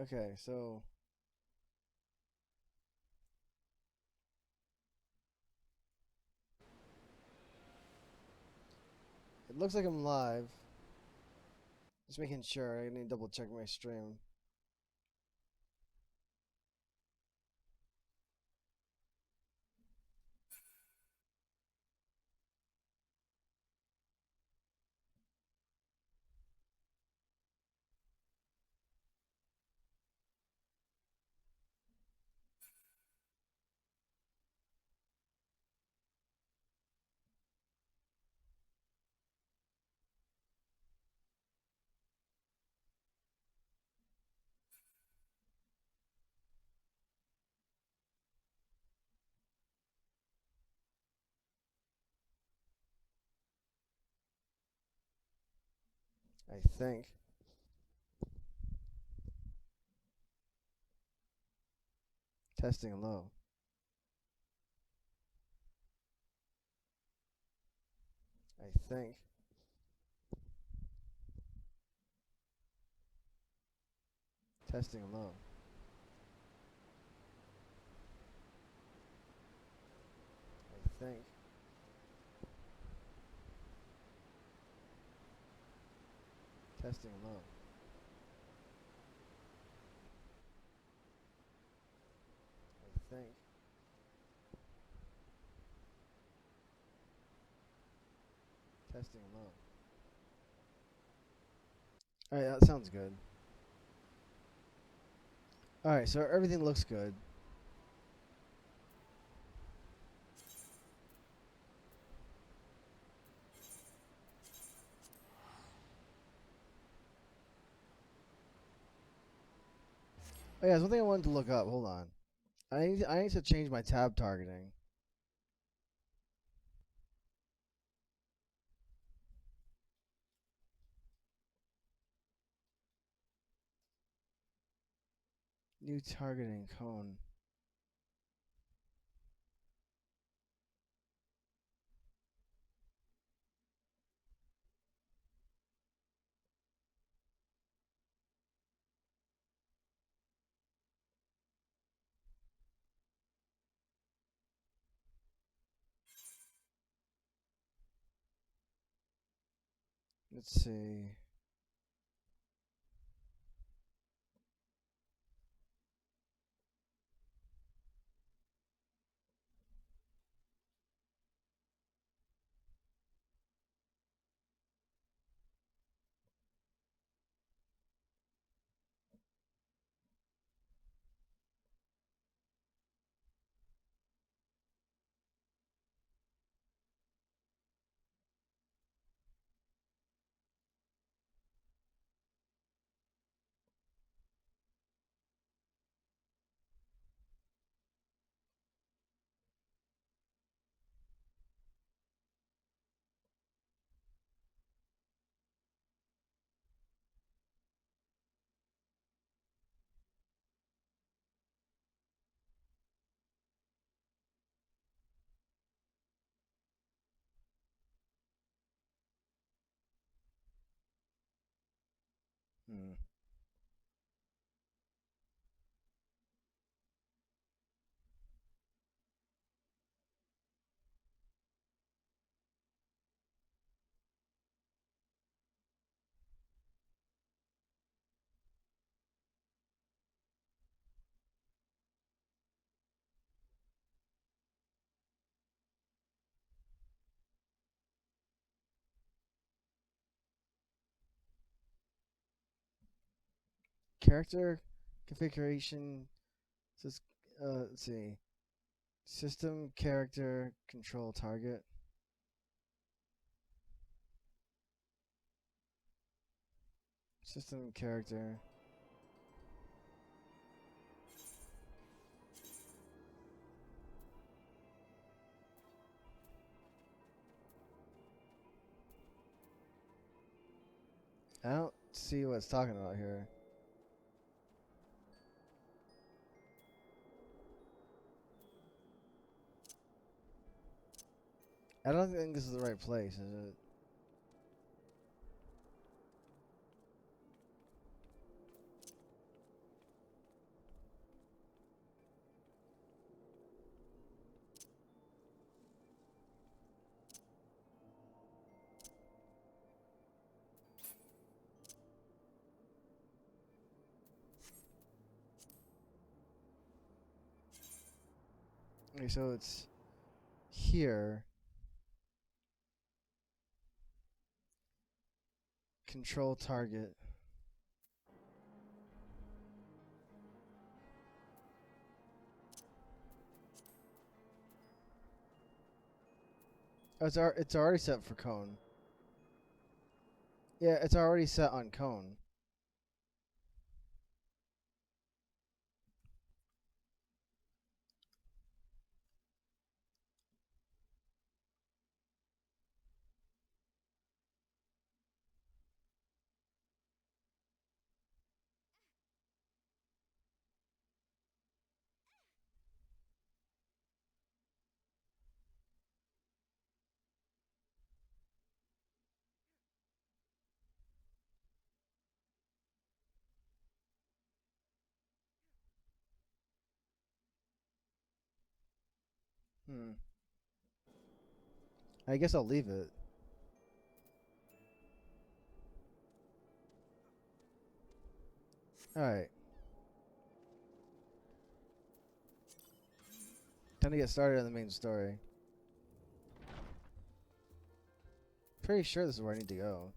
Okay, so it looks like I'm live. Just making sure. I need to double check my stream. I think. Testing low. I think. Testing low. I think. Testing low. I think. Testing low. Alright, that sounds good. Alright, so everything looks good. Oh yeah, there's one thing I wanted to look up. Hold on. I need to change my tab targeting. New targeting cone. Let's see. Hmm. Character configuration says let's see. System character control target. System character. I don't see what it's talking about here. I don't think this is the right place, is it? Okay, so it's here. Control target. Oh, it's already set for cone. Yeah, it's already set on cone. Hmm. I guess I'll leave it. Alright. Time to get started on the main story. Pretty sure this is where I need to go.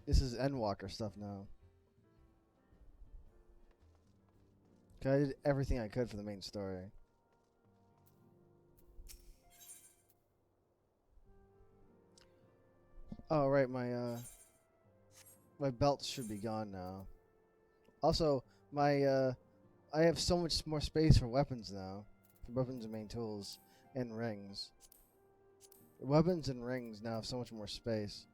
This is Endwalker stuff now. 'Cause I did everything I could for the main story. Oh right, my belt should be gone now. Also, I have so much more space for weapons now. For weapons and main tools and rings. Weapons and rings now have so much more space.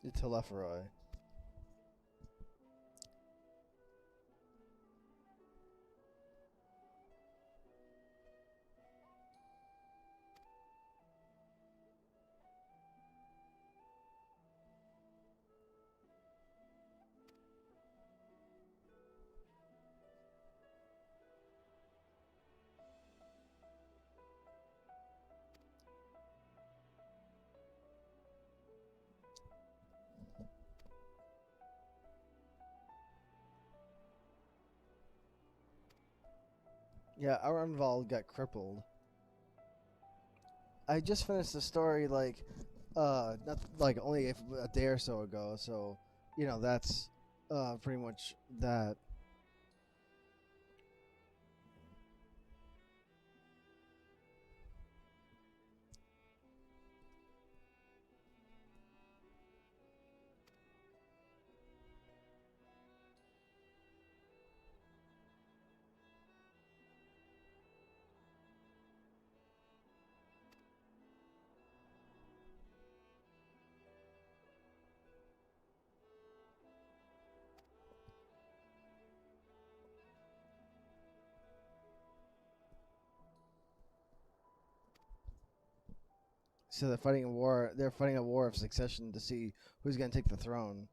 The Telepharoi. Yeah, our Unval got crippled. I just finished the story not like only a day or so ago, so you know that's pretty much that. So they're fighting a war. They're fighting a war of succession to see who's gonna take the throne.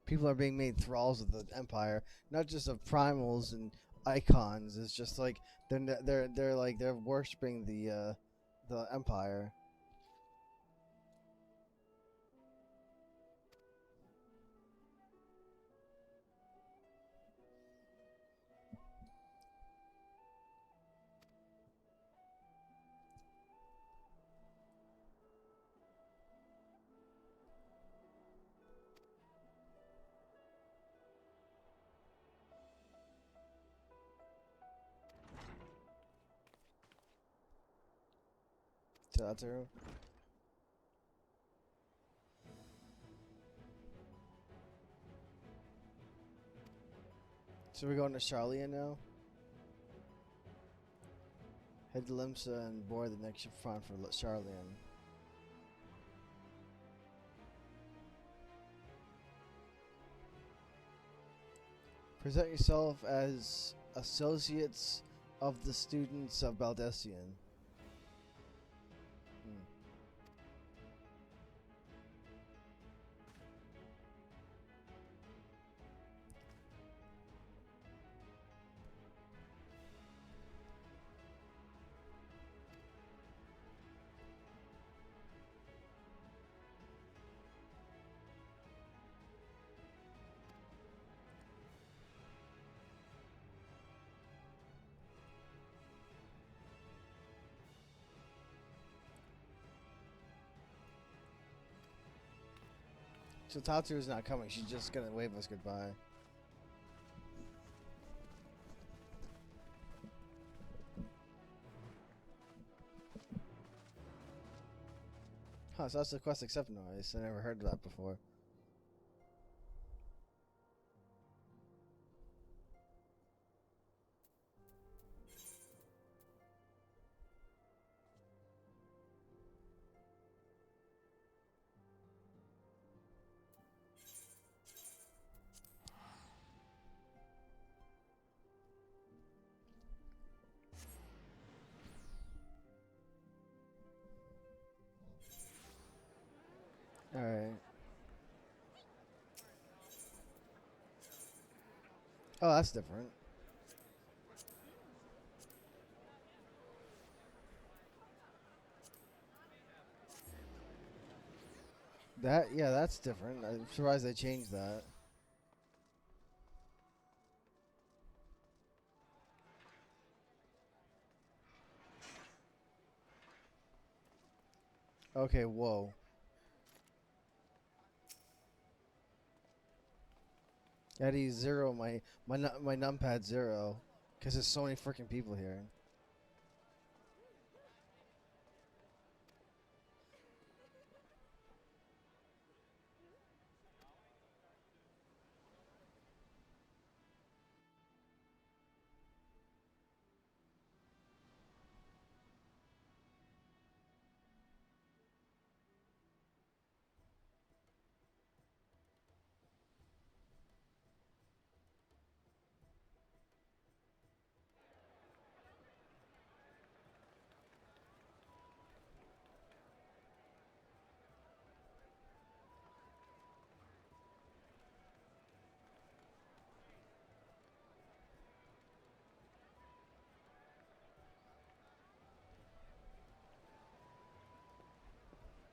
People are being made thralls of the empire, not just of primals and icons. It's just like they're worshiping the empire. Tataru. So we're going to Charlia now? Head to Limsa and board the next front for Charlian. Present yourself as associates of the students of Baldessian. So Tatsu's not coming. She's just gonna wave us goodbye. Huh, so that's the quest accept noise. I never heard of that before. Alright. Oh, that's different. Yeah, that's different. I'm surprised they changed that. Okay, whoa. Eddie zero my numpad zero, because there's so many freaking people here.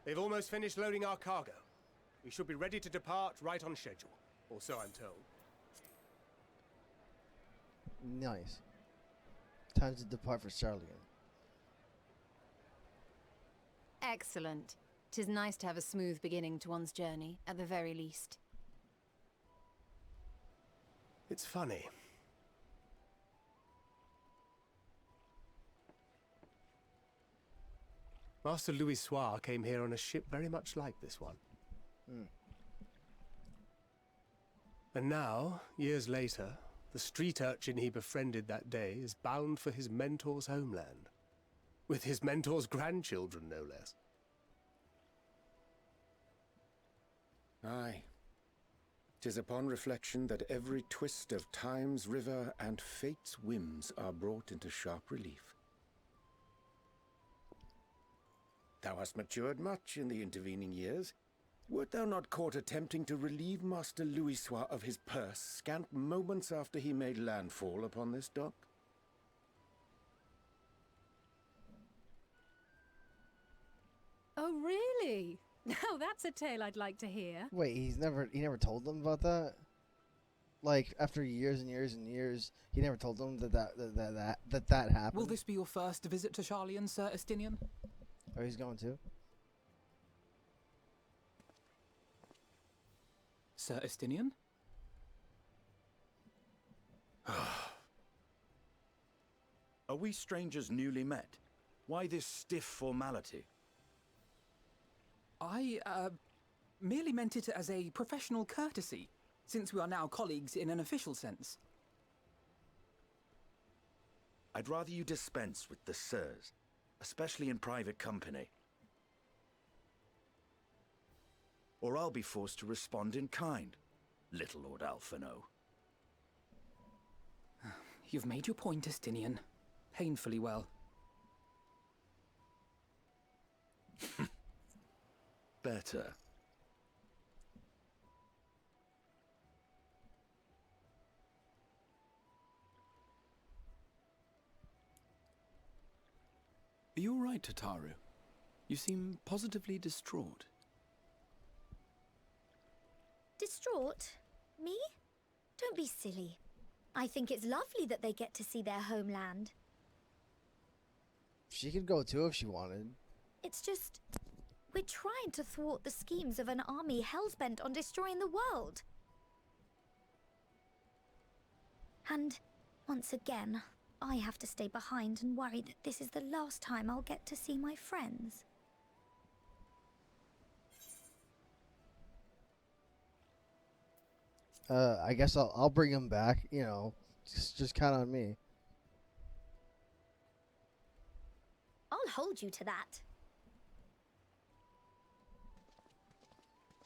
They've almost finished loading our cargo. We should be ready to depart right on schedule, or so I'm told. Nice. Time to depart for Charlian. Excellent. 'Tis nice to have a smooth beginning to one's journey, at the very least. It's funny. Master Louis Soir came here on a ship very much like this one. And now, years later, the street urchin he befriended that day is bound for his mentor's homeland. With his mentor's grandchildren, no less. Aye. 'Tis upon reflection that every twist of time's river and fate's whims are brought into sharp relief. Thou hast matured much in the intervening years. Wert thou not caught attempting to relieve Master Louisois of his purse scant moments after he made landfall upon this dock? Oh, really? Now that's a tale I'd like to hear. Wait, he never told them about that? Like, after years and years and years, he never told them that happened? Will this be your first visit to Charlian, Sir Estinian? Oh, he's going to? Sir Estinian? Are we strangers newly met? Why this stiff formality? I, merely meant it as a professional courtesy, since we are now colleagues in an official sense. I'd rather you dispense with the sirs, especially in private company. Or I'll be forced to respond in kind, little Lord Alphino. You've made your point, Estinian. Painfully well. Better. Are you all right, Tataru? You seem positively distraught. Distraught? Me? Don't be silly. I think it's lovely that they get to see their homeland. She could go too if she wanted. It's just... we're trying to thwart the schemes of an army hellbent on destroying the world. And, once again, I have to stay behind and worry that this is the last time I'll get to see my friends. I guess I'll bring him back. You know, just count on me. I'll hold you to that.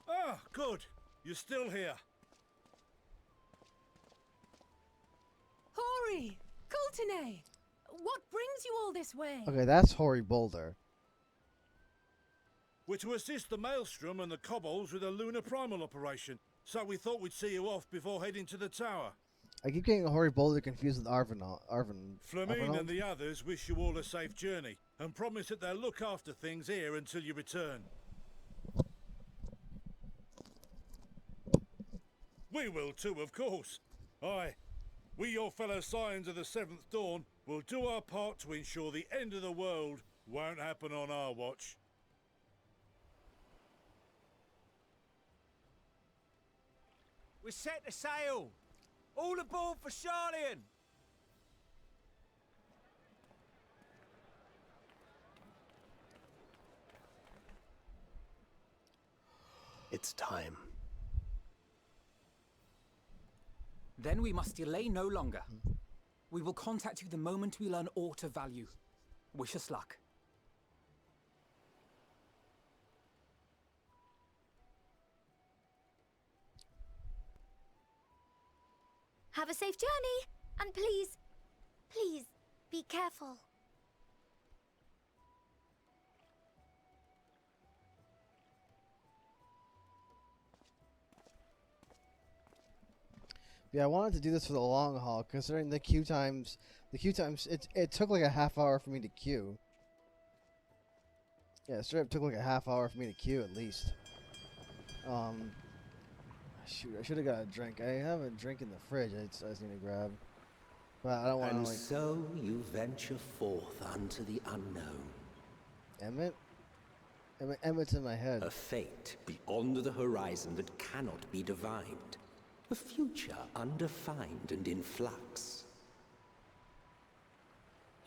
Ah, good. You're still here. Hori! Kultine! What brings you all this way? Okay, that's Hoary Boulder. We're to assist the Maelstrom and the Kobolds with a lunar primal operation, so we thought we'd see you off before heading to the tower. I keep getting Hoary Boulder confused with Arvin. Flamine and the others wish you all a safe journey, and promise that they'll look after things here until you return. We will too, of course. Aye. We, your fellow Scions of the Seventh Dawn, will do our part to ensure the end of the world won't happen on our watch. We're set to sail! All aboard for Sharlayan! It's time. Then we must delay no longer. We will contact you the moment we learn aught of value. Wish us luck. Have a safe journey, and please, please, be careful. Yeah, I wanted to do this for the long haul, considering the queue times. It took like a half hour for me to queue. Yeah, straight up took like a half hour for me to queue at least. Shoot, I should have got a drink. I have a drink in the fridge. I just need to grab. But I don't want to And like. so you venture forth unto the unknown. Emmett? Emmett's in my head. A fate beyond the horizon that cannot be divined. A future undefined and in flux.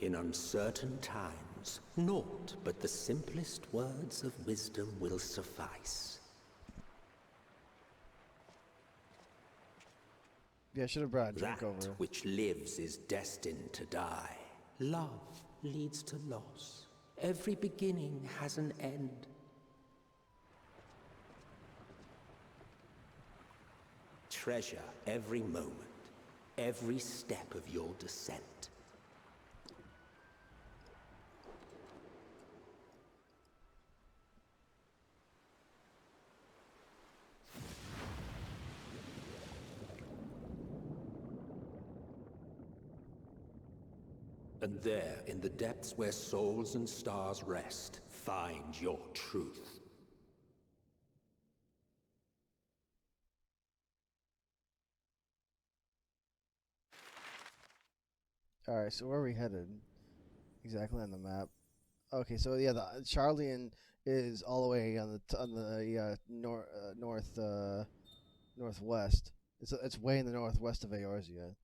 In uncertain times, naught but the simplest words of wisdom will suffice. Yeah, I should have brought a drink That over. which lives is destined to die. Love leads to loss. Every beginning has an end. Treasure every moment, every step of your descent. And there, in the depths where souls and stars rest, find your truth. Alright, so where are we headed? Exactly on the map. Okay, so yeah, the Charlian is all the way on the northwest. It's way in the northwest of Eorzea.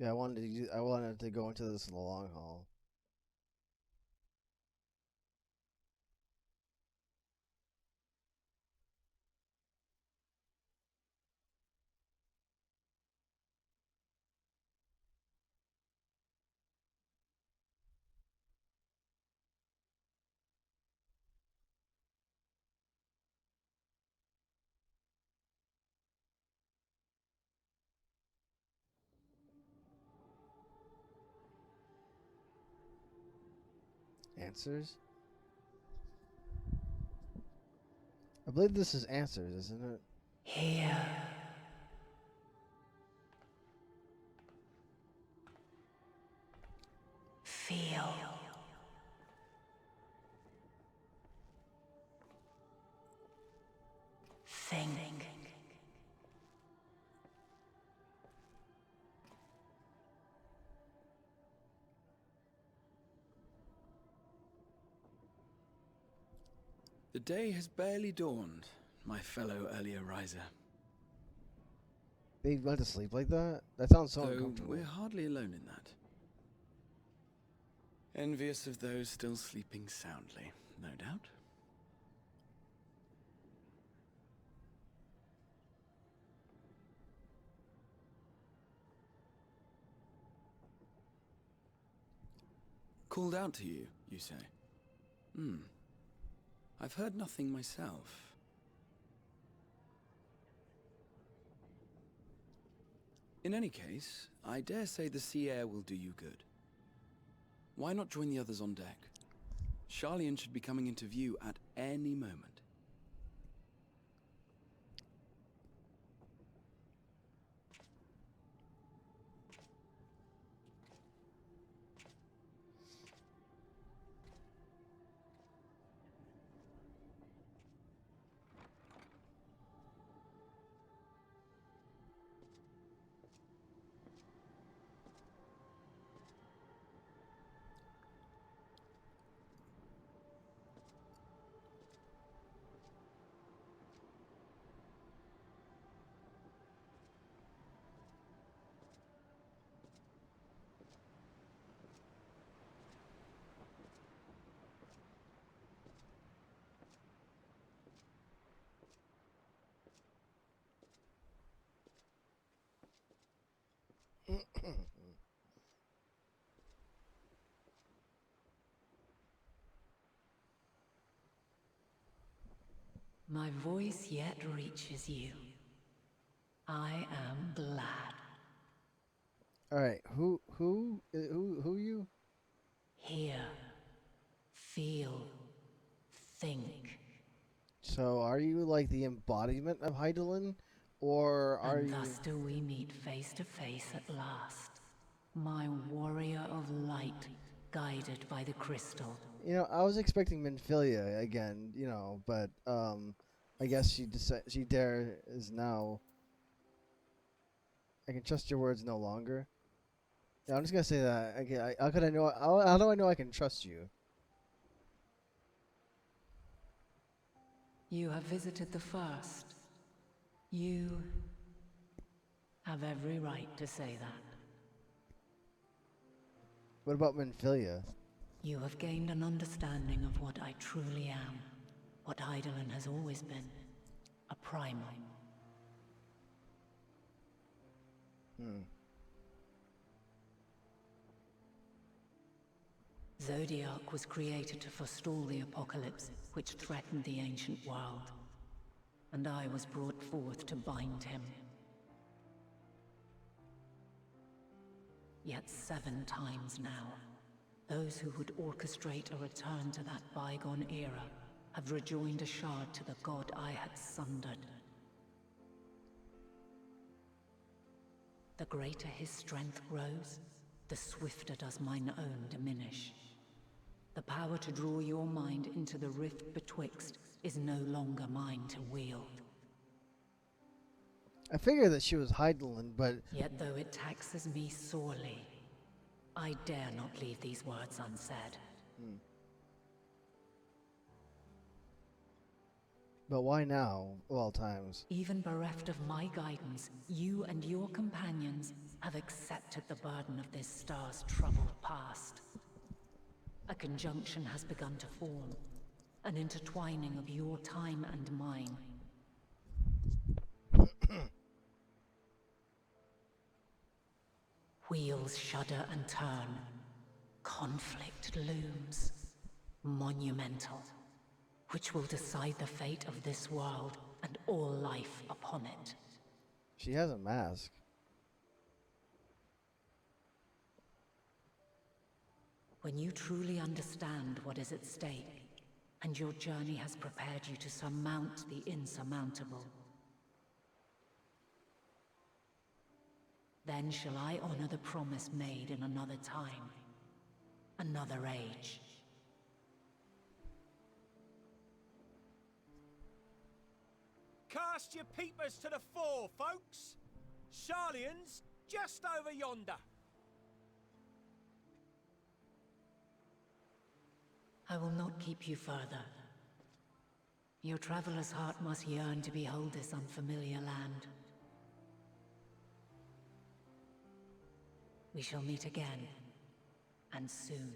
Yeah, I wanted to go into this in the long haul. Answers? I believe this is answers, isn't it? Here. Feel. Think. The day has barely dawned, my fellow earlier riser. They went to sleep like that? That sounds so Though uncomfortable. we're hardly alone in that. Envious of those still sleeping soundly, no doubt. Called out to you, you say? I've heard nothing myself. In any case, I dare say the sea air will do you good. Why not join the others on deck? Charlian should be coming into view at any moment. My voice yet reaches you. I am glad. All right, who you? Hear, feel, think. So are you like the embodiment of Heidelin, or are And you? thus do we meet face to face at last. My warrior of light, guided by the crystal. You know, I was expecting Minfilia again. You know, but I guess she is now. I can trust your words no longer. Yeah, I'm just gonna say that. Okay, how could I know? How do I know I can trust you? You have visited the first. You have every right to say that. What about Minfilia? You have gained an understanding of what I truly am. What Heidelin has always been. A primal. Zodiac was created to forestall the apocalypse which threatened the ancient world. And I was brought forth to bind him. Yet 7 times now, those who would orchestrate a return to that bygone era have rejoined a shard to the god I had sundered. The greater his strength grows, the swifter does mine own diminish. The power to draw your mind into the rift betwixt is no longer mine to wield. I figured that she was Heidelin, but Yet though it taxes me sorely, I dare not leave these words unsaid. But why now, of all times? Even bereft of my guidance, you and your companions have accepted the burden of this star's troubled past. A conjunction has begun to form, an intertwining of your time and mine. Wheels shudder and turn. Conflict looms. Monumental. Which will decide the fate of this world and all life upon it. She has a mask. When you truly understand what is at stake, and your journey has prepared you to surmount the insurmountable, then shall I honor the promise made in another time, another age. Cast your peepers to the fore, folks. Scions just over yonder. I will not keep you further. Your traveler's heart must yearn to behold this unfamiliar land. We shall meet again, and soon.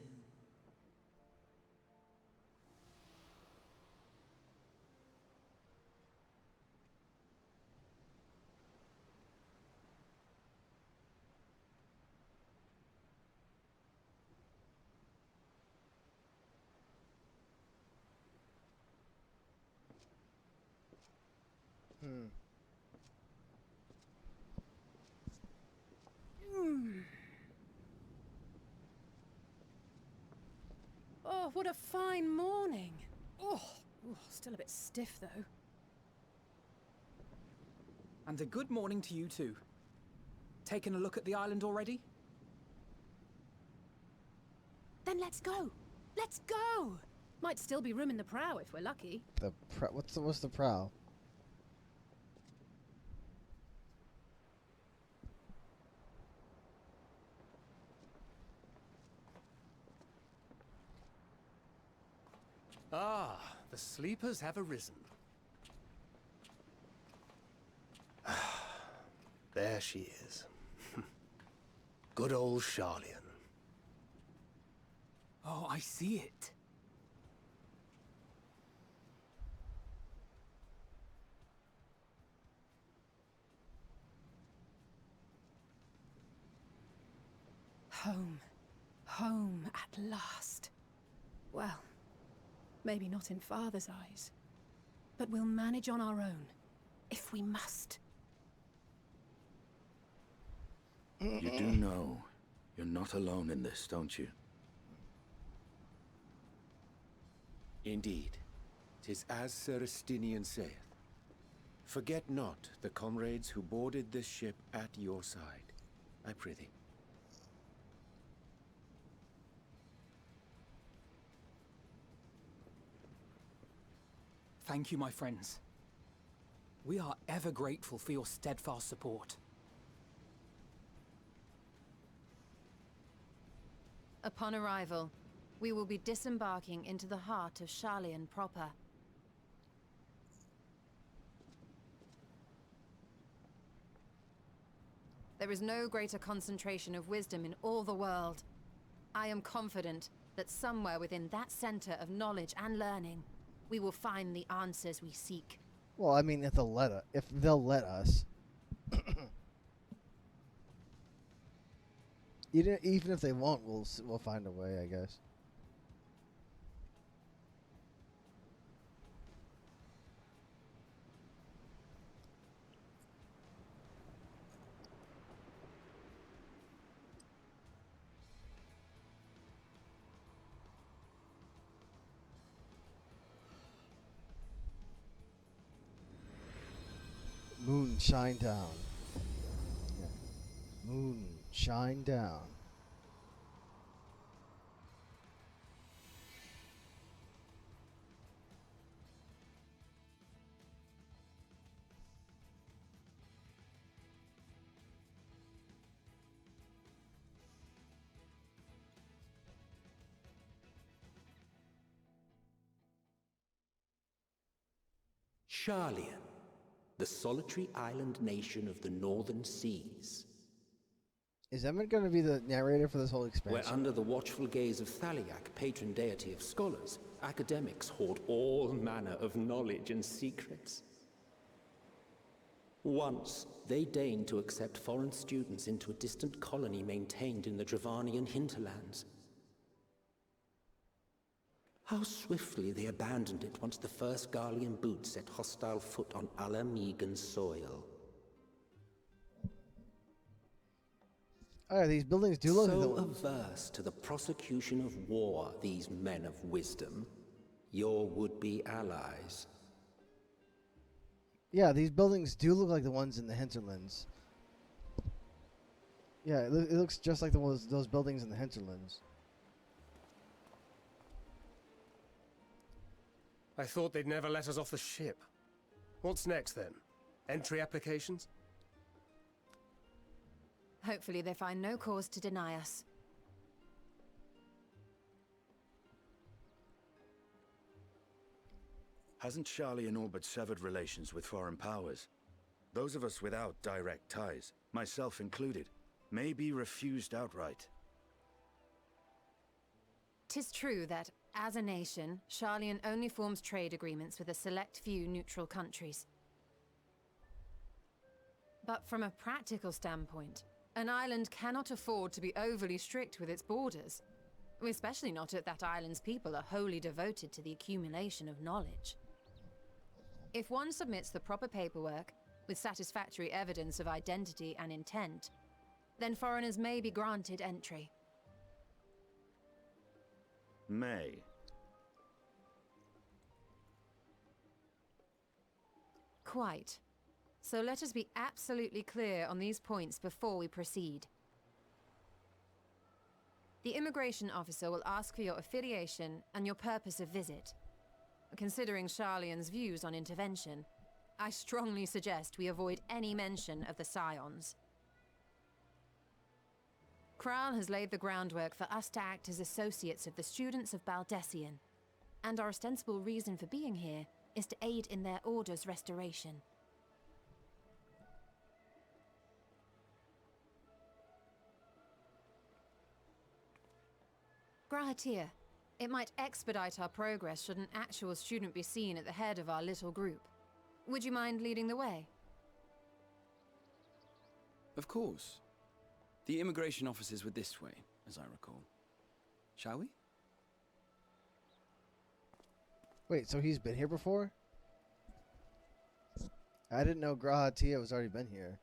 Oh, what a fine morning. Oh, still a bit stiff though. And a good morning to you too. Taking a look at the island already? Then let's go. Let's go. Might still be room in the prow if we're lucky. What's the prow? Ah, the sleepers have arisen. There she is. Good old Charlian. Oh, I see it. Home. Home at last. Well, maybe not in Father's eyes, but we'll manage on our own, if we must. You do know you're not alone in this, don't you? Indeed, 'tis as Sir Estinian saith. Forget not the comrades who boarded this ship at your side, I prithee. Thank you, my friends. We are ever grateful for your steadfast support. Upon arrival, we will be disembarking into the heart of Charlian proper. There is no greater concentration of wisdom in all the world. I am confident that somewhere within that center of knowledge and learning, we will find the answers we seek. Well, I mean, if they'll let us. Even if they won't, we'll find a way, I guess. Moon, shine down. Yeah. Moon, shine down. Charlian, the solitary island nation of the northern seas. Is Emmett going to be the narrator for this whole expansion? Where under the watchful gaze of Thaliak, patron deity of scholars, academics hoard all manner of knowledge and secrets. Once, they deigned to accept foreign students into a distant colony maintained in the Dravanian hinterlands. How swiftly they abandoned it once the first Garlean boot set hostile foot on Ala Megan soil. Oh, yeah, these buildings do look So like averse to the prosecution of war, these men of wisdom, your would-be allies. Yeah, these buildings do look like the ones in the hinterlands. Yeah, it looks just like those buildings in the hinterlands. I thought they'd never let us off the ship. What's next, then? Entry applications? Hopefully they find no cause to deny us. Hasn't Charlian all but severed relations with foreign powers? Those of us without direct ties, myself included, may be refused outright. 'Tis true that, as a nation, Charlian only forms trade agreements with a select few neutral countries. But from a practical standpoint, an island cannot afford to be overly strict with its borders, especially not if that island's people are wholly devoted to the accumulation of knowledge. If one submits the proper paperwork, with satisfactory evidence of identity and intent, then foreigners may be granted entry. May. Quite. So let us be absolutely clear on these points before we proceed. The immigration officer will ask for your affiliation and your purpose of visit. Considering Charlian's views on intervention, I strongly suggest we avoid any mention of the Scions. Kral has laid the groundwork for us to act as associates of the students of Baldessian, and our ostensible reason for being here is to aid in their order's restoration. Grahatir, it might expedite our progress should an actual student be seen at the head of our little group. Would you mind leading the way? Of course. The immigration offices were this way, as I recall. Shall we? Wait, so he's been here before? I didn't know Graha Tia was already been here.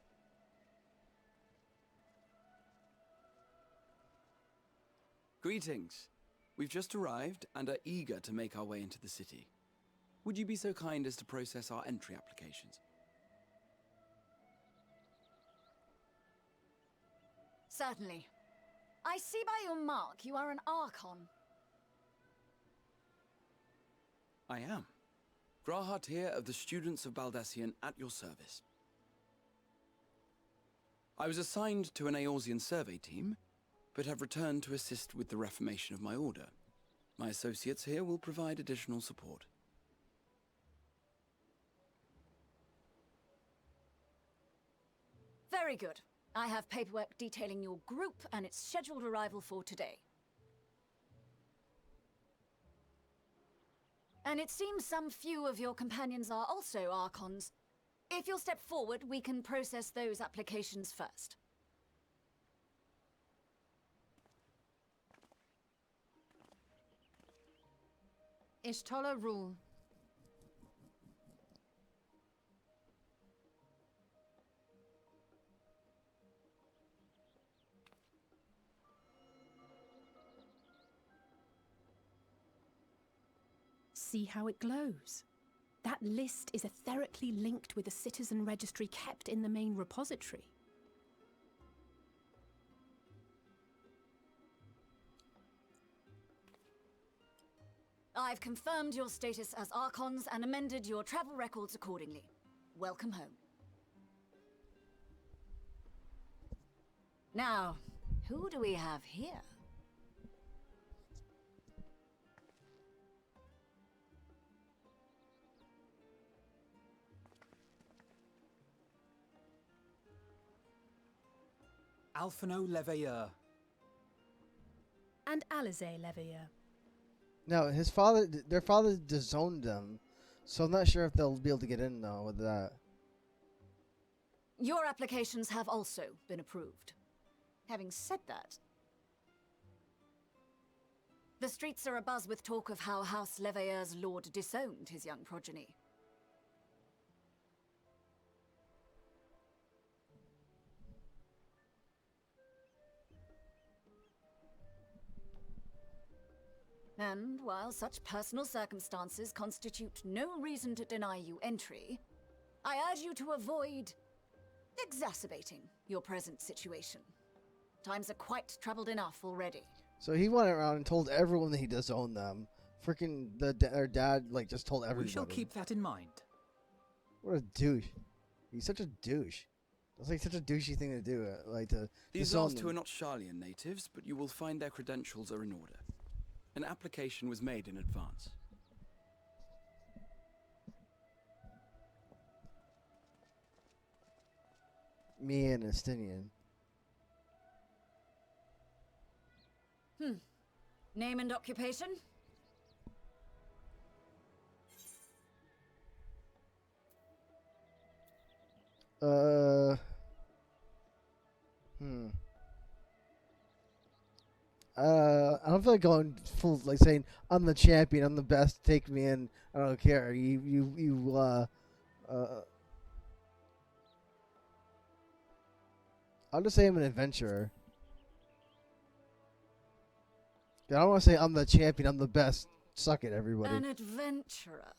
Greetings. We've just arrived and are eager to make our way into the city. Would you be so kind as to process our entry applications? Certainly. I see by your mark you are an Archon. I am. Grahat here of the Students of Baldessian at your service. I was assigned to an Eorzean survey team, but have returned to assist with the reformation of my order. My associates here will provide additional support. Very good. I have paperwork detailing your group and its scheduled arrival for today. And it seems some few of your companions are also Archons. If you'll step forward, we can process those applications first. Ishtola rule. See how it glows. That list is etherically linked with a citizen registry kept in the main repository. I've confirmed your status as Archons and amended your travel records accordingly. Welcome home. Now, who do we have here? Alphino Leveilleur. And Alizé Leveilleur. No, their father disowned them, so I'm not sure if they'll be able to get in though with that. Your applications have also been approved. Having said that, the streets are abuzz with talk of how House Leveilleur's lord disowned his young progeny. And while such personal circumstances constitute no reason to deny you entry, I urge you to avoid exacerbating your present situation. Times are quite troubled enough already. So he went around and told everyone that he disowned them. Freaking their dad like just told everybody. We shall keep that in mind. What a douche! He's such a douche. That's like such a douchey thing to do. Like to These disown last two them. are not Sharlayan natives, but you will find their credentials are in order. An application was made in advance. Me and Estinian. Name and occupation? I don't feel like going full, like saying, I'm the champion, I'm the best, take me in, I don't care. I'll just say I'm an adventurer. I don't want to say I'm the champion, I'm the best. Suck it, everybody. An adventurer.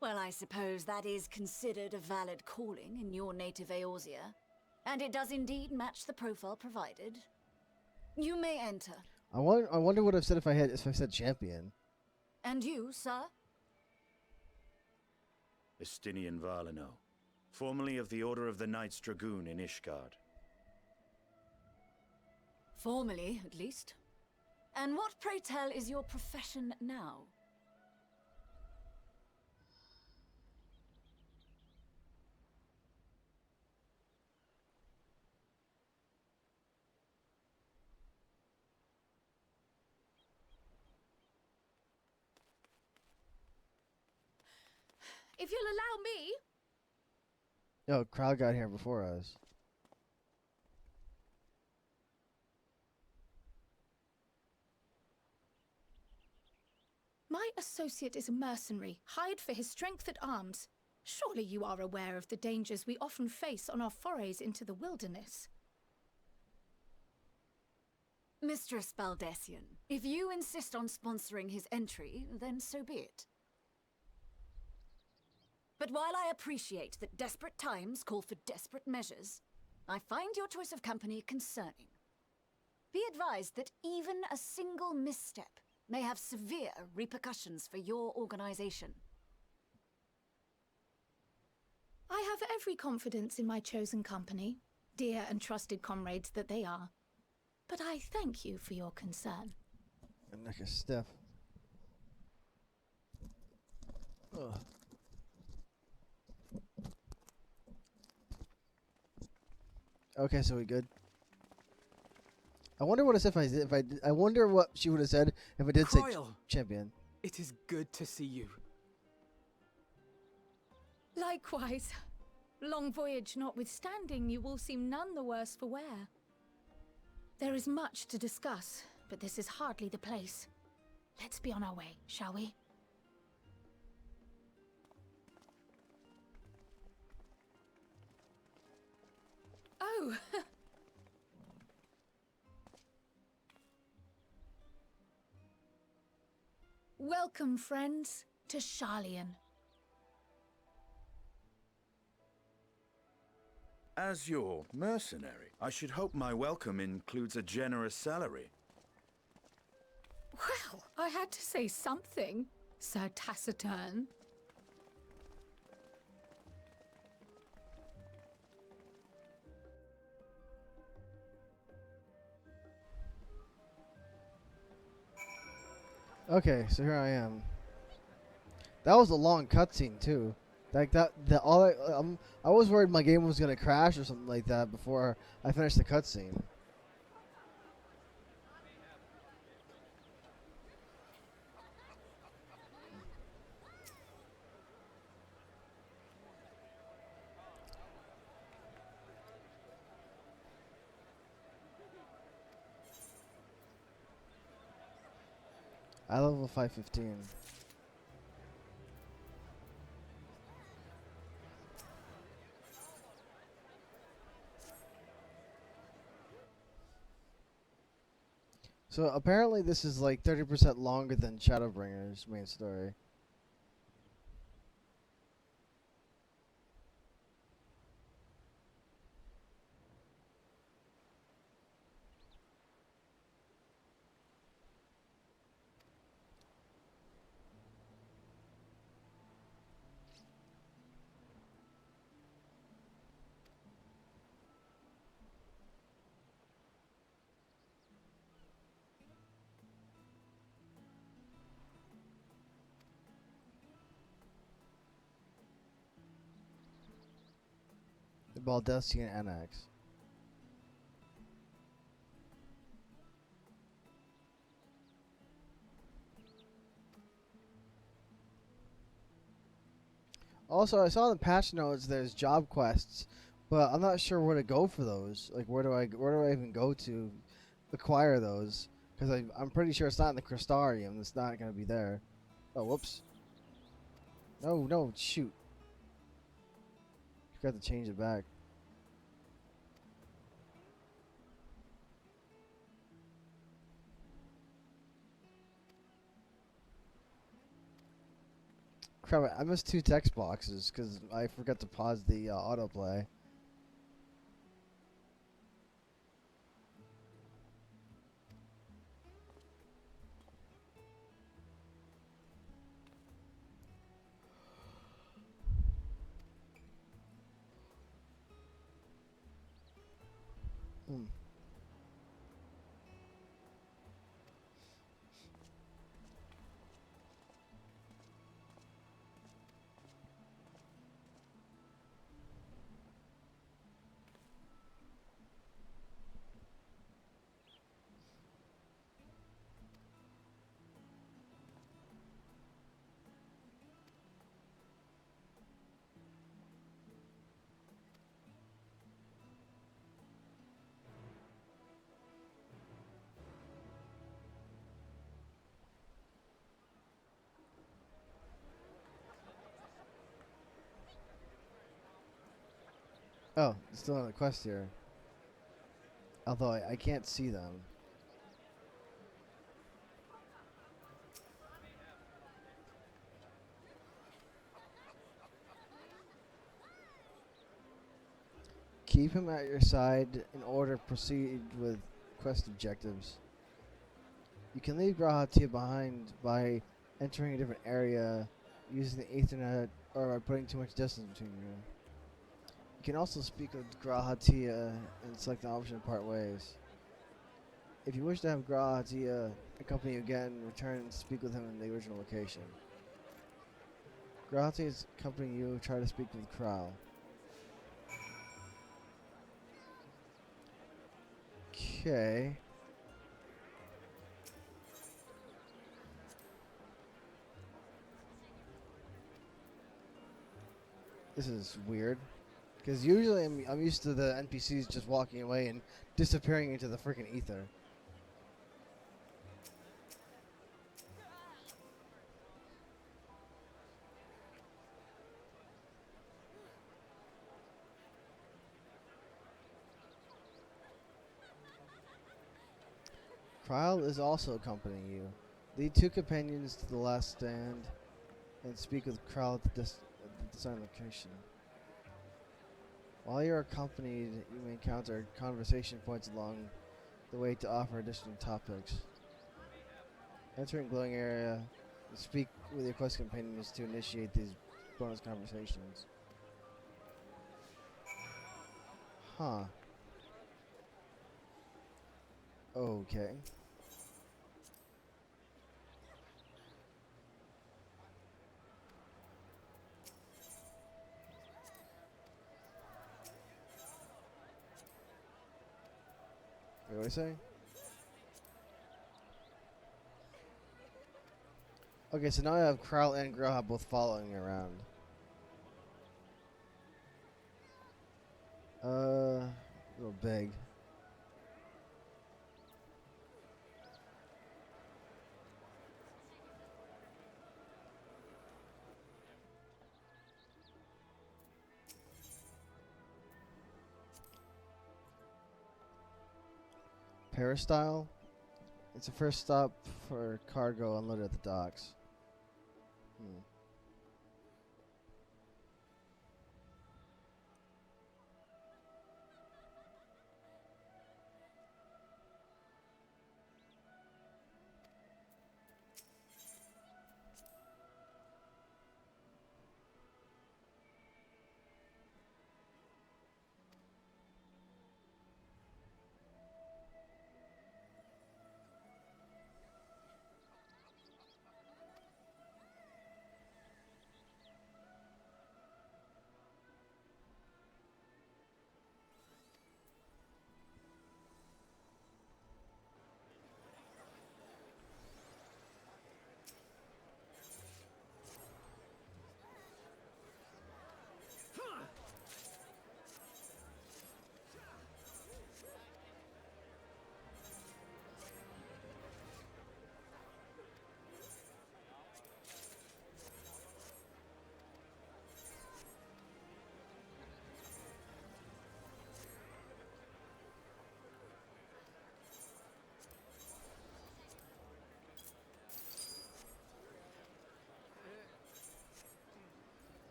Well, I suppose that is considered a valid calling in your native Eorzea, and it does indeed match the profile provided. You may enter. I wonder what I've said if I said champion. And you, sir? Estinian Valino, formerly of the Order of the Knights Dragoon in Ishgard. Formally, at least. And what, pray tell, is your profession now? If you'll allow me. Yo, crowd got here before us. My associate is a mercenary, hired for his strength at arms. Surely you are aware of the dangers we often face on our forays into the wilderness. Mistress Baldessian, if you insist on sponsoring his entry, then so be it. But while I appreciate that desperate times call for desperate measures, I find your choice of company concerning. Be advised that even a single misstep may have severe repercussions for your organization. I have every confidence in my chosen company, dear and trusted comrades that they are. But I thank you for your concern. And like a step. Ugh. Okay, so we good. I wonder what I wonder what she would have said if I did say champion. It is good to see you. Likewise. Long voyage notwithstanding, you will seem none the worse for wear. There is much to discuss, but this is hardly the place. Let's be on our way, shall we? Oh! Welcome, friends, to Sharlayan. As your mercenary, I should hope my welcome includes a generous salary. Well, I had to say something, Sir Taciturn. Okay, so here I am. That was a long cutscene too. Like that, I was worried my game was gonna crash or something like that before I finished the cutscene. I level 515. So apparently this is like 30% longer than Shadowbringers main story. The Baldessian Annex. Also, I saw in the patch notes there's job quests, but I'm not sure where to go for those. Like, where do I even go to acquire those? Because I'm pretty sure it's not in the Crystarium. It's not gonna be there. Oh, whoops. No, shoot. Forgot to change it back. Crap, I missed 2 text boxes because I forgot to pause the autoplay. Hmm. Oh, there's still another quest here. Although I can't see them. Keep him at your side in order to proceed with quest objectives. You can leave Grahatia behind by entering a different area, using the Ethernet, or by putting too much distance between you. You can also speak with Grahatia and select the option to part ways. If you wish to have Grahatia accompany you again, return and speak with him in the original location. Grahatia is accompanying you, try to speak with Kral. Okay. This is weird. Because usually I'm used to the NPCs just walking away and disappearing into the freaking ether. Krile is also accompanying you. Lead 2 companions to the last stand and speak with Krile at the design location. While you're accompanied, you may encounter conversation points along the way to offer additional topics. Entering glowing area, speak with your quest companions to initiate these bonus conversations. Huh. Okay. do I say? Okay, so now I have Krell and Growhop both following me around. A little big. Peristyle? It's the first stop for cargo unloaded at the docks.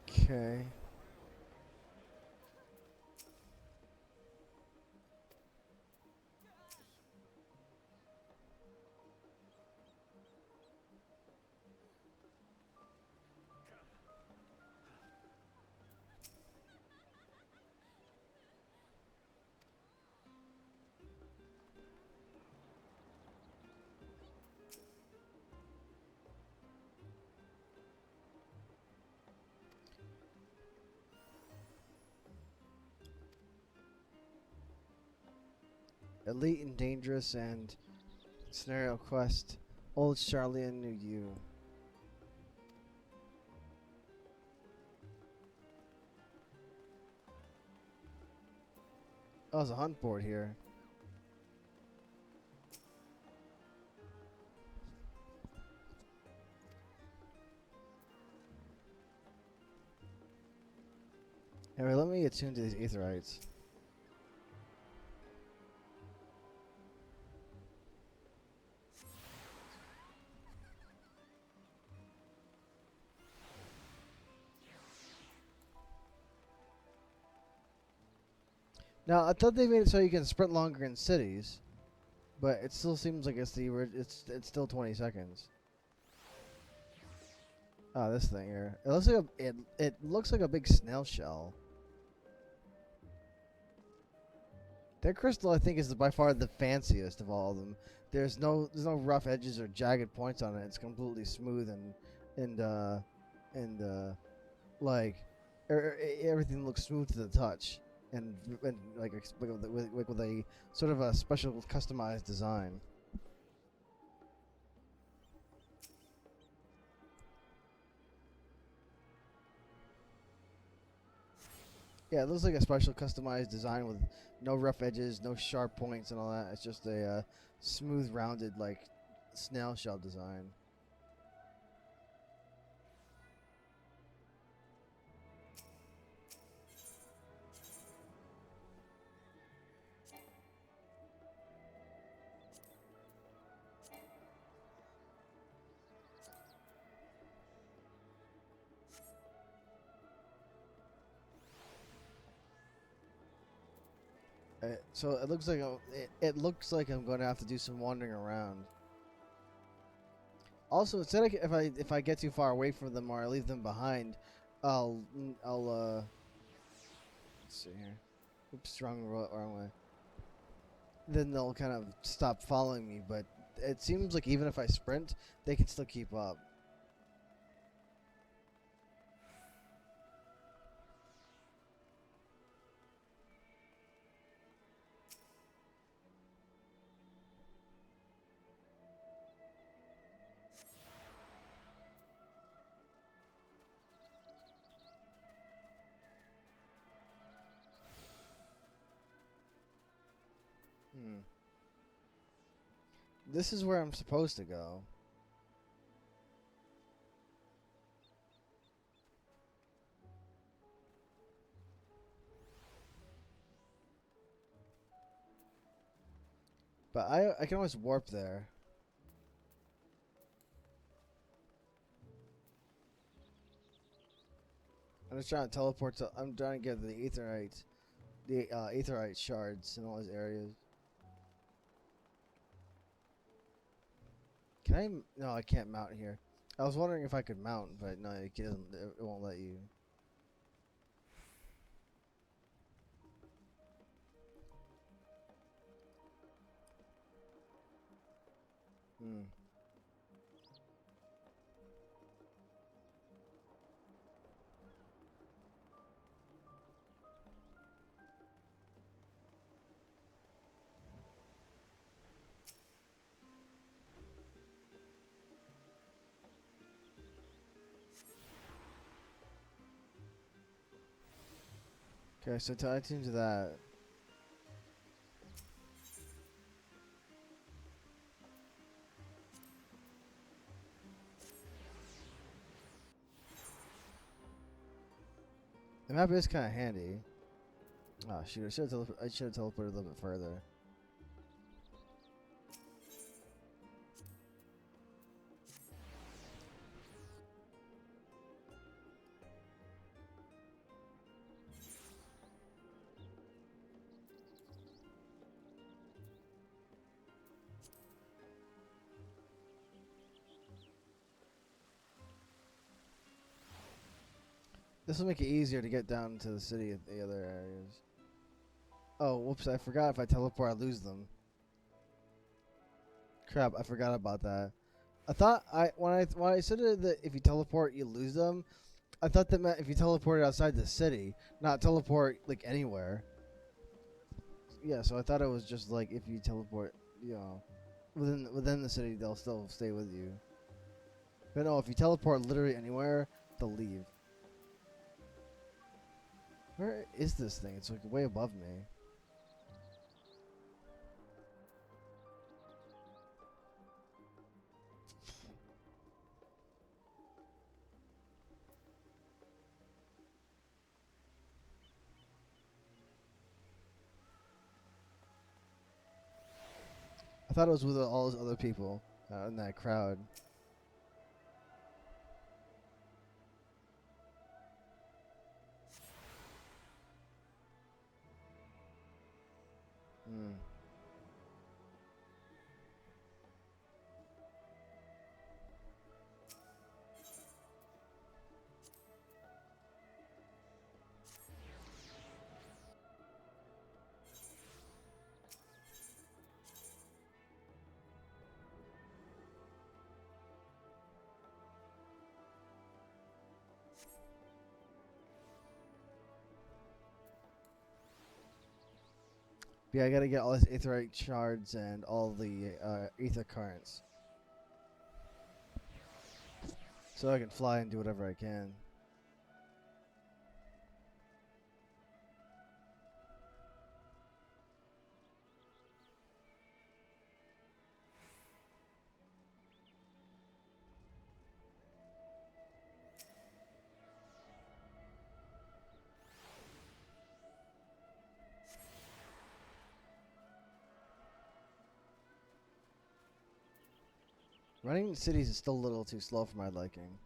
Okay. Elite and Dangerous and Scenario Quest. Old Charlie and New You. Oh, there's a hunt board here. Anyway, let me attune to these aetherites. Now, I thought they made it so you can sprint longer in cities, but it still seems like it's still 20 seconds. Oh, this thing here. It looks like it looks like a big snail shell. That crystal, I think, is by far the fanciest of all of them. There's no rough edges or jagged points on it. It's completely smooth and like everything looks smooth to the touch. And like with a sort of a special customized design. Yeah, it looks like a special customized design with no rough edges, no sharp points, and all that. It's just a smooth, rounded, like snail shell design. So it looks like it looks like I'm going to have to do some wandering around. Also, it said if I get too far away from them or I leave them behind, I'll let's see here. Oops, wrong way. Then they'll kind of stop following me. But it seems like even if I sprint, they can still keep up. This is where I'm supposed to go. But I can always warp there. I'm just trying to teleport to. I'm trying to get the aetherite shards in all these areas. Can I? No, I can't mount here. I was wondering if I could mount, but no, it doesn't. It won't let you. Okay, so tied into that. The map is kind of handy. Oh shoot! I should have teleported a little bit further. This will make it easier to get down to the city at the other areas. Oh, whoops, I forgot if I teleport, I lose them. Crap, I forgot about that. I thought when I said that if you teleport, you lose them, I thought that meant if you teleported outside the city, not teleport, like, anywhere. Yeah, so I thought it was just, like, if you teleport, you know, within the city, they'll still stay with you. But no, if you teleport literally anywhere, they'll leave. Where is this thing? It's like way above me. I thought it was with all those other people in that crowd. Yeah, I gotta get all these aetherite shards and all the ether currents. So I can fly and do whatever I can. Running cities is still a little too slow for my liking.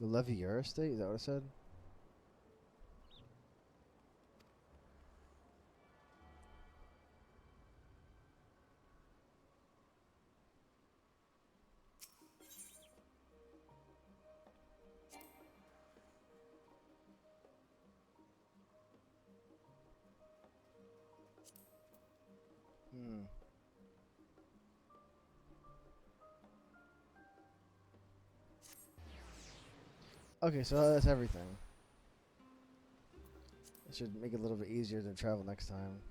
The Levier estate? Is that what I said? Okay, so that's everything. It should make it a little bit easier to travel next time.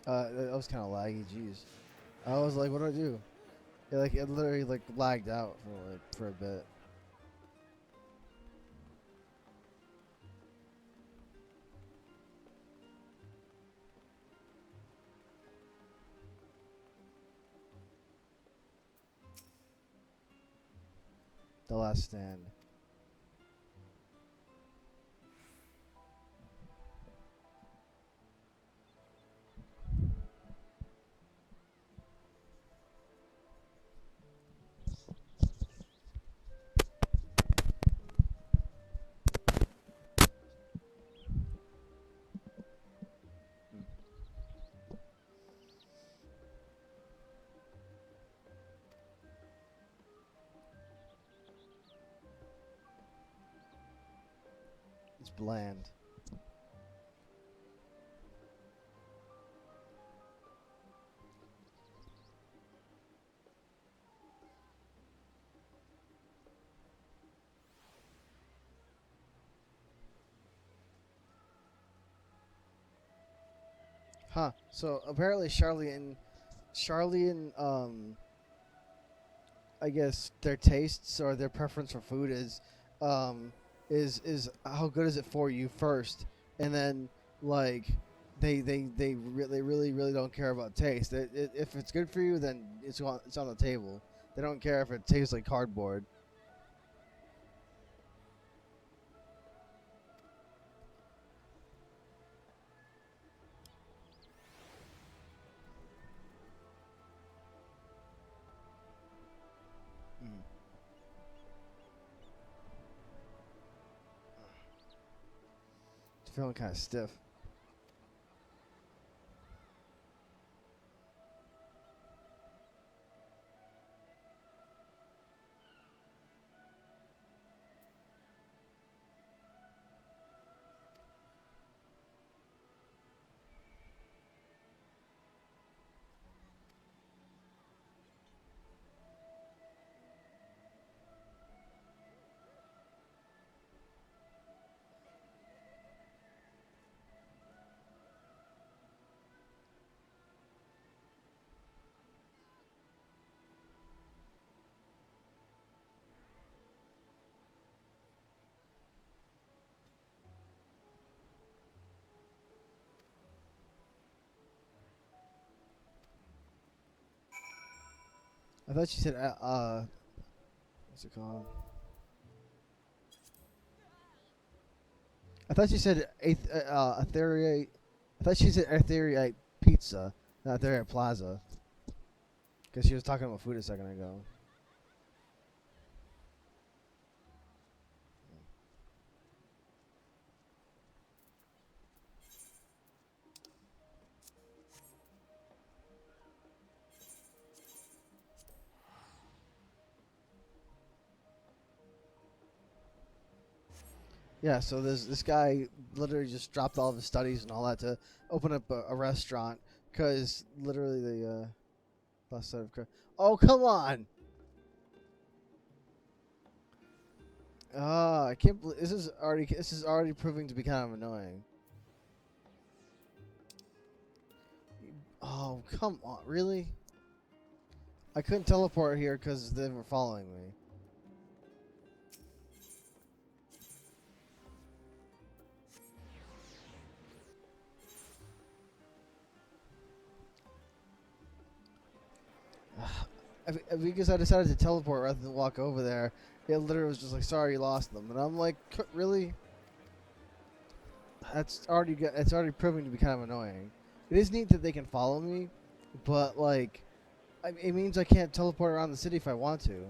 That was kind of laggy. Jeez, I was like, "What do I do?" It literally like lagged out for a bit. The Last Stand. It's bland. Huh. So apparently Charlie and I guess their tastes or their preference for food is how good is it for you first, and then like they really don't care about taste. If it's good for you, then it's on the table. They don't care if it tastes like cardboard. It's feeling kind of stiff. I thought you said what's it called? I thought you said Ethereate. I thought she said Ethereate Pizza, not Ethereate Plaza. Because she was talking about food a second ago. Yeah, so this guy literally just dropped all of his studies and all that to open up a restaurant because literally the last set of oh, come on! I can't believe this is already proving to be kind of annoying. Oh, come on, really? I couldn't teleport here because they were following me. Because I decided to teleport rather than walk over there, it literally was just like, sorry, you lost them. And I'm like, really? It's already proving to be kind of annoying. It is neat that they can follow me, but like, it means I can't teleport around the city if I want to.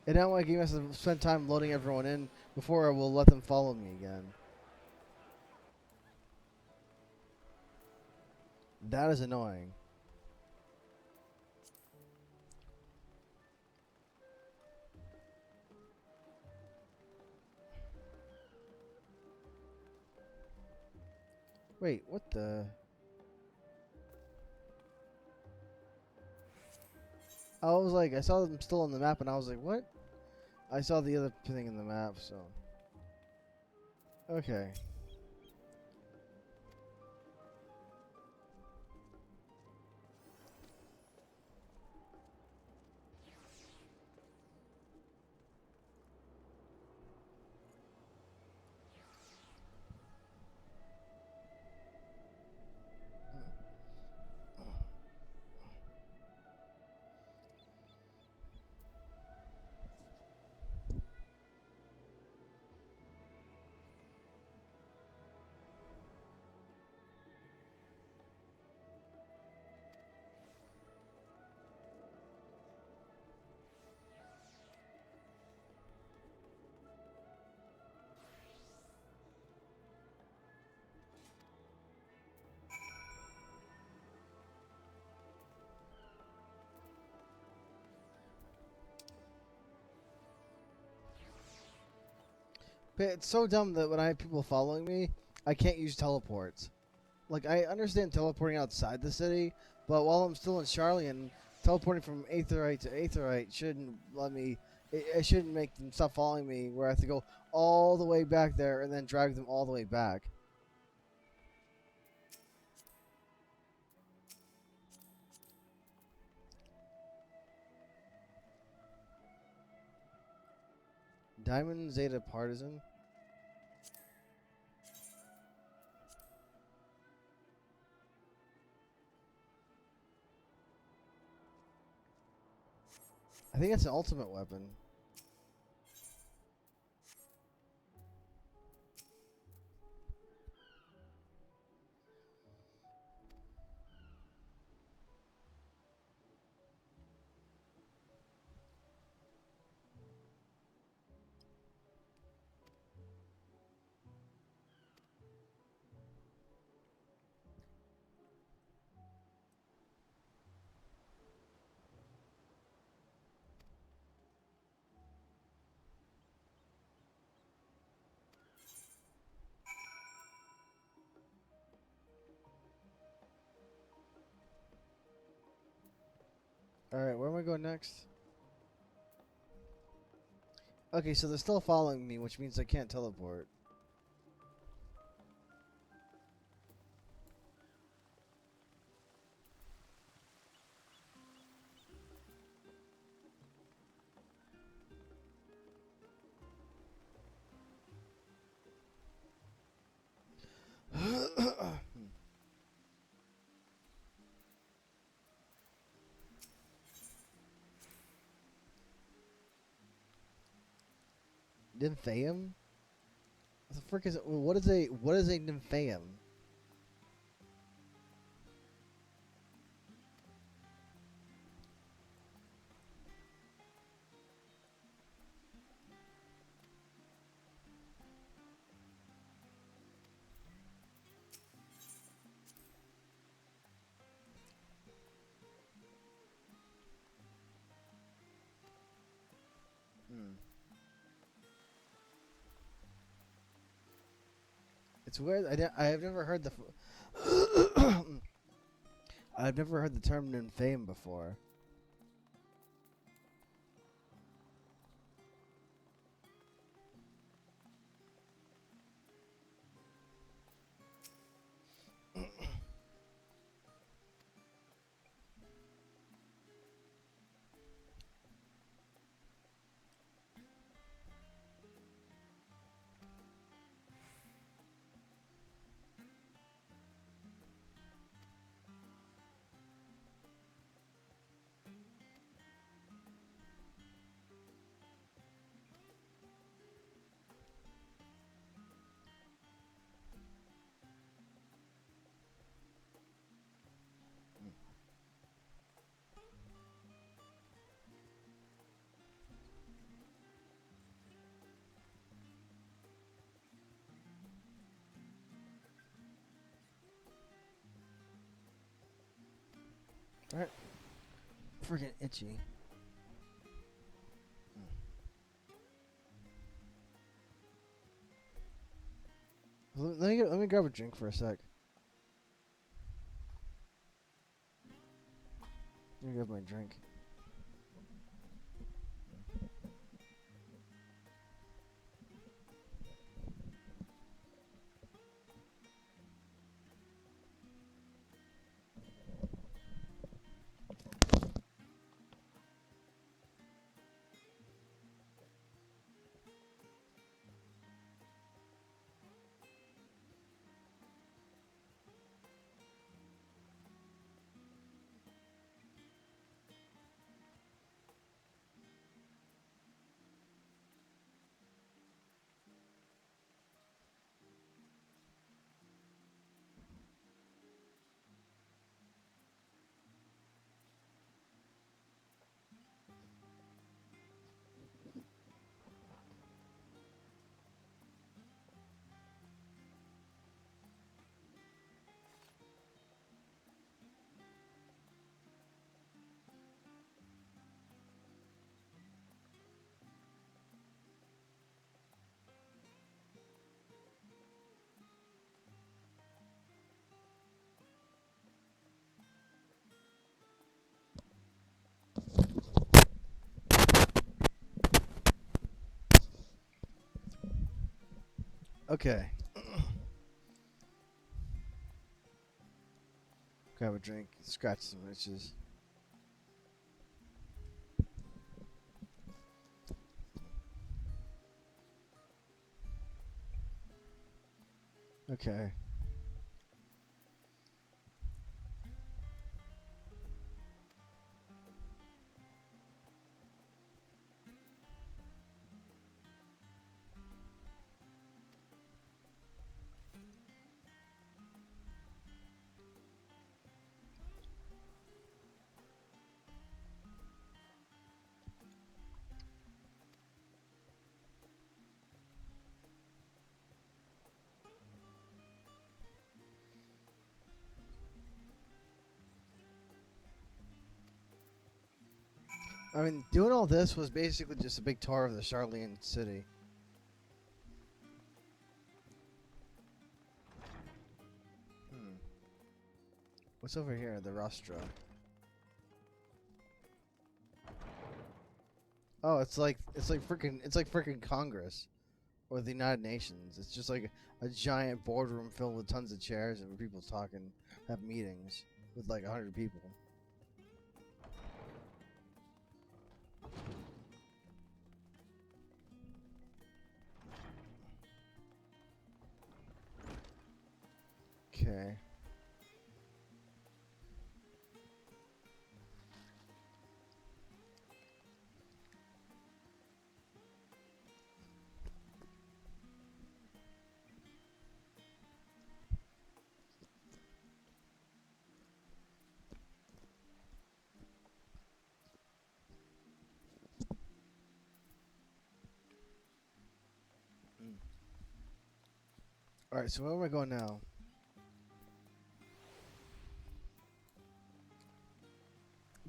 And now my game has to spend time loading everyone in before I will let them follow me again. That is annoying. Wait, what the? I was like, I saw them still on the map, and I was like, what? I saw the other thing in the map, so. Okay. But it's so dumb that when I have people following me, I can't use teleports. Like, I understand teleporting outside the city, but while I'm still in Charlian, teleporting from Aetherite to Aetherite shouldn't let me... It shouldn't make them stop following me, where I have to go all the way back there and then drag them all the way back. Diamond Zeta Partisan? I think that's an ultimate weapon. Alright, where am I going next? Okay, so they're still following me, which means I can't teleport. Nymphaeum? What the frick is it? What is a Nymphaeum? It's weird. I have never heard the. I've never heard the term Nymphaeum before. Right. Freaking itchy. Let me grab a drink for a sec. Let me grab my drink. Okay. Grab a drink, scratch some itches. Okay. I mean, doing all this was basically just a big tour of the Charlene city. What's over here? The rostra. Oh, it's like freaking Congress or the United Nations. It's just like a giant boardroom filled with tons of chairs and people talking, have meetings with like 100 people. Okay. Alright, so where am I going now?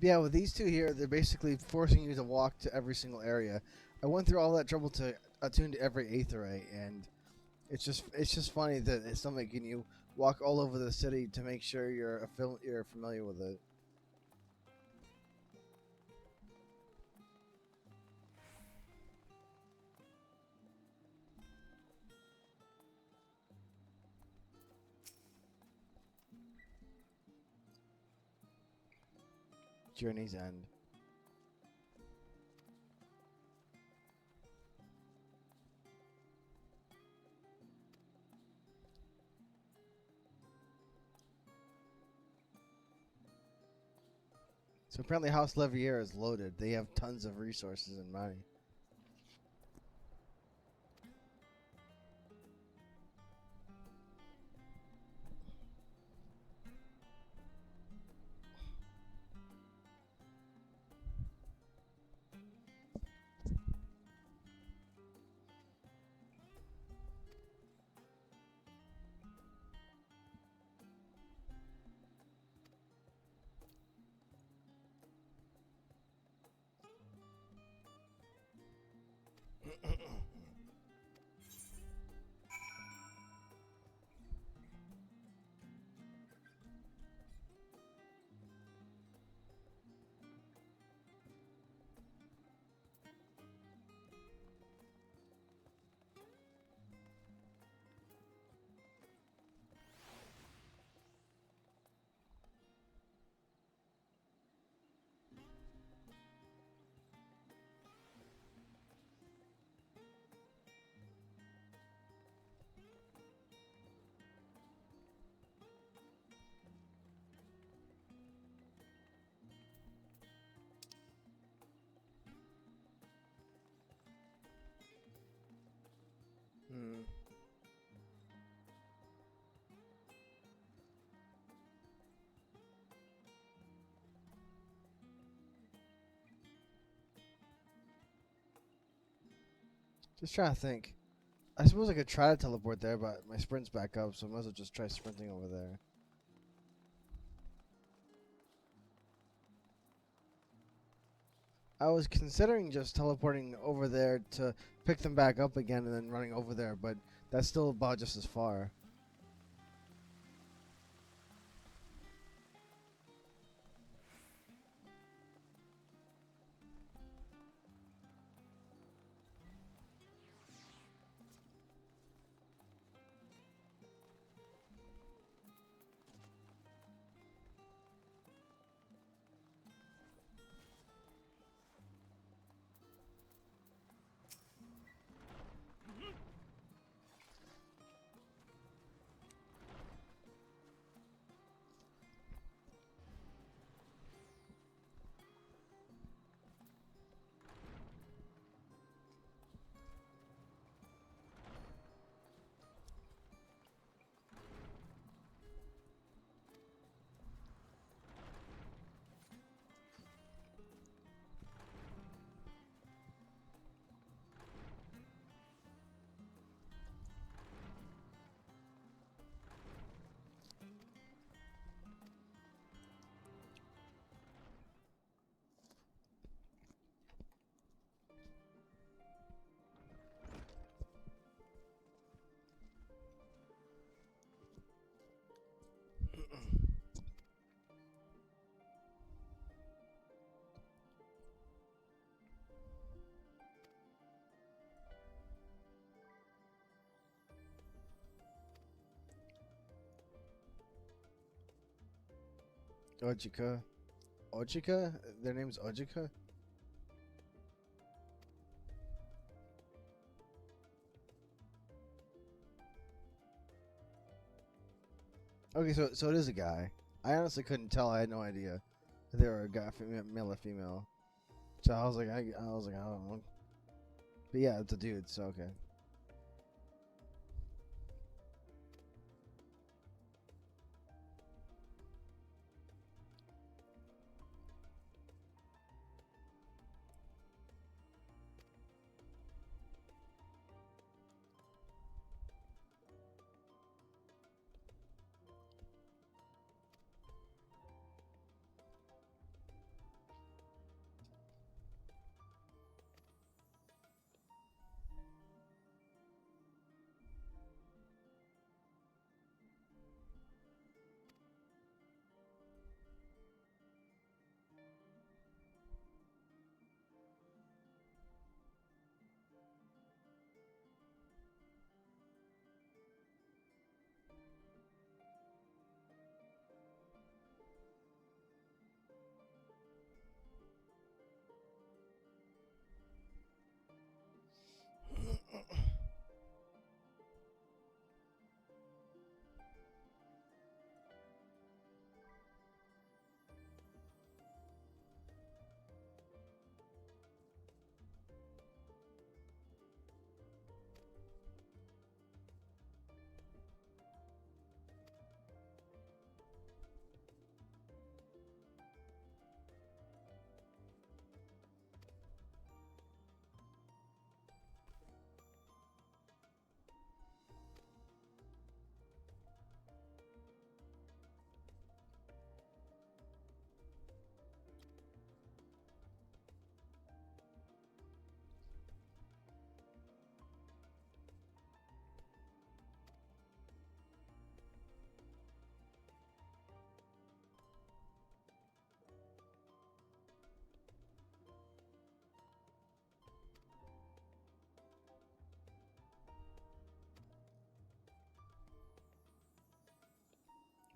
Yeah, with these two here, they're basically forcing you to walk to every single area. I went through all that trouble to attune to every aetherite, and it's just funny that it's not making you walk all over the city to make sure you're familiar with it. Journey's End. So apparently House Levier is loaded. They have tons of resources and money. Just trying to think. I suppose I could try to teleport there, but my sprint's back up, so I might as well just try sprinting over there. I was considering just teleporting over there to pick them back up again and then running over there, but that's still about just as far. Ojika. Ojika? Their name's Ojika? Okay, so it is a guy. I honestly couldn't tell. I had no idea if they were a guy, male or female. So I was like, I don't know. But yeah, it's a dude. So okay.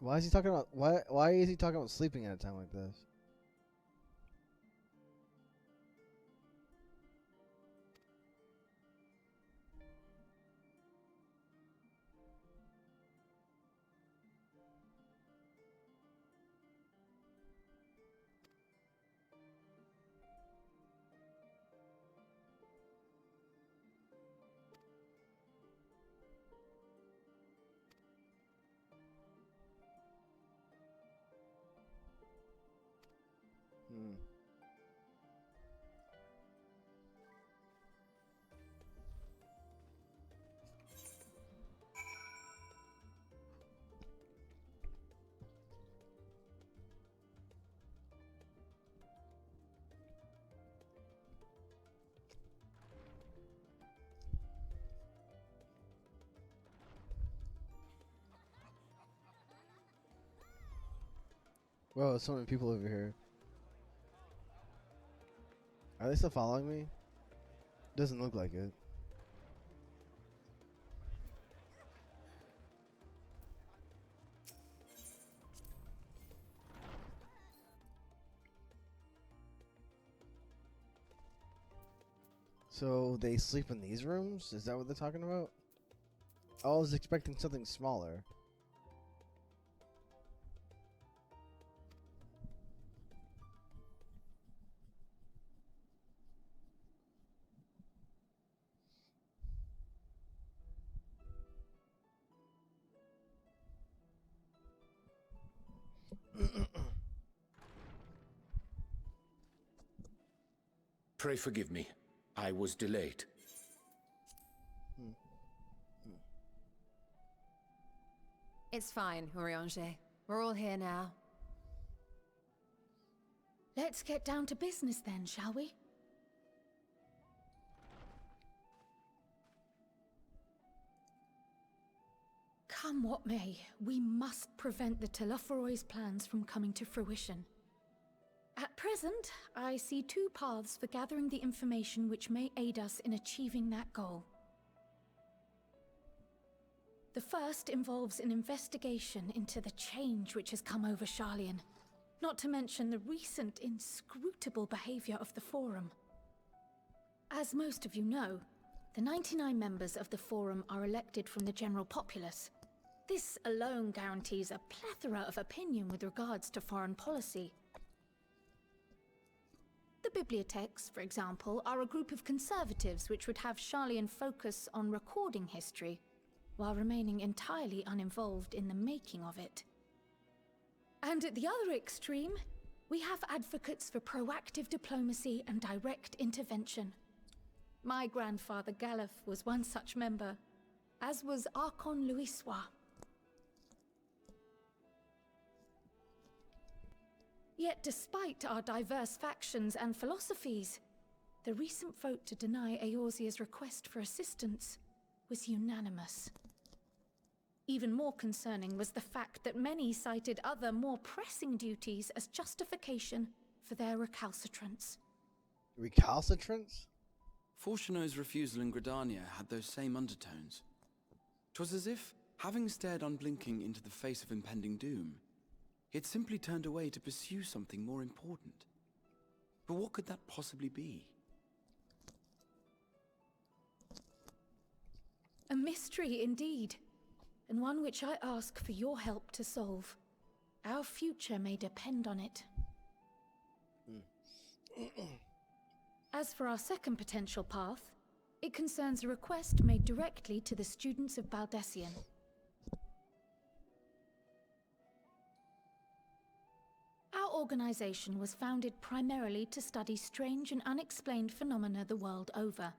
Why is he talking about why is he talking about sleeping at a time like this? Whoa, so many people over here. Are they still following me? Doesn't look like it. So they sleep in these rooms? Is that what they're talking about? I was expecting something smaller. Pray forgive me. I was delayed. It's fine, Urianger. We're all here now. Let's get down to business then, shall we? Come what may, we must prevent the Telophoroi's plans from coming to fruition. At present, I see two paths for gathering the information which may aid us in achieving that goal. The first involves an investigation into the change which has come over Sharlayan, not to mention the recent inscrutable behavior of the Forum. As most of you know, the 99 members of the Forum are elected from the general populace. This alone guarantees a plethora of opinion with regards to foreign policy. The bibliotheques, for example, are a group of conservatives which would have Sharlayan focus on recording history, while remaining entirely uninvolved in the making of it. And at the other extreme, we have advocates for proactive diplomacy and direct intervention. My grandfather Galef was one such member, as was Archon Louisois. Yet despite our diverse factions and philosophies, the recent vote to deny Eorzea's request for assistance was unanimous. Even more concerning was the fact that many cited other, more pressing duties as justification for their recalcitrance. Recalcitrance? Fortuno's refusal in Gridania had those same undertones. 'Twas as if, having stared unblinking into the face of impending doom, he had simply turned away to pursue something more important. But what could that possibly be? A mystery indeed, and one which I ask for your help to solve. Our future may depend on it. As for our second potential path, it concerns a request made directly to the students of Baldessian. Our organization was founded primarily to study strange and unexplained phenomena the world over.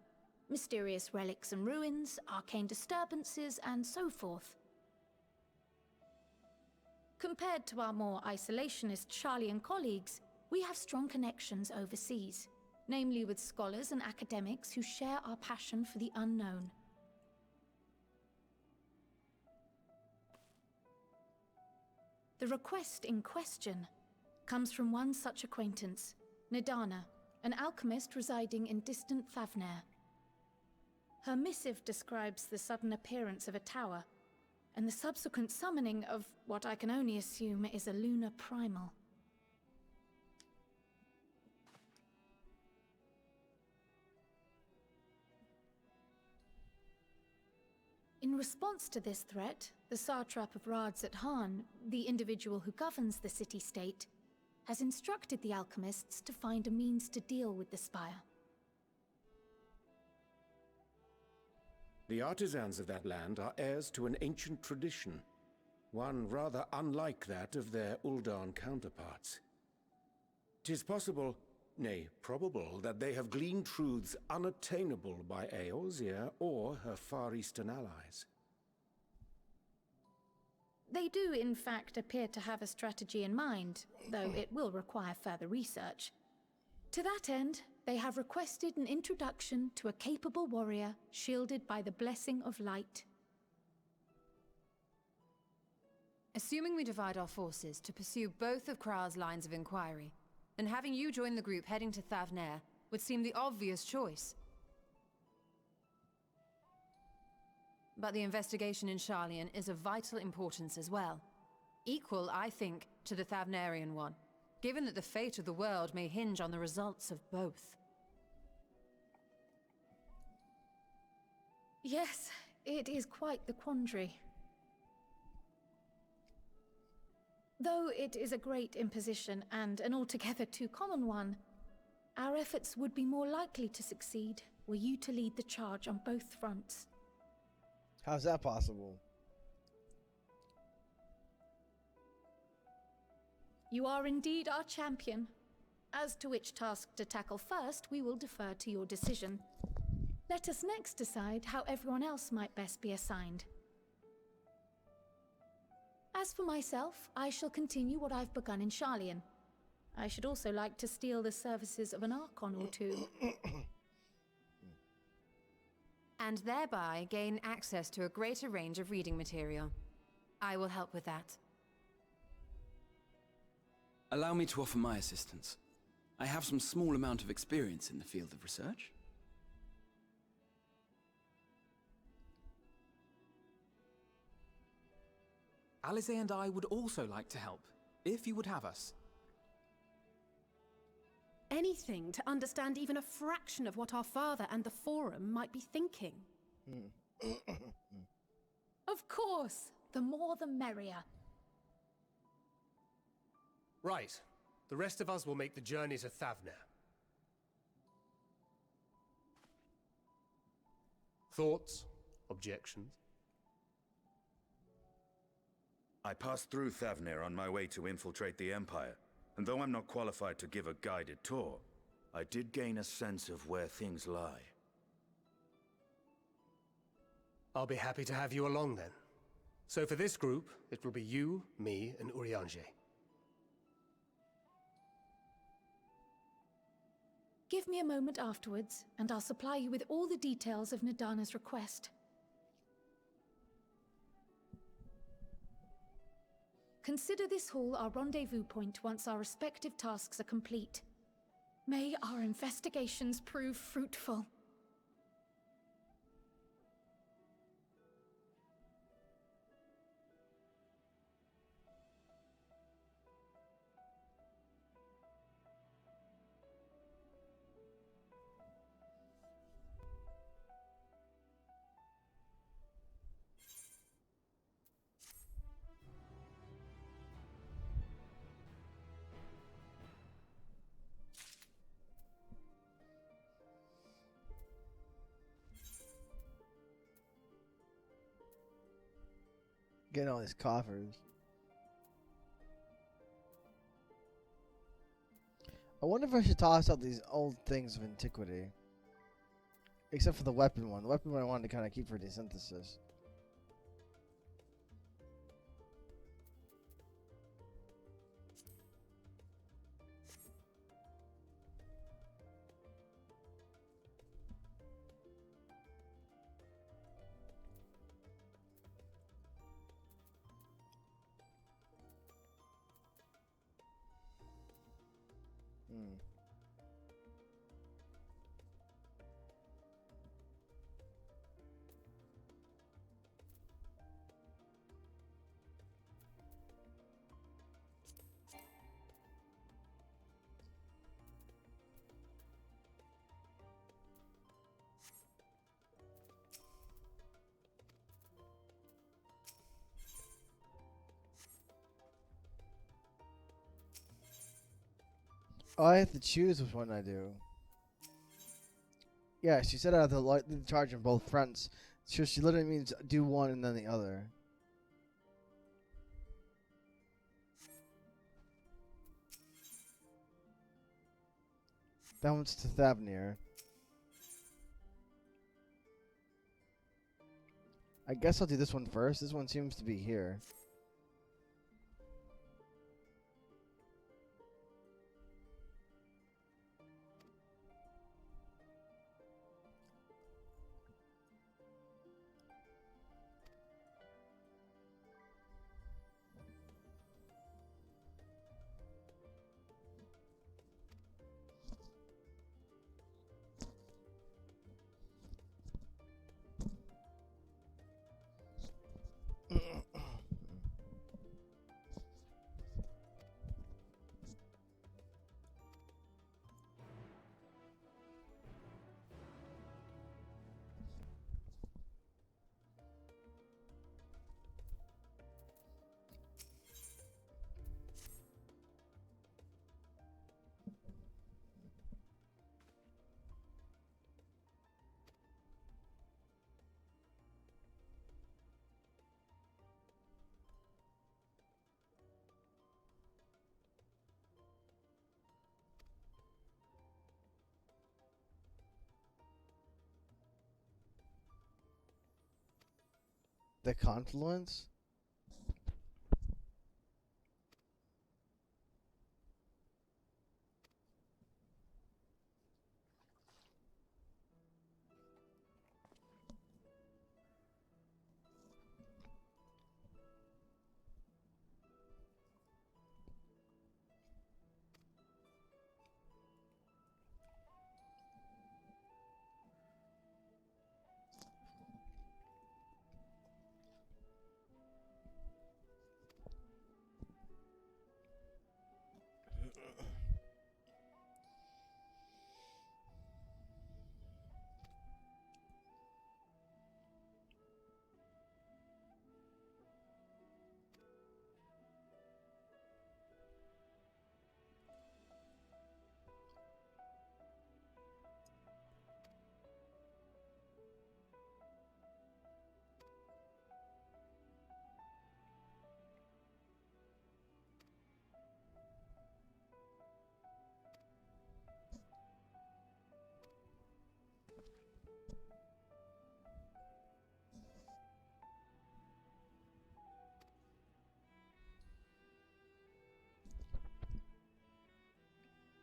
Mysterious relics and ruins, arcane disturbances, and so forth. Compared to our more isolationist Sharlayan colleagues, we have strong connections overseas, namely with scholars and academics who share our passion for the unknown. The request in question comes from one such acquaintance, Nidana, an alchemist residing in distant Favnair. Her missive describes the sudden appearance of a tower, and the subsequent summoning of what I can only assume is a lunar primal. In response to this threat, the satrap of Radzat Han, the individual who governs the city-state, has instructed the alchemists to find a means to deal with the spire. The artisans of that land are heirs to an ancient tradition, one rather unlike that of their Uldan counterparts. 'Tis possible, nay, probable, that they have gleaned truths unattainable by Eorzea or her Far Eastern allies. They do, in fact, appear to have a strategy in mind, though it will require further research. To that end, they have requested an introduction to a capable warrior shielded by the blessing of light. Assuming we divide our forces to pursue both of Kral's lines of inquiry, then having you join the group heading to Thavnair would seem the obvious choice. But the investigation in Sharlayan is of vital importance as well. Equal, I think, to the Thavnarian one, given that the fate of the world may hinge on the results of both. Yes, it is quite the quandary. Though it is a great imposition and an altogether too common one, our efforts would be more likely to succeed were you to lead the charge on both fronts. How's that possible? You are indeed our champion. As to which task to tackle first, we will defer to your decision. Let us next decide how everyone else might best be assigned. As for myself, I shall continue what I've begun in Sharlayan. I should also like to steal the services of an Archon or two. And thereby gain access to a greater range of reading material. I will help with that. Allow me to offer my assistance. I have some small amount of experience in the field of research. Alize and I would also like to help, if you would have us. Anything to understand even a fraction of what our father and the Forum might be thinking. Of course, the more the merrier. Right. The rest of us will make the journey to Thavnair. Thoughts? Objections? I passed through Thavnair on my way to infiltrate the Empire, and though I'm not qualified to give a guided tour, I did gain a sense of where things lie. I'll be happy to have you along then. So for this group, it will be you, me, and Urianger. Give me a moment afterwards, and I'll supply you with all the details of Nadana's request. Consider this hall our rendezvous point once our respective tasks are complete. May our investigations prove fruitful. Getting all these coffers. I wonder if I should toss out these old things of antiquity. Except for the weapon one. The weapon one I wanted to kind of keep for desynthesis. Oh, I have to choose which one I do. Yeah, she said I have to lead the charge on both fronts. So she literally means do one and then the other. That one's to Thavnair. I guess I'll do this one first. This one seems to be here. The confluence?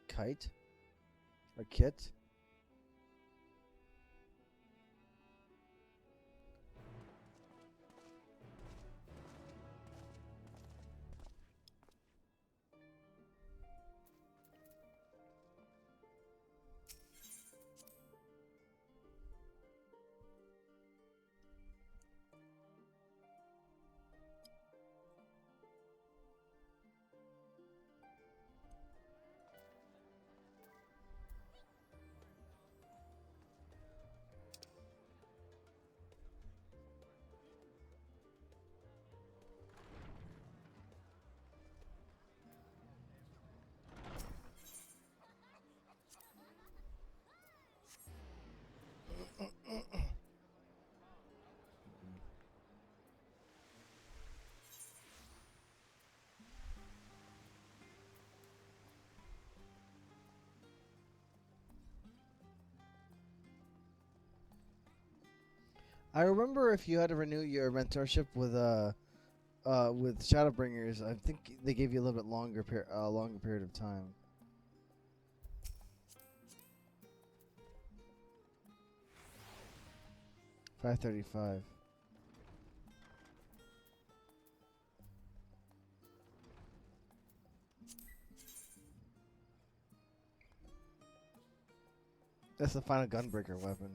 Kite? Or kit? I remember if you had to renew your mentorship with Shadowbringers, I think they gave you a little bit longer period of time. $5.35. That's the final gunbreaker weapon.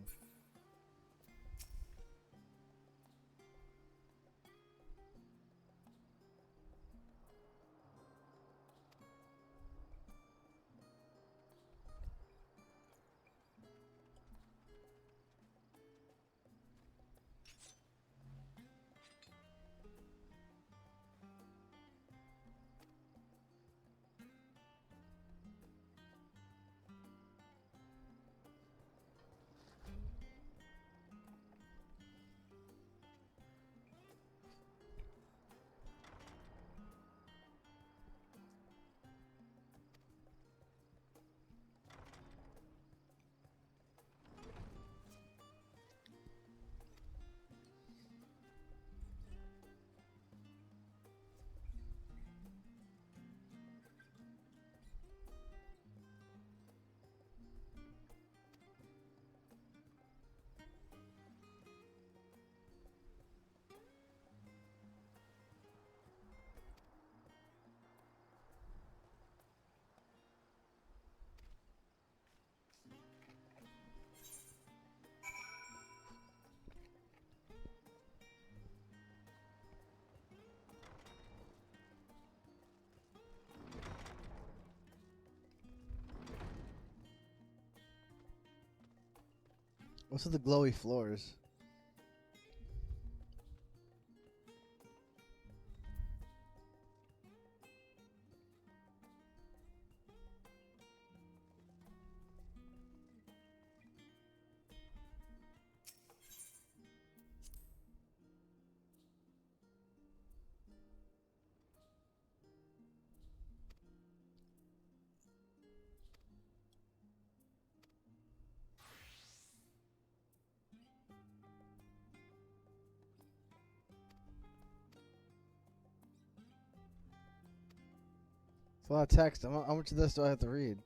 What's with the glowy floors? a lot of text. How much of this do I have to read?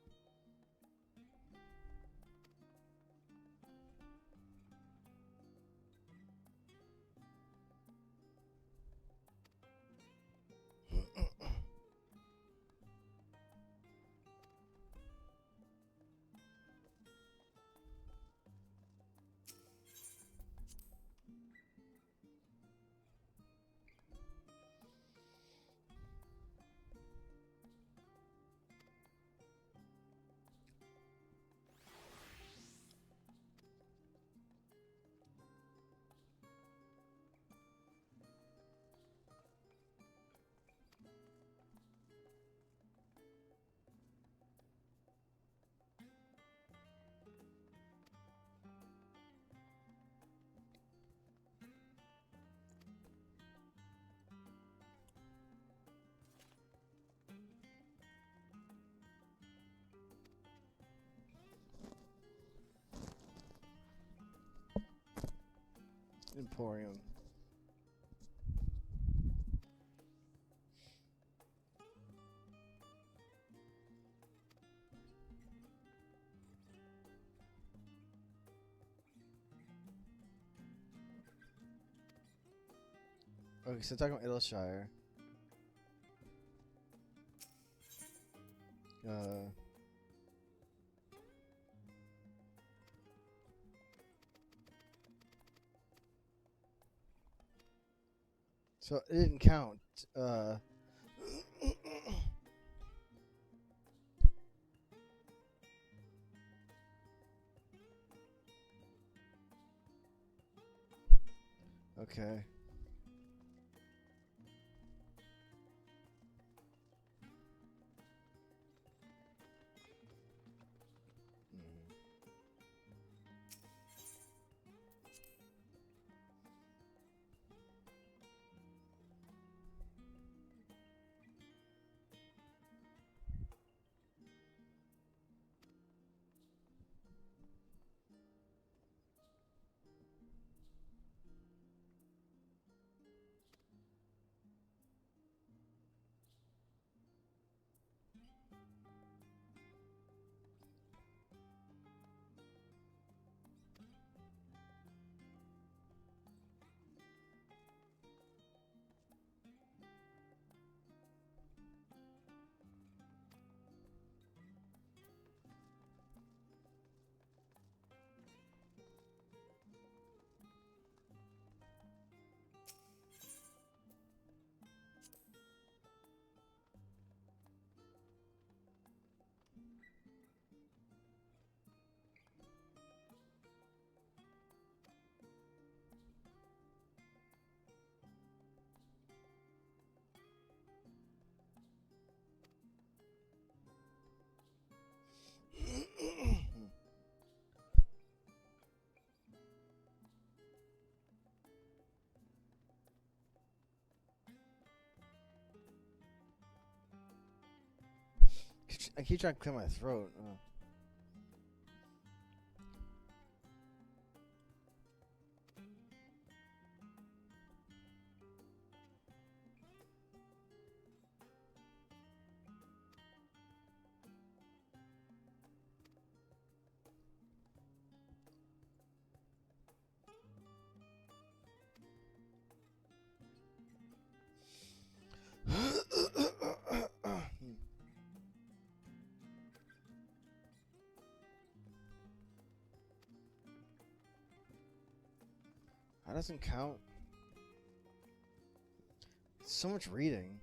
Emporium. Okay, so talking about Ilshire. So it didn't count. Okay. I keep trying to clear my throat. That doesn't count. So much reading.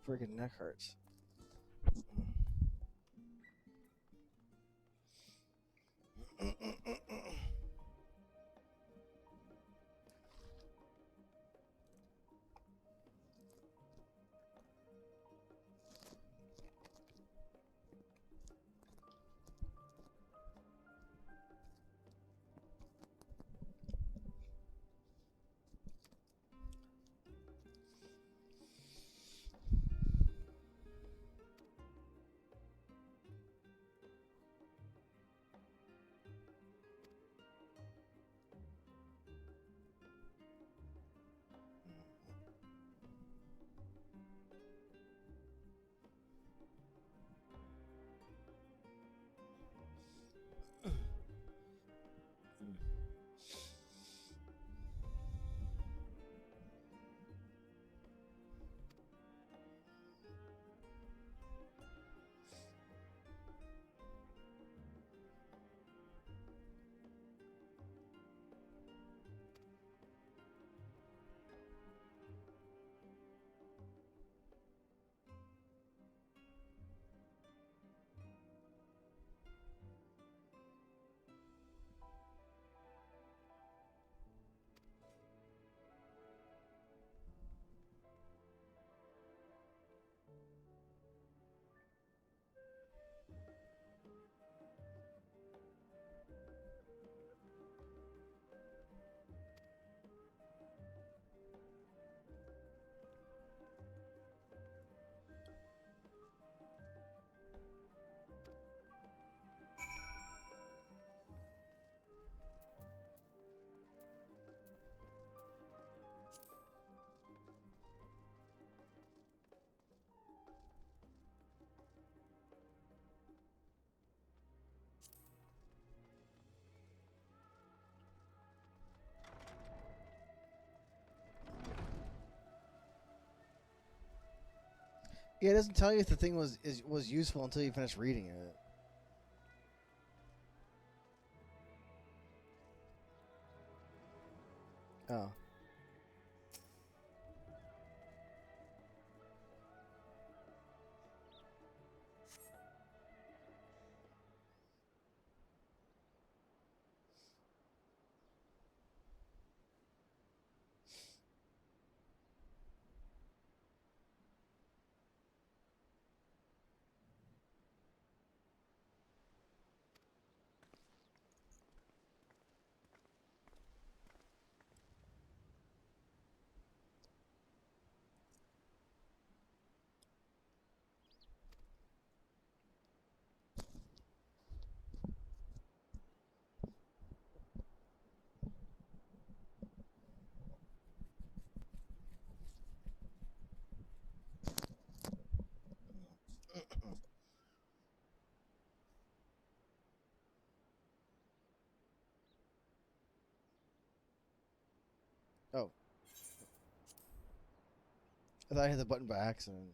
freaking neck hurts. Yeah, it doesn't tell you if the thing was useful until you finish reading it. Oh. Oh. I thought I hit the button by accident.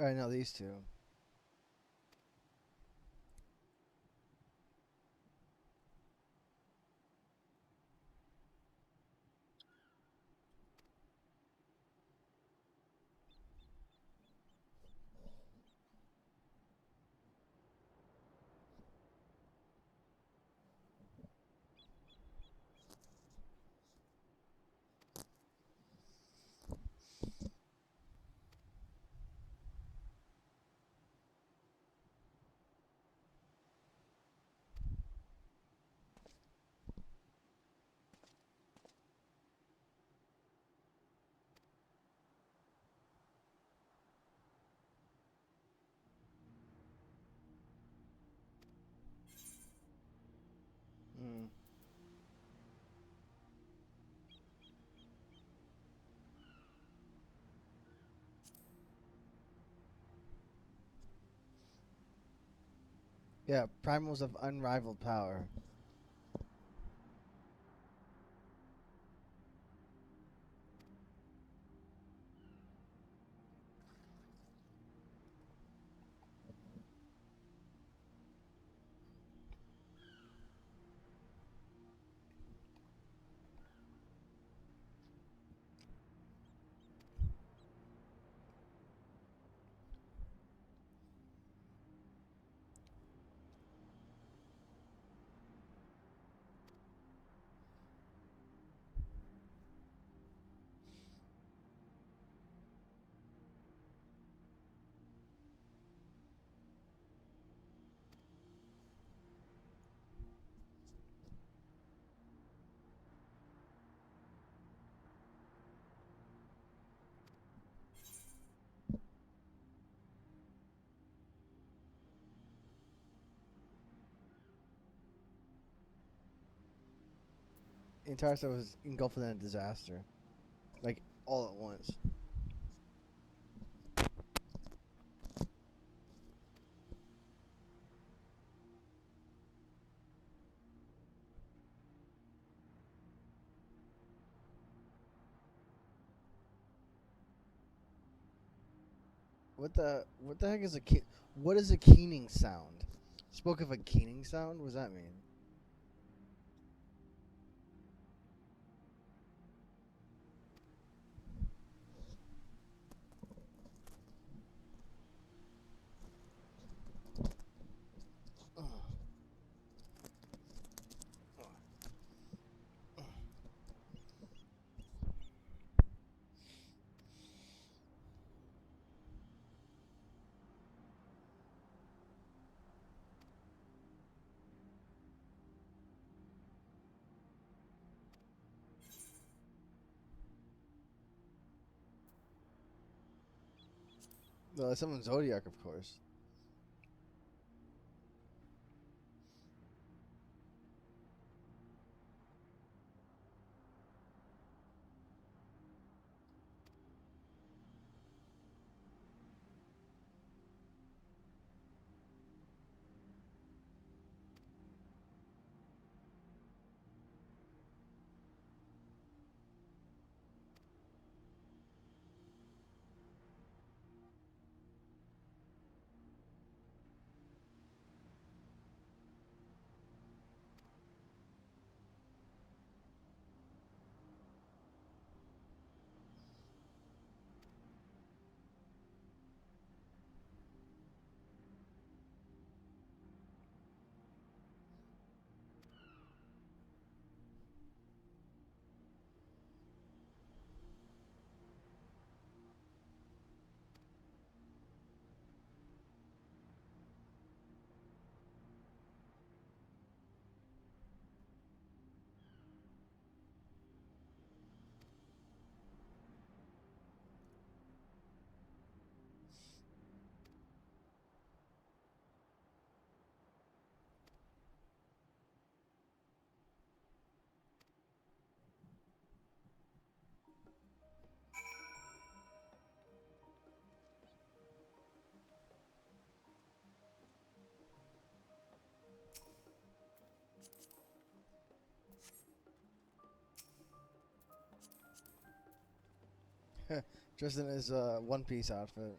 I know these two. Mm. Yeah, primals of unrivaled power. The entire stuff was engulfed in a disaster. Like, all at once. What the heck is what is a keening sound? Spoke of a keening sound? What does that mean? Well, someone's Zodiac, of course. Dressed in his One Piece outfit.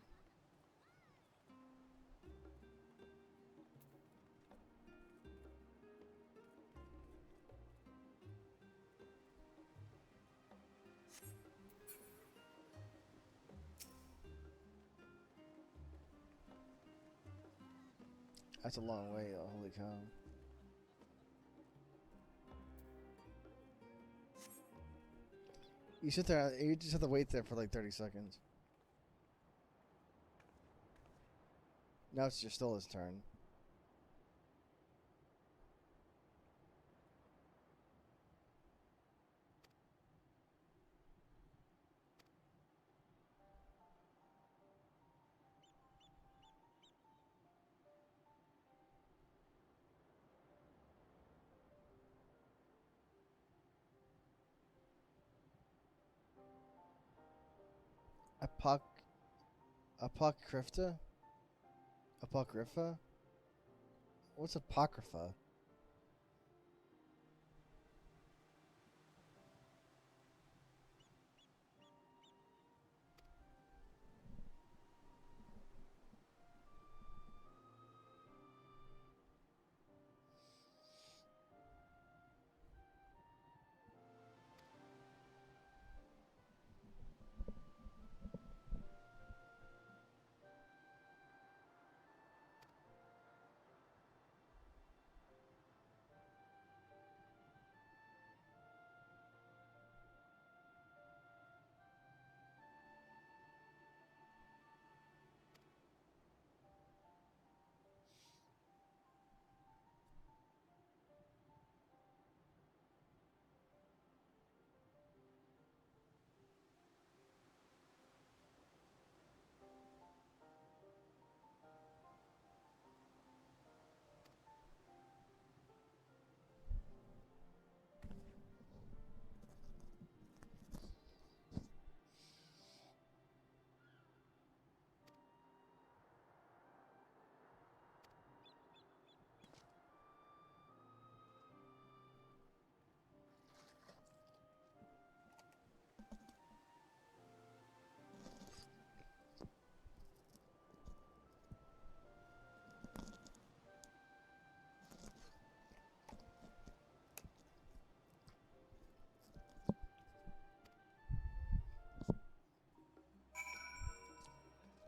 That's a long way, though. Holy cow. You sit there, you just have to wait there for like 30 seconds. Now it's just still his turn. Apocrypha? Apocrypha? What's Apocrypha?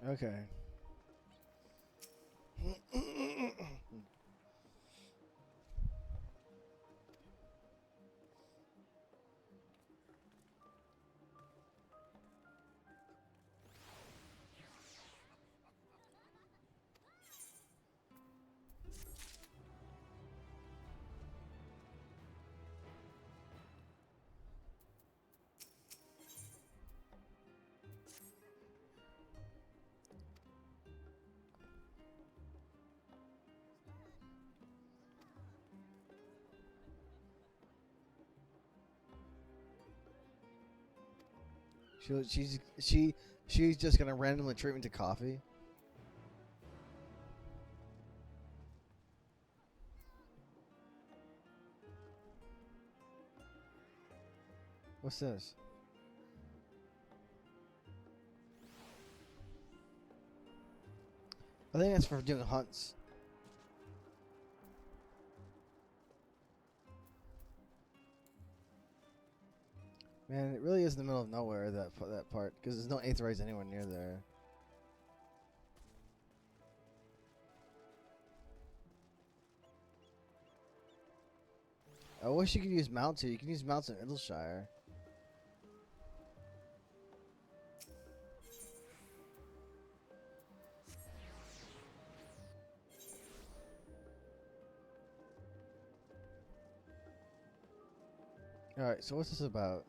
Okay. She's just gonna randomly treat me to coffee. What's this? I think that's for doing hunts. Man, it really is in the middle of nowhere, that part, because there's no aetherized anywhere near there. I wish you could use mounts here. You can use mounts in Idleshire. Alright, so what's this about?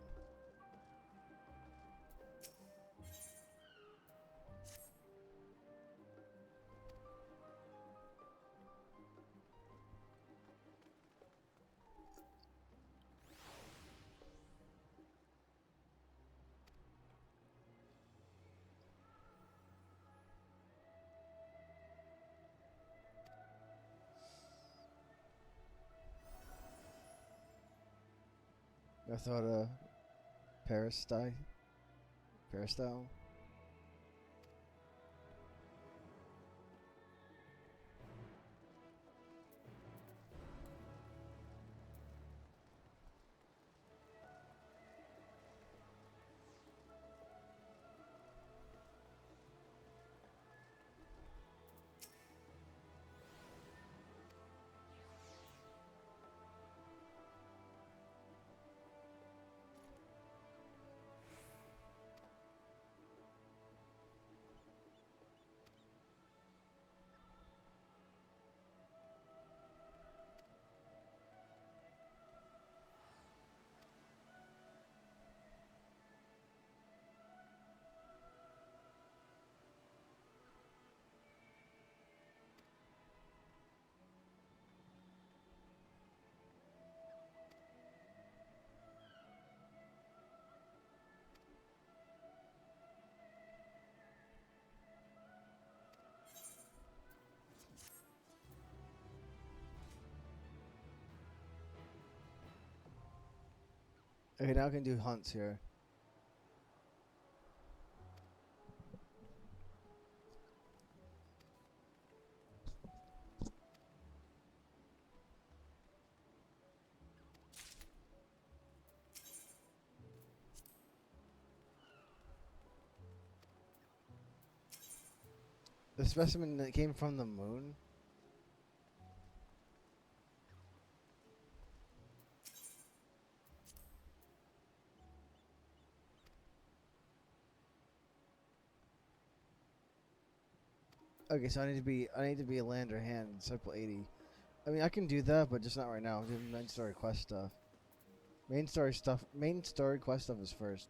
I thought, Peristyle? Okay, now I can do hunts here. The specimen that came from the moon? Okay, so I need to be a lander hand in Cycle 80. I mean, I can do that, but just not right now. I'm doing main story quest stuff. Main story quest stuff is first.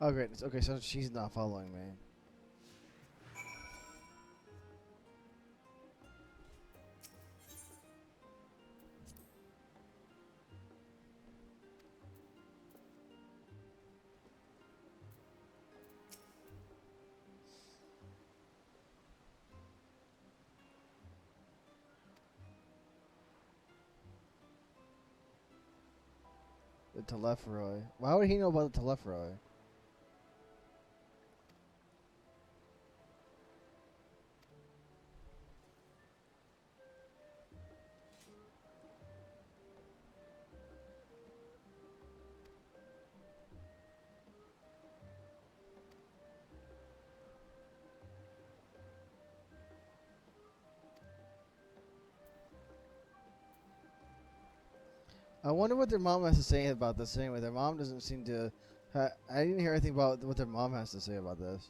Oh, great. Okay, so she's not following me. The telephroi. Why would he know about the telephroi? I wonder what their mom has to say about this anyway. Their mom doesn't seem to... I didn't hear anything about what their mom has to say about this.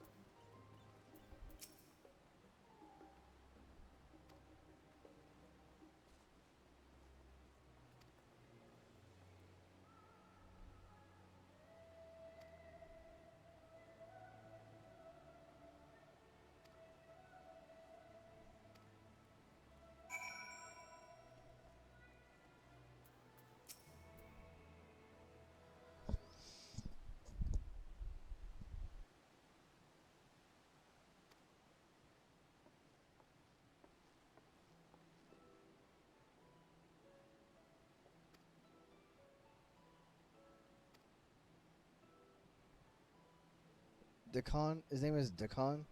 Decon? His name is Decon?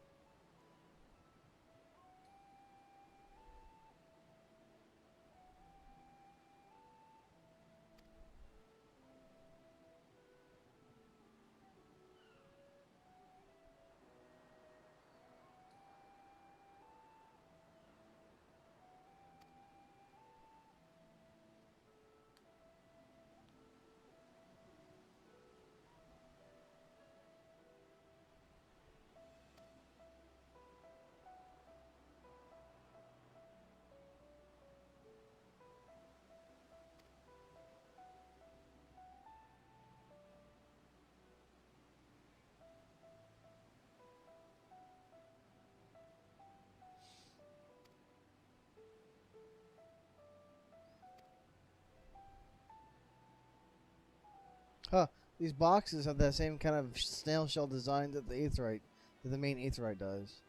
Huh. These boxes have that same kind of snail shell design that the main aetherite does.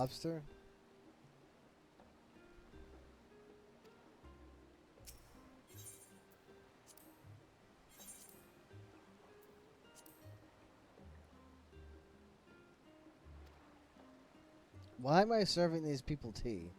lobster? Why am I serving these people tea?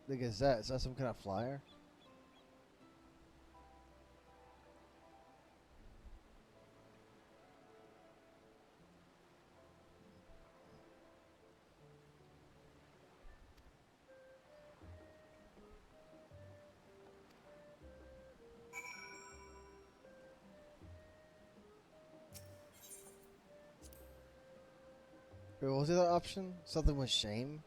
The Gazette, is that some kind of flyer? Wait, what was the other option? Something with shame?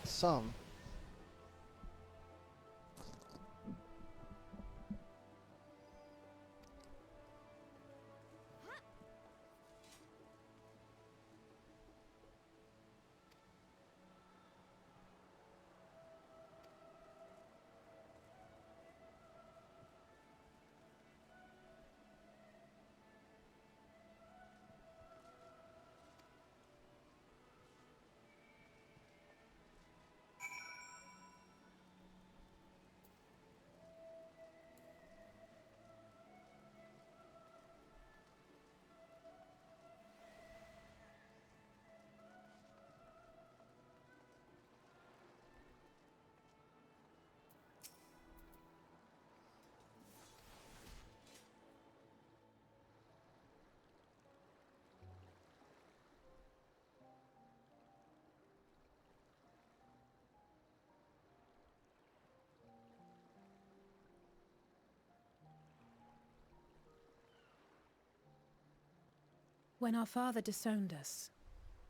Some. When our father disowned us,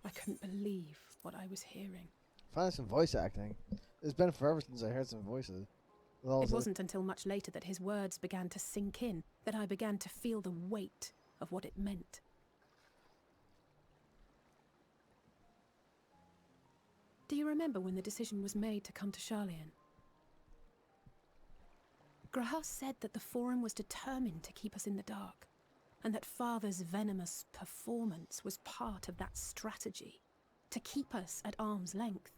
I couldn't believe what I was hearing. Find some voice acting. It's been forever since I heard some voices. It wasn't until much later that his words began to sink in, that I began to feel the weight of what it meant. Do you remember when the decision was made to come to Charlian? Grahas said that the Forum was determined to keep us in the dark, and that Father's venomous performance was part of that strategy, to keep us at arm's length.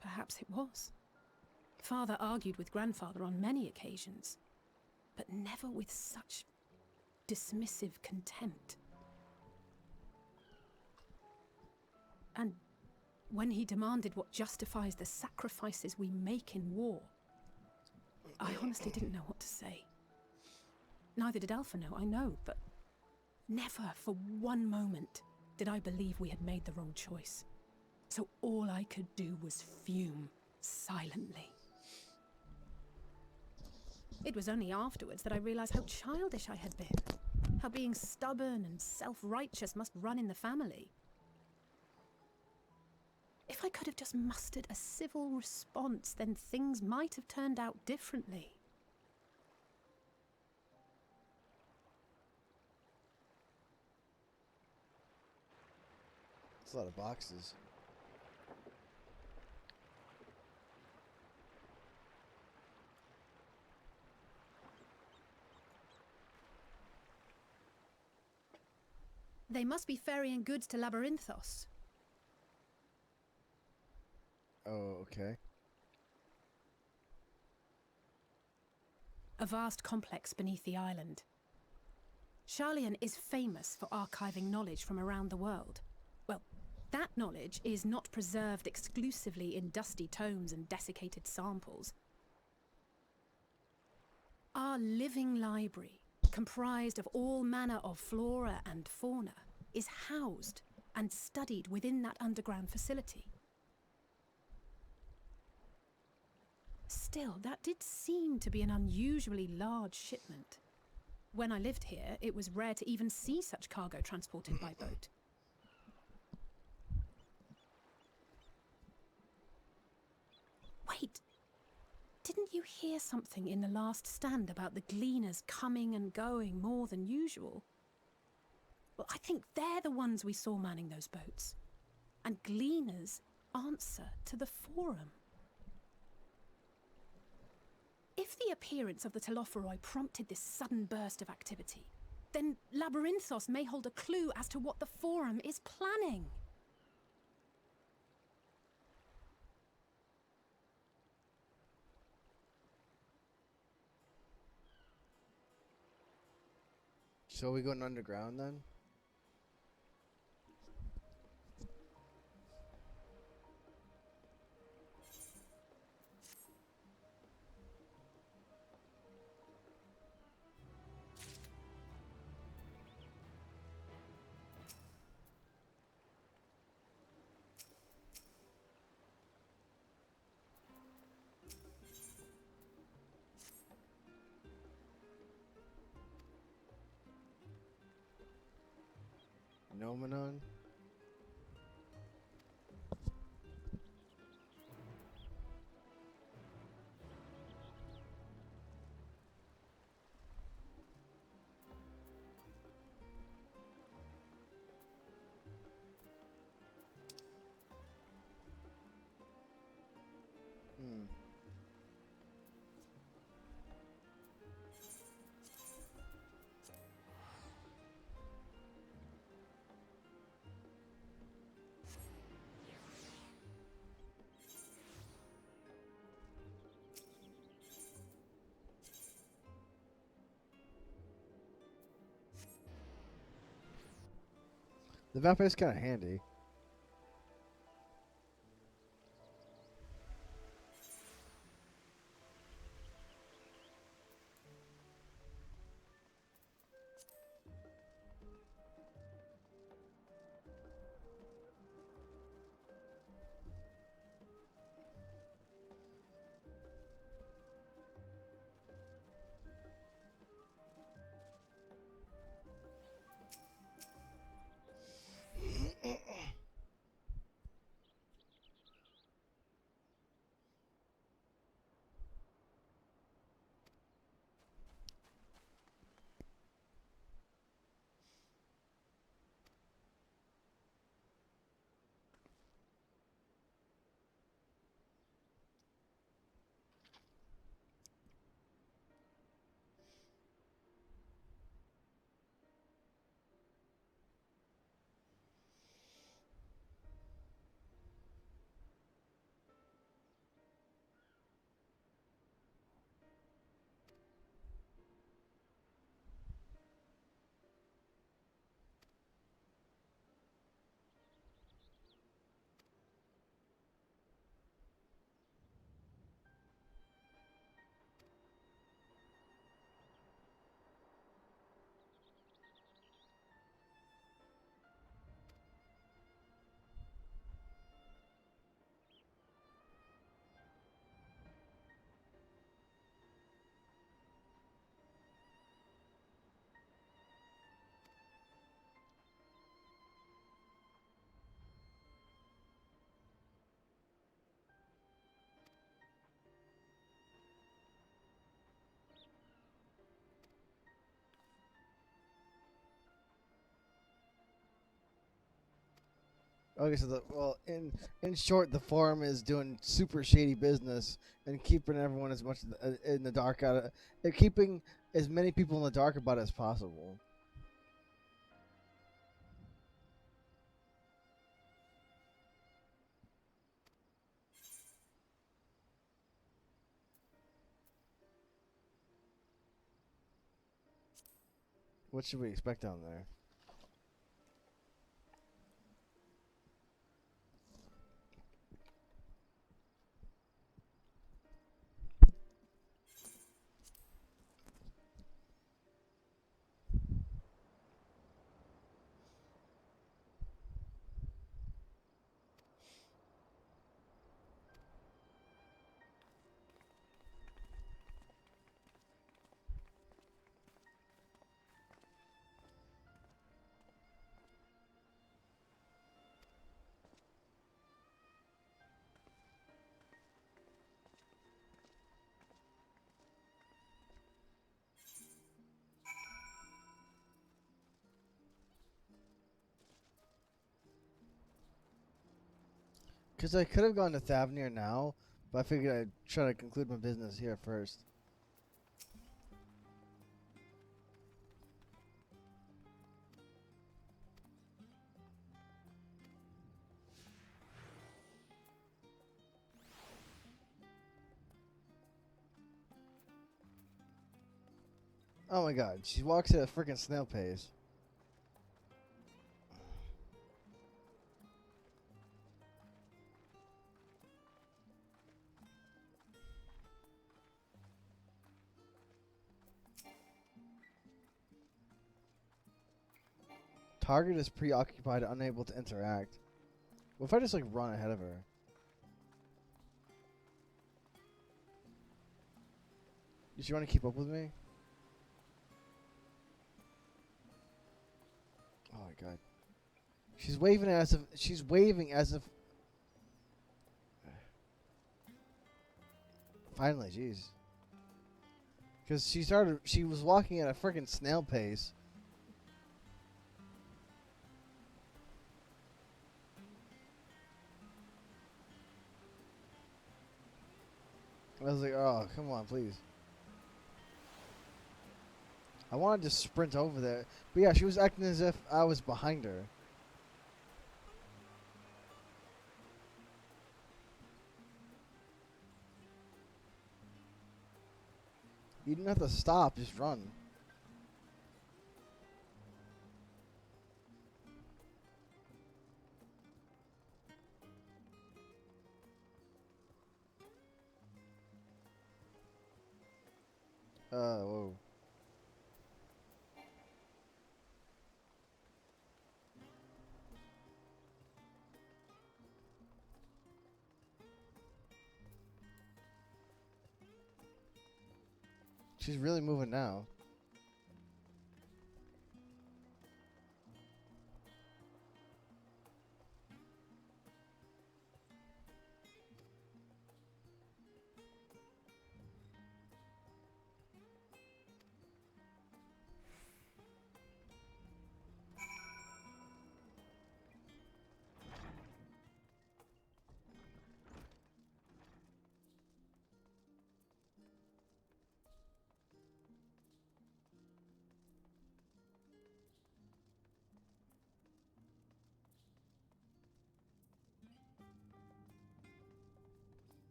Perhaps it was. Father argued with Grandfather on many occasions, but never with such dismissive contempt. And when he demanded what justifies the sacrifices we make in war, I honestly didn't know what to say. Neither did Alpha know, I know, but never for one moment did I believe we had made the wrong choice. So all I could do was fume silently. It was only afterwards that I realized how childish I had been, how being stubborn and self-righteous must run in the family. If I could have just mustered a civil response, then things might have turned out differently. It's a lot of boxes. They must be ferrying goods to Labyrinthos. Oh, okay. A vast complex beneath the island. Sharlayan is famous for archiving knowledge from around the world. Well, that knowledge is not preserved exclusively in dusty tomes and desiccated samples. Our living library, comprised of all manner of flora and fauna, is housed and studied within that underground facility. Still, that did seem to be an unusually large shipment. When I lived here, it was rare to even see such cargo transported by boat. Wait! Didn't you hear something in the last stand about the gleaners coming and going more than usual? Well, I think they're the ones we saw manning those boats. And gleaners answer to the Forum. If the appearance of the Telophoroi prompted this sudden burst of activity, then Labyrinthos may hold a clue as to what the Forum is planning. So are we going underground then? Nomenon? Hmm. The vampire's kind of handy. Okay, so in short, the forum is doing super shady business and keeping everyone as much in the dark they're keeping as many people in the dark about it as possible. What should we expect down there? Because I could have gone to Thavnir now, but I figured I'd try to conclude my business here first. Oh my god, she walks at a freaking snail pace. Target is preoccupied, unable to interact. What if I just like run ahead of her? Does she want to keep up with me? Oh my god. She's waving as if finally, jeez. Because she was walking at a freaking snail pace. I was like, oh, come on, please. I wanted to sprint over there. But yeah, she was acting as if I was behind her. You didn't have to stop, just run. Whoa. She's really moving now.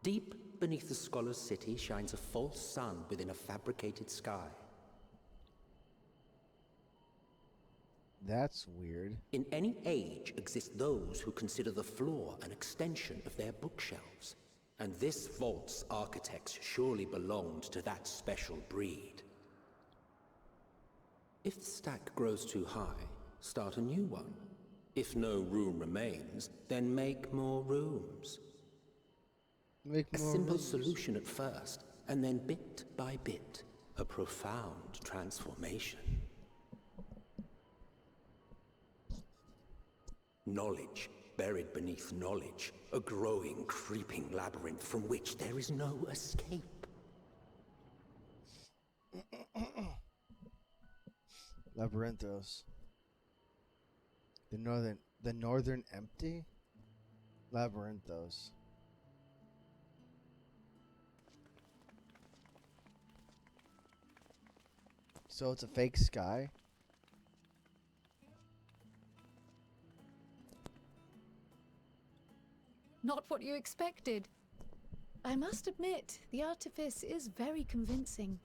Deep beneath the scholar's city shines a false sun within a fabricated sky. That's weird. In any age exist those who consider the floor an extension of their bookshelves. And this vault's architects surely belonged to that special breed. If the stack grows too high, start a new one. If no room remains, then make more rooms. A simple solution at first, and then bit by bit, a profound transformation. Knowledge, buried beneath knowledge. A growing, creeping labyrinth from which there is no escape. Labyrinthos. The northern empty? Labyrinthos. So it's a fake sky? Not what you expected. I must admit, the artifice is very convincing.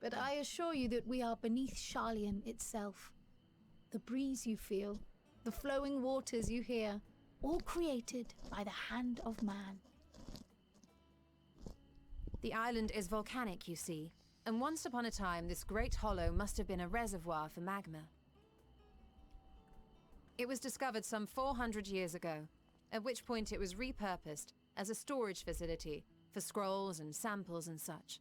But I assure you that we are beneath Sharlayan itself. The breeze you feel, the flowing waters you hear, all created by the hand of man. The island is volcanic, you see, and once upon a time this great hollow must have been a reservoir for magma. It was discovered some 400 years ago, at which point it was repurposed as a storage facility for scrolls and samples and such.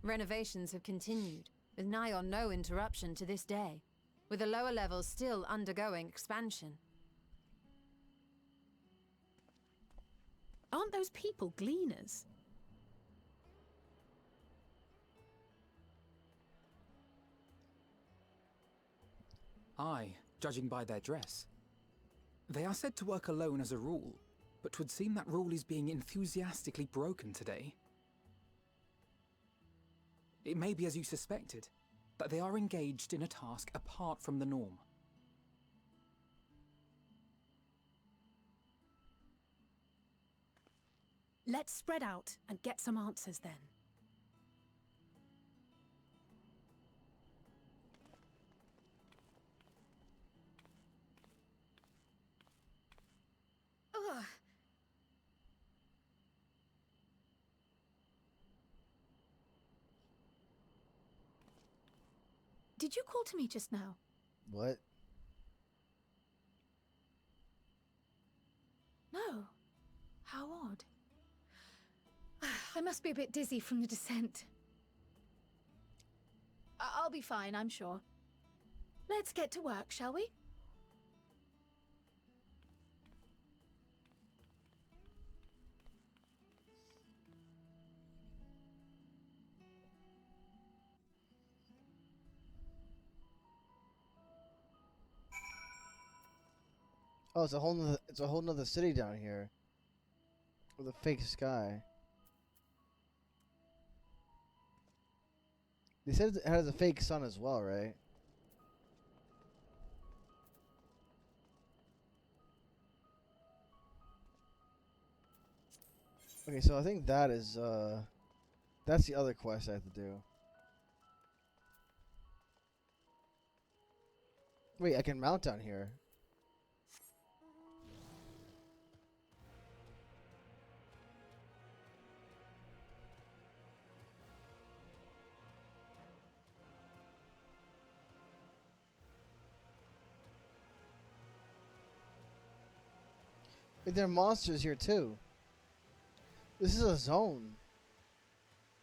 Renovations have continued, with nigh on no interruption to this day, with the lower levels still undergoing expansion. Aren't those people gleaners? Aye, judging by their dress. They are said to work alone as a rule, but 'twould seem that rule is being enthusiastically broken today. It may be as you suspected, that they are engaged in a task apart from the norm. Let's spread out and get some answers then. Ugh. Did you call to me just now? What? No. How odd. I must be a bit dizzy from the descent. I'll be fine, I'm sure. Let's get to work, shall we? Oh, it's a whole nother city down here. With a fake sky. They said it has a fake sun as well, right? Okay, so I think that is, that's the other quest I have to do. Wait, I can mount down here. Wait, there are monsters here too. This is a zone.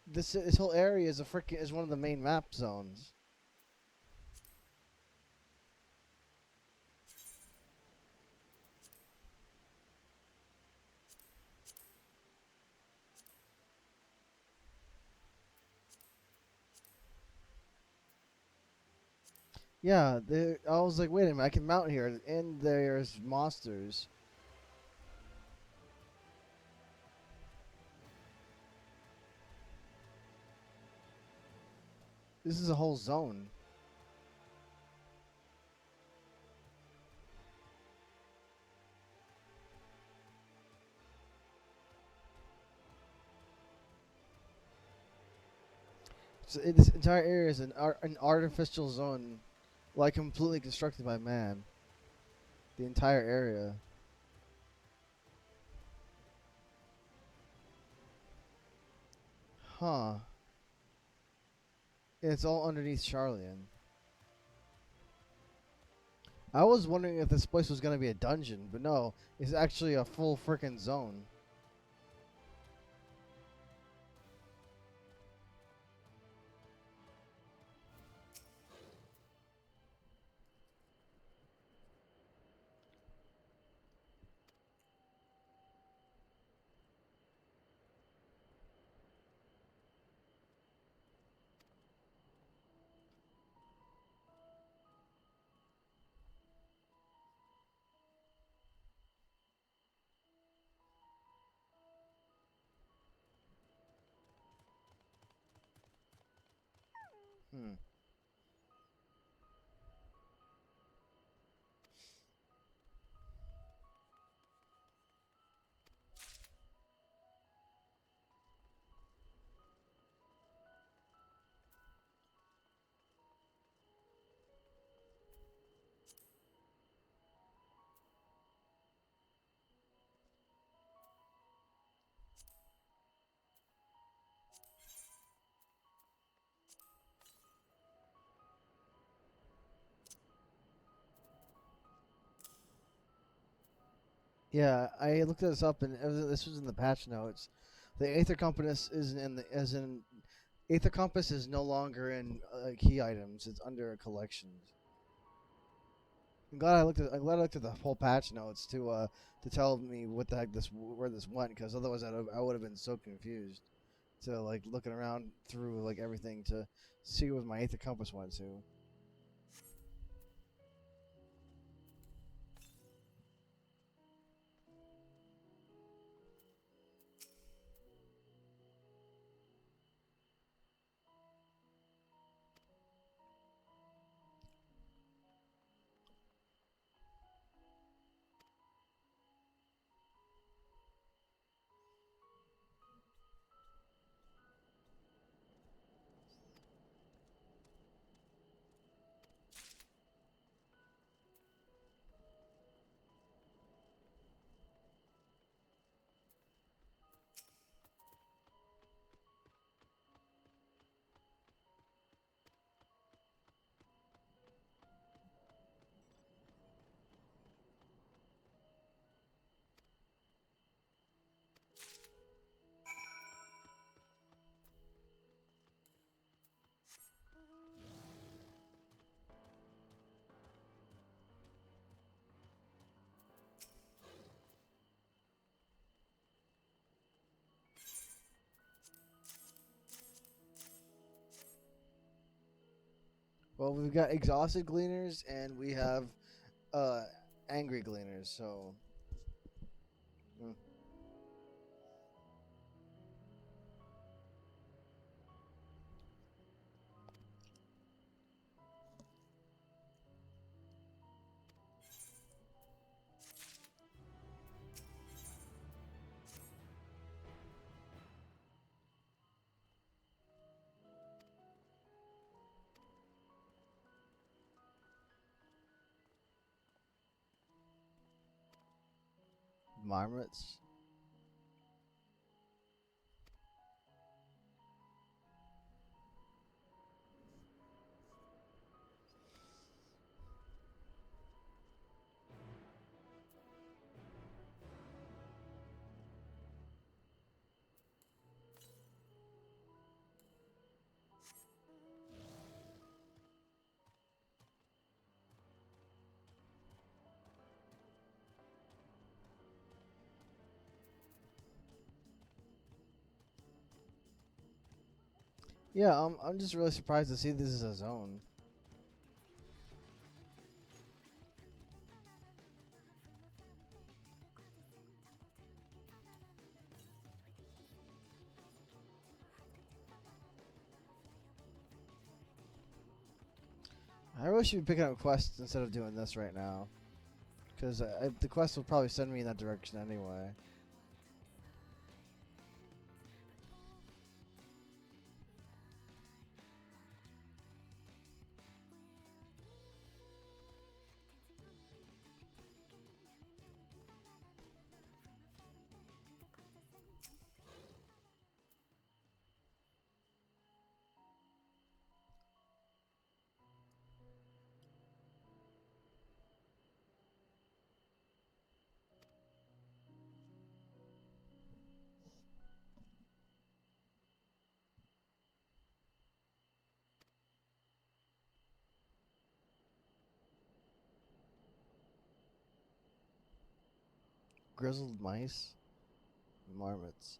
This whole area is is one of the main map zones. Yeah, I was like, wait a minute, I can mount here, and there's monsters. This is a whole zone. So this entire area is an artificial zone, like completely constructed by man. The entire area. Huh. Yeah, it's all underneath Sharlayan. I was wondering if this place was going to be a dungeon, but no, it's actually a full frickin' zone. Hmm. Yeah, I looked this up, and this was in the patch notes. The Aether Compass is Aether Compass is no longer in key items. It's under collections. I'm glad I looked at the whole patch notes to tell me what the heck where this went, because otherwise I would have been so confused. To like looking around through like everything to see what my Aether Compass went to. Well, we've got exhausted gleaners and we have angry gleaners. So. Mm. Marmots. Yeah, I'm just really surprised to see this as a zone. I really should be picking up quests instead of doing this right now. Because the quest will probably send me in that direction anyway. Grizzled mice? Marmots.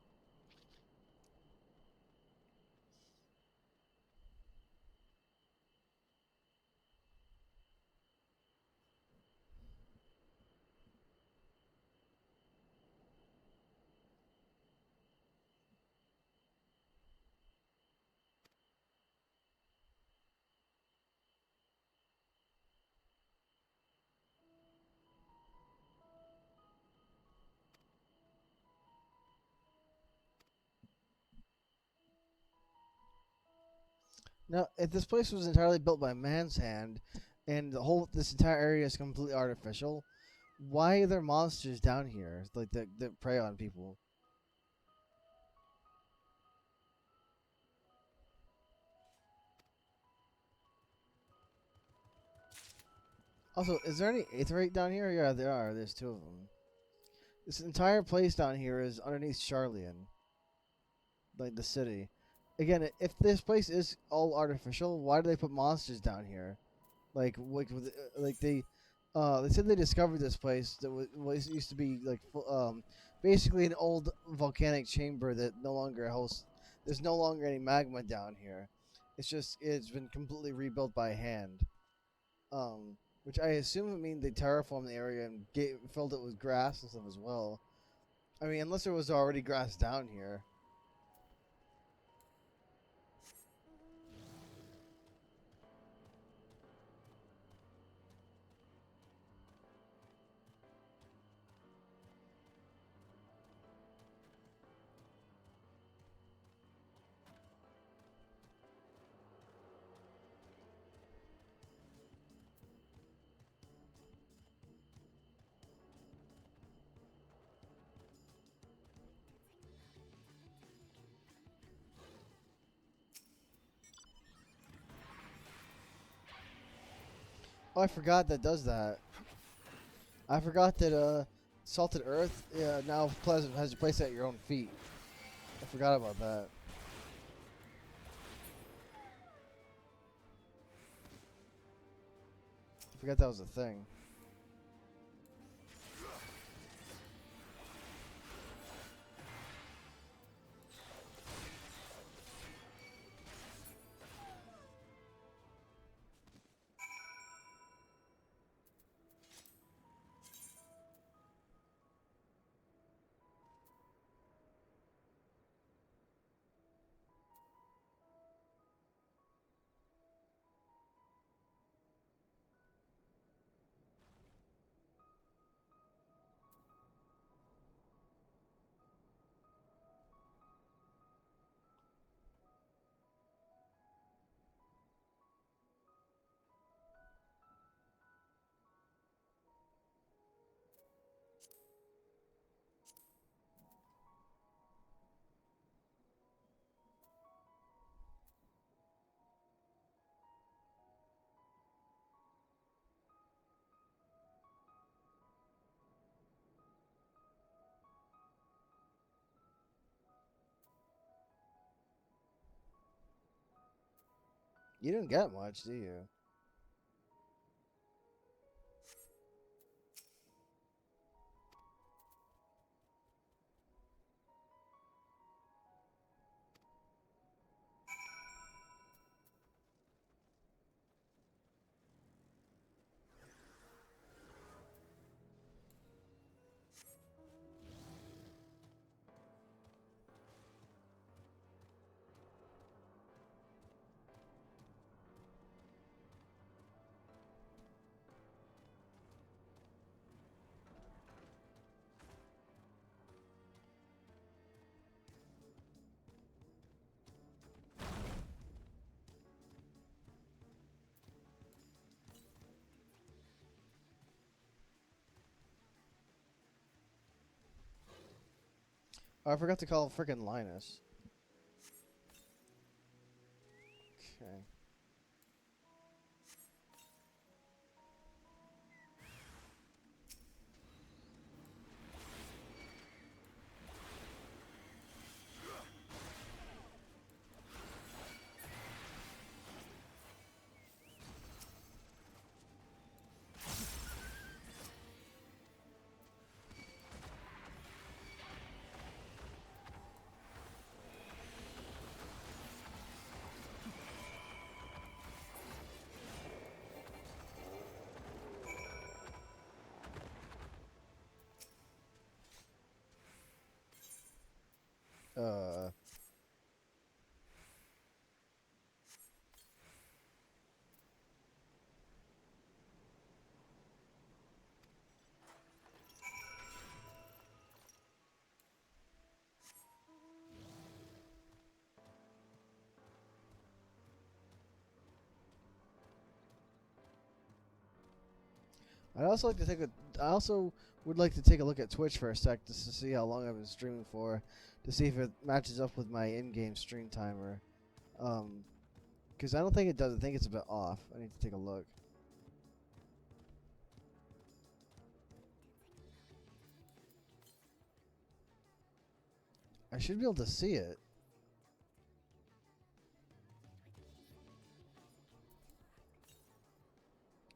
Now, if this place was entirely built by man's hand, and this entire area is completely artificial, why are there monsters down here like that prey on people? Also, is there any aetherite down here? Yeah, there are. There's 2 of them. This entire place down here is underneath Charlian, like the city. Again, if this place is all artificial, why do they put monsters down here? Like they said they discovered this place that was used to be like basically an old volcanic chamber that no longer hosts. There's no longer any magma down here. It's been completely rebuilt by hand. Which I assume would mean they terraformed the area and filled it with grass and stuff as well. I mean, unless there was already grass down here. Oh, I forgot that does that. I forgot that salted earth now pleasant has you place it at your own feet. I forgot about that. I forgot that was a thing. You don't get much, do you? Oh, I forgot to call frickin' Linus. Okay. Uh. I'd also like to take a. I also would like to take a look at Twitch for a sec just to see how long I've been streaming for, to see if it matches up with my in-game stream timer. Because I don't think it does. I think it's a bit off. I need to take a look. I should be able to see it.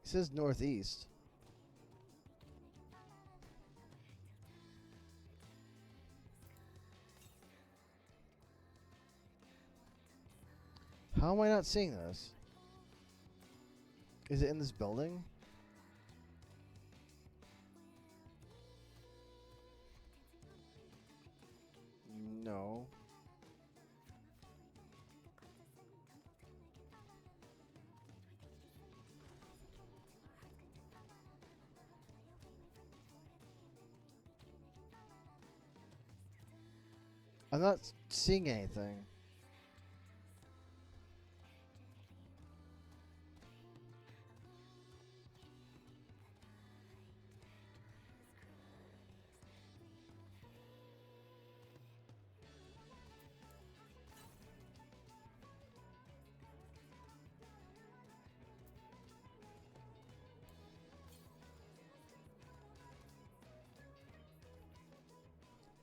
It says northeast. How am I not seeing this? Is it in this building? No. I'm not seeing anything.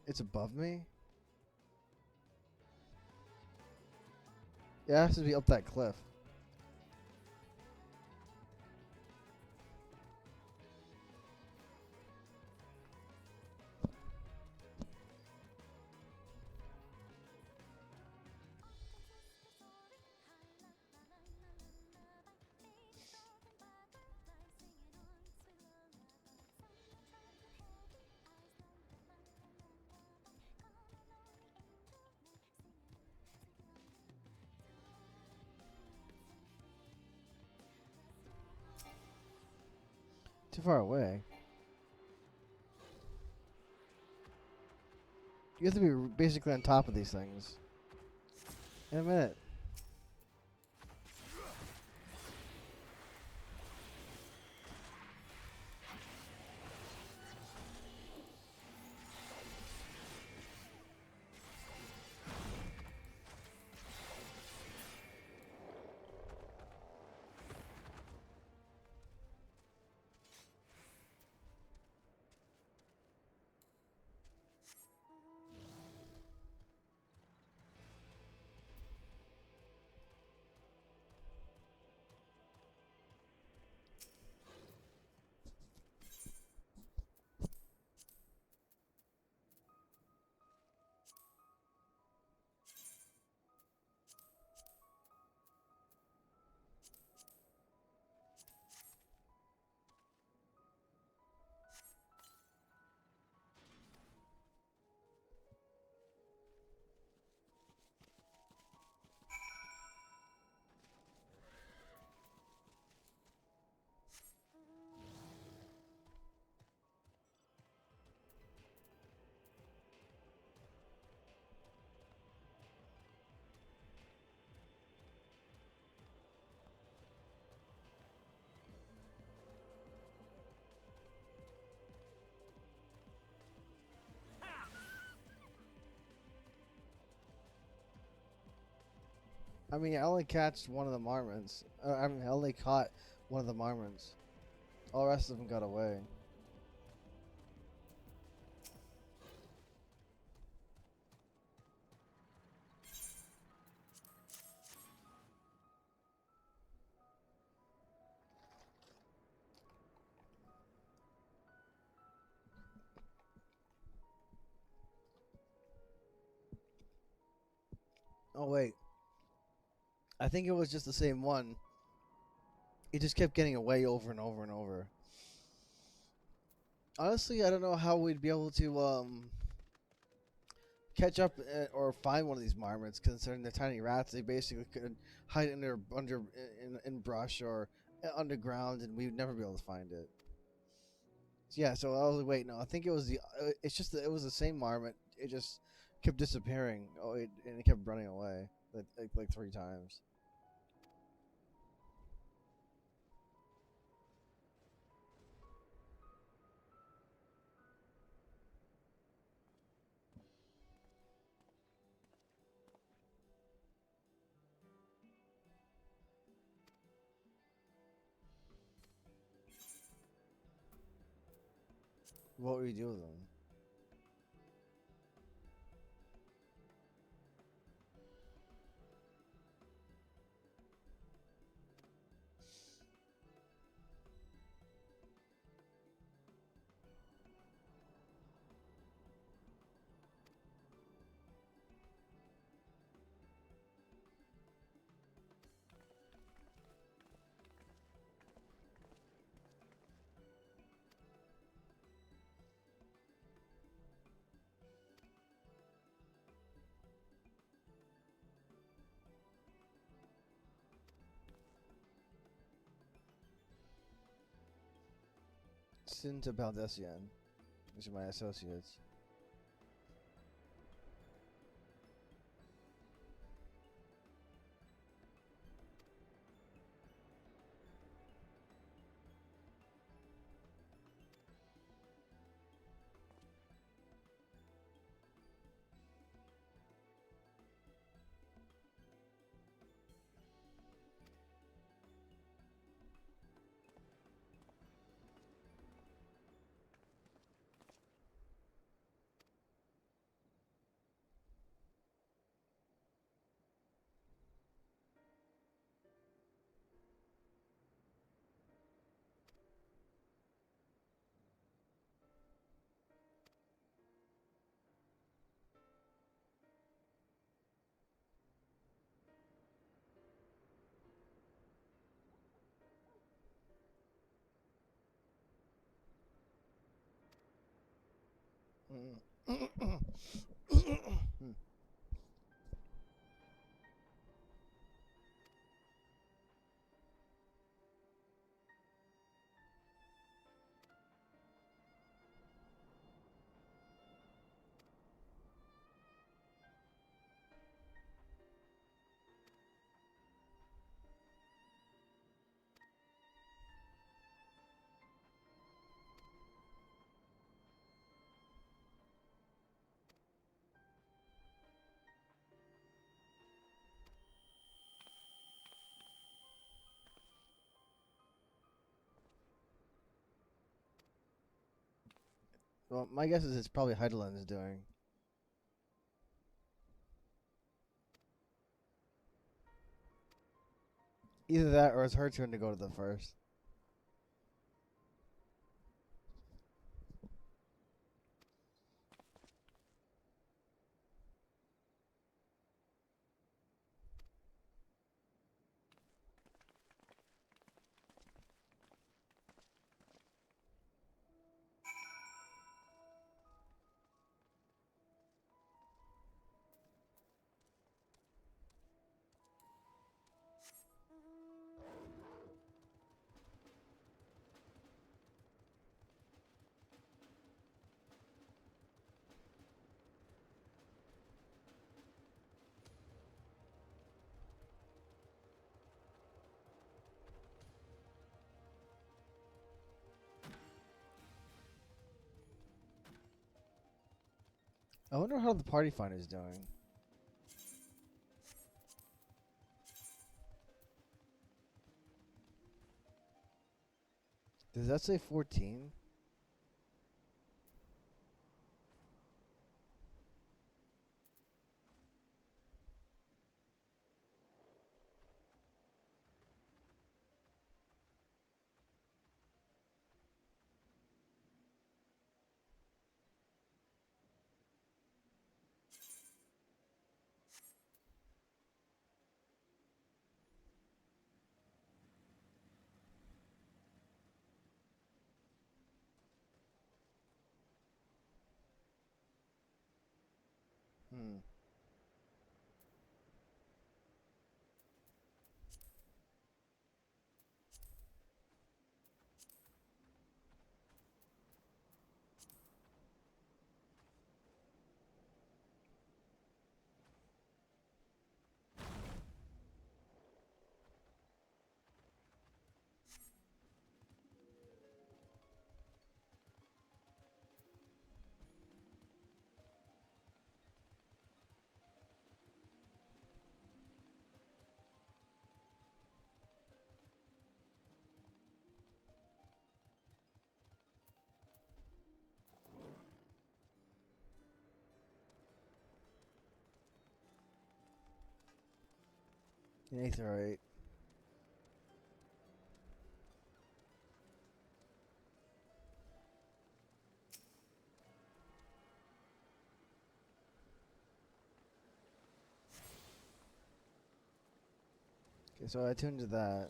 It's above me? Yeah, it has to be up that cliff. Too far away. You have to be basically on top of these things. In a minute. I mean, I only catched one of the marmots. I mean, I only caught one of the marmots. All the rest of them got away. Oh, wait. I think it was just the same one. It just kept getting away over and over and over. Honestly, I don't know how we'd be able to catch up or find one of these marmots, considering they're tiny rats. They basically could hide in brush or underground, and we'd never be able to find it. Yeah, so I was wait. No, I think it was the. It's just that it was the same marmot. It just kept disappearing. And it kept running away like 3 times. What would we do with them? Sinta Baldessian. These are my associates. Well, my guess is it's probably Heidelin's doing. Either that or it's her turn to go to the first. I wonder how the party finder is doing. Does that say 14? Hmm. An aetherite. Okay, so I tuned to that.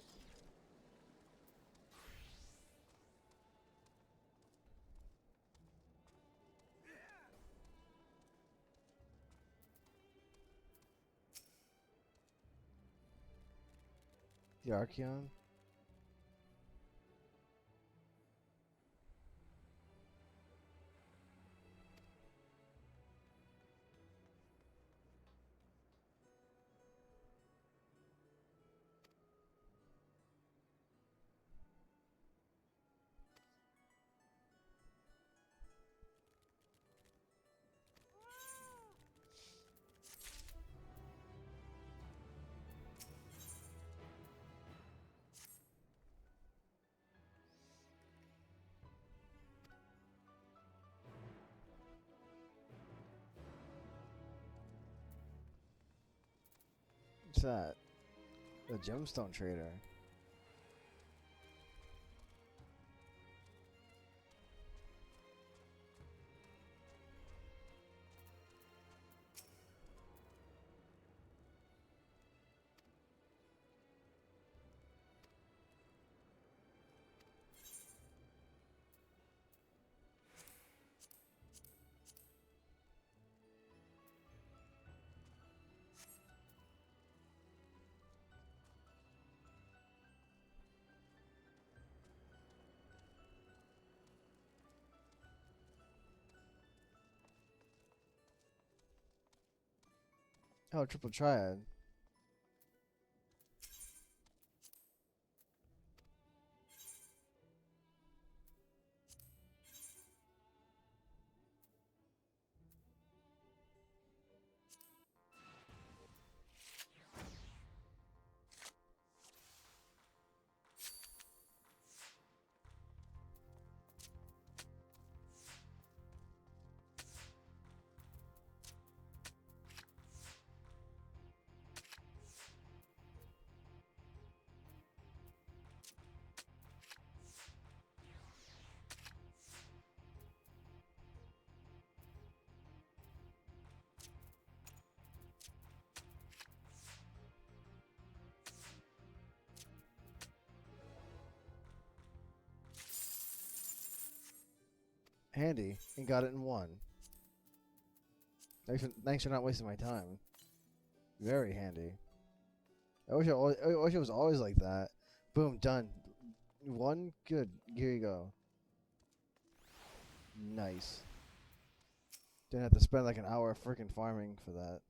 The Archeon. What's that? The gemstone trader. Oh, triple triad. Handy, and got it in one. Thanks for not wasting my time. Very handy. I wish it was always like that. Boom, done. One, good. Here you go. Nice. Didn't have to spend like an hour freaking farming for that.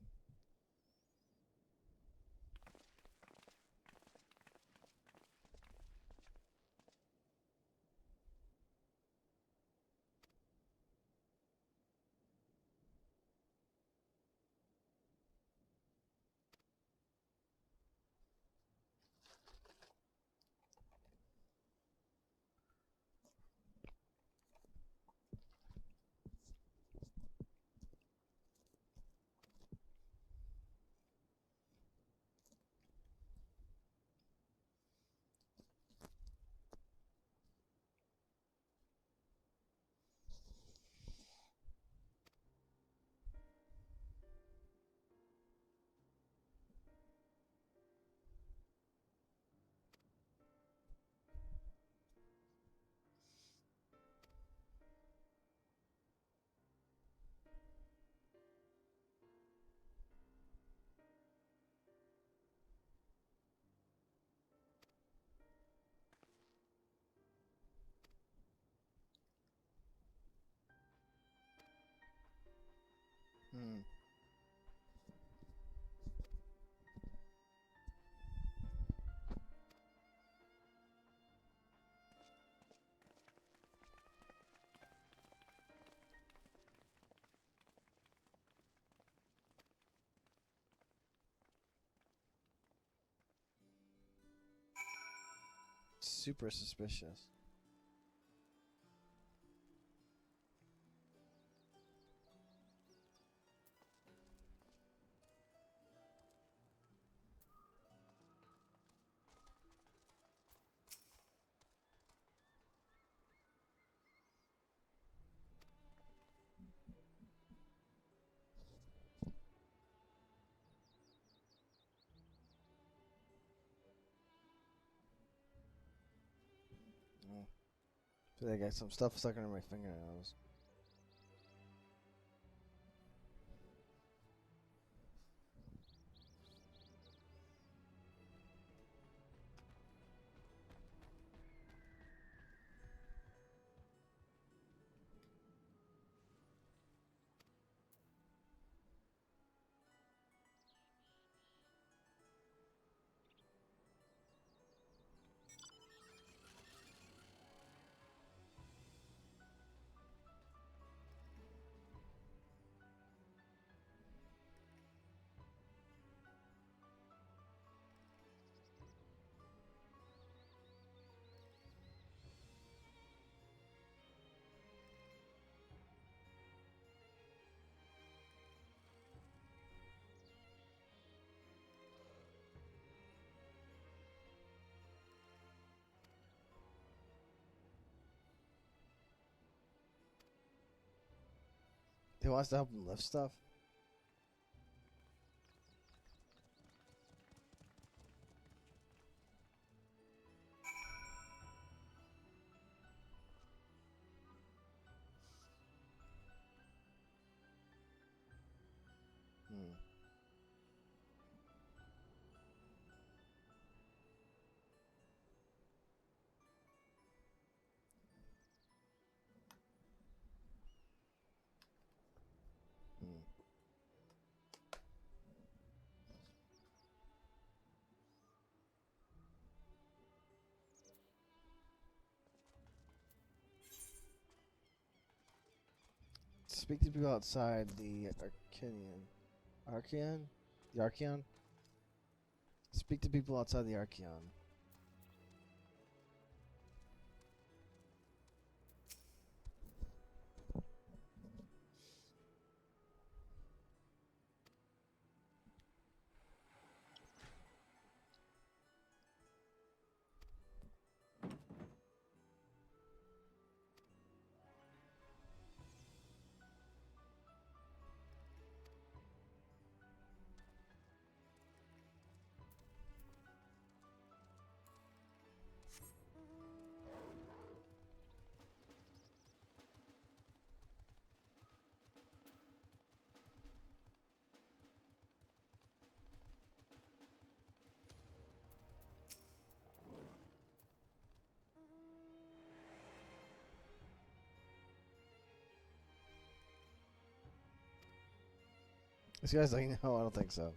Hmm. Super suspicious. I got some stuff stuck under my fingernails. He wants to help him lift stuff? Hmm. Speak to people outside the Archeon? The Archeon? Speak to people outside the Archeon. This guy's like, no, I don't think so.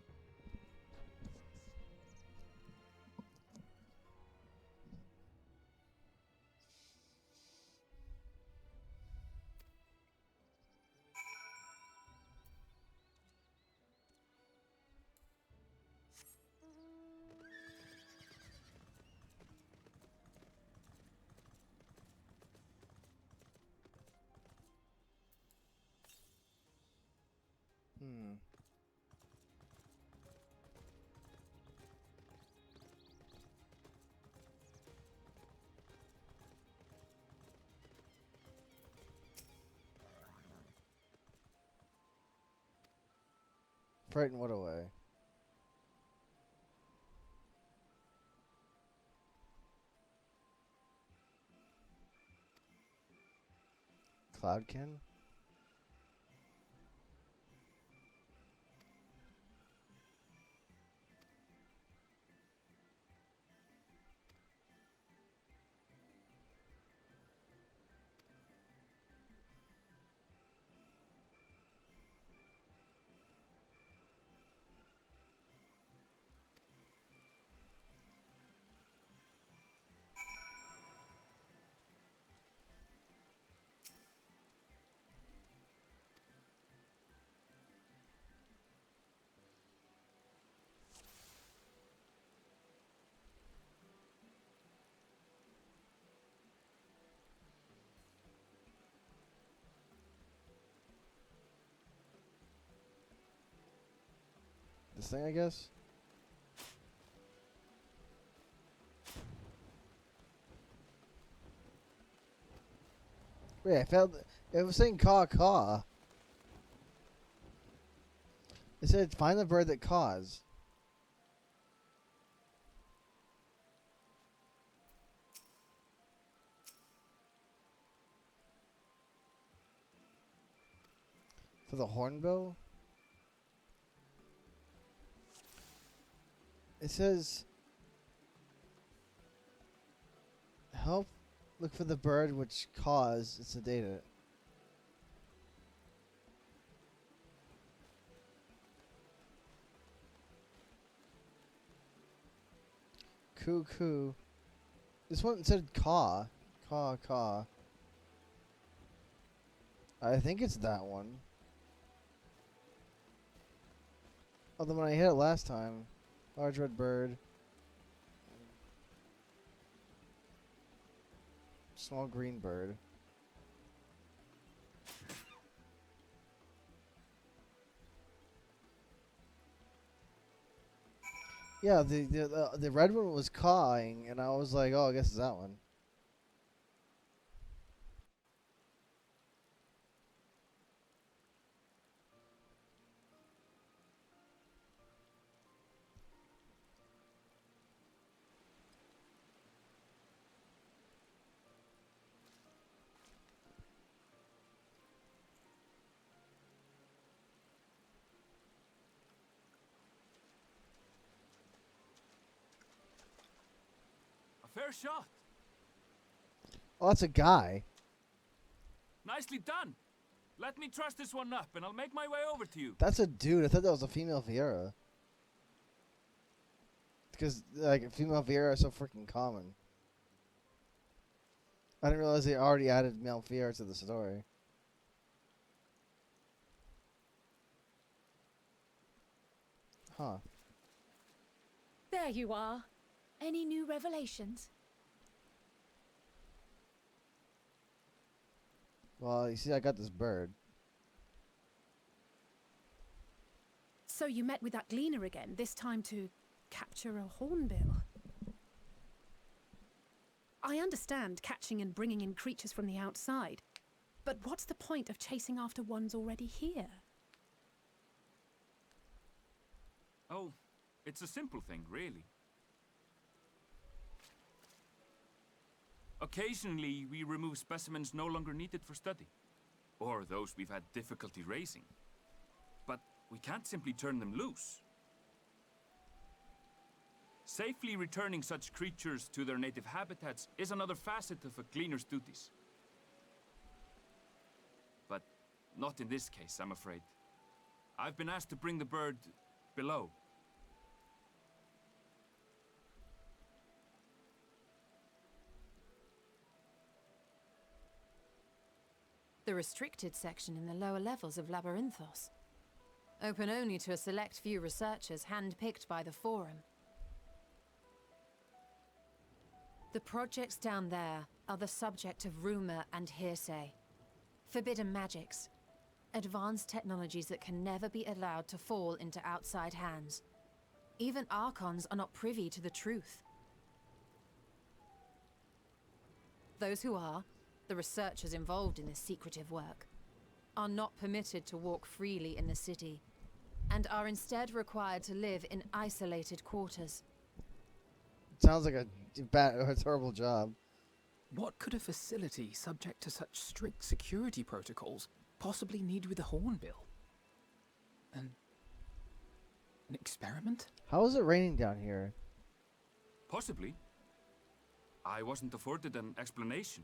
Hmm. Frighten what away? Cloudkin? This thing, I guess? Wait, I failed. It was saying caw caw. It said find the bird that caws. For the hornbill? It says help look for the bird which caused it sedated. Cuckoo. This one said caw. Caw, caw. I think it's that one. Oh, the one I hit it last time. Large red bird. Small green bird. Yeah, the red one was cawing, and I was like, oh, I guess it's that one. Fair shot. Oh, that's a guy. Nicely done. Let me truss this one up, and I'll make my way over to you. That's a dude. I thought that was a female Viera. Because, like, female Viera are so freaking common. I didn't realize they already added male Viera to the story. Huh. There you are. Any new revelations? Well, you see, I got this bird. So you met with that gleaner again, this time to capture a hornbill. I understand catching and bringing in creatures from the outside, but what's the point of chasing after ones already here? Oh, it's a simple thing, really. Occasionally, we remove specimens no longer needed for study, or those we've had difficulty raising. But we can't simply turn them loose. Safely returning such creatures to their native habitats is another facet of a cleaner's duties. But not in this case, I'm afraid. I've been asked to bring the bird below. The restricted section in the lower levels of Labyrinthos. Open only to a select few researchers hand-picked by the Forum. The projects down there are the subject of rumor and hearsay. Forbidden magics. Advanced technologies that can never be allowed to fall into outside hands. Even Archons are not privy to the truth. Those who are, the researchers involved in this secretive work, are not permitted to walk freely in the city, and are instead required to live in isolated quarters. Sounds like a terrible job. What could a facility subject to such strict security protocols possibly need with a hornbill? An experiment? How is it raining down here? Possibly. I wasn't afforded an explanation.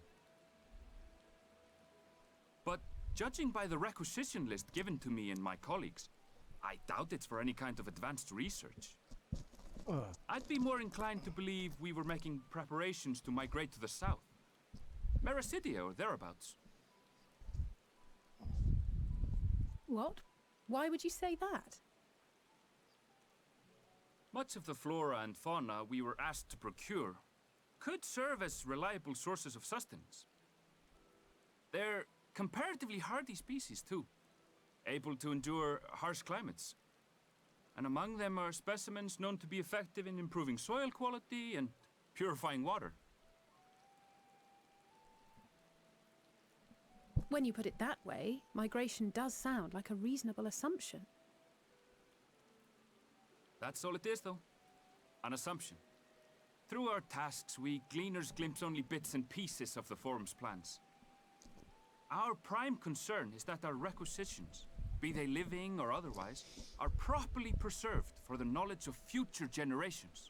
But judging by the requisition list given to me and my colleagues, I doubt it's for any kind of advanced research. I'd be more inclined to believe we were making preparations to migrate to the south. Mericidia or thereabouts. What? Why would you say that? Much of the flora and fauna we were asked to procure could serve as reliable sources of sustenance. They're comparatively hardy species, too, able to endure harsh climates. And among them are specimens known to be effective in improving soil quality and purifying water. When you put it that way, migration does sound like a reasonable assumption. That's all it is, though. An assumption. Through our tasks, we gleaners glimpse only bits and pieces of the Forum's plans. Our prime concern is that our requisitions be they living or otherwise, are properly preserved for the knowledge of future generations.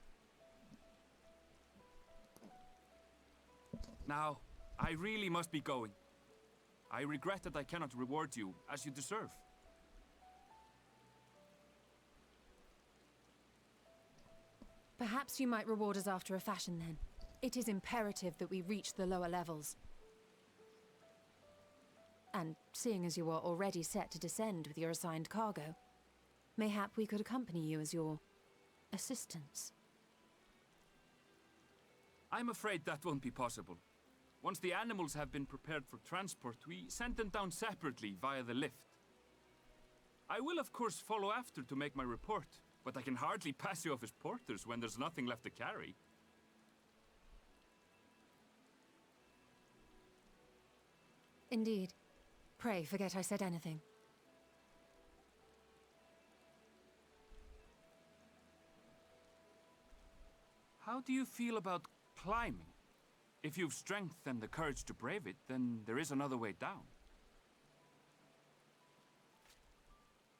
Now, I really must be going. I regret that I cannot reward you as you deserve. Perhaps you might reward us after a fashion then. It is imperative that we reach the lower levels. And seeing as you are already set to descend with your assigned cargo, mayhap we could accompany you as your assistants. I'm afraid that won't be possible. Once the animals have been prepared for transport, we send them down separately via the lift. I will of course follow after to make my report, but I can hardly pass you off as porters when there's nothing left to carry. Indeed. Pray forget I said anything. How do you feel about climbing? If you've strength and the courage to brave it, then there is another way down.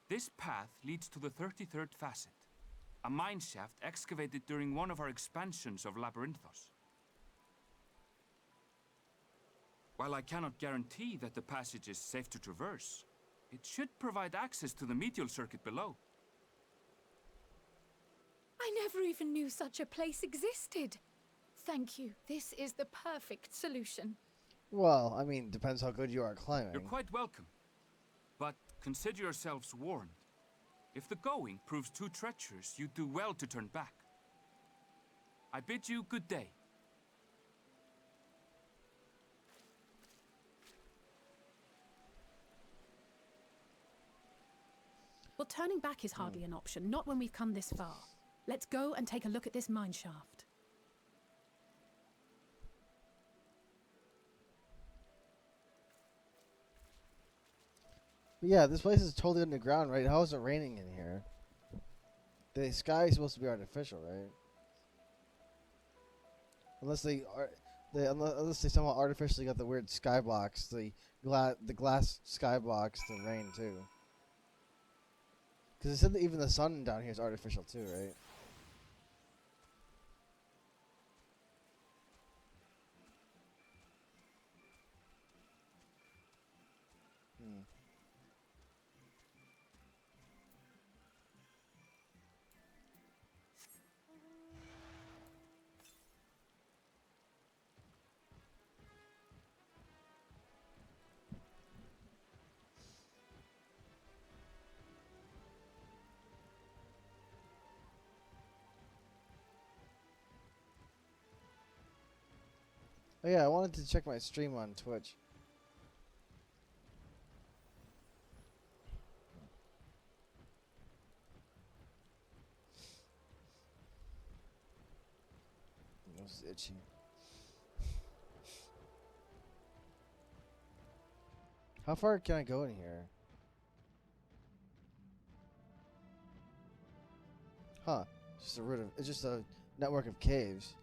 This path leads to the 33rd facet, a mine shaft excavated during one of our expansions of Labyrinthos. While I cannot guarantee that the passage is safe to traverse, it should provide access to the medial circuit below. I never even knew such a place existed. Thank you. This is the perfect solution. Well, I mean, depends how good you are at climbing. You're quite welcome. But consider yourselves warned. If the going proves too treacherous, you do well to turn back. I bid you good day. Well, turning back is hardly an option, not when we've come this far. Let's go and take a look at this mine shaft. But yeah, this place is totally underground, right? How is it raining in here? The sky is supposed to be artificial, right? Unless they are, unless they somehow artificially got the weird skybox, the glass skybox to rain too. Because it said that even the sun down here is artificial too, right? Oh yeah, I wanted to check my stream on Twitch. It was itchy. How far can I go in here? Huh. It's just a network of caves.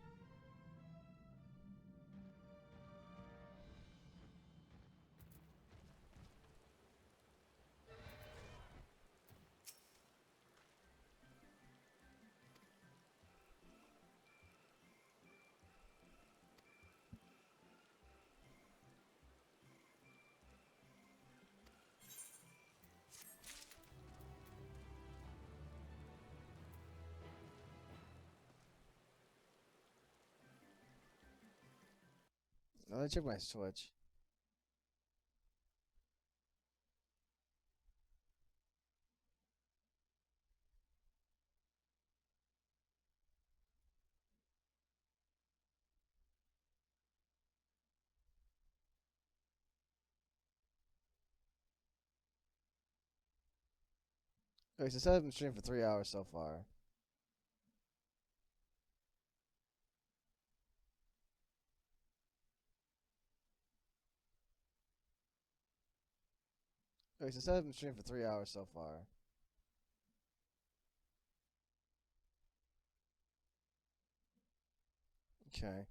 Let me check my Twitch. Okay, so it said I've been streaming for 3 hours so far. Okay, so it said I've been streaming for 3 hours so far. Okay.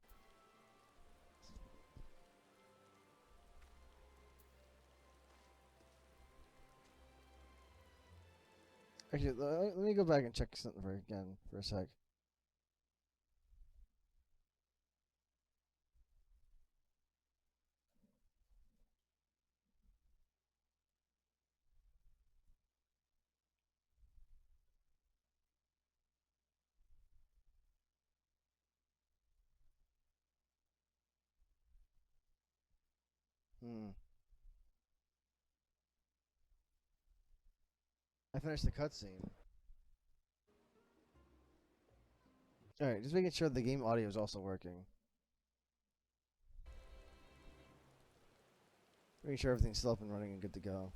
Actually, let me go back and check something again for a sec. I finished the cutscene. Alright, just making sure the game audio is also working. Making sure everything's still up and running and good to go.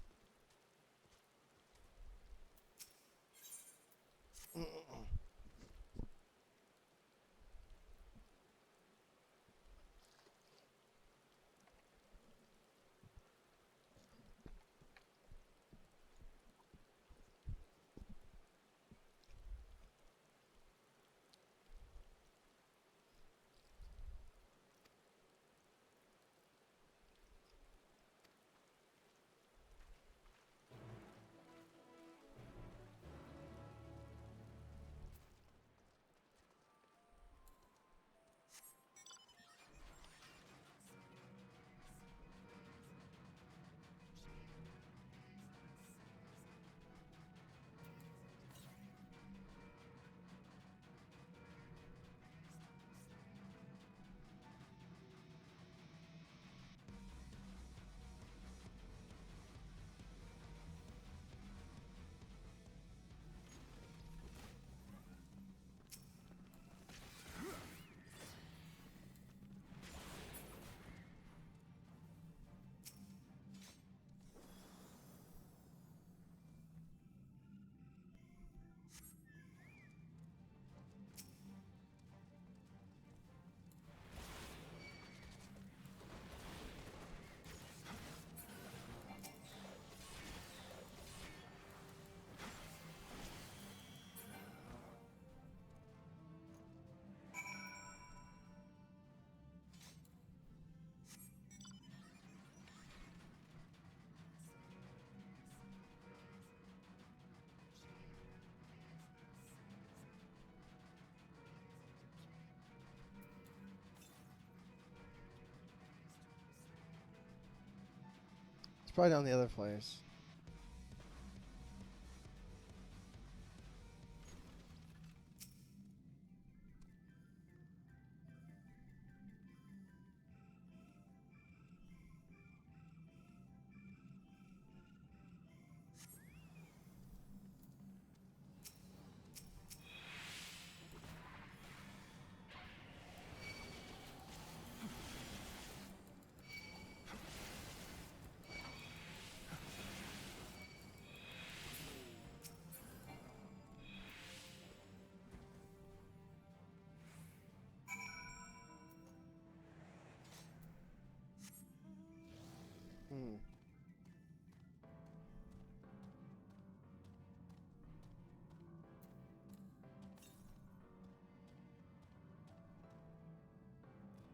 It's probably down the other place.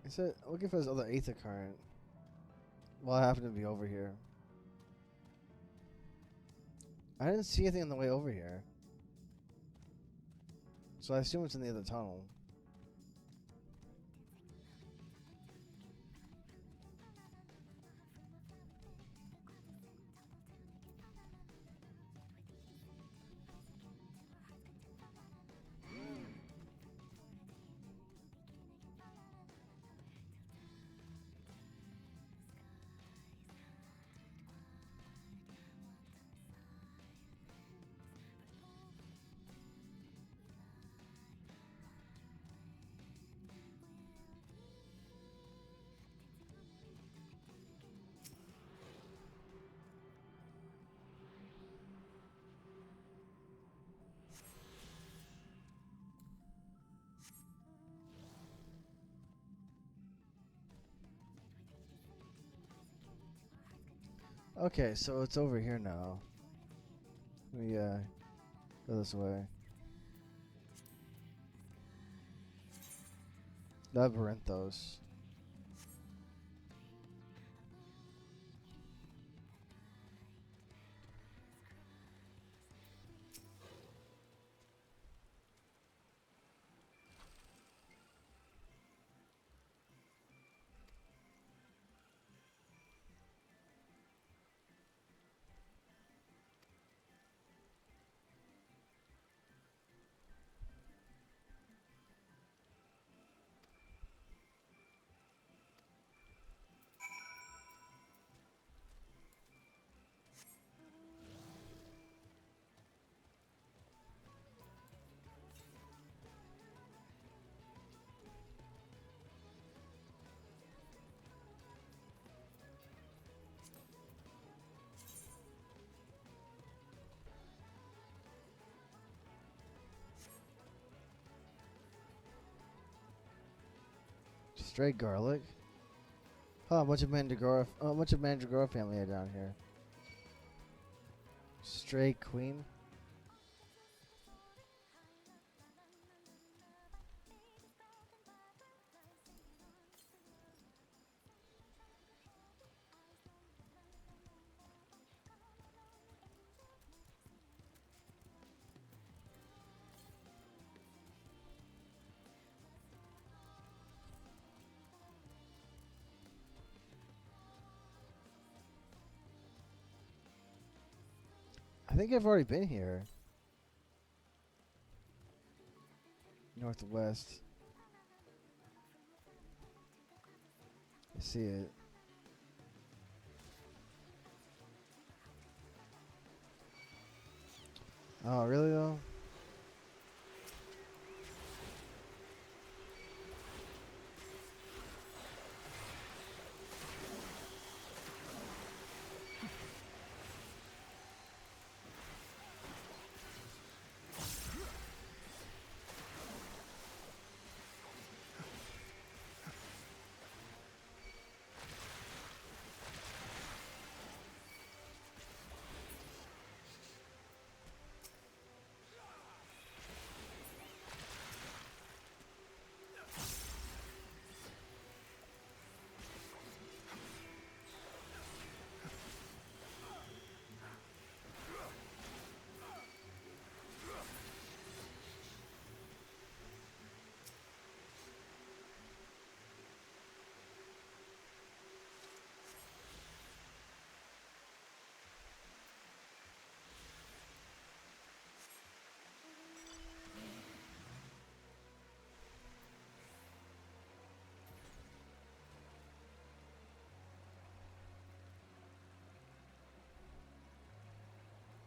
I said, looking for this other Aether current. Well, I happen to be over here. I didn't see anything on the way over here. So I assume it's in the other tunnel. Okay, so it's over here now. Let me go this way. Labyrinthos. Stray garlic. Oh, a bunch of Mandragora. Oh, a bunch of Mandragora family are down here. Stray queen. I think I've already been here. Northwest. I see it. Oh, really though?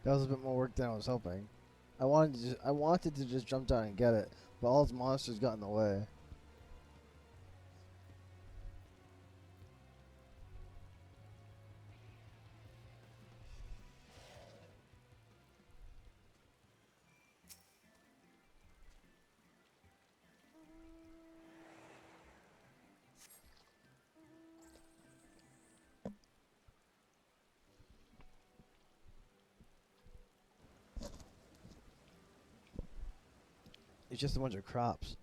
That was a bit more work than I was hoping. I wanted to just jump down and get it, but all its monsters got in the way. It's just a bunch of crops.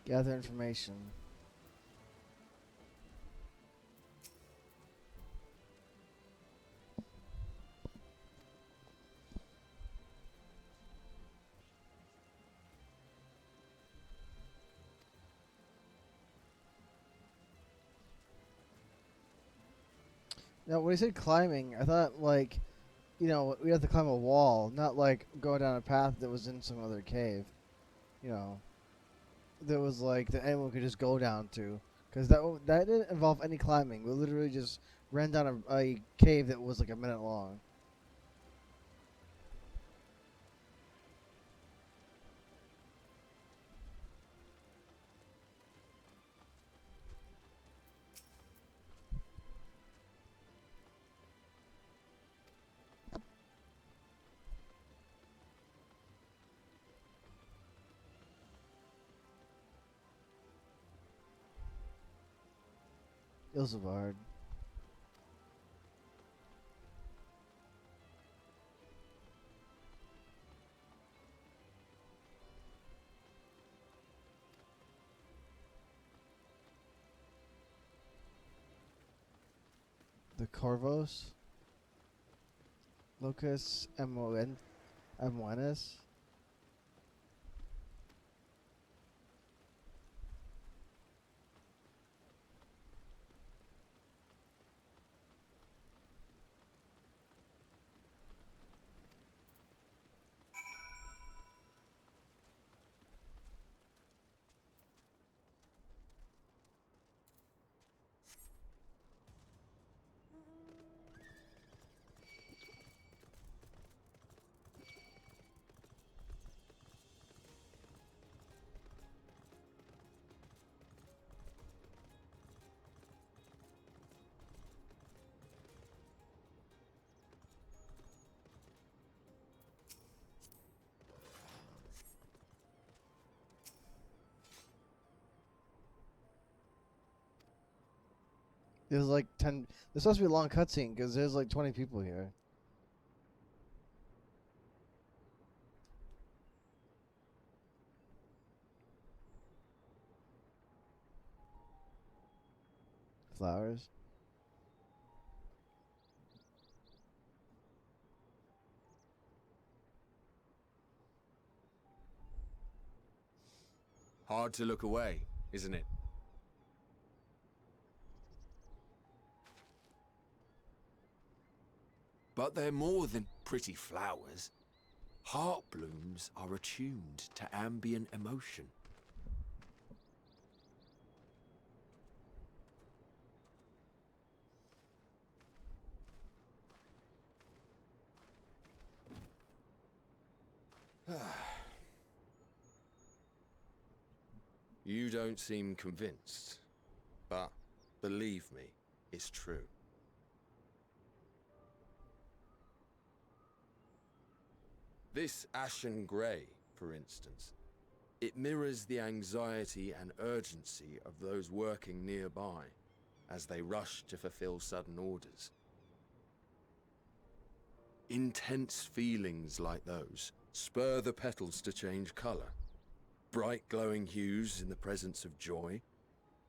Gather information. No, when he said climbing, I thought like, you know, we have to climb a wall, not like going down a path that was in some other cave. You know, that was like that anyone could just go down to, because that didn't involve any climbing. We literally just ran down a cave that was like a minute long. Ilsevard. The Corvos. Locus Monis. There's like 10. There's supposed to be a long cutscene because there's like 20 people here. Flowers. Hard to look away, isn't it? But they're more than pretty flowers. Heart blooms are attuned to ambient emotion. You don't seem convinced, but believe me, it's true. This ashen grey, for instance, it mirrors the anxiety and urgency of those working nearby as they rush to fulfill sudden orders. Intense feelings like those spur the petals to change colour. Bright glowing hues in the presence of joy,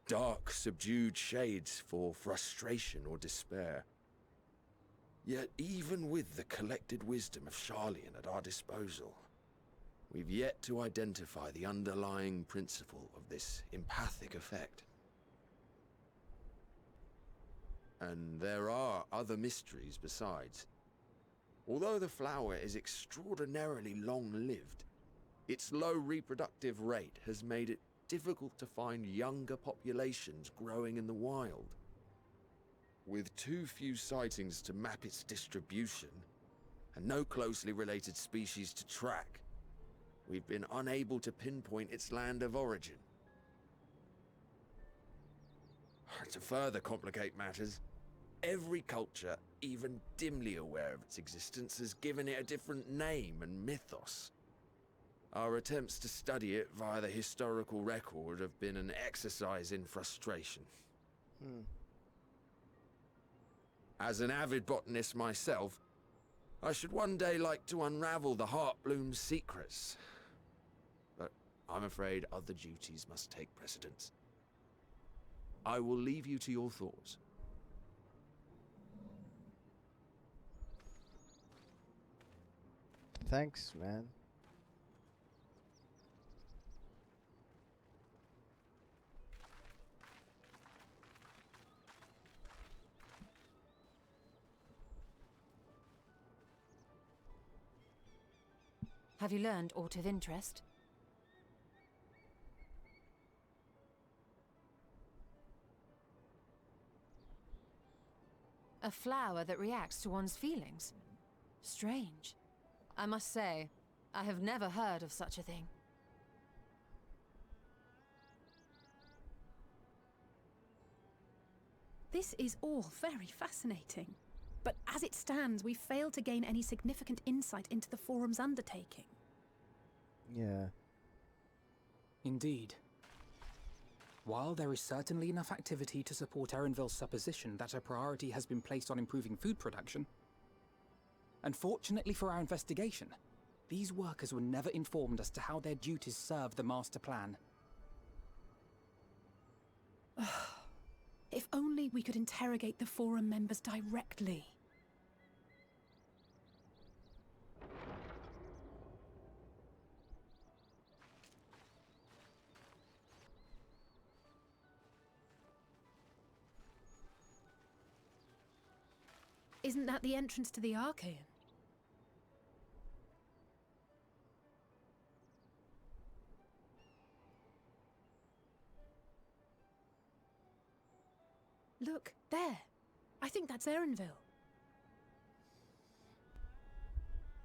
dark subdued shades for frustration or despair. Yet even with the collected wisdom of Charlian at our disposal, we've yet to identify the underlying principle of this empathic effect. And there are other mysteries besides. Although the flower is extraordinarily long-lived, its low reproductive rate has made it difficult to find younger populations growing in the wild. With too few sightings to map its distribution, and no closely related species to track, we've been unable to pinpoint its land of origin. To further complicate matters, every culture, even dimly aware of its existence, has given it a different name and mythos. Our attempts to study it via the historical record have been an exercise in frustration. As an avid botanist myself, I should one day like to unravel the Heartbloom's secrets. But I'm afraid other duties must take precedence. I will leave you to your thoughts. Thanks, man. Have you learned aught of interest? A flower that reacts to one's feelings. Strange. I must say, I have never heard of such a thing. This is all very fascinating. But as it stands, we fail to gain any significant insight into the Forum's undertaking. Yeah. Indeed. While there is certainly enough activity to support Erenville's supposition that a priority has been placed on improving food production, unfortunately for our investigation, these workers were never informed as to how their duties serve the master plan. If only we could interrogate the Forum members directly. Isn't that the entrance to the Archaean? Look, there. I think that's Erenville.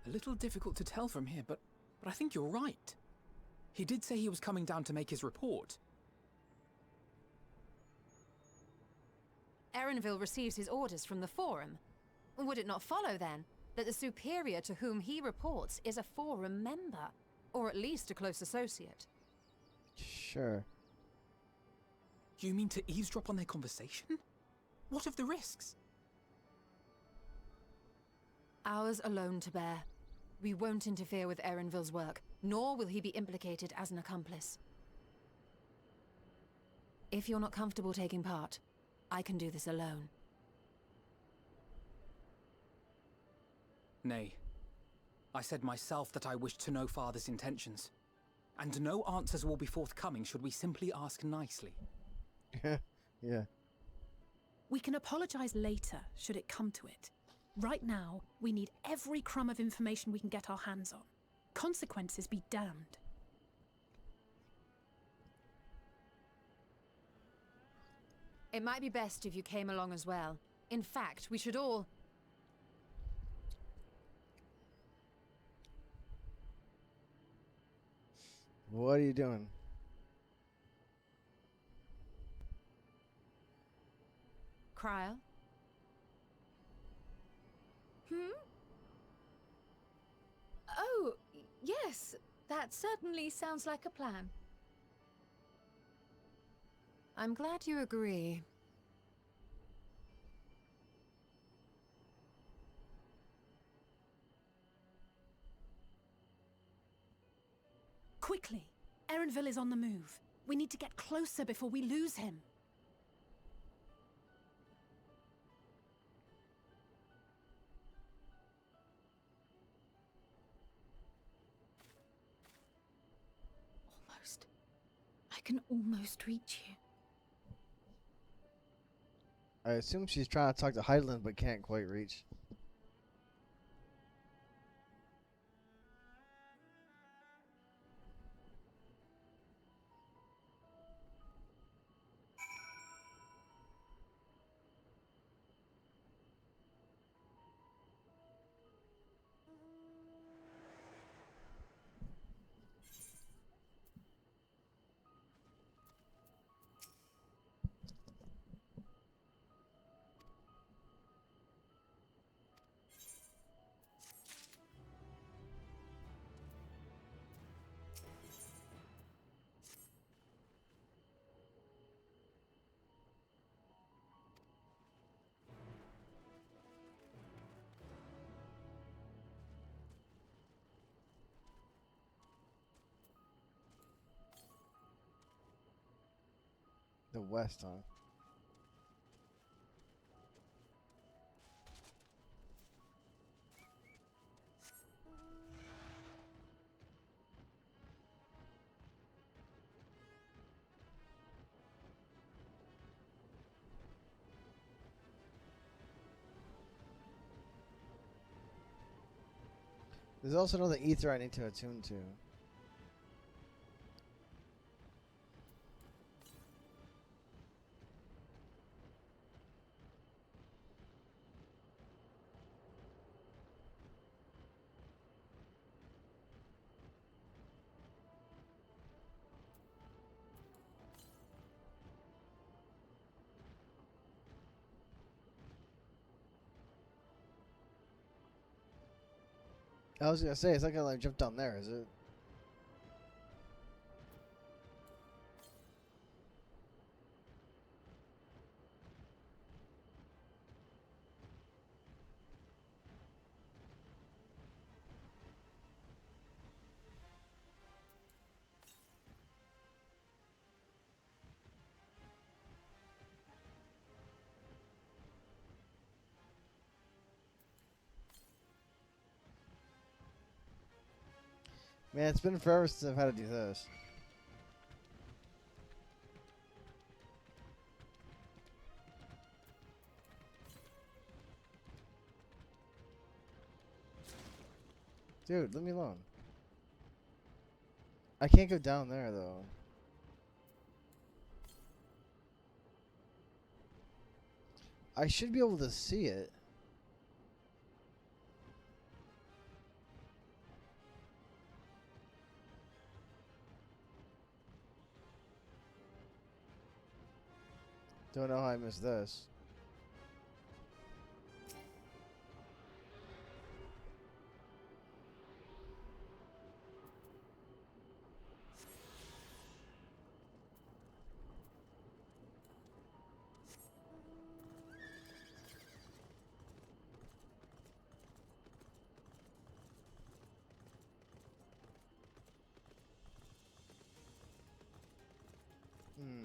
A little difficult to tell from here, but I think you're right. He did say he was coming down to make his report. Erenville receives his orders from the Forum. Would it not follow, then, that the superior to whom he reports is a Forum member, or at least a close associate? Sure. You mean to eavesdrop on their conversation? What of the risks? Ours alone to bear. We won't interfere with Erenville's work, nor will he be implicated as an accomplice. If you're not comfortable taking part, I can do this alone. Nay. I said myself that I wished to know Father's intentions. And no answers will be forthcoming should we simply ask nicely. Yeah. We can apologize later, should it come to it. Right now, we need every crumb of information we can get our hands on. Consequences be damned. It might be best if you came along as well. In fact, we should all... What are you doing? Cryle? Oh, yes. That certainly sounds like a plan. I'm glad you agree. Quickly! Erenville is on the move. We need to get closer before we lose him. Almost. I can almost reach you. I assume she's trying to talk to Hydaelyn but can't quite reach. The west, huh? There's also another ether I need to attune to. I was gonna say, it's not gonna like jump down there, is it? Man, it's been forever since I've had to do this. Dude, leave me alone. I can't go down there, though. I should be able to see it. Don't know how I missed this. Hmm.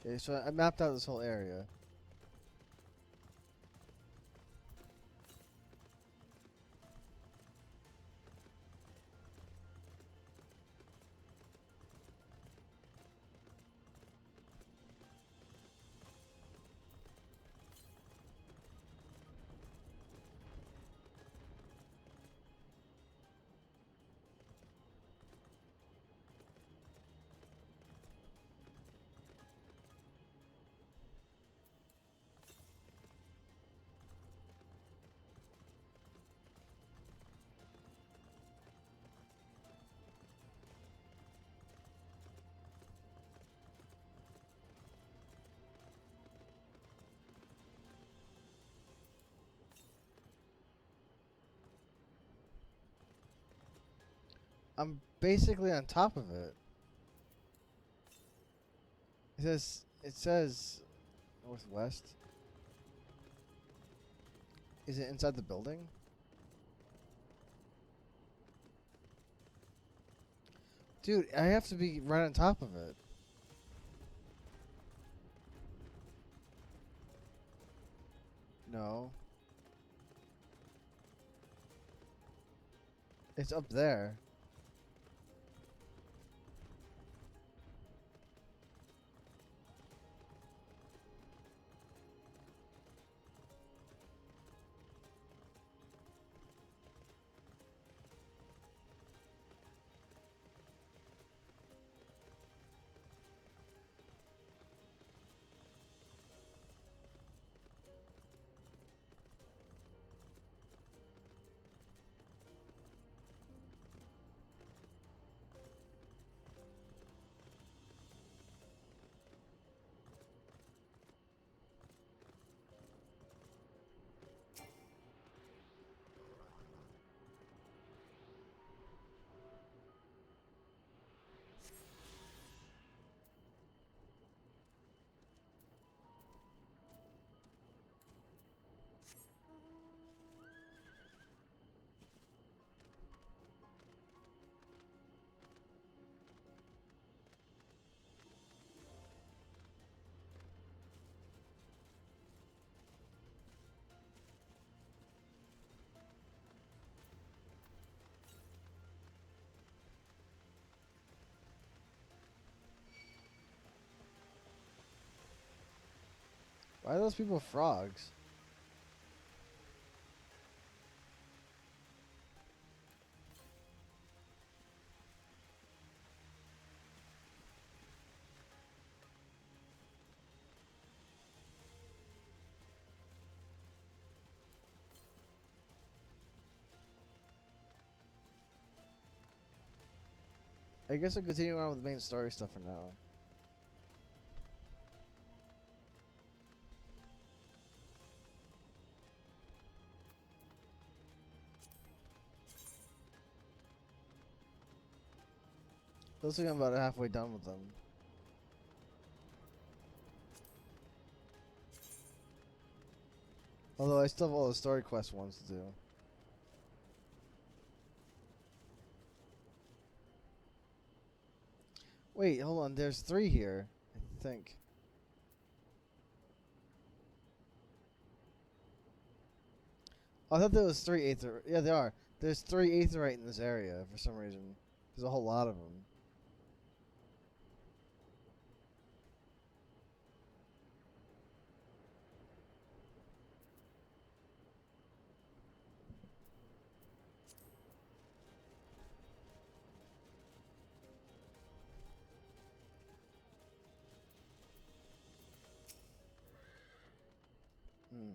Okay, so I mapped out this whole area. I'm basically on top of it. It says northwest. Is it inside the building? Dude, I have to be right on top of it. No. It's up there. Why are those people frogs? I guess I'll continue on with the main story stuff for now. Looks like I'm about halfway done with them. Although I still have all the story quest ones to do. Wait, hold on. There's 3 here, I think. I thought there was 3 Aether. Yeah, there are. There's 3 Aetherite in this area for some reason. There's a whole lot of them. Hmm.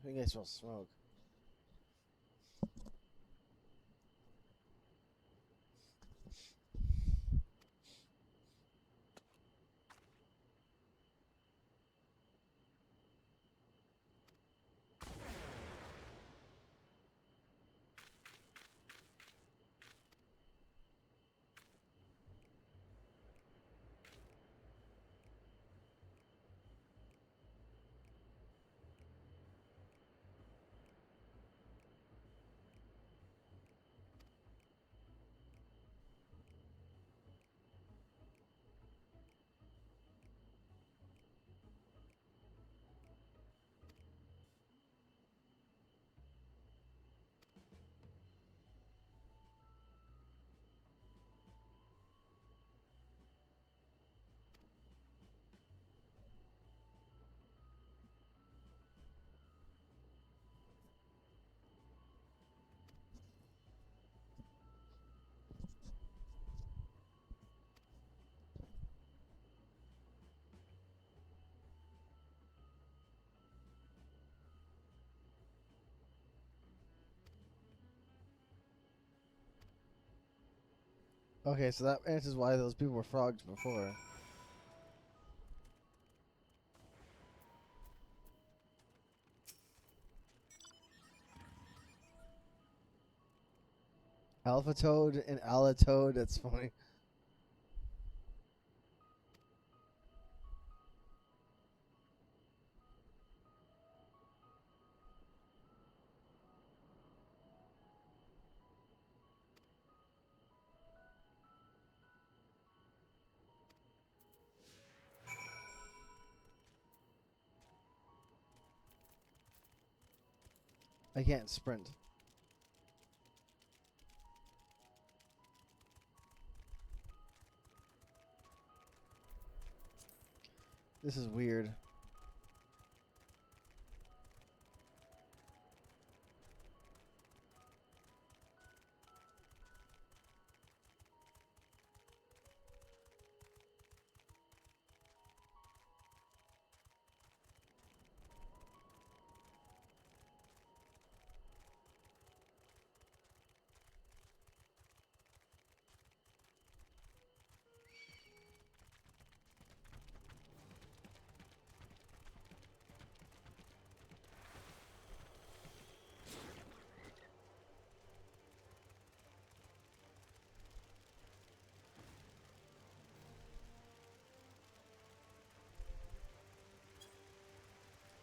I think I smell smoke. Okay, so that answers why those people were frogs before. Alpha Toad and Ala Toad, that's funny. I can't sprint. This is weird.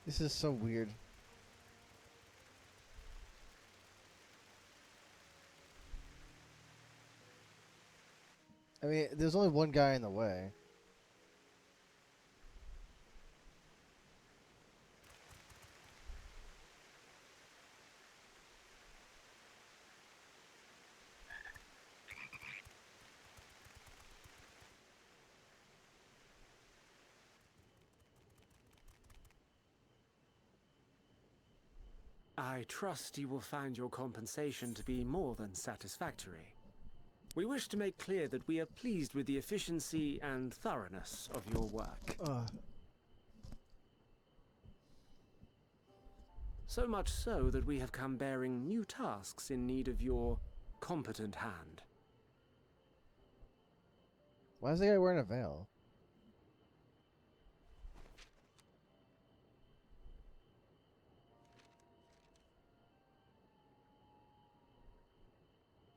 This is so weird. I mean, there's only one guy in the way. I trust you will find your compensation to be more than satisfactory. We wish to make clear that we are pleased with the efficiency and thoroughness of your work. So much so that we have come bearing new tasks in need of your competent hand. Why is the guy wearing a veil?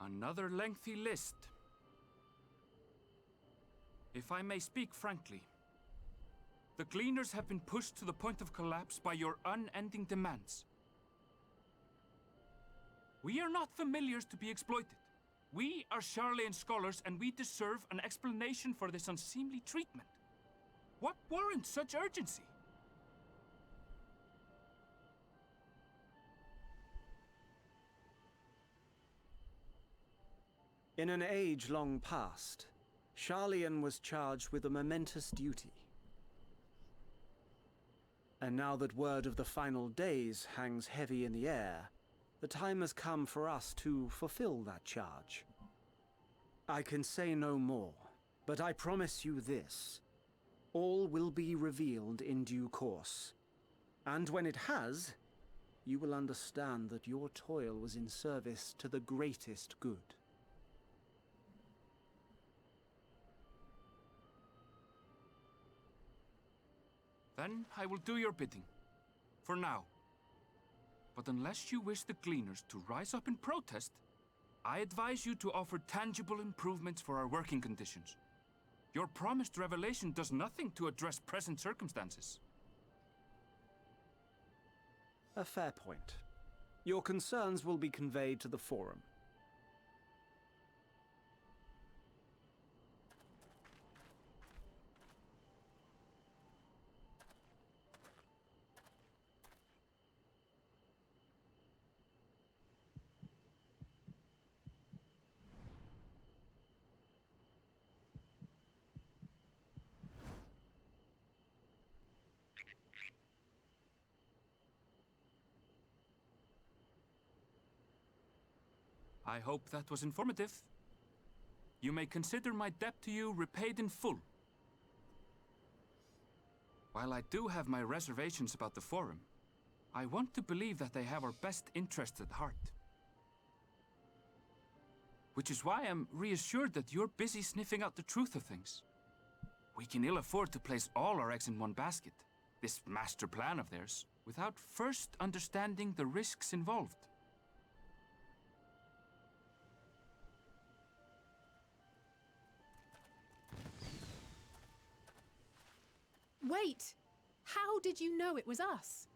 Another lengthy list. If I may speak frankly, the Gleaners have been pushed to the point of collapse by your unending demands. We are not familiars to be exploited. We are Charlean scholars, and we deserve an explanation for this unseemly treatment. What warrants such urgency? In an age long past, Charlean was charged with a momentous duty. And now that word of the final days hangs heavy in the air, the time has come for us to fulfill that charge. I can say no more, but I promise you this. All will be revealed in due course. And when it has, you will understand that your toil was in service to the greatest good. Then I will do your bidding. For now. But unless you wish the Gleaners to rise up in protest, I advise you to offer tangible improvements for our working conditions. Your promised revelation does nothing to address present circumstances. A fair point. Your concerns will be conveyed to the Forum. I hope that was informative. You may consider my debt to you repaid in full. While I do have my reservations about the Forum, I want to believe that they have our best interests at heart. Which is why I'm reassured that you're busy sniffing out the truth of things. We can ill afford to place all our eggs in one basket, this master plan of theirs, without first understanding the risks involved. Wait! How did you know it was us?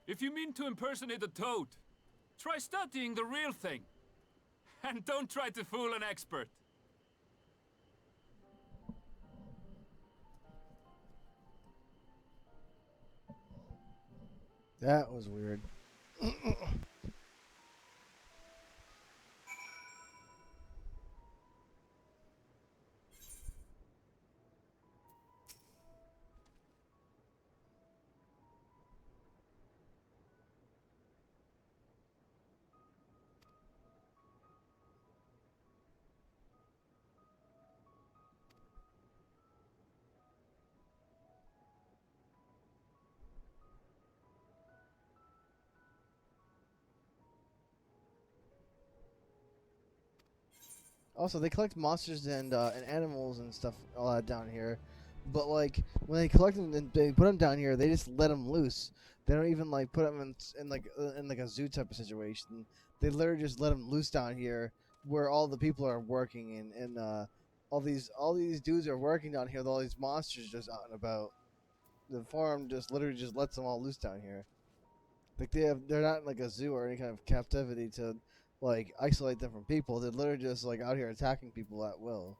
If you mean to impersonate a toad, try studying the real thing. And don't try to fool an expert. That was weird. Also, they collect monsters and animals and stuff down here, but like when they collect them and they put them down here, they just let them loose. They don't even like put them in like a zoo type of situation. They literally just let them loose down here, where all the people are working and all these dudes are working down here with all these monsters just out and about. the farm just literally just lets them all loose down here. Like they're not in like a zoo or any kind of captivity to like isolate them from people. They're literally just like out here attacking people at will.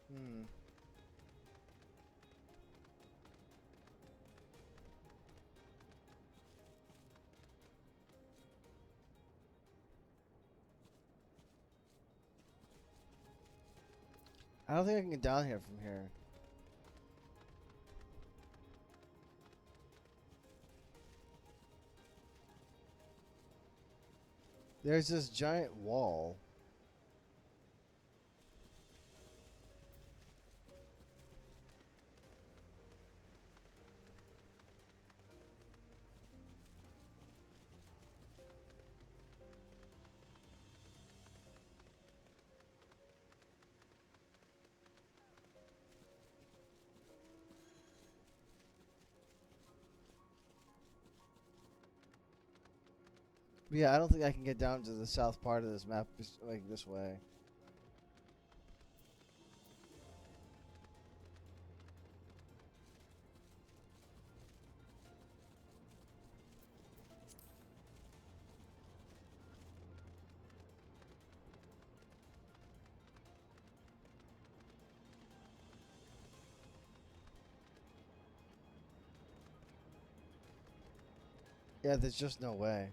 Hmm. I don't think I can get down here from here. There's this giant wall. Yeah, I don't think I can get down to the south part of this map like this way. Yeah, there's just no way.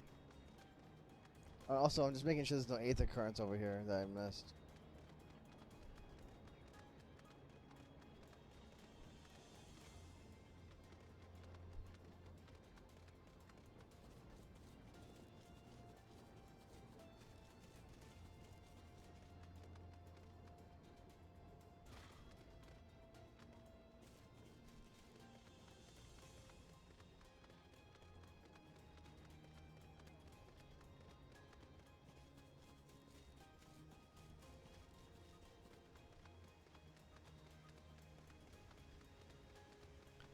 Also, I'm just making sure there's no aether currents over here that I missed.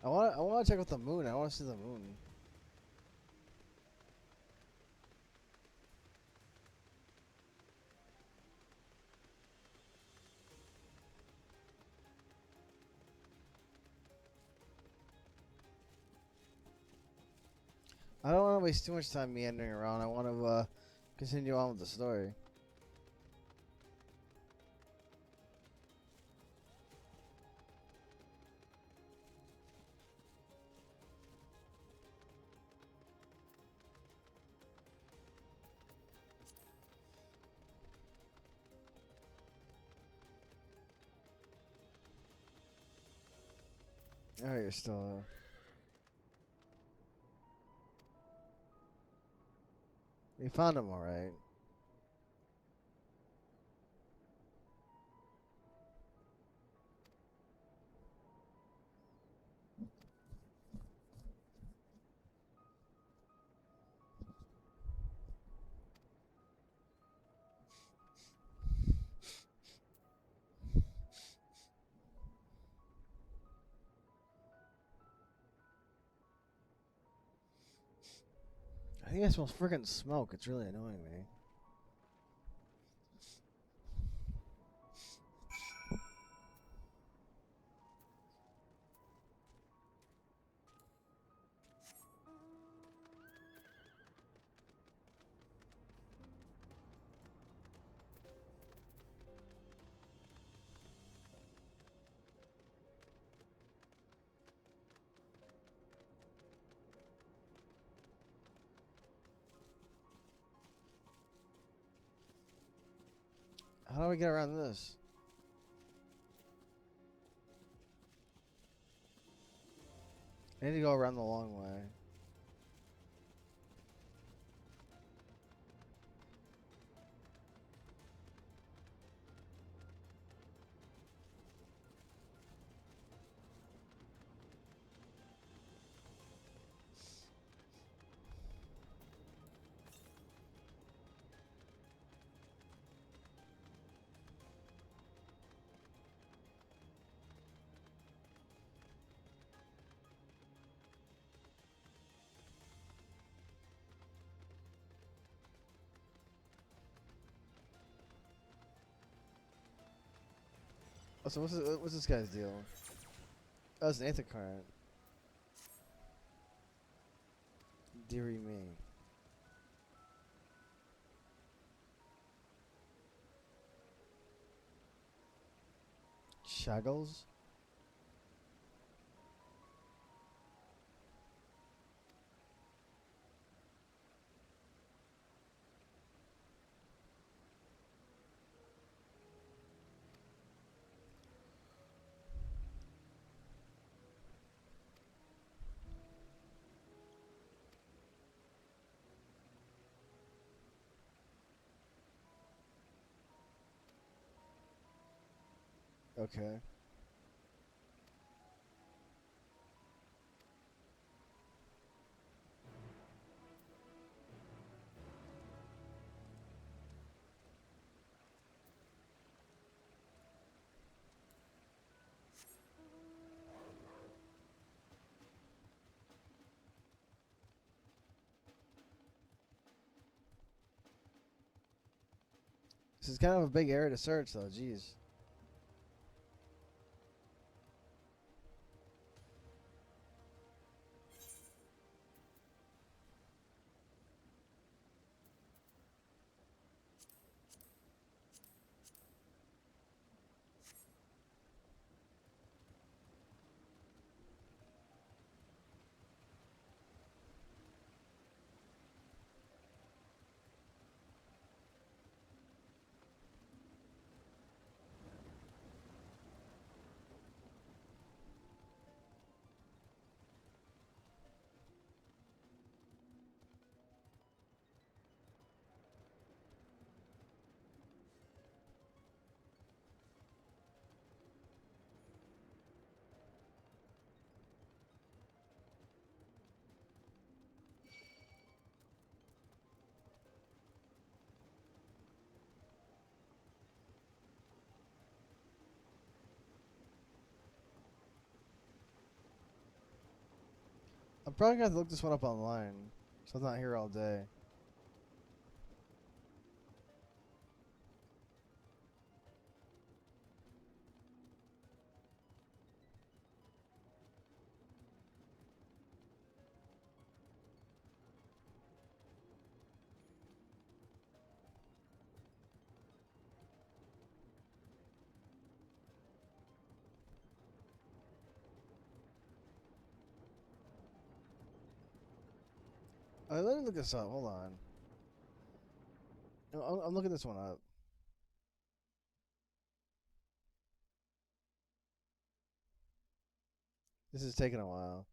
I want to check out the moon. I want to see the moon. I don't want to waste too much time meandering around. I want to continue on with the story. Oh, you're still. You found him, all right. I think I smell freaking smoke. It's really annoying me. How do we get around this? I need to go around the long way. Oh, so what's this guy's deal? Oh, it's an Aether current. Dearie me. Shaggles? Okay. This is kind of a big area to search, though. Jeez. I'm probably gonna have to look this one up online, so I'm not here all day. Let me look this up. Hold on. I'm looking this one up. This is taking a while.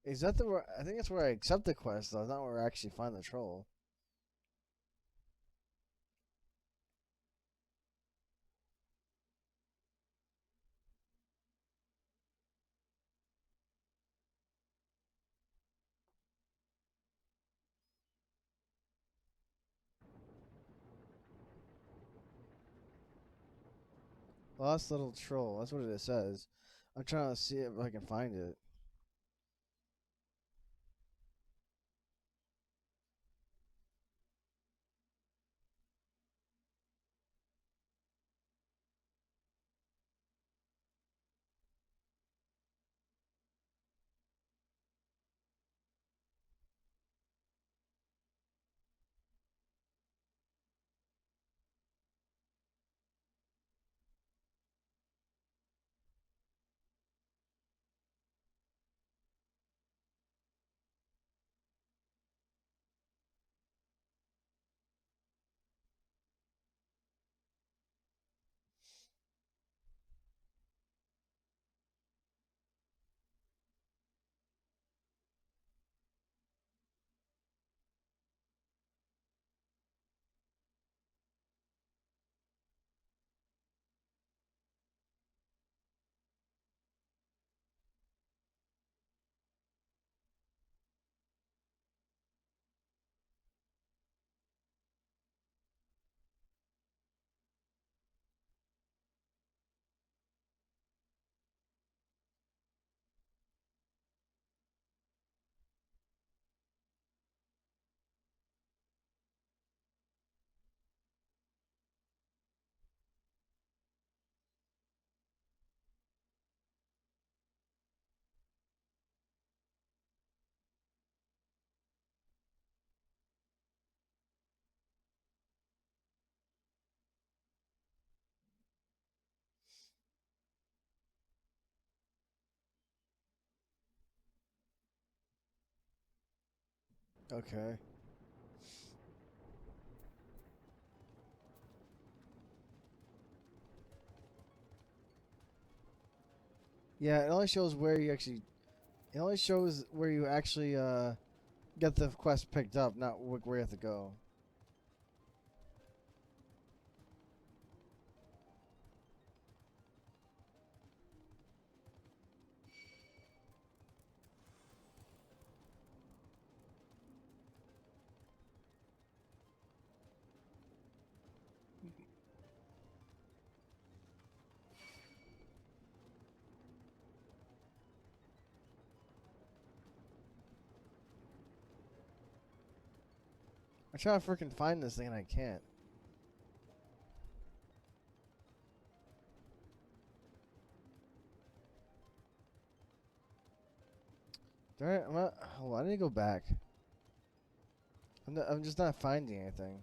Is that the where? I think that's where I accept the quest, though. Not where I actually find the troll. Lost little troll. That's what it says. I'm trying to see if I can find it. Okay. Yeah, it only shows where you actually. It only shows where you actually get the quest picked up, not where you have to go. I try to freaking find this thing and I can't. Alright, hold on, I need to go back. I'm just not finding anything.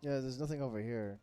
Yeah, there's nothing over here.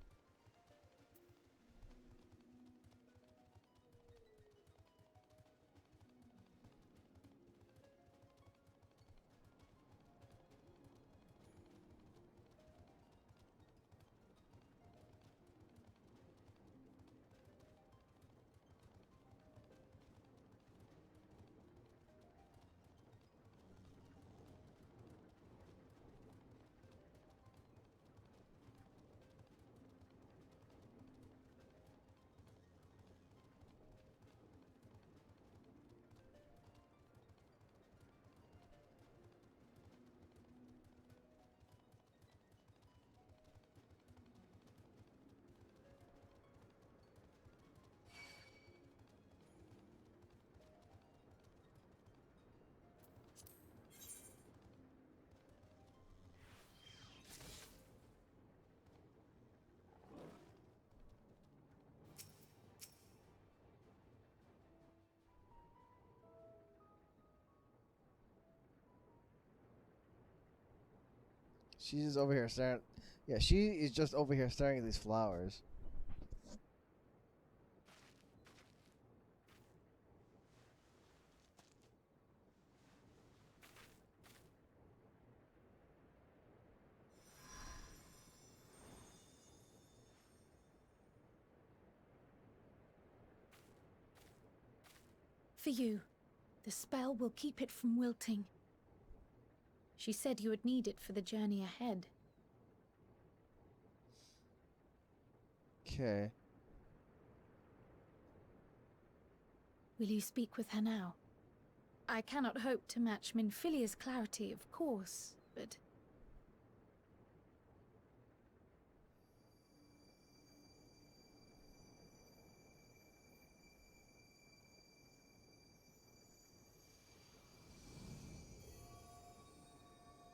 She's just over here staring. Yeah, she is just over here staring at these flowers. For you. The spell will keep it from wilting. She said you would need it for the journey ahead. Okay. Will you speak with her now? I cannot hope to match Minfilia's clarity, of course, but...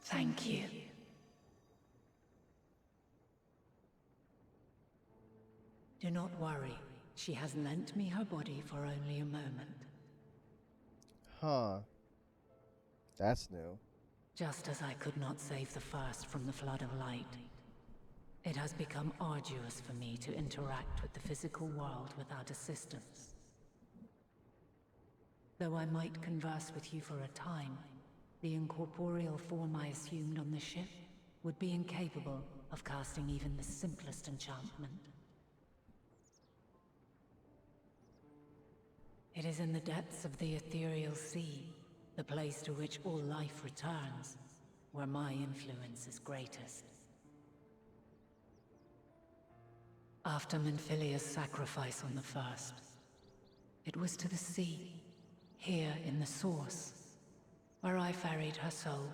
Thank you. Do not worry. She has lent me her body for only a moment. Huh. That's new. Just as I could not save the first from the flood of light, it has become arduous for me to interact with the physical world without assistance. Though I might converse with you for a time, the incorporeal form I assumed on the ship would be incapable of casting even the simplest enchantment. It is in the depths of the ethereal sea, the place to which all life returns, where my influence is greatest. After Minfilia's sacrifice on the first, it was to the sea, here in the source, where I ferried her soul.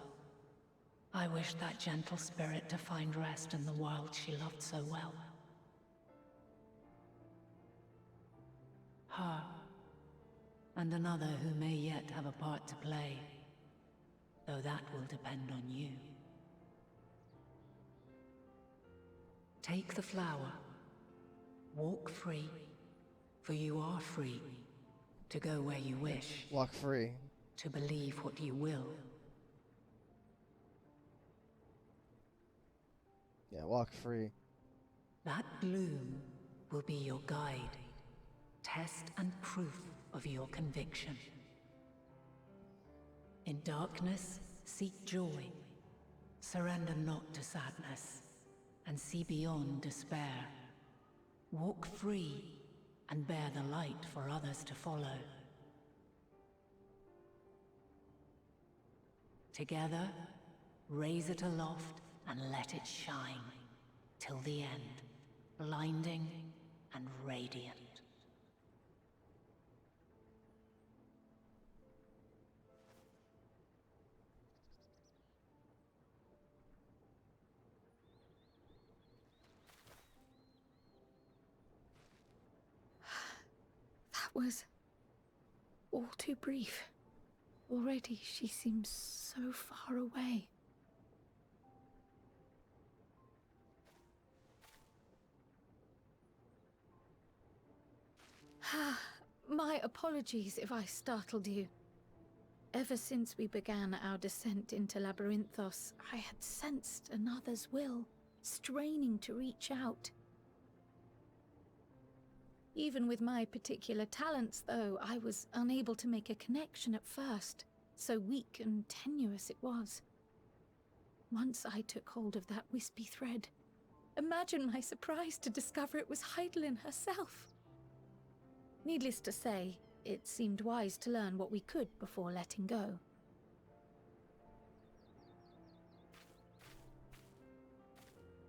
I wished that gentle spirit to find rest in the world she loved so well. Her, and another who may yet have a part to play, though that will depend on you. Take the flower, walk free, for you are free, to go where you wish. Walk free. To believe what you will. Yeah, walk free. That bloom will be your guide, test and proof of your conviction. In darkness, seek joy. Surrender not to sadness, and see beyond despair. Walk free, and bear the light for others to follow. Together, raise it aloft and let it shine, till the end, blinding and radiant. That was all too brief. Already she seems so far away. My apologies if I startled you. Ever since we began our descent into Labyrinthos, I had sensed another's will, straining to reach out. Even with my particular talents, though, I was unable to make a connection at first, so weak and tenuous it was. Once I took hold of that wispy thread, imagine my surprise to discover it was Heidelin herself. Needless to say, it seemed wise to learn what we could before letting go.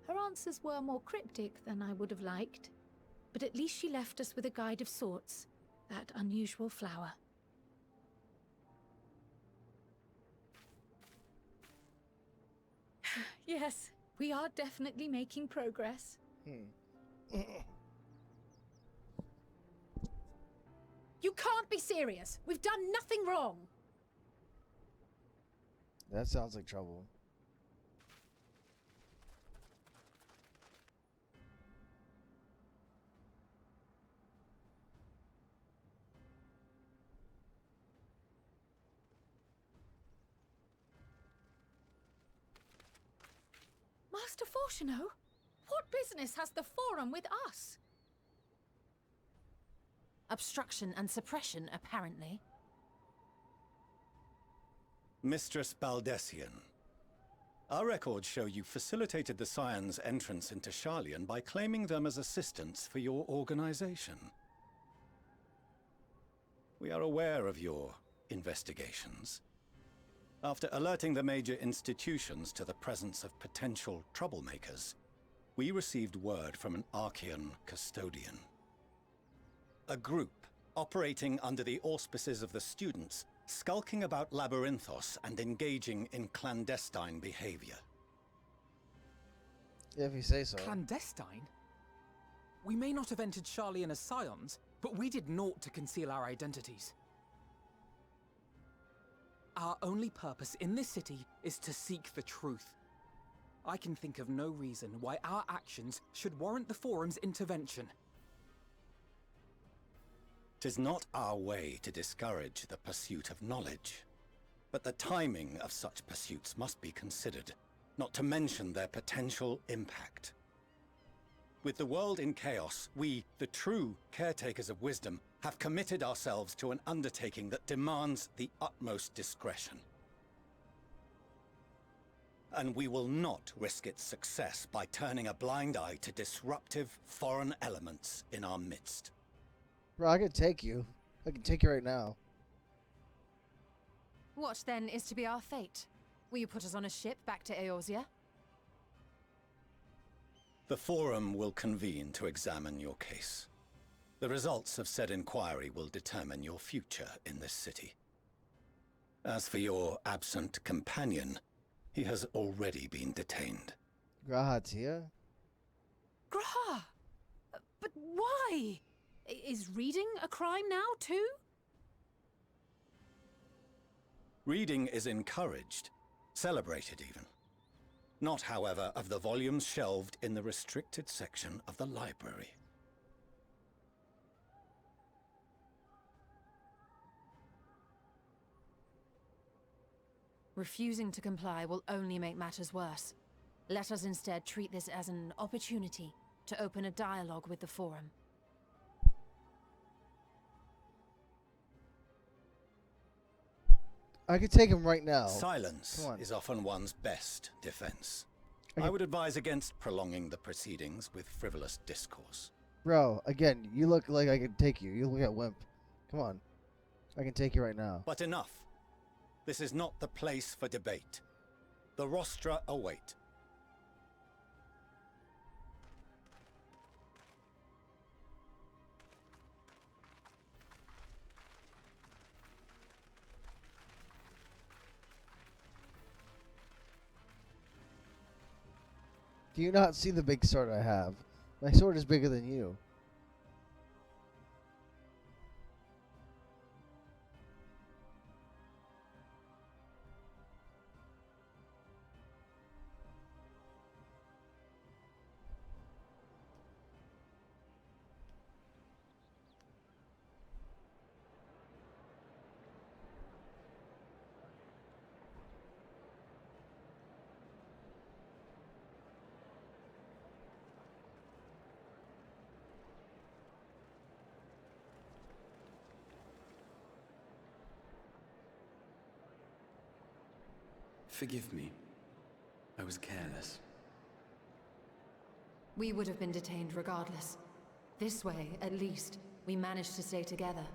Her answers were more cryptic than I would have liked, but at least she left us with a guide of sorts, that unusual flower. Yes, we are definitely making progress. You can't be serious! We've done nothing wrong! That sounds like trouble. Master Fortuno, what business has the Forum with us? Obstruction and suppression, apparently. Mistress Baldessian, our records show you facilitated the Scions' entrance into Sharlayan by claiming them as assistants for your organization. We are aware of your investigations. After alerting the major institutions to the presence of potential troublemakers, we received word from an Archean custodian. A group operating under the auspices of the students skulking about Labyrinthos and engaging in clandestine behavior. Yeah, if you say so. Clandestine? We may not have entered Sharlayan as Scions, but we did naught to conceal our identities. Our only purpose in this city is to seek the truth. I can think of no reason why our actions should warrant the Forum's intervention. 'Tis not our way to discourage the pursuit of knowledge, but the timing of such pursuits must be considered, not to mention their potential impact. With the world in chaos, we, the true caretakers of wisdom, have committed ourselves to an undertaking that demands the utmost discretion. And we will not risk its success by turning a blind eye to disruptive foreign elements in our midst. Bro, I can take you. I can take you right now. What, then, is to be our fate? Will you put us on a ship back to Eorzea? The Forum will convene to examine your case. The results of said inquiry will determine your future in this city. As for your absent companion, he has already been detained. Graha's here? Graha! But why? Is reading a crime now, too? Reading is encouraged, celebrated even. Not, however, of the volumes shelved in the restricted section of the library. Refusing to comply will only make matters worse. Let us instead treat this as an opportunity to open a dialogue with the Forum. I could take him right now. Silence is often one's best defense. Okay. I would advise against prolonging the proceedings with frivolous discourse. Bro, again, you look like I can take you. You look at Wimp. Come on. I can take you right now. But enough. This is not the place for debate. The rostra await. Do you not see the big sword I have? My sword is bigger than you. Forgive me. I was careless. We would have been detained regardless. This way, at least, we managed to stay together.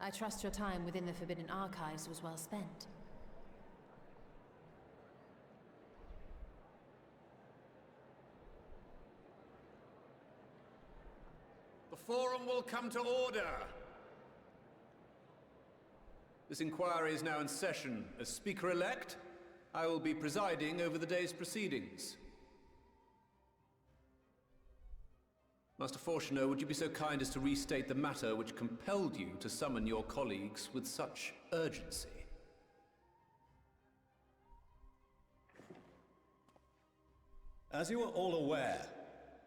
I trust your time within the Forbidden Archives was well spent. The Forum will come to order. This inquiry is now in session. As Speaker-elect, I will be presiding over the day's proceedings. Master Fortuner, would you be so kind as to restate the matter which compelled you to summon your colleagues with such urgency? As you are all aware,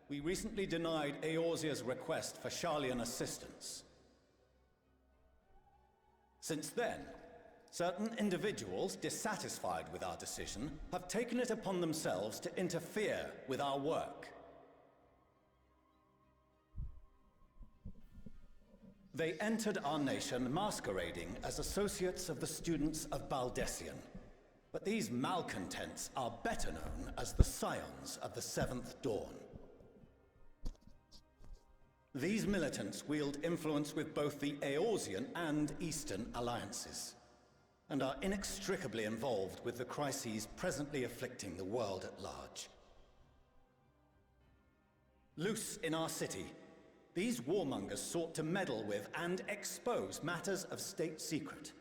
we recently denied Eorzea's request for Sharlayan assistance. Since then, certain individuals dissatisfied with our decision have taken it upon themselves to interfere with our work. They entered our nation masquerading as associates of the students of Baldessian. But these malcontents are better known as the Scions of the Seventh Dawn. These militants wield influence with both the Eorzean and Eastern alliances, and are inextricably involved with the crises presently afflicting the world at large. Loose in our city, These warmongers sought to meddle with and expose matters of state secret.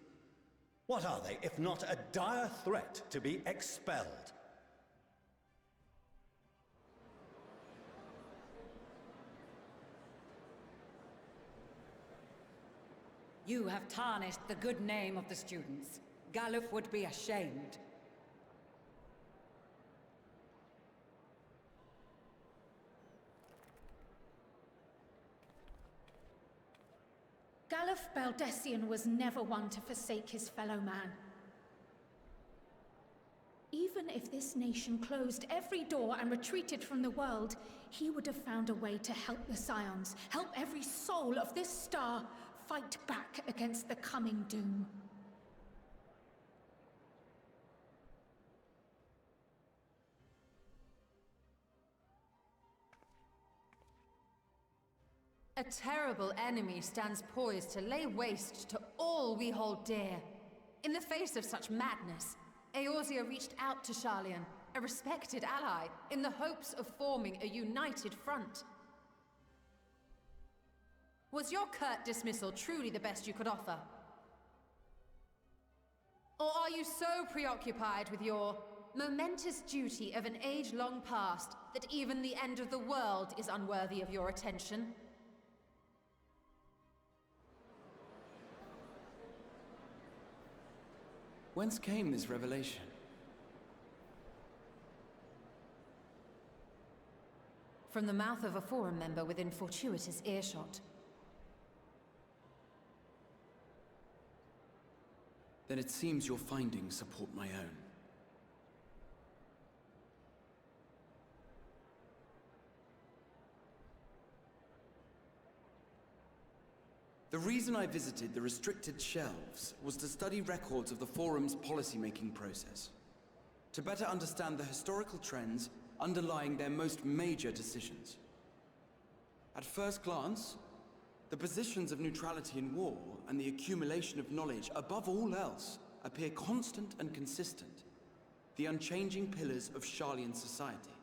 What are they, if not a dire threat to be expelled? You have tarnished the good name of the students. Galuf would be ashamed. Galuf Baldessian was never one to forsake his fellow man. Even if this nation closed every door and retreated from the world, he would have found a way to help the Scions, help every soul of this star fight back against the coming doom. A terrible enemy stands poised to lay waste to all we hold dear. In the face of such madness, Eorzea reached out to Sharlayan, a respected ally, in the hopes of forming a united front. Was your curt dismissal truly the best you could offer? Or are you so preoccupied with your momentous duty of an age long past that even the end of the world is unworthy of your attention? Whence came this revelation? From the mouth of a Forum member within fortuitous earshot. Then it seems your findings support my own. The reason I visited the restricted shelves was to study records of the Forum's policymaking process, to better understand the historical trends underlying their most major decisions. At first glance, the positions of neutrality in war and the accumulation of knowledge above all else appear constant and consistent, the unchanging pillars of Sharlayan society.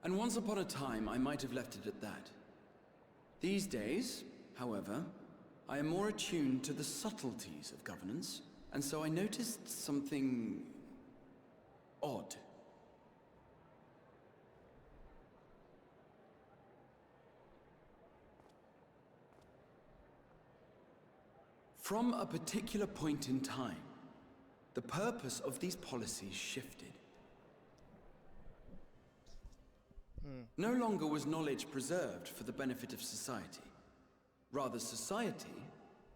And once upon a time, I might have left it at that. These days, however, I am more attuned to the subtleties of governance, and so I noticed something odd. From a particular point in time, the purpose of these policies shifted. No longer was knowledge preserved for the benefit of society. Rather, society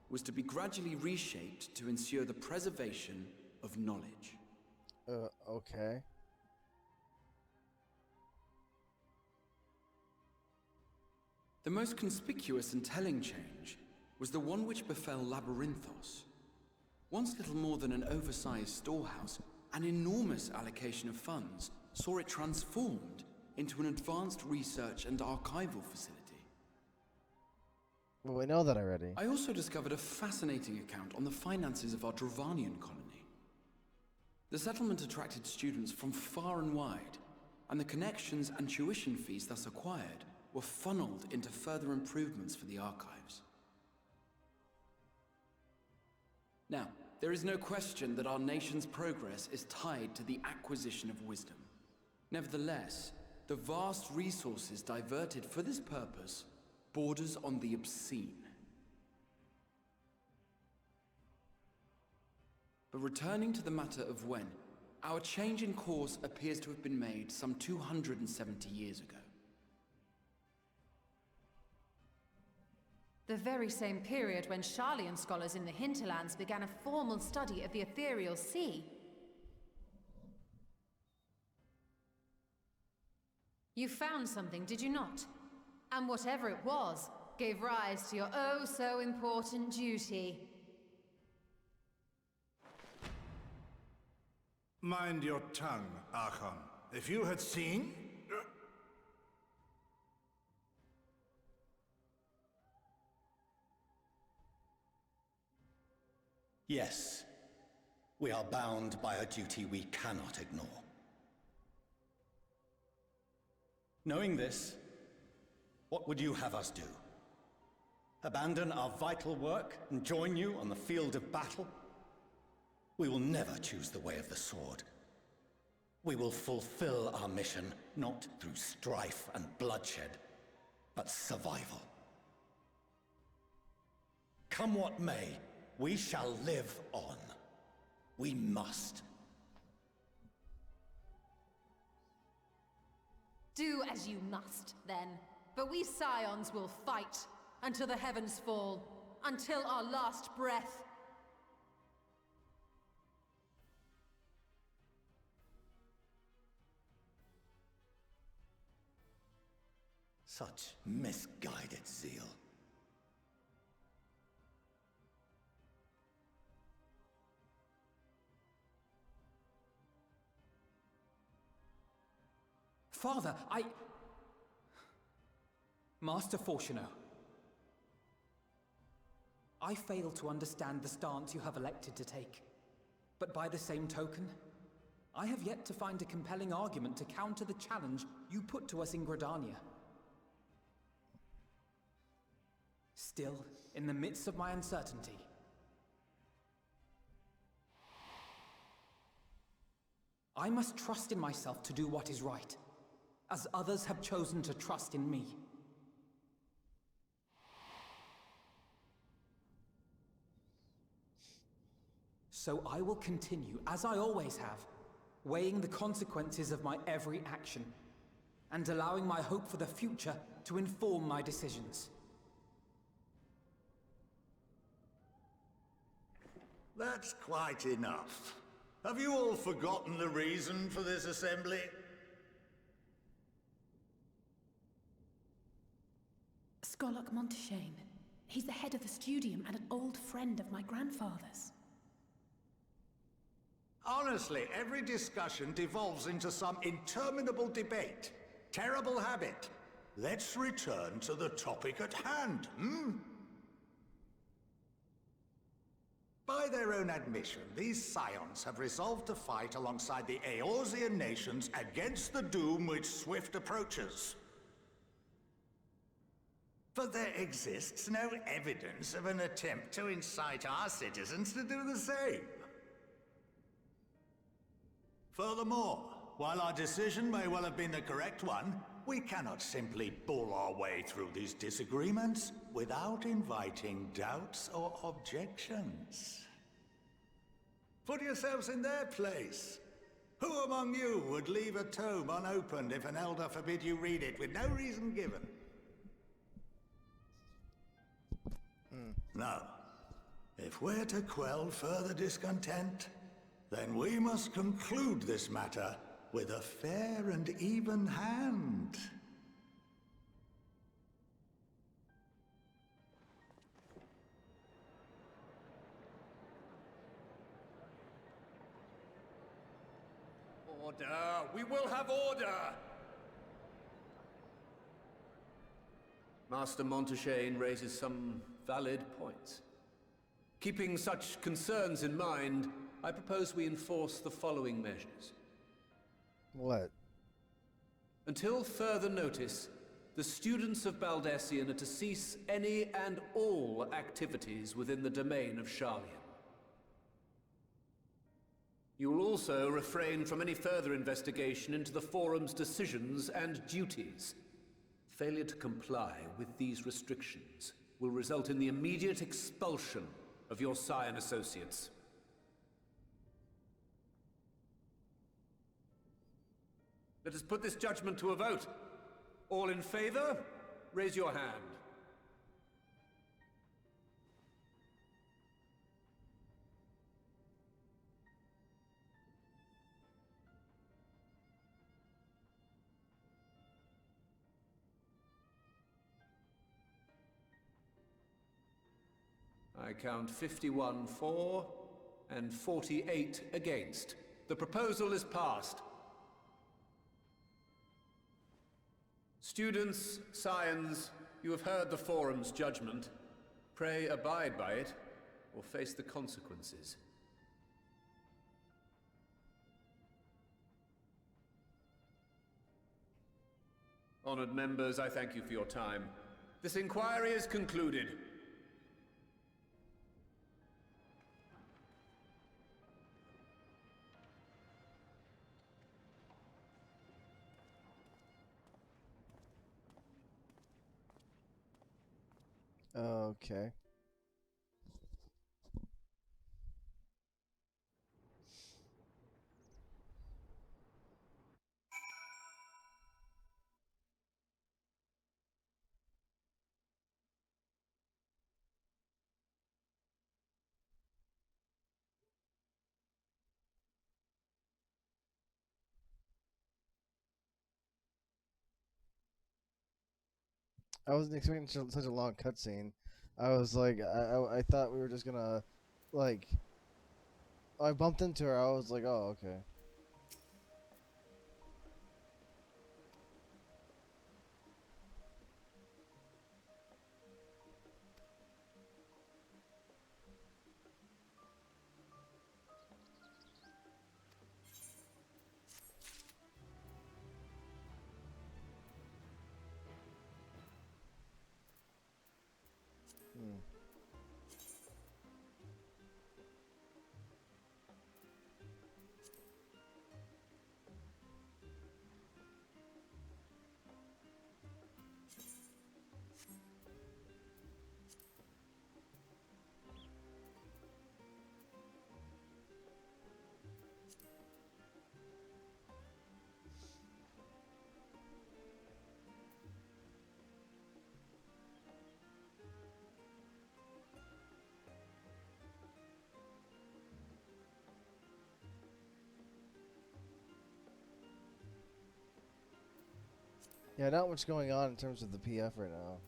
was to be gradually reshaped to ensure the preservation of knowledge. Okay. The most conspicuous and telling change was the one which befell Labyrinthos. Once little more than an oversized storehouse, an enormous allocation of funds saw it transformed into an advanced research and archival facility. Well, we know that already. I also discovered a fascinating account on the finances of our Dravanian colony. The settlement attracted students from far and wide, and the connections and tuition fees thus acquired were funneled into further improvements for the archives. Now, there is no question that our nation's progress is tied to the acquisition of wisdom. Nevertheless, the vast resources diverted for this purpose borders on the obscene. But returning to the matter of when, our change in course appears to have been made some 270 years ago. The very same period when Sharlayan scholars in the hinterlands began a formal study of the ethereal sea. You found something, did you not? And whatever it was, gave rise to your oh-so-important duty. Mind your tongue, Archon. If you had seen... Yes. We are bound by a duty we cannot ignore. Knowing this, What would you have us do? Abandon our vital work and join you on the field of battle? We will never choose the way of the sword. We will fulfill our mission, not through strife and bloodshed, but survival. Come what may, we shall live on. We must. Do as you must, then. But we Scions will fight until the heavens fall, until our last breath. Such misguided zeal. Father, Master Fortuno, I fail to understand the stance you have elected to take. But by the same token, I have yet to find a compelling argument to counter the challenge you put to us in Gridania. Still, in the midst of my uncertainty, I must trust in myself to do what is right, as others have chosen to trust in me. So I will continue, as I always have, weighing the consequences of my every action, and allowing my hope for the future to inform my decisions. That's quite enough. Have you all forgotten the reason for this assembly? Skolok Monteshane. He's the head of the studium and an old friend of my grandfather's. Honestly, every discussion devolves into some interminable debate. Terrible habit. Let's return to the topic at hand, hmm? By their own admission, these Scions have resolved to fight alongside the Eorzean nations against the doom which swift approaches. But there exists no evidence of an attempt to incite our citizens to do the same. Furthermore, while our decision may well have been the correct one, we cannot simply bull our way through these disagreements without inviting doubts or objections. Put yourselves in their place. Who among you would leave a tome unopened if an elder forbid you read it with no reason given? No. If we're to quell further discontent, then we must conclude this matter with a fair and even hand. Order! We will have order! Master Monteshane raises some valid points. Keeping such concerns in mind, I propose we enforce the following measures. What? Until further notice, the students of Baldesion are to cease any and all activities within the domain of Sharlian. You will also refrain from any further investigation into the Forum's decisions and duties. Failure to comply with these restrictions will result in the immediate expulsion of your Scion associates. Let us put this judgment to a vote. All in favor, raise your hand. I count 51 for and 48 against. The proposal is passed. Students, Scions, you have heard the Forum's judgment. Pray abide by it, or face the consequences. Honored members, I thank you for your time. This inquiry is concluded. Okay. I wasn't expecting such a long cutscene. I was like, I thought we were just gonna, like, I bumped into her. I was like, oh, okay. Hmm. Yeah, not much going on in terms of the PF right now.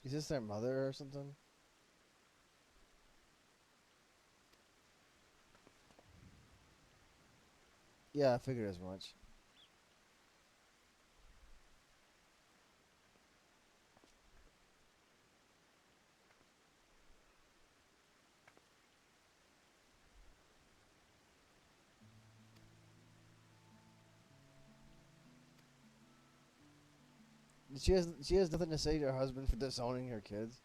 Is this their mother or something? Yeah, I figured as much. She has nothing to say to her husband for disowning her kids.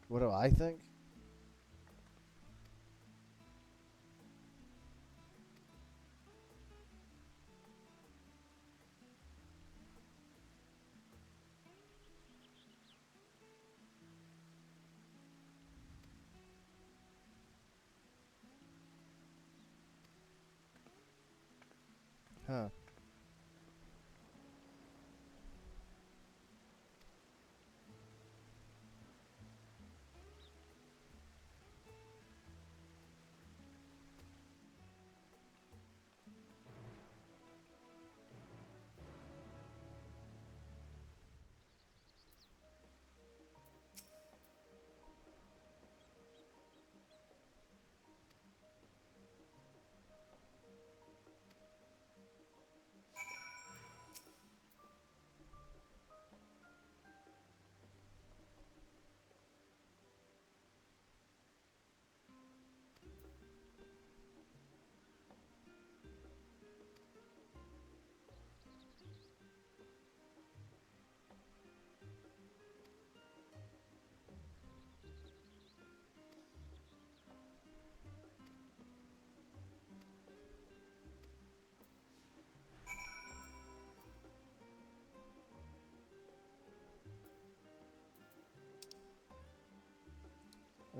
What do I think? Huh.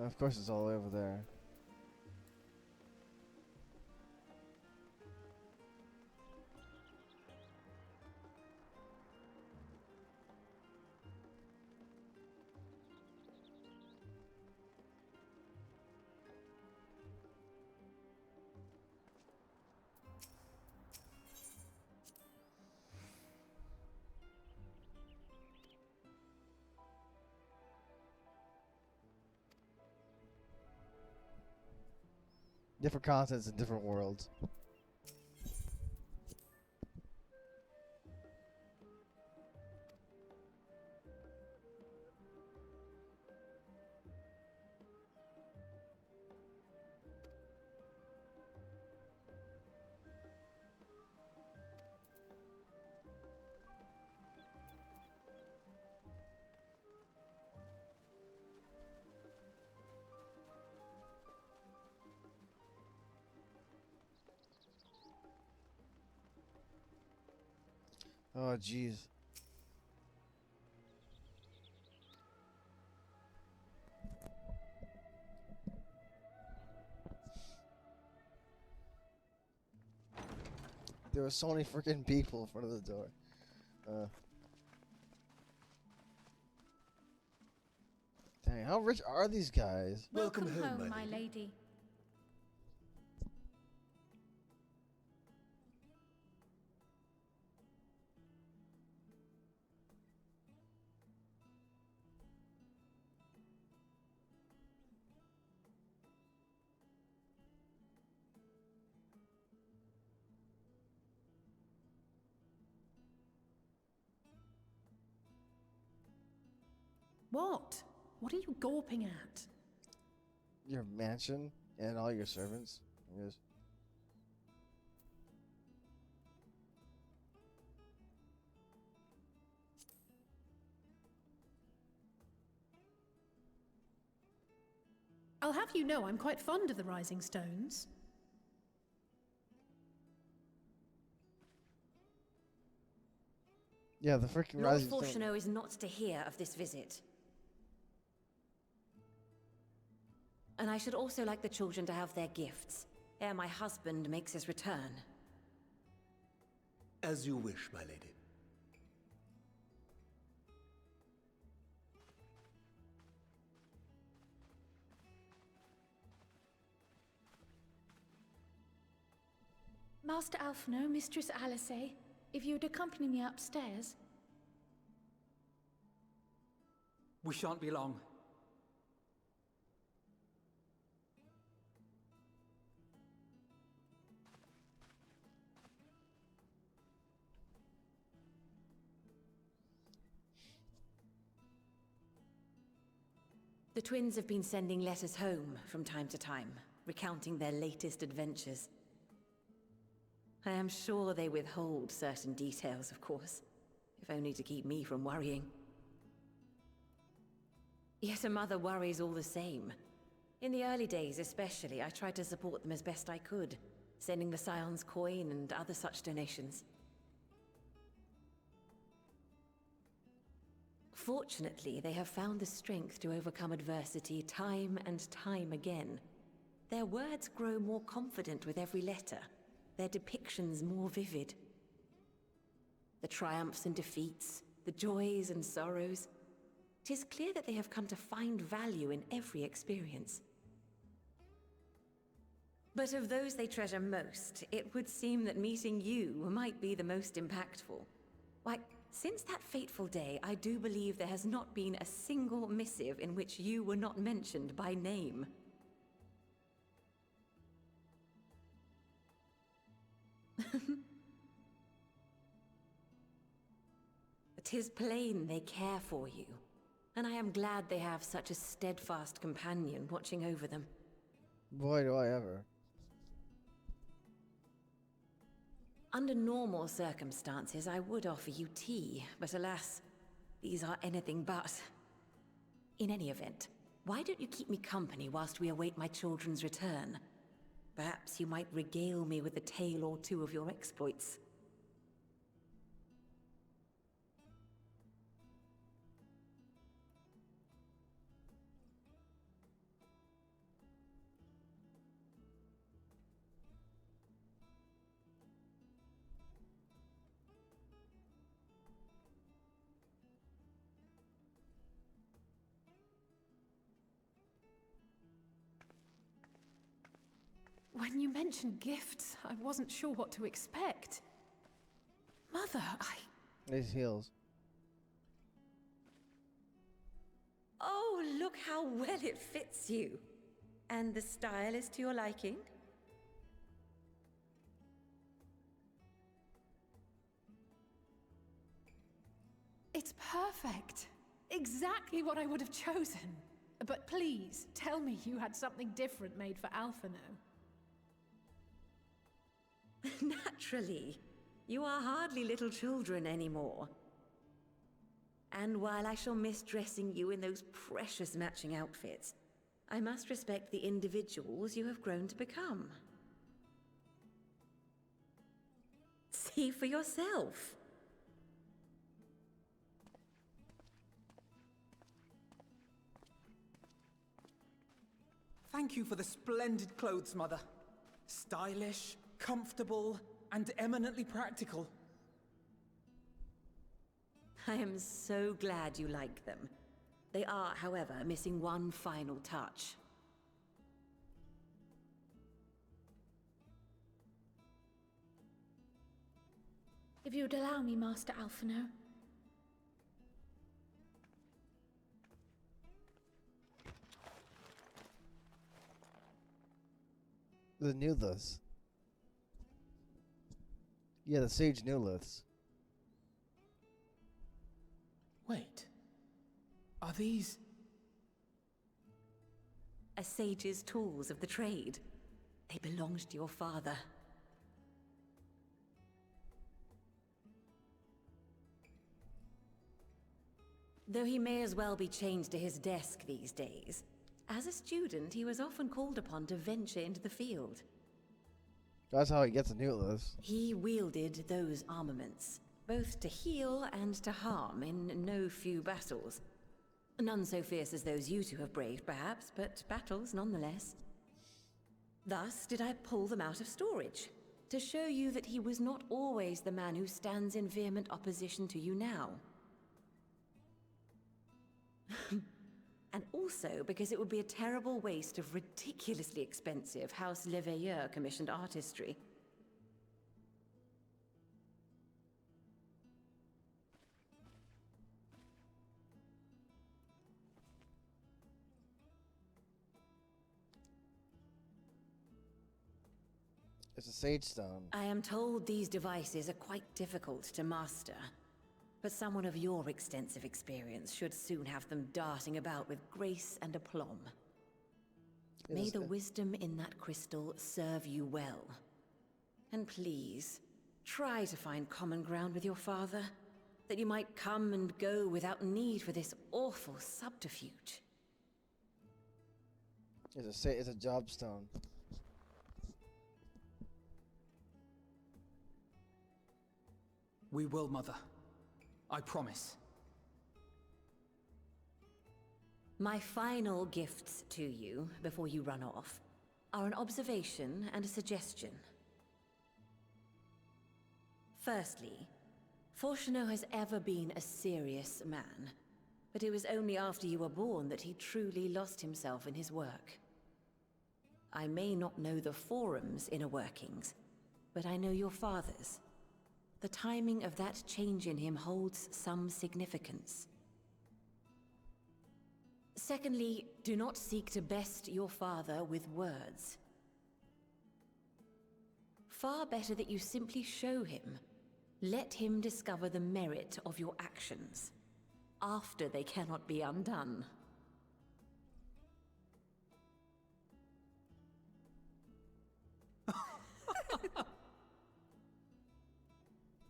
Of course, it's all over there. Different continents and different worlds. Oh, jeez. There were so many freaking people in front of the door. Dang, how rich are these guys? Welcome home, my lady. What? What are you gawping at? Your mansion and all your servants. Yes. I'll have you know I'm quite fond of the Rising Stones. Yeah, the freaking Lord rising stone. Fortuno is not to hear of this visit. And I should also like the children to have their gifts, ere my husband makes his return. As you wish, my lady. Master Alphino, Mistress Alice, if you'd accompany me upstairs. We shan't be long. The twins have been sending letters home from time to time, recounting their latest adventures. I am sure they withhold certain details, of course, if only to keep me from worrying. Yet a mother worries all the same. In the early days especially, I tried to support them as best I could, sending the Scions coin and other such donations. Fortunately, they have found the strength to overcome adversity time and time again. Their words grow more confident with every letter, their depictions more vivid. The triumphs and defeats, the joys and sorrows. 'Tis clear that they have come to find value in every experience. But of those they treasure most, it would seem that meeting you might be the most impactful. Why, since that fateful day, I do believe there has not been a single missive in which you were not mentioned by name. 'Tis plain they care for you, and I am glad they have such a steadfast companion watching over them. Boy, do I ever. Under normal circumstances, I would offer you tea, but alas, these are anything but. In any event, why don't you keep me company whilst we await my children's return? Perhaps you might regale me with a tale or two of your exploits. When you mentioned gifts, I wasn't sure what to expect. Mother, These heels. Oh, look how well it fits you. And the style is to your liking? It's perfect. Exactly what I would have chosen. But please, tell me you had something different made for Alphino. Naturally. You are hardly little children anymore. And while I shall miss dressing you in those precious matching outfits, I must respect the individuals you have grown to become. See for yourself. Thank you for the splendid clothes, Mother. Stylish, comfortable, and eminently practical. I am so glad you like them. They are, however, missing one final touch. If you would allow me, Master Alphino. The Newliths. Yeah, the Sage Newliths. Wait. Are these... A sage's tools of the trade. They belonged to your father. Though he may as well be chained to his desk these days, as a student he was often called upon to venture into the field. That's how he gets the Newliths. He wielded those armaments, both to heal and to harm in no few battles. None so fierce as those you two have braved, perhaps, but battles nonetheless. Thus did I pull them out of storage, to show you that he was not always the man who stands in vehement opposition to you now. And also because it would be a terrible waste of ridiculously expensive House Leveilleur commissioned artistry. It's a Sage Stone. I am told these devices are quite difficult to master. But someone of your extensive experience should soon have them darting about with grace and aplomb. May the wisdom in that crystal serve you well. And please, try to find common ground with your father, that you might come and go without need for this awful subterfuge. It's a job stone. We will, Mother. I promise. My final gifts to you, before you run off, are an observation and a suggestion. Firstly, Fortuno has ever been a serious man, but it was only after you were born that he truly lost himself in his work. I may not know the Forum's inner workings, but I know your father's. The timing of that change in him holds some significance. Secondly, do not seek to best your father with words. Far better that you simply show him. Let him discover the merit of your actions, after they cannot be undone.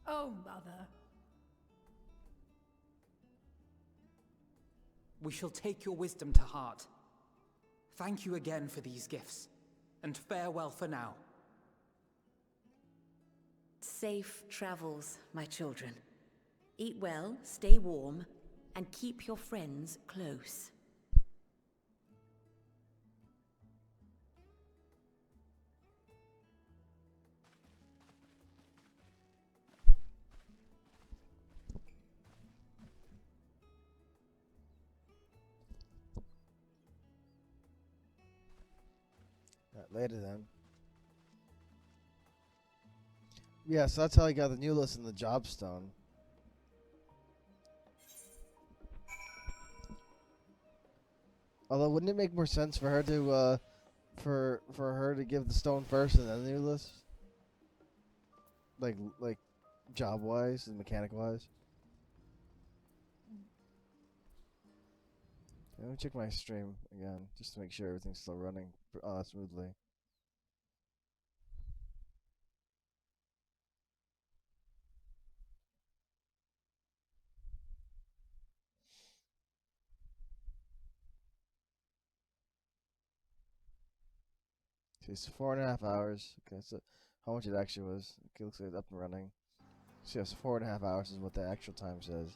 Oh, Mother. We shall take your wisdom to heart. Thank you again for these gifts, and farewell for now. Safe travels, my children. Eat well, stay warm, and keep your friends close. Later then. Yeah, so that's how I got the new list and the job stone. Although, wouldn't it make more sense for her to for her to give the stone first and then the new list? Like job wise and mechanic wise. Let me check my stream again just to make sure everything's still running smoothly. Okay, so 4.5 hours. Okay, so how much it actually was. Okay, looks like it's up and running. So yes, 4.5 hours is what the actual time says.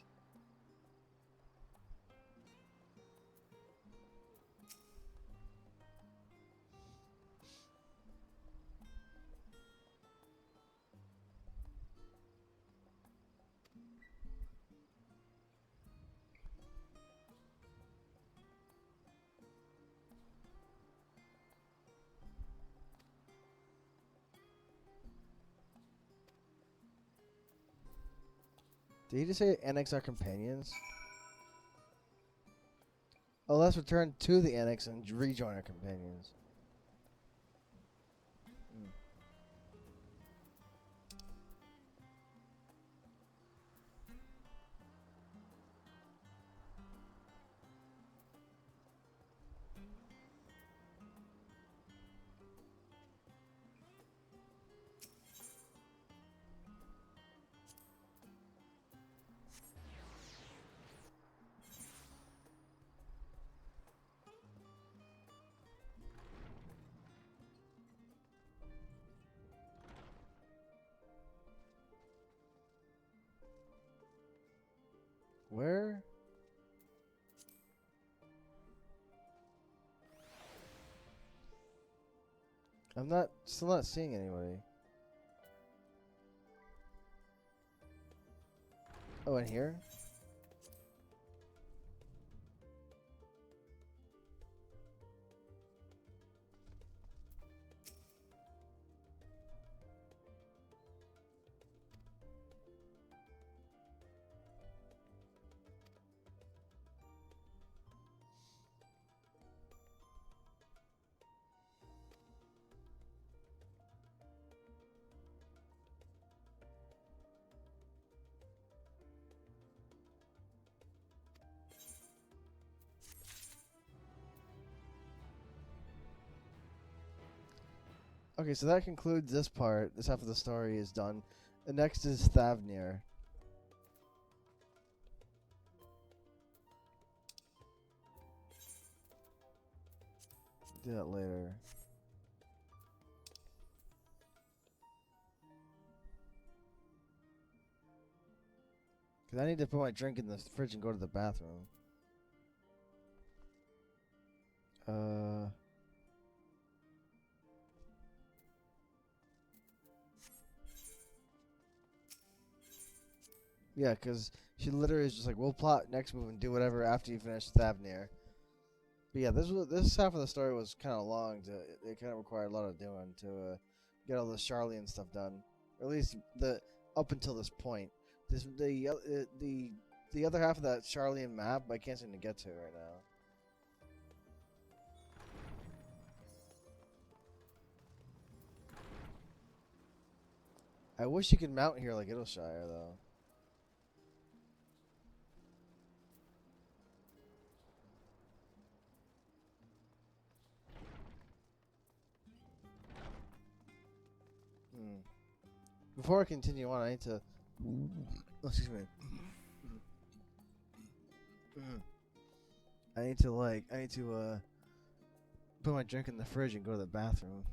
Did he just say annex our companions? Oh, let's return to the annex and rejoin our companions. Where? I'm still not seeing anybody. Oh, in here? Okay, so that concludes this part. This half of the story is done. The next is Thavnir. Do that later. Because I need to put my drink in the fridge and go to the bathroom. Yeah, because she literally is just like, we'll plot next move and do whatever after you finish Thavnir. But yeah, this half of the story was kind of long. It kind of required a lot of doing to get all the Charlian stuff done, or at least the up until this point. The other half of that Charlian map I can't seem to get to right now. I wish you could mount here like Idleshire though. Before I continue on, I need to. Oh, excuse me. I need to put my drink in the fridge and go to the bathroom.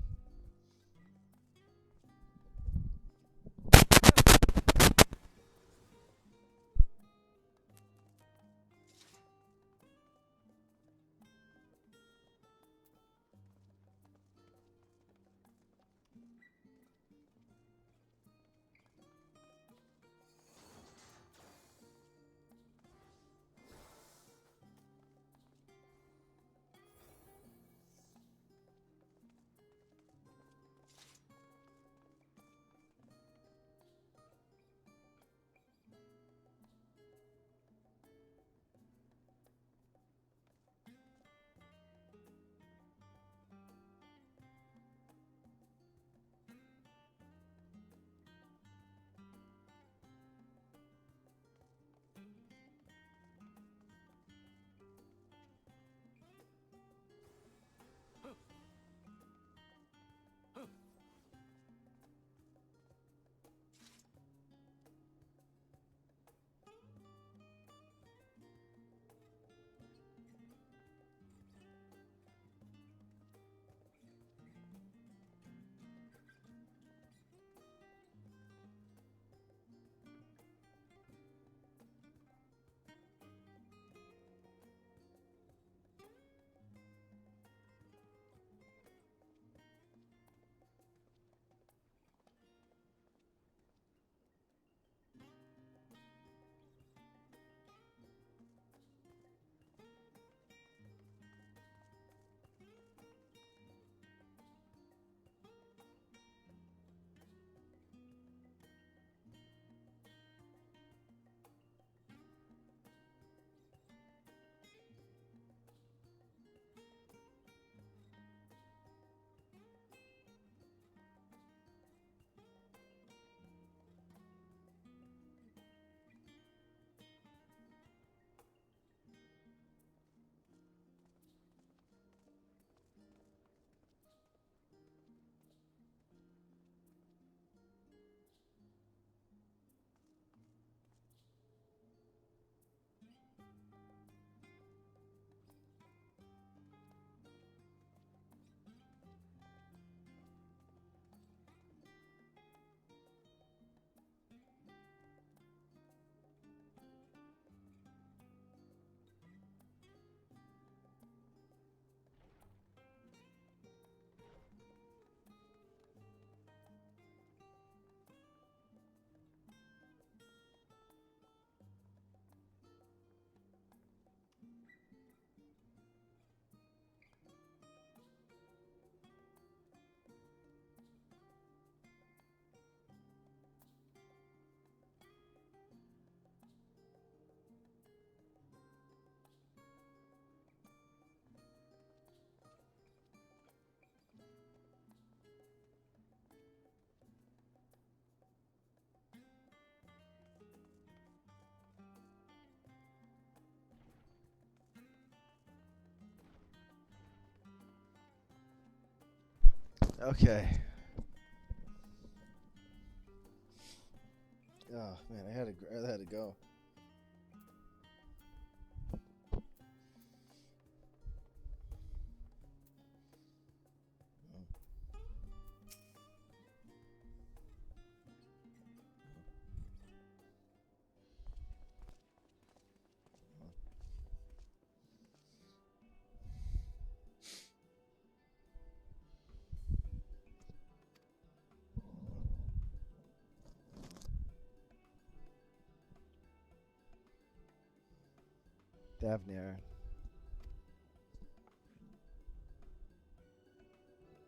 Okay. Oh man, I had to go. Davnir.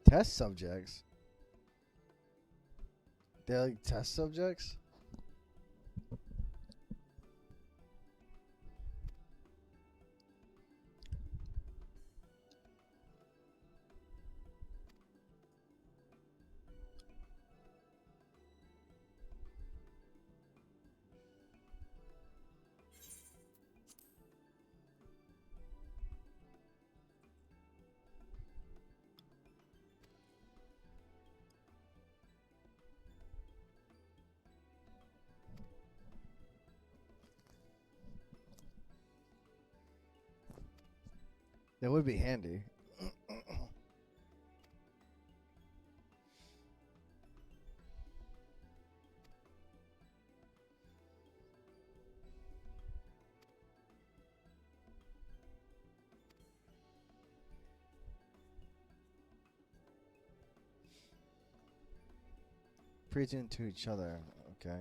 Test subjects? They're like test subjects? That would be handy. Preaching to each other. Okay.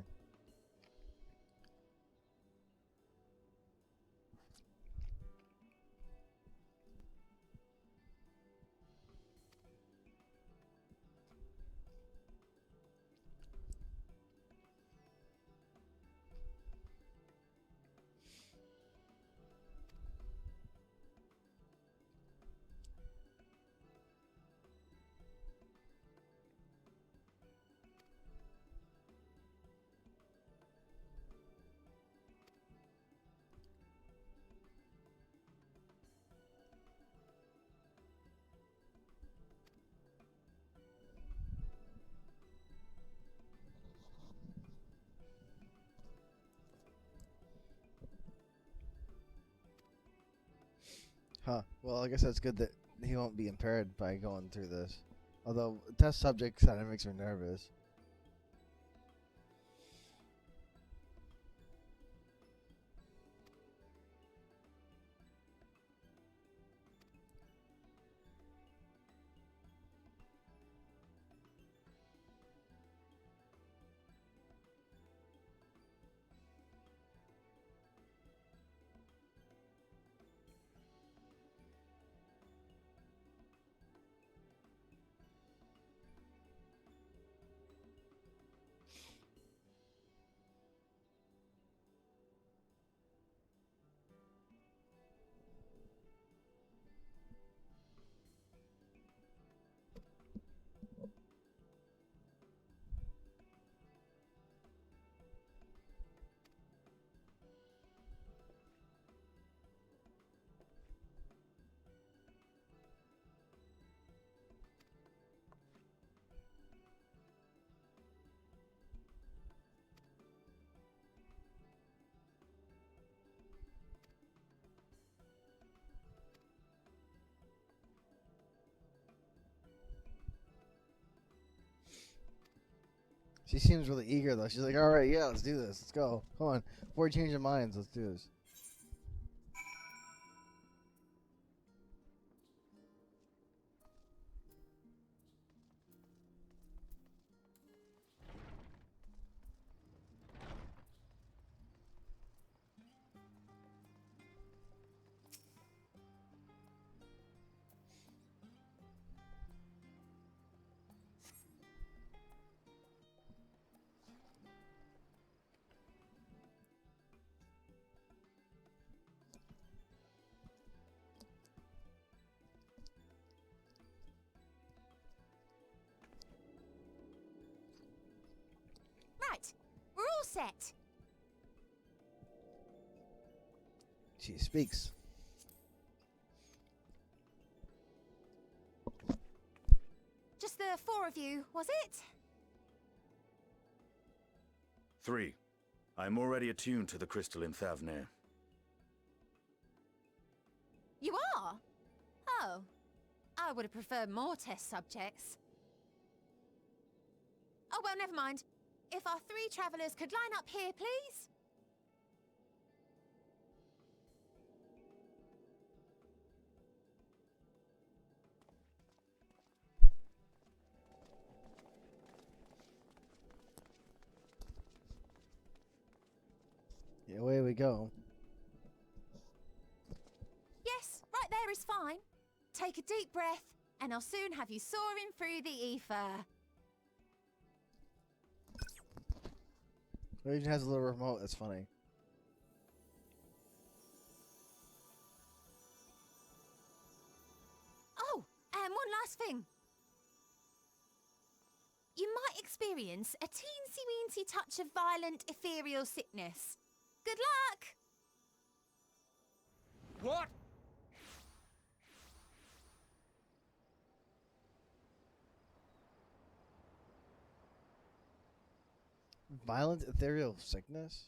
Huh. Well, I guess that's good that he won't be impaired by going through this. Although, test subject kind of makes me nervous. She seems really eager, though. She's like, all right, yeah, let's do this. Let's go. Come on. Before we change our minds, let's do this. Right, we're all set. She speaks. Just the 4 of you, was it? 3. I'm already attuned to the crystal in Thavnir. You are? Oh. I would have preferred more test subjects. Oh, well, never mind. If our 3 travelers could line up here, please? Yeah, away we go. Yes, right there is fine. Take a deep breath, and I'll soon have you soaring through the ether. It even has a little remote. That's funny. Oh, and one last thing. You might experience a teensy-weensy touch of violent ethereal sickness. Good luck! What? Violent ethereal sickness?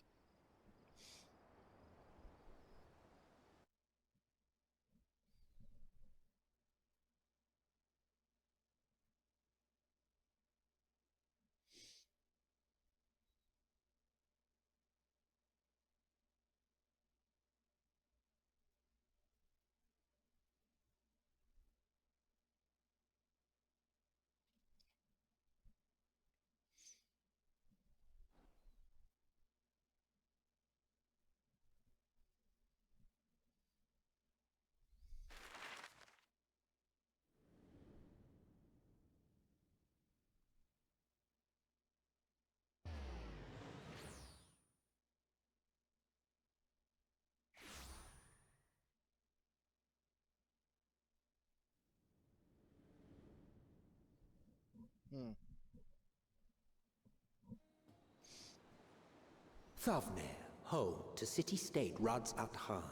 Thavnir, home to city-state Rads at Han.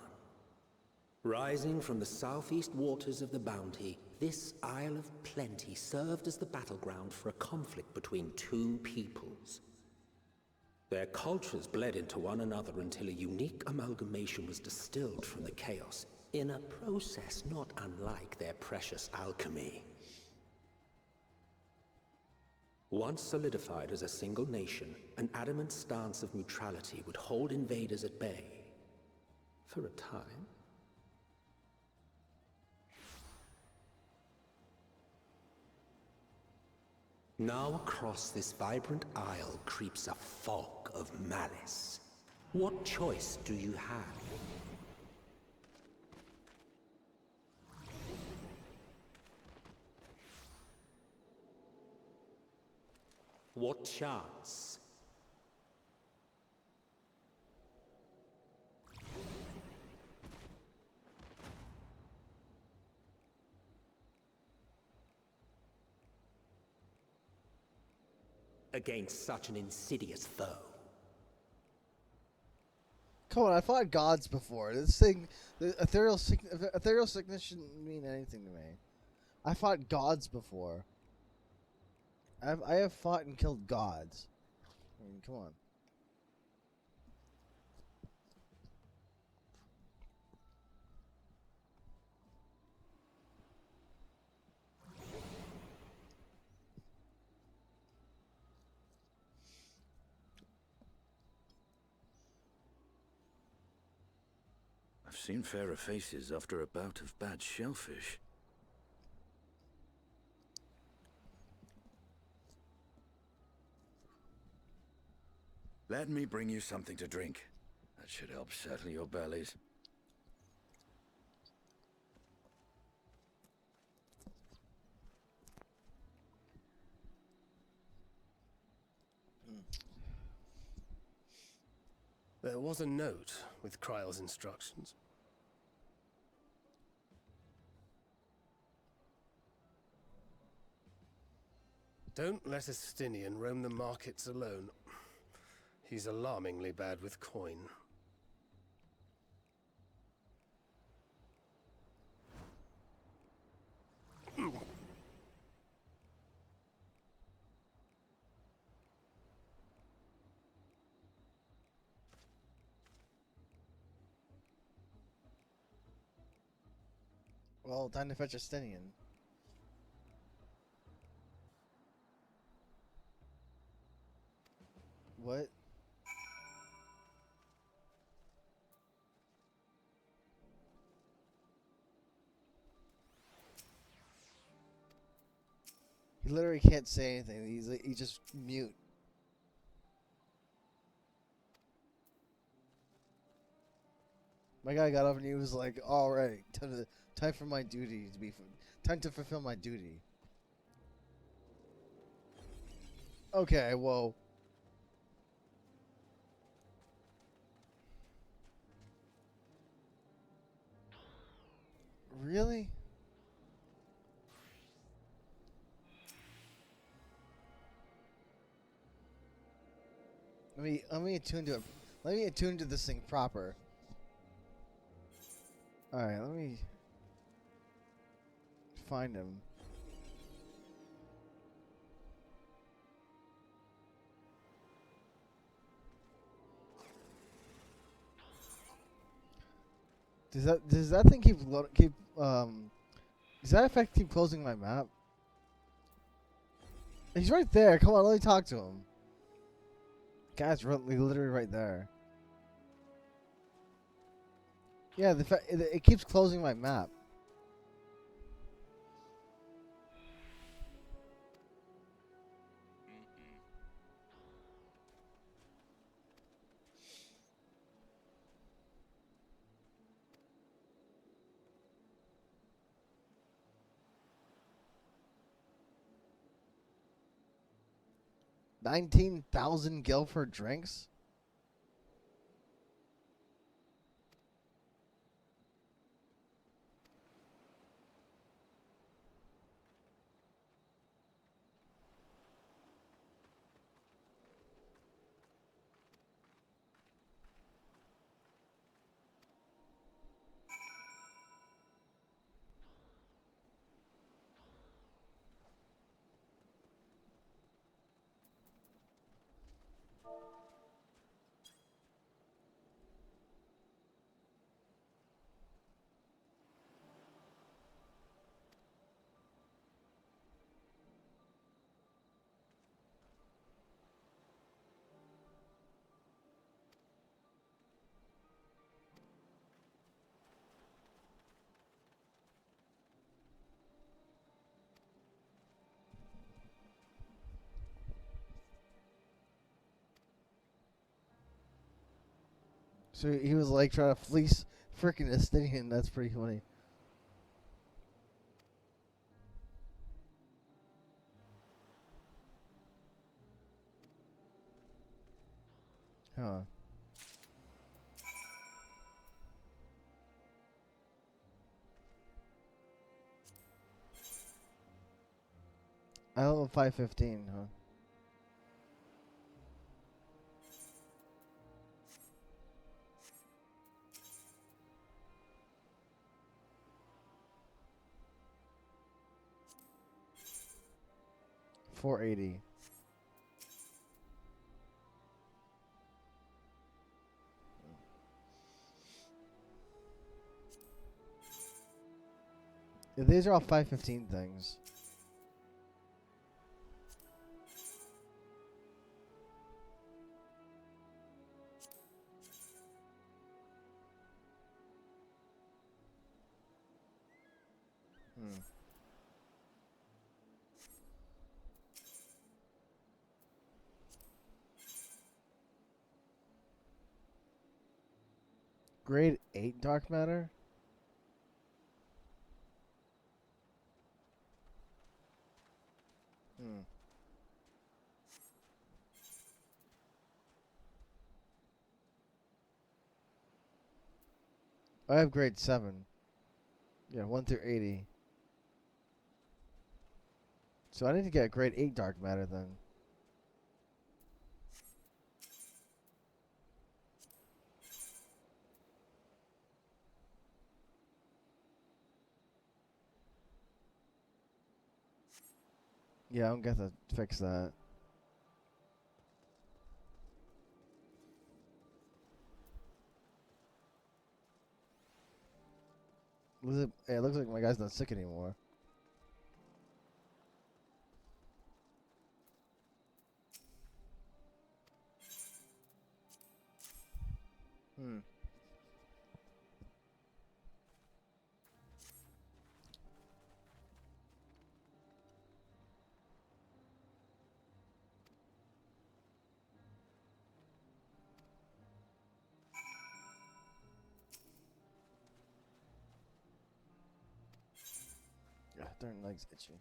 Rising from the southeast waters of the Bounty, this Isle of Plenty served as the battleground for a conflict between 2 peoples. Their cultures bled into one another until a unique amalgamation was distilled from the chaos, in a process not unlike their precious alchemy. Once solidified as a single nation, an adamant stance of neutrality would hold invaders at bay. For a time. Now across this vibrant isle creeps a fog of malice. What choice do you have? What chance? Against such an insidious foe. Come on, I fought gods before. This thing, the ethereal sickness shouldn't mean anything to me. I fought gods before. I have fought and killed gods. I mean, come on. I've seen fairer faces after a bout of bad shellfish. Let me bring you something to drink. That should help settle your bellies. There was a note with Kryle's instructions. Don't let a Stinian roam the markets alone. He's alarmingly bad with coin. Well, time to fetch Justinian. What? He literally can't say anything. He's just mute. My guy got up and he was like, "All right, time for my duty to be, time to fulfill my duty." Okay, whoa. Really? Let me attune to it. Let me attune to this thing proper. All right, let me find him. Does that thing keep does that effect keep closing my map? He's right there. Come on, let me talk to him. Guy's literally right there. Yeah, it keeps closing my map. $19,000 gil for drinks? So he was like trying to fleece freaking Estinian. That's pretty funny. Huh. I level 515, huh? $480. Yeah, these are all 515 things. Hmm. Grade 8 dark matter? Hmm. I have grade 7. Yeah, 1 through 80. So I need to get grade 8 dark matter then. Yeah, I'm gonna fix that. It looks like my guy's not sick anymore. Hmm. Yeah, darn legs itchy.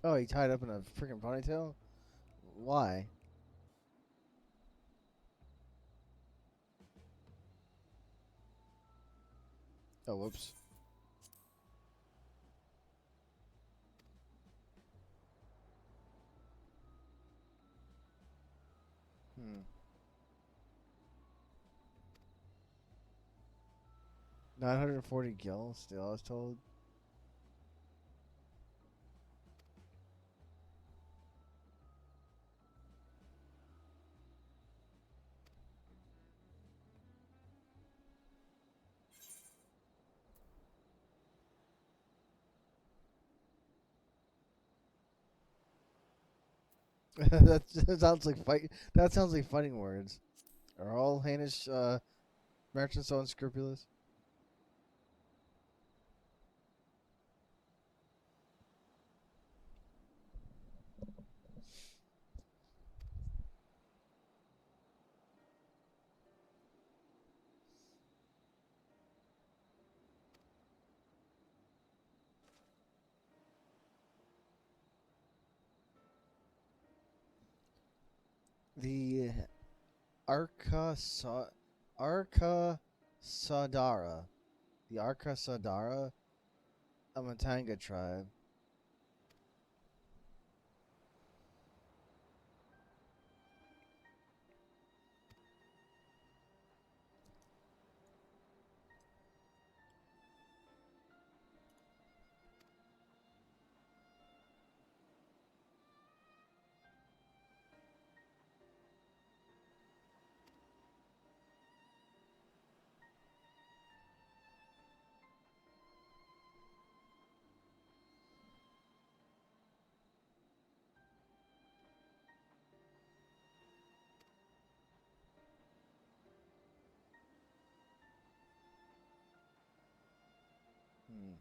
Oh, he tied up in a freaking ponytail? Why? Oh, whoops. Hmm. 940 gil, still I was told. That sounds like fight. That sounds like fighting words. Are all Hanish merchants so unscrupulous? The Arca Sadara. The Arca Sadara, a Matanga tribe. Hmm.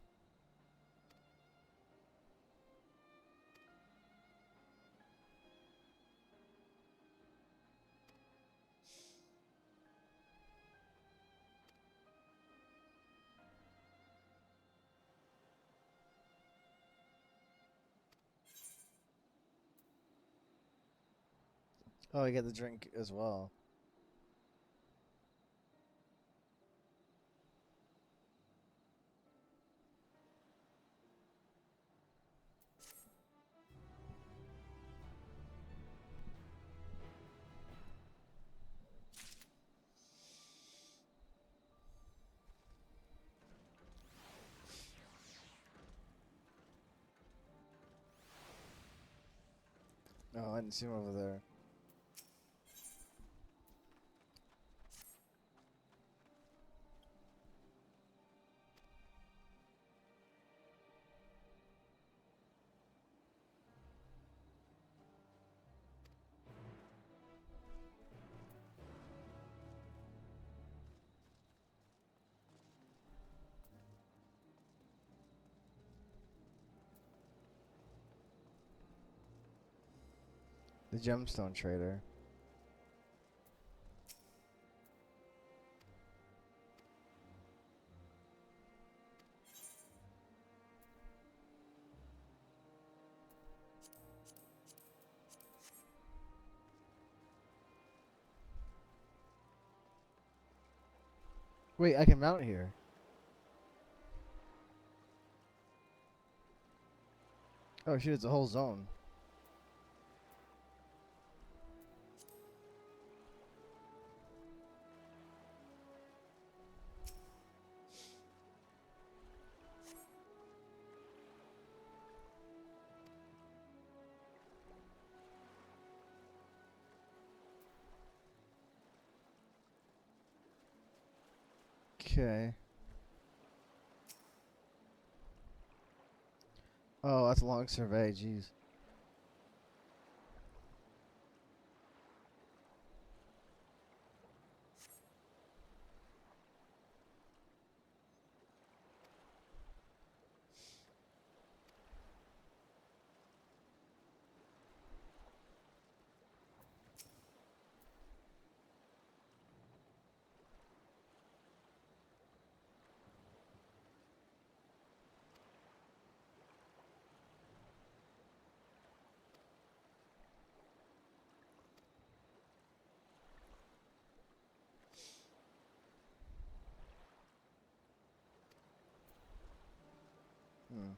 Oh, I get the drink as well. Oh, I didn't see him over there. The gemstone trader. Wait, I can mount here. Oh shit, it's a whole zone. Okay. Oh, that's a long survey, jeez. Hmm.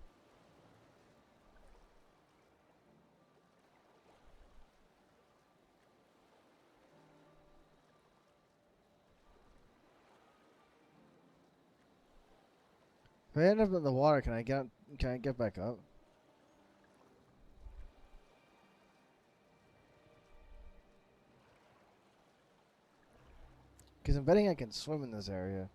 If I end up in the water, can I get back up? Because I'm betting I can swim in this area.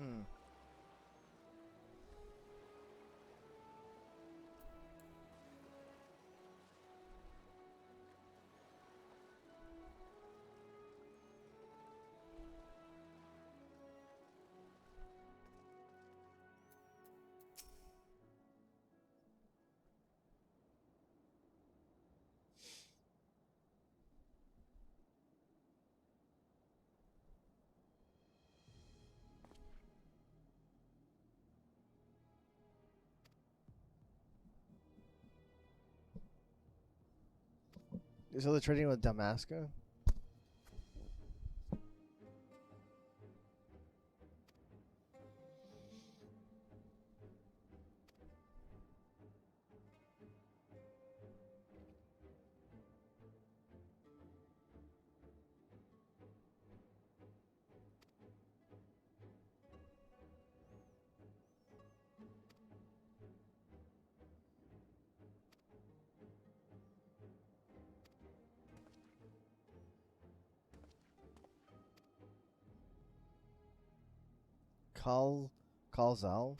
Hmm. So they're trading with Damascus? Calzal?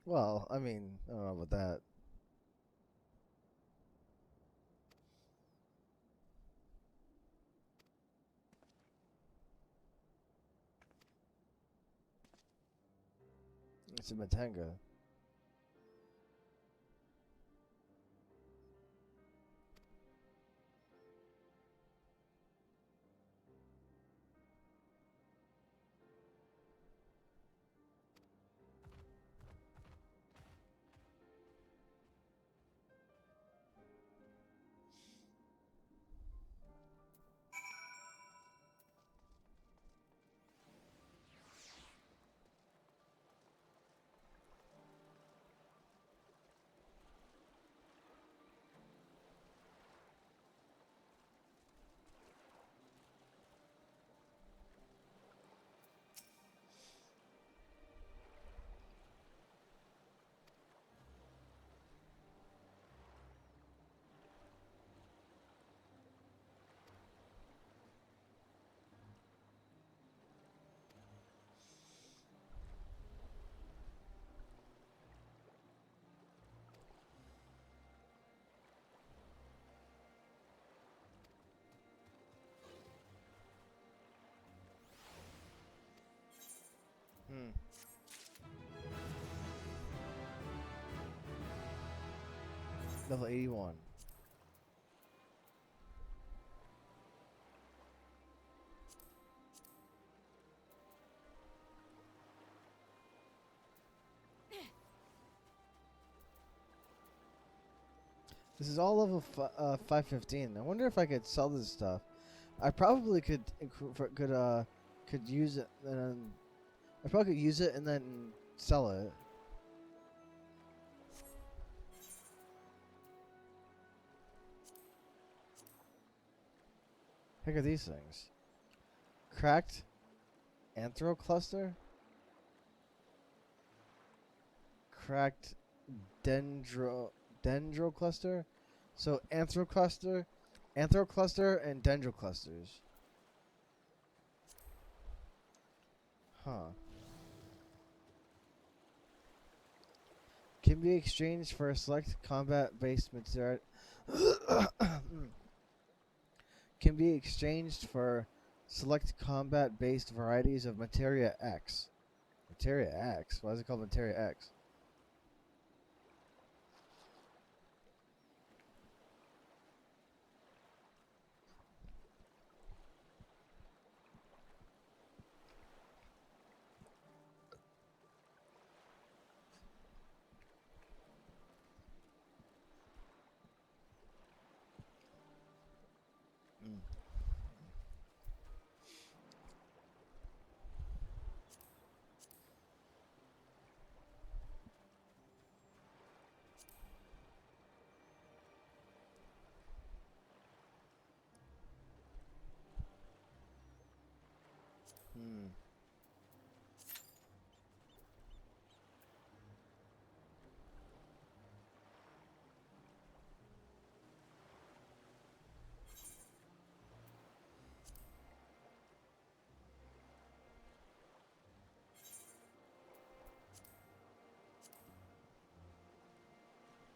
Well, I mean, I don't know about that. It's a Matanga. Level 81. This is all level 515. I wonder if I could sell this stuff. I probably could use it, and I probably could use it and then sell it. Heck are these things? Cracked anthro cluster? Cracked dendro cluster? So anthro cluster, and dendro clusters. Huh. Can be exchanged for a select combat-based material. Can be exchanged for select combat-based varieties of Materia X. Materia X? Why is it called Materia X?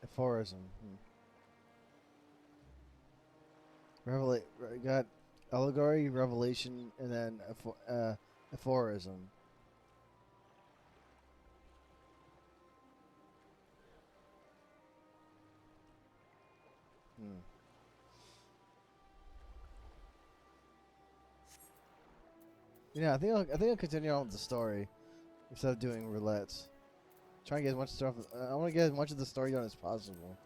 Aphorism. Got allegory, revelation, and then aphorism. Yeah, I think I'll continue on with the story instead of doing roulettes. Try and get as much stuff. I want to get as much of the story done as possible.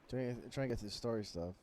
Trying to get through story stuff.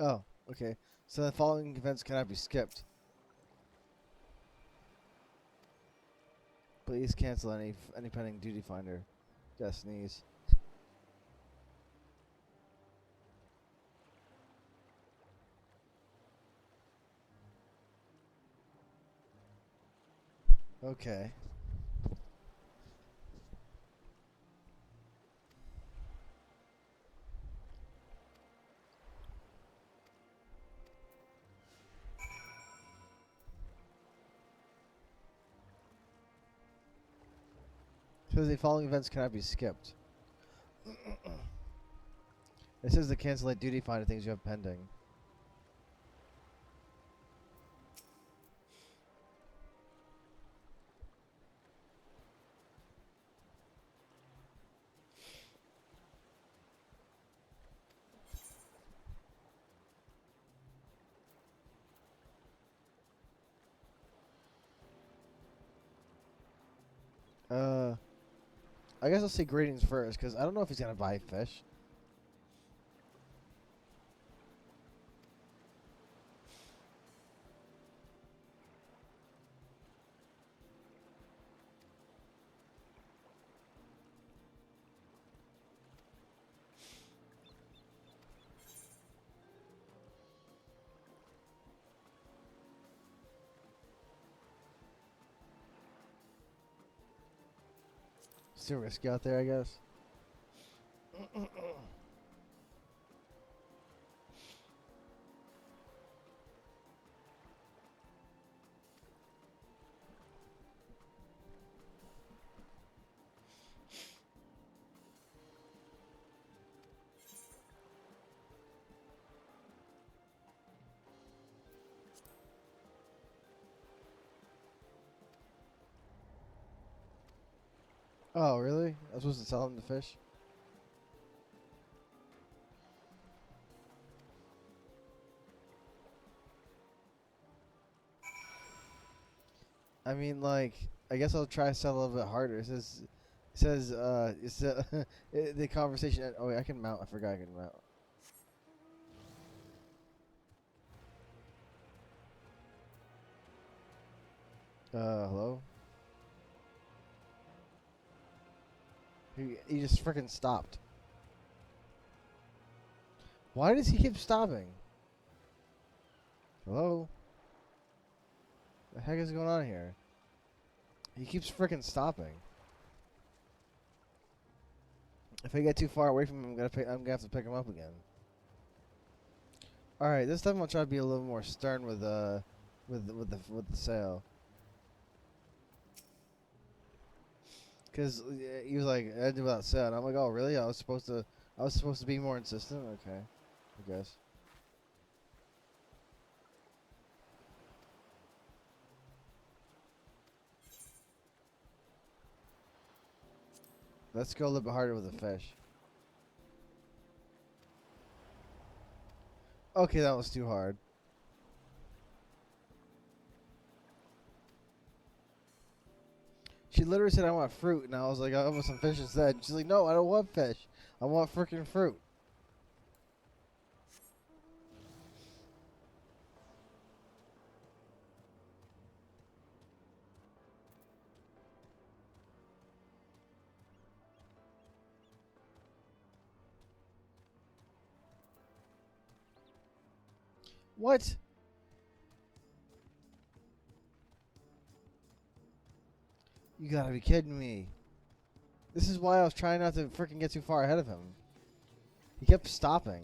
Oh, okay. So the following events cannot be skipped. Please cancel any pending duty finder. Just sneeze. Okay. Says the following events cannot be skipped. It says to cancel like duty finder things you have pending. I guess I'll say greetings first, because I don't know if he's gonna buy fish. Still risky out there, I guess. Oh, really? I was supposed to tell him to fish? I mean, like, I guess I'll try to sell a little bit harder. It says, the conversation. Oh, wait, I can mount. I forgot I can mount. Hello? He just freaking stopped. Why does he keep stopping? Hello? The heck is going on here? He keeps freaking stopping. If I get too far away from him, I'm gonna have to pick him up again. All right, this time I'll try to be a little more stern with the sale. Cause he was like, "I did without sale," and I'm like, "Oh, really? I was supposed to be more insistent." Okay, I guess. Let's go a little bit harder with the fish. Okay, that was too hard. She literally said, "I want fruit," and I was like, "I want some fish instead." She's like, "No, I don't want fish. I want freaking fruit." What? You gotta be kidding me. This is why I was trying not to freaking get too far ahead of him. He kept stopping.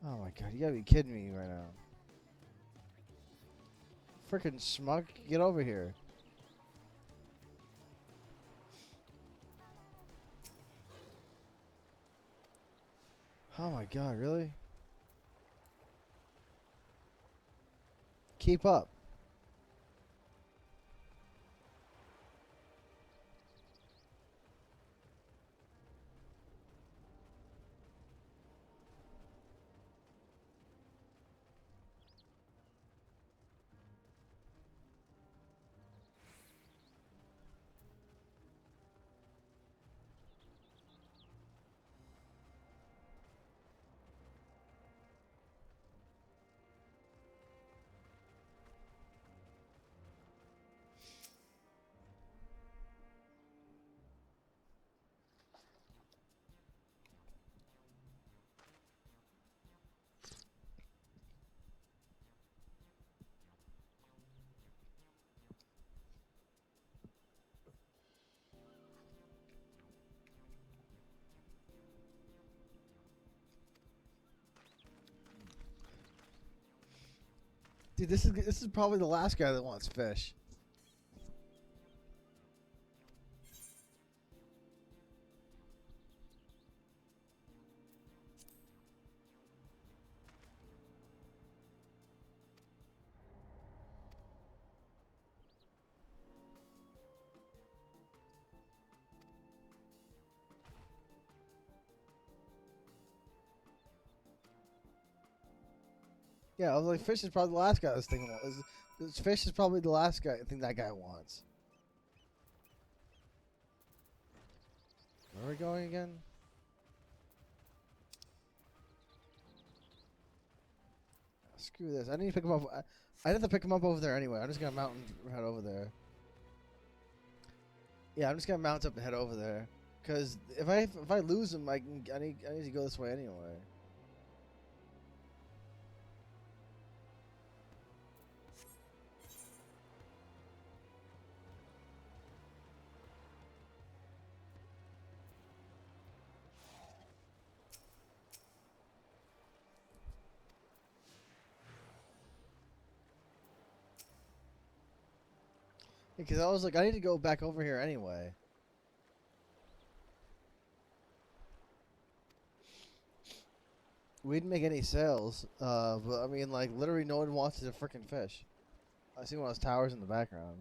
Oh my god, you gotta be kidding me right now. Freaking schmuck, get over here. Oh my god, really? Keep up. Dude, this is probably the last guy that wants fish. Yeah, I was like, fish is probably the last guy this thing wants. Fish is probably the last guy thing that guy wants. Where are we going again? Screw this. I need to pick him up. I have to pick him up over there anyway. I'm just gonna mount and head over there. Yeah, I'm just gonna mount up and head over there. Cause if I lose him, I need to go this way anyway. Because I was like, I need to go back over here anyway. We didn't make any sales, but I mean, like, literally no one wanted a freaking fish. I see one of those towers in the background.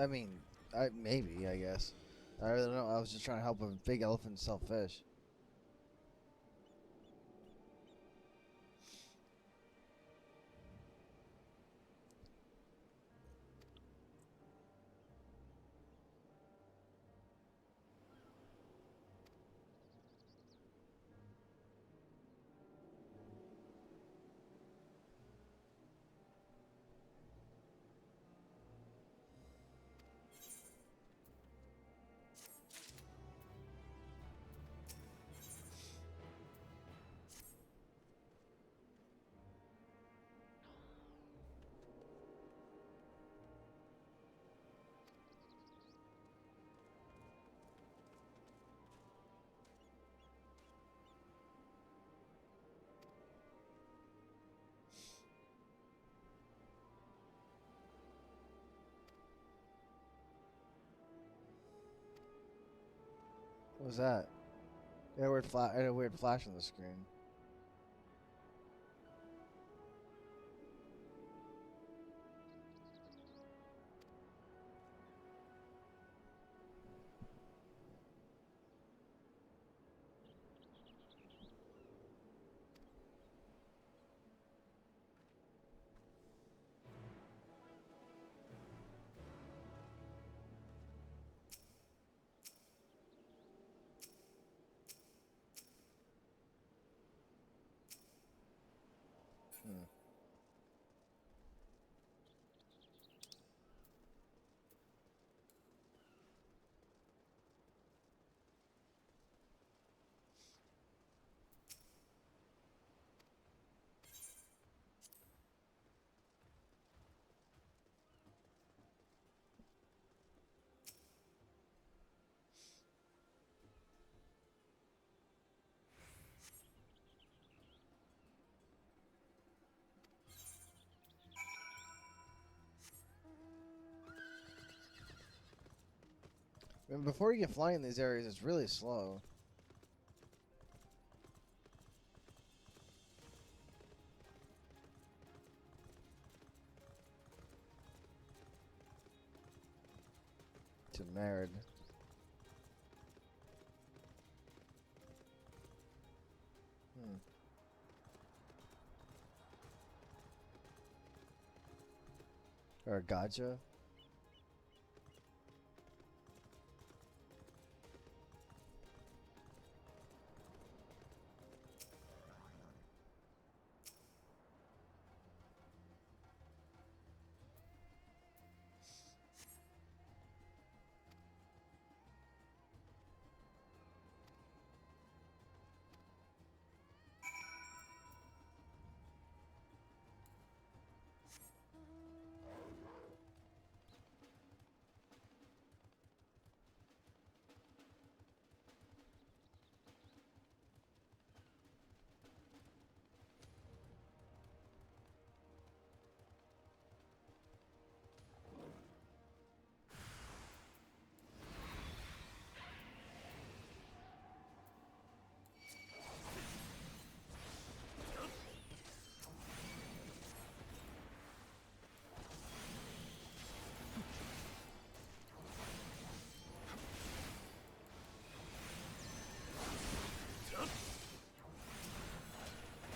I mean, maybe, I guess. I really don't know. I was just trying to help a big elephant sell fish. What was that? I had a weird flash on the screen. And before you can fly in these areas, it's really slow. To married. Or a gotcha.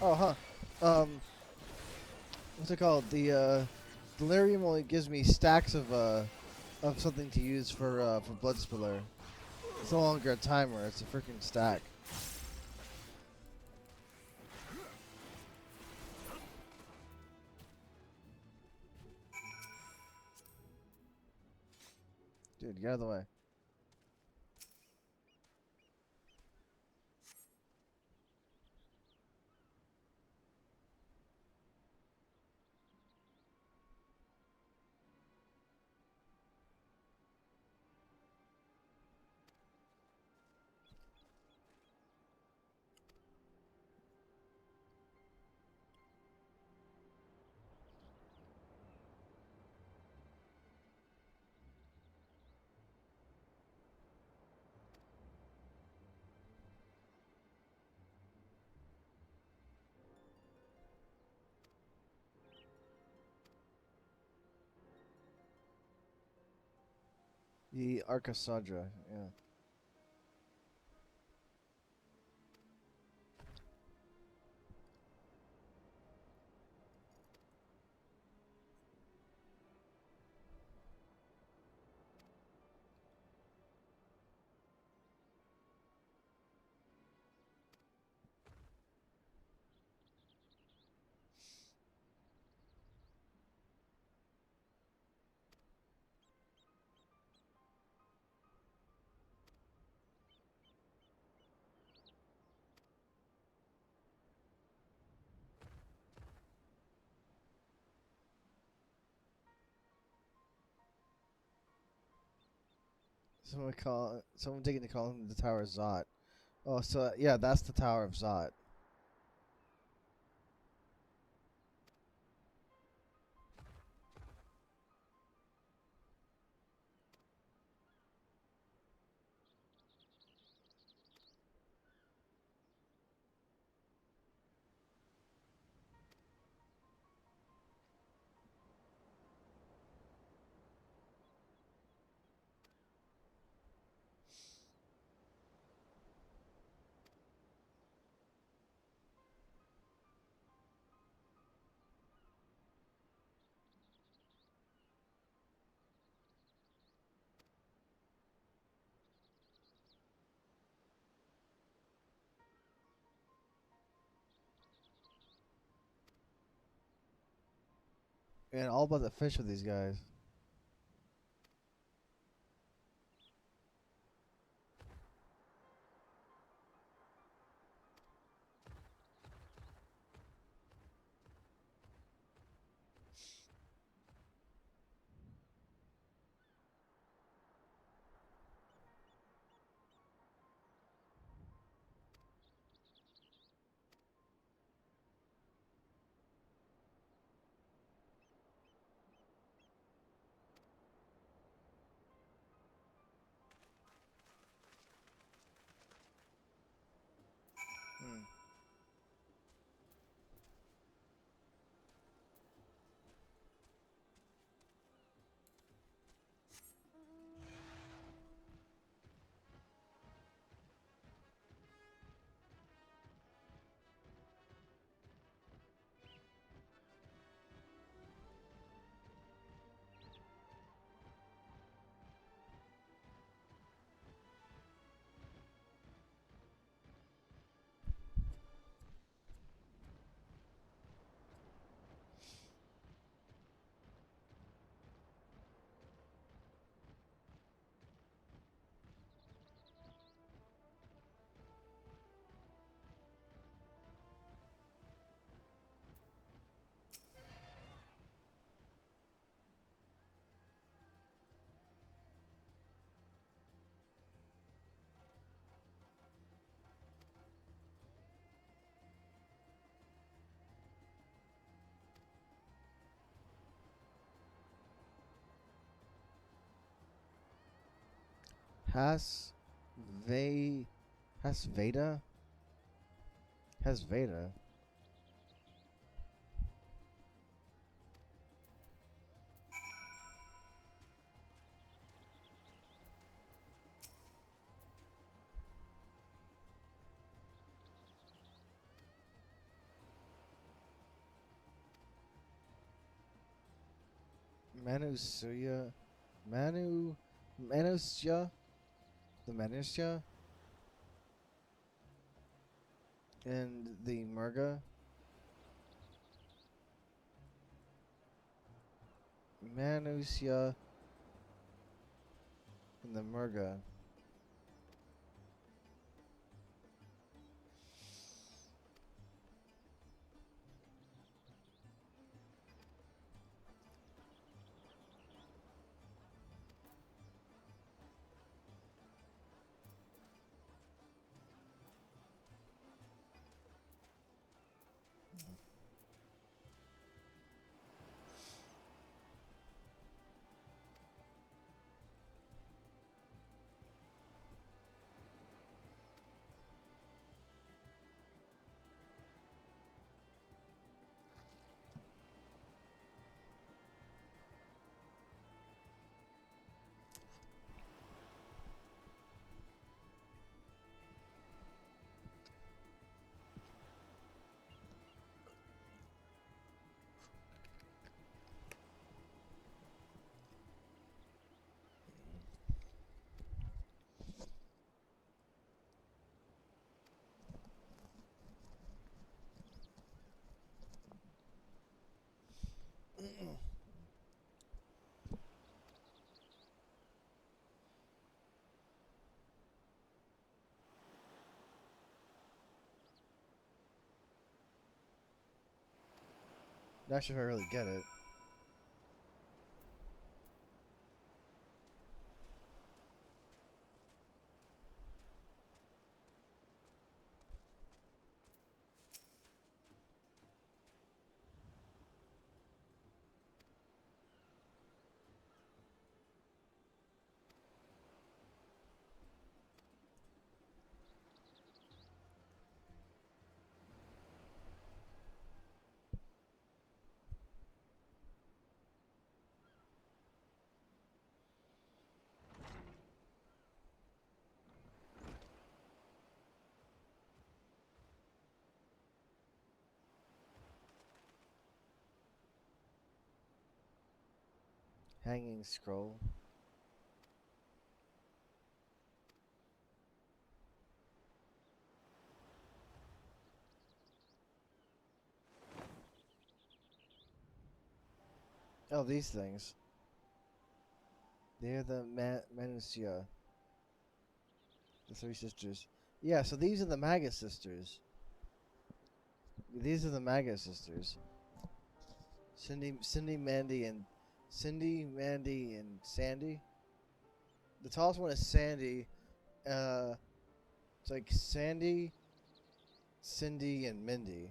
Oh, huh. What's it called? The delirium only gives me stacks of something to use for blood spiller. It's no longer a timer; it's a freaking stack. Dude, get out of the way. The Arcasadra, yeah. Someone taking to call him the Tower of Zot. Oh, so yeah, that's the Tower of Zot. And all about the fish with these guys. Has Ve Has Veda? Has Veda? Manusia, Manusia, the Manusia, and the Murga. Manusia and the Murga. Not sure if I really get it. Hanging scroll. Oh, these things. They're the Manusia. The three sisters. Yeah, so these are the Maggot Sisters. These are the Maggot Sisters. Cindy, Mandy, and Sandy. The tallest one is Sandy. It's like Sandy, Cindy, and Mindy.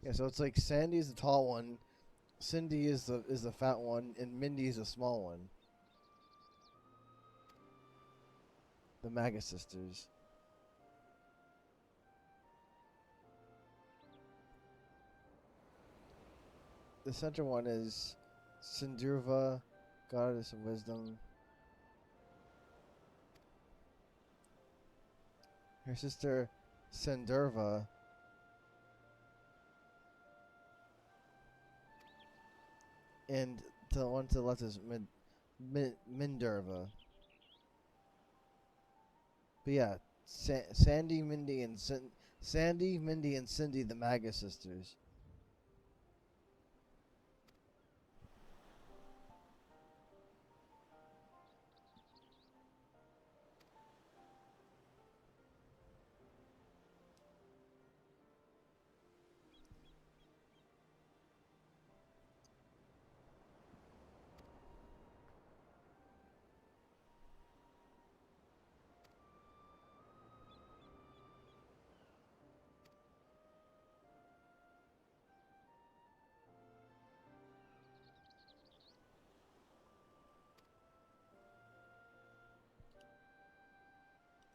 Yeah, so it's like Sandy is the tall one, Cindy is the fat one, and Mindy is the small one. The Magus Sisters. The center one is Sindurva, goddess of wisdom. Her sister Sindurva. And the one to the left is Mindurva. But yeah, Sandy, Mindy, and Sandy, Mindy, and Cindy, the Magus Sisters.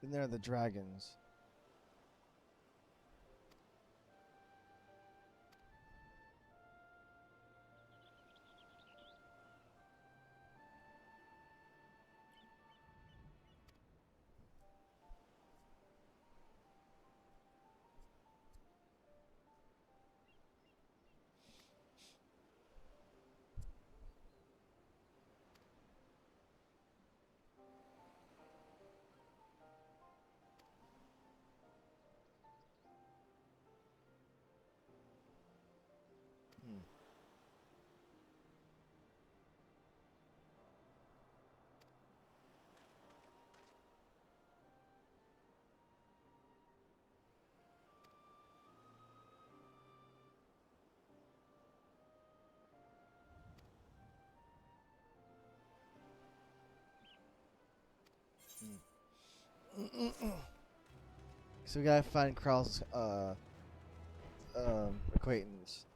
Then there are the dragons. So we gotta find Kral's acquaintance.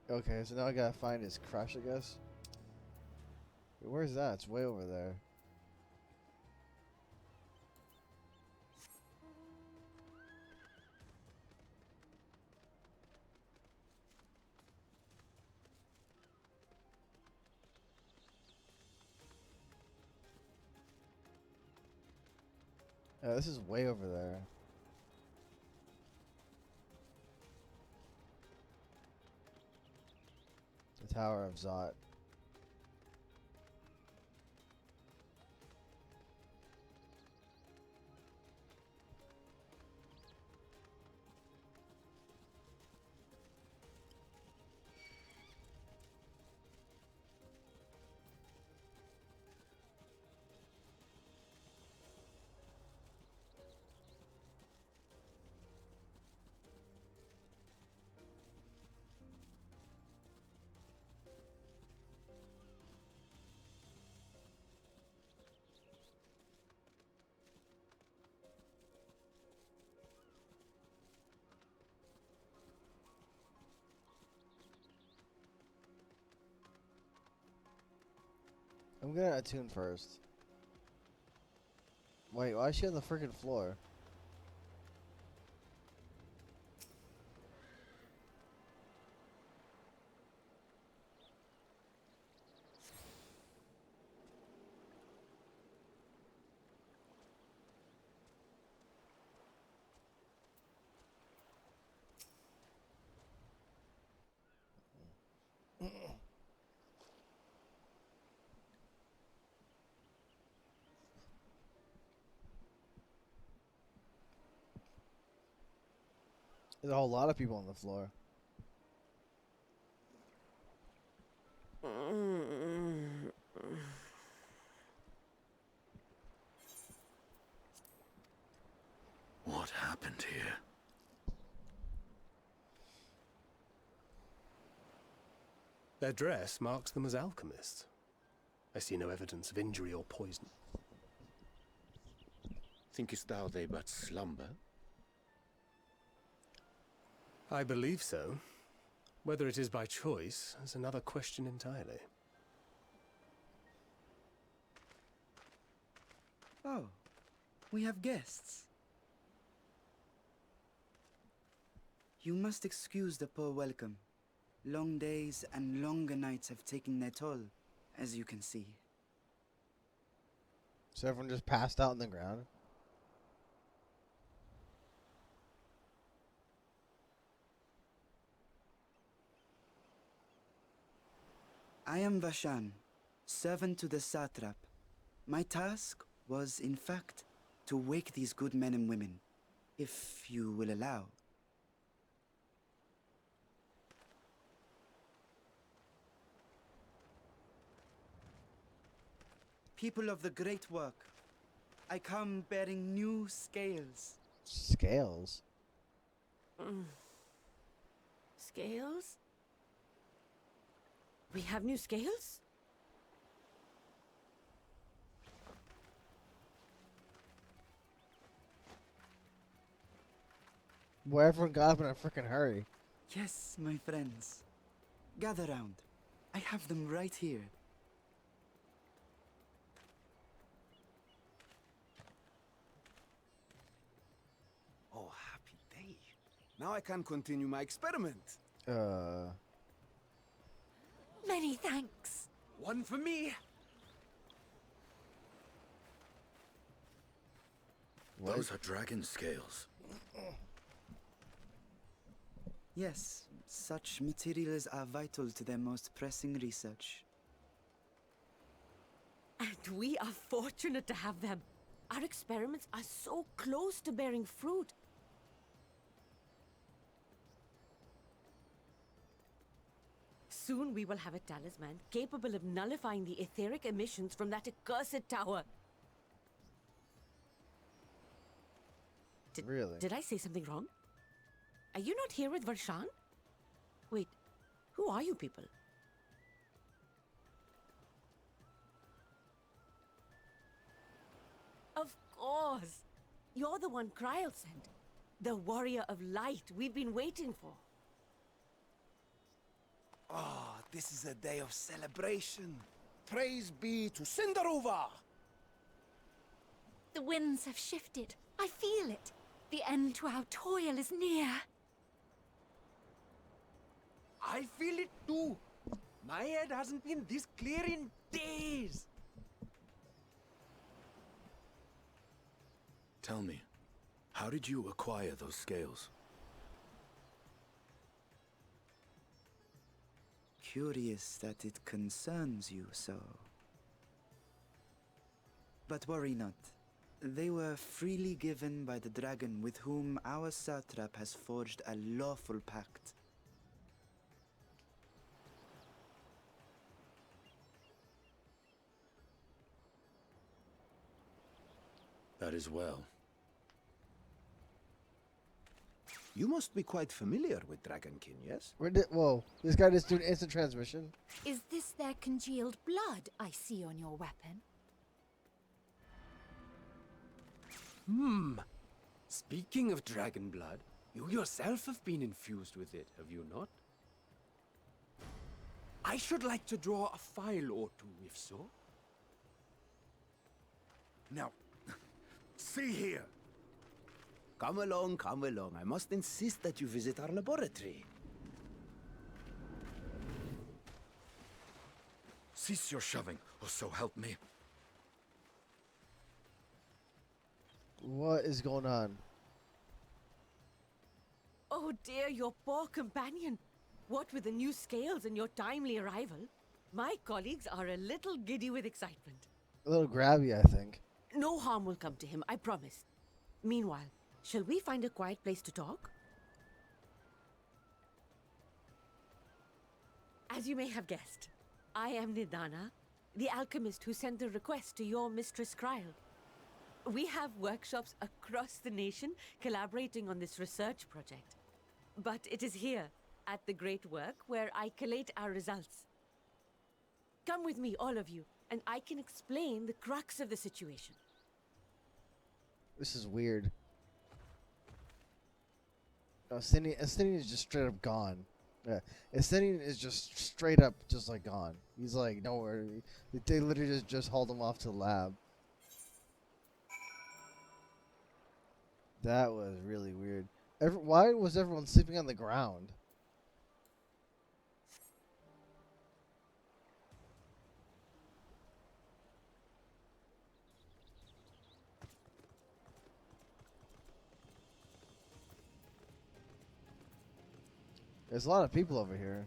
Okay, so now I gotta find his crush, I guess. Where's that? It's way over there. This is way over there. The Tower of Zot. I'm gonna attune first. Wait, why is she on the freaking floor? There's a whole lot of people on the floor. What happened here? Their dress marks them as alchemists. I see no evidence of injury or poison. Thinkest thou they but slumber? I believe so. Whether it is by choice is another question entirely. Oh, we have guests. You must excuse the poor welcome. Long days and longer nights have taken their toll, as you can see. So everyone just passed out on the ground? I am Vashan, servant to the satrap. My task was, in fact, to wake these good men and women, if you will allow. People of the great work, I come bearing new scales. Scales? Scales? We have new scales? Boy, everyone got up in a freaking hurry. Yes, my friends. Gather round. I have them right here. Oh, happy day. Now I can continue my experiment. Many thanks. One for me. What? Those are dragon scales. Yes, such materials are vital to their most pressing research. And we are fortunate to have them. Our experiments are so close to bearing fruit. Soon we will have a talisman capable of nullifying the etheric emissions from that accursed tower. Really? Did I say something wrong? Are you not here with Varshan? Wait, who are you people? Of course! You're the one Kryl sent. The warrior of light we've been waiting for. Ah, this is a day of celebration. Praise be to Cinderova! The winds have shifted. I feel it. The end to our toil is near. I feel it too. My head hasn't been this clear in days. Tell me, how did you acquire those scales? Curious that it concerns you so. But worry not. They were freely given by the dragon with whom our satrap has forged a lawful pact. That is well. You must be quite familiar with Dragonkin, yes? Whoa, this guy just doing instant transmission? Is this their congealed blood I see on your weapon? Speaking of dragon blood, you yourself have been infused with it, have you not? I should like to draw a file or two, if so. Now, see here. Come along, come along. I must insist that you visit our laboratory. Cease your shoving, or so help me. What is going on? Oh dear, your poor companion. What with the new scales and your timely arrival, my colleagues are a little giddy with excitement. A little grabby, I think. No harm will come to him, I promise. Meanwhile, shall we find a quiet place to talk? As you may have guessed, I am Nidana, the alchemist who sent the request to your Mistress Kryl. We have workshops across the nation collaborating on this research project. But it is here, at the Great Work, where I collate our results. Come with me, all of you, and I can explain the crux of the situation. This is weird. Estinian is just straight up gone. Yeah, Estinian is just straight up just like gone. He's like, don't worry. They literally just hauled him off to the lab. That was really weird. Why was everyone sleeping on the ground? There's a lot of people over here.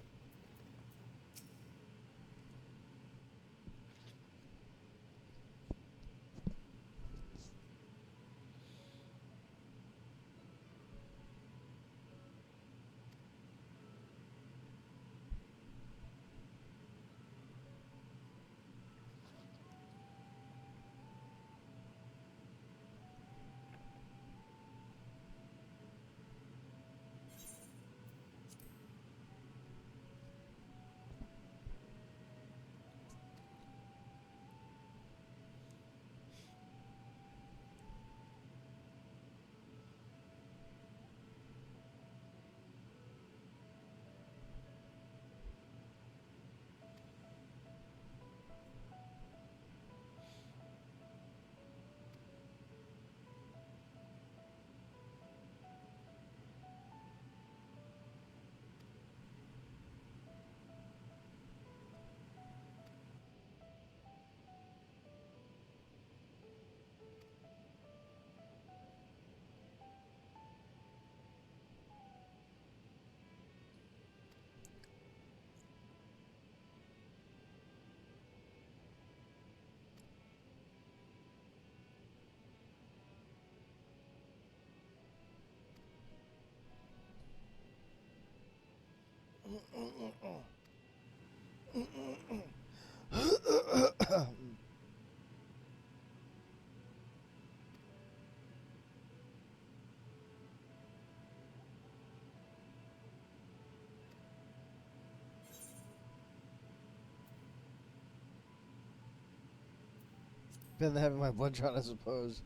Better than having my blood drawn, I suppose.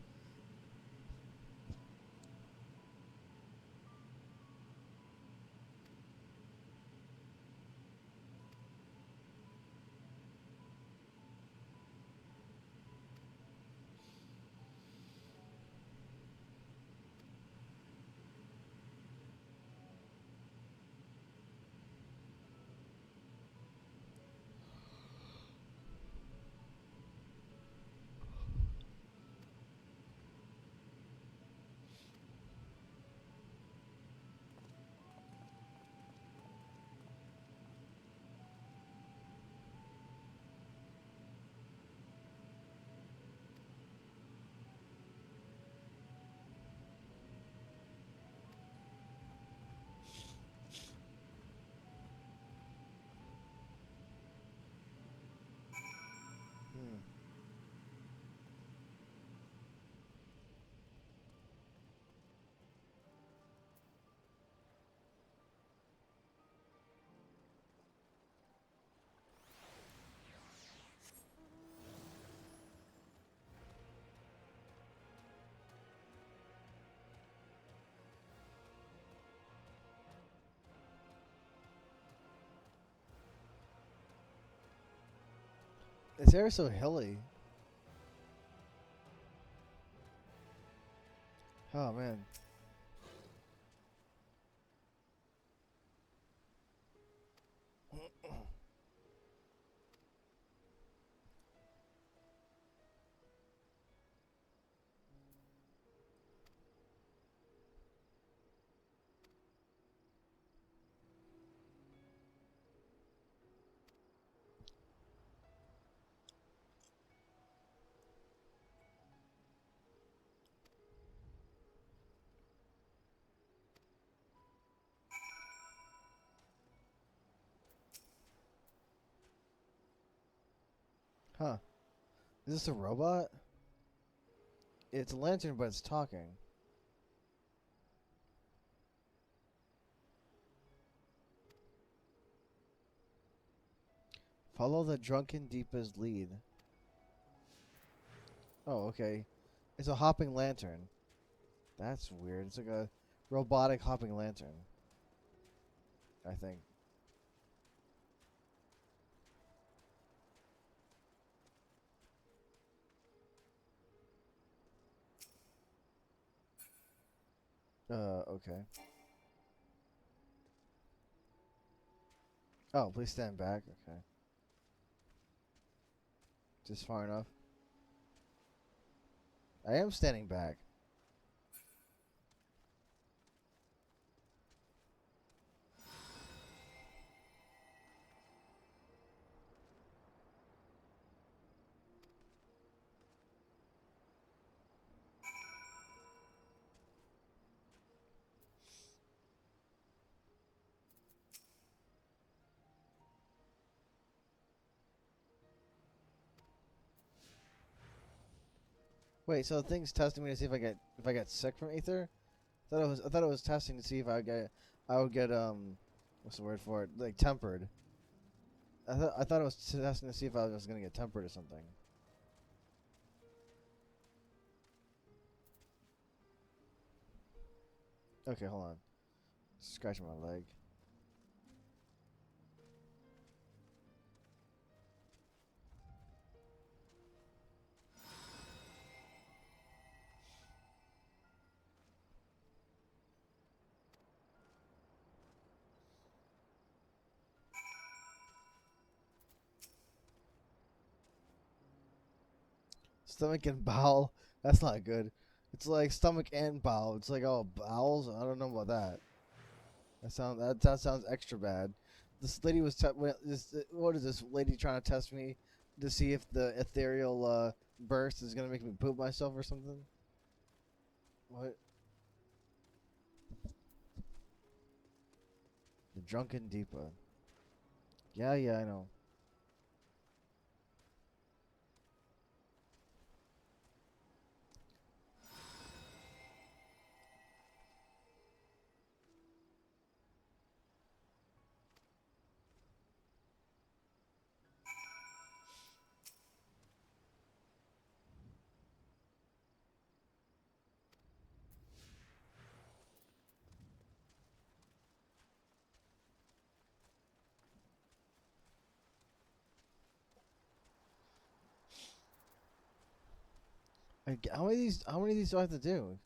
This air is so hilly. Oh man. Huh. Is this a robot? It's a lantern, but it's talking. Follow the drunken Deepa's lead. Oh, okay. It's a hopping lantern. That's weird. It's like a robotic hopping lantern. I think. Okay. Oh, please stand back. Okay. Just far enough. I am standing back. Wait, so the thing's testing me to see if I get sick from ether? I thought it was testing to see if I would get what's the word for it? Like tempered. I thought it was testing to see if I was gonna get tempered or something. Okay, hold on. Scratching my leg. Stomach and bowel. That's not good. It's like stomach and bowel. It's like, oh, bowels. I don't know about that. That sounds extra bad. This lady was what is this lady trying to test me to see if the ethereal burst is gonna make me poop myself or something? What? The drunken Deepa. Yeah, I know. Like, how many of these do I have to do?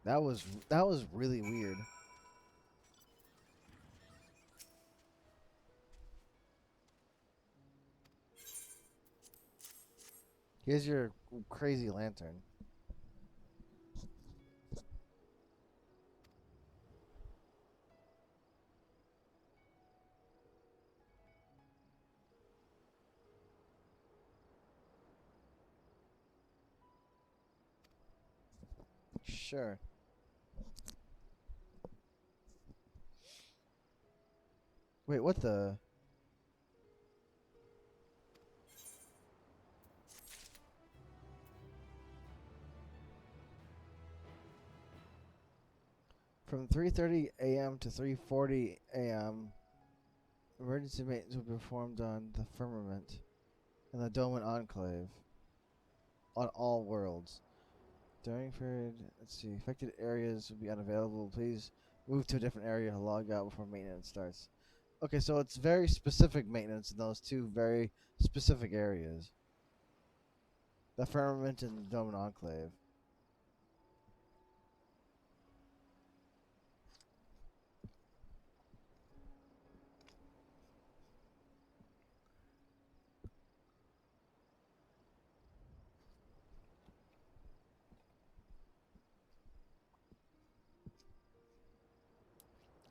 That was really weird. Here's your crazy lantern. Sure. Wait, what the? From 3:30 a.m. to 3:40 a.m., emergency maintenance will be performed on the firmament and the Doman Enclave on all worlds. During period, let's see, affected areas will be unavailable. Please move to a different area to log out before maintenance starts. Okay, so it's very specific maintenance in those two very specific areas. The firmament and the Doman Enclave.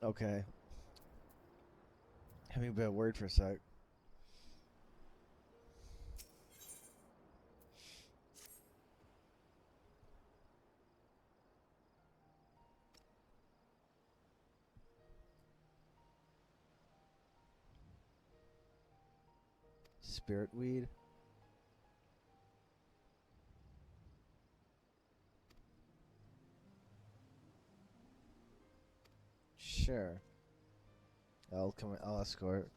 Okay. Having a bit of word for a sec. Spirit weed. Sure. I'll come. I'll escort.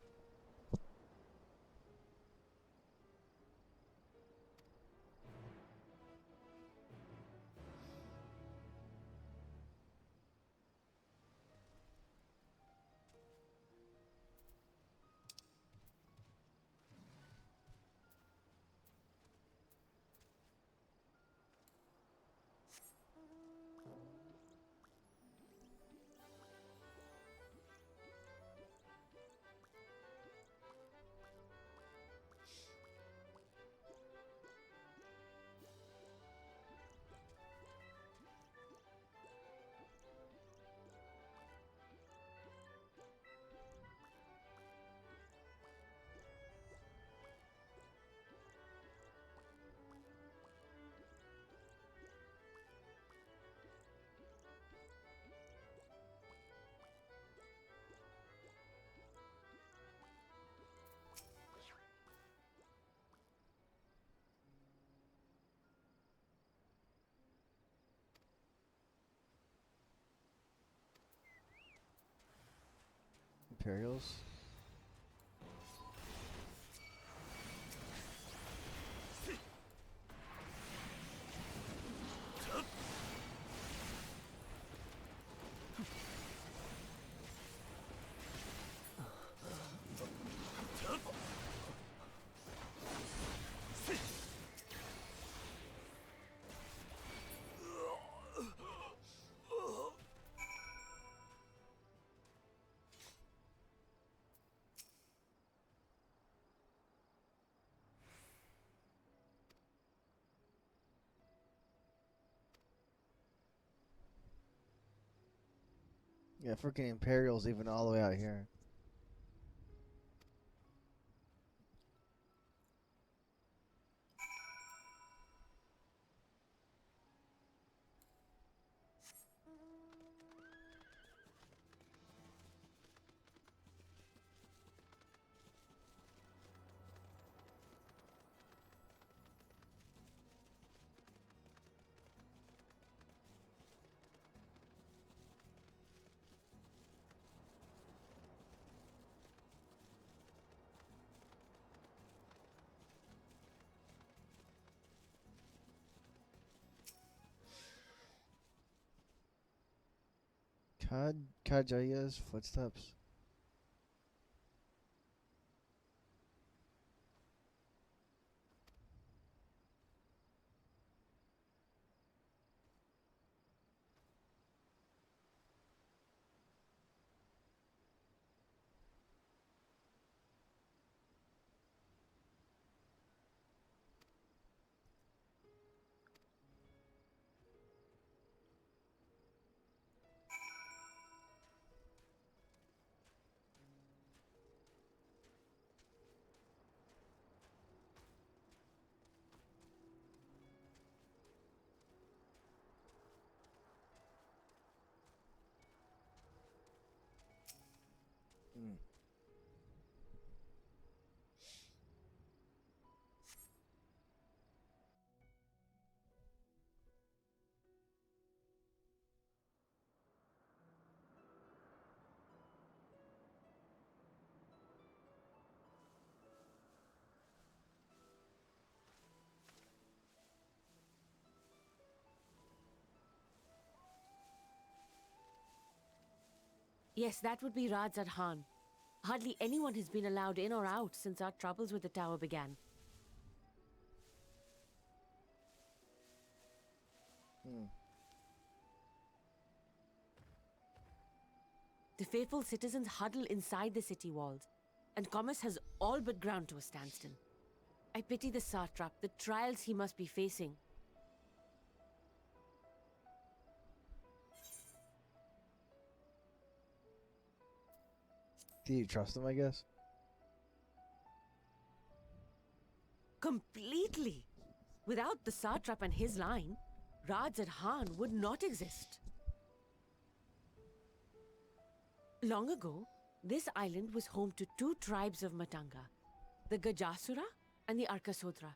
Imperials. Yeah, freaking Imperials even all the way out here. Kajaya's footsteps. Yes, that would be Radzad Khan. Hardly anyone has been allowed in or out since our troubles with the tower began. The faithful citizens huddle inside the city walls, and commerce has all but ground to a standstill. I pity the satrap, the trials he must be facing. Do you trust him, I guess? Completely. Without the satrap and his line, Radzad Khan would not exist. Long ago, this island was home to two tribes of Matanga, the Gajasura and the Arkasodra.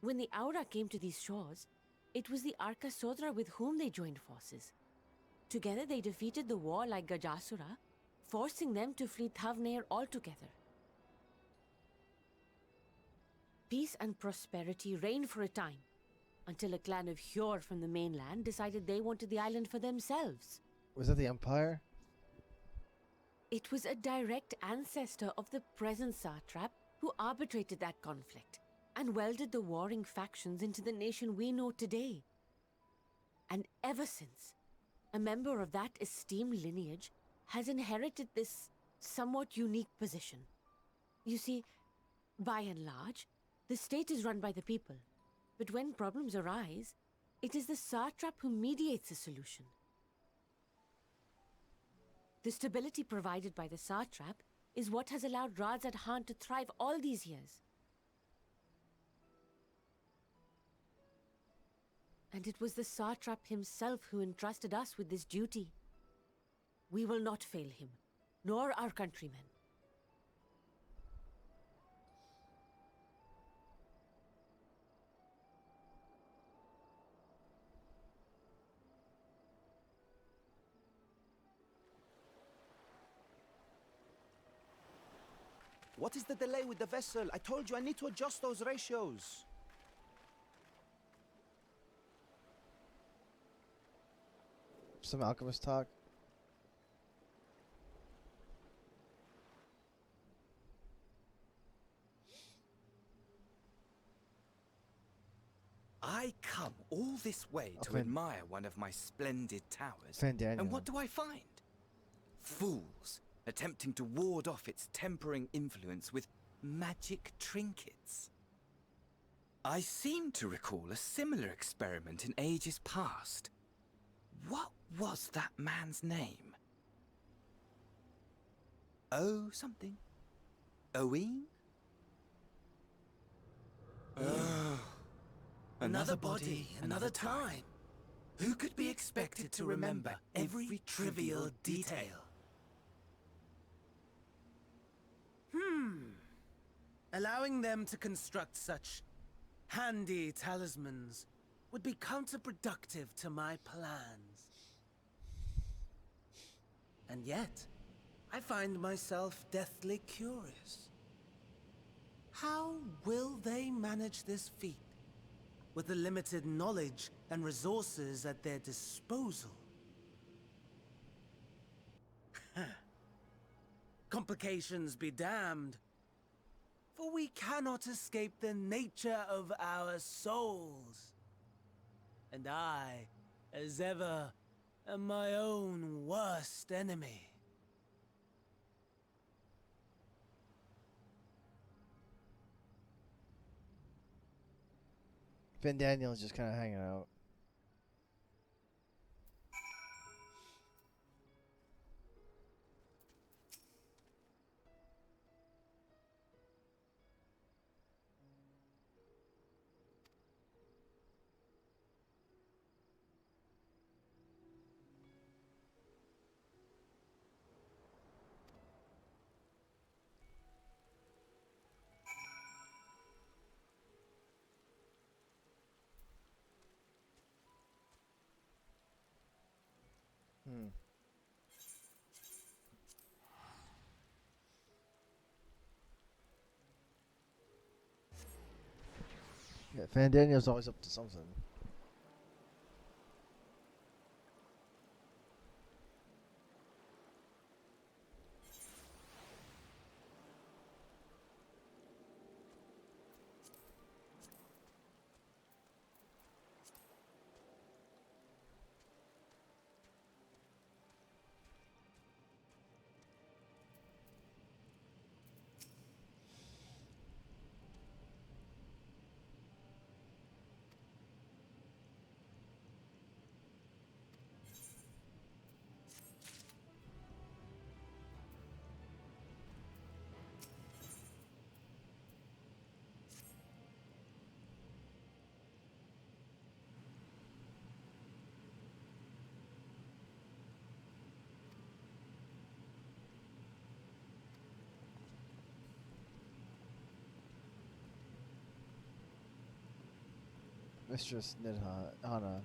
When the Aura came to these shores, it was the Arkasodra with whom they joined forces. Together they defeated the warlike Gajasura, forcing them to flee Thavnair altogether. Peace and prosperity reigned for a time, until a clan of Hjor from the mainland decided they wanted the island for themselves. Was that the Empire? It was a direct ancestor of the present satrap who arbitrated that conflict and welded the warring factions into the nation we know today. And ever since, a member of that esteemed lineage has inherited this somewhat unique position. You see, by and large, the state is run by the people, but when problems arise, it is the satrap who mediates a solution. The stability provided by the satrap is what has allowed Radzad Khan to thrive all these years. And it was the satrap himself who entrusted us with this duty. We will not fail him, nor our countrymen. What is the delay with the vessel? I told you I need to adjust those ratios. Some alchemist talk. I come all this way to admire one of my splendid towers. Fandaniel. And what do I find? Fools attempting to ward off its tempering influence with magic trinkets. I seem to recall a similar experiment in ages past. What was that man's name? Oh, something. Owen? Another body, another time. Who could be expected to remember every trivial detail? Allowing them to construct such handy talismans would be counterproductive to my plans. And yet, I find myself deathly curious. How will they manage this feat with the limited knowledge and resources at their disposal? Complications be damned. For we cannot escape the nature of our souls. And I, as ever, am my own worst enemy. Finn Daniel's just kind of hanging out. Yeah, Fan Daniel's always up to something. Mistress Nidhana.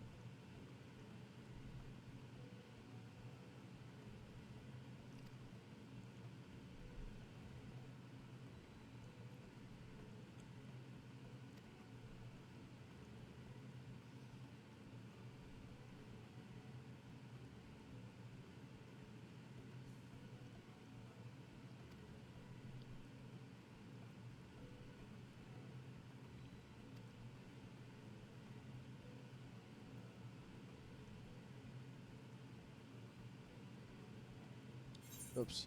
Oops.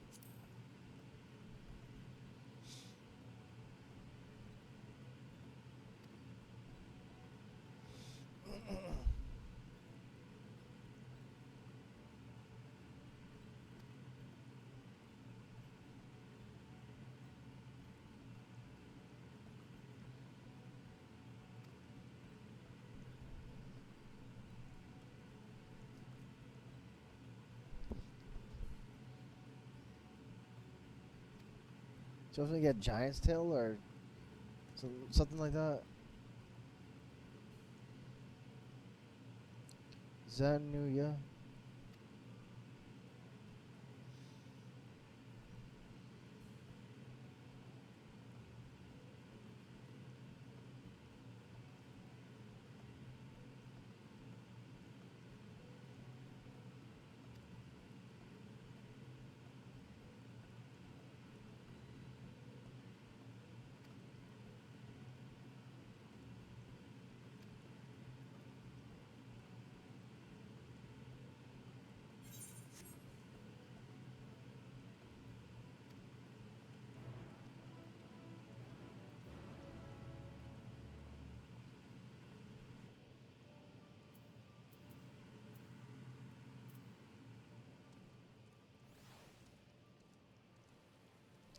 So if we get Giant's Tail or something like that. Zanuya.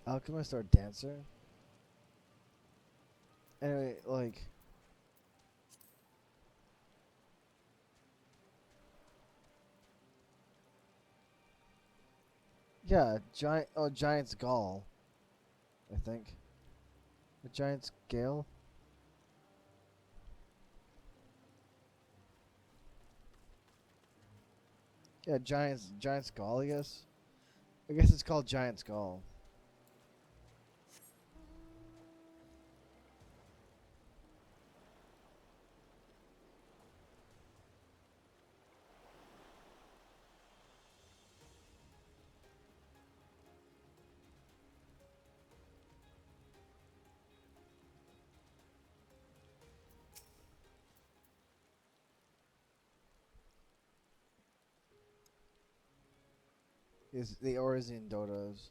Alchemist or Dancer? Anyway, like... Yeah, Giant's Gall. I think. A Giant's Gale? Yeah, Giant's Gall, I guess. I guess it's called Giant's Gall. is the Orisian dodos.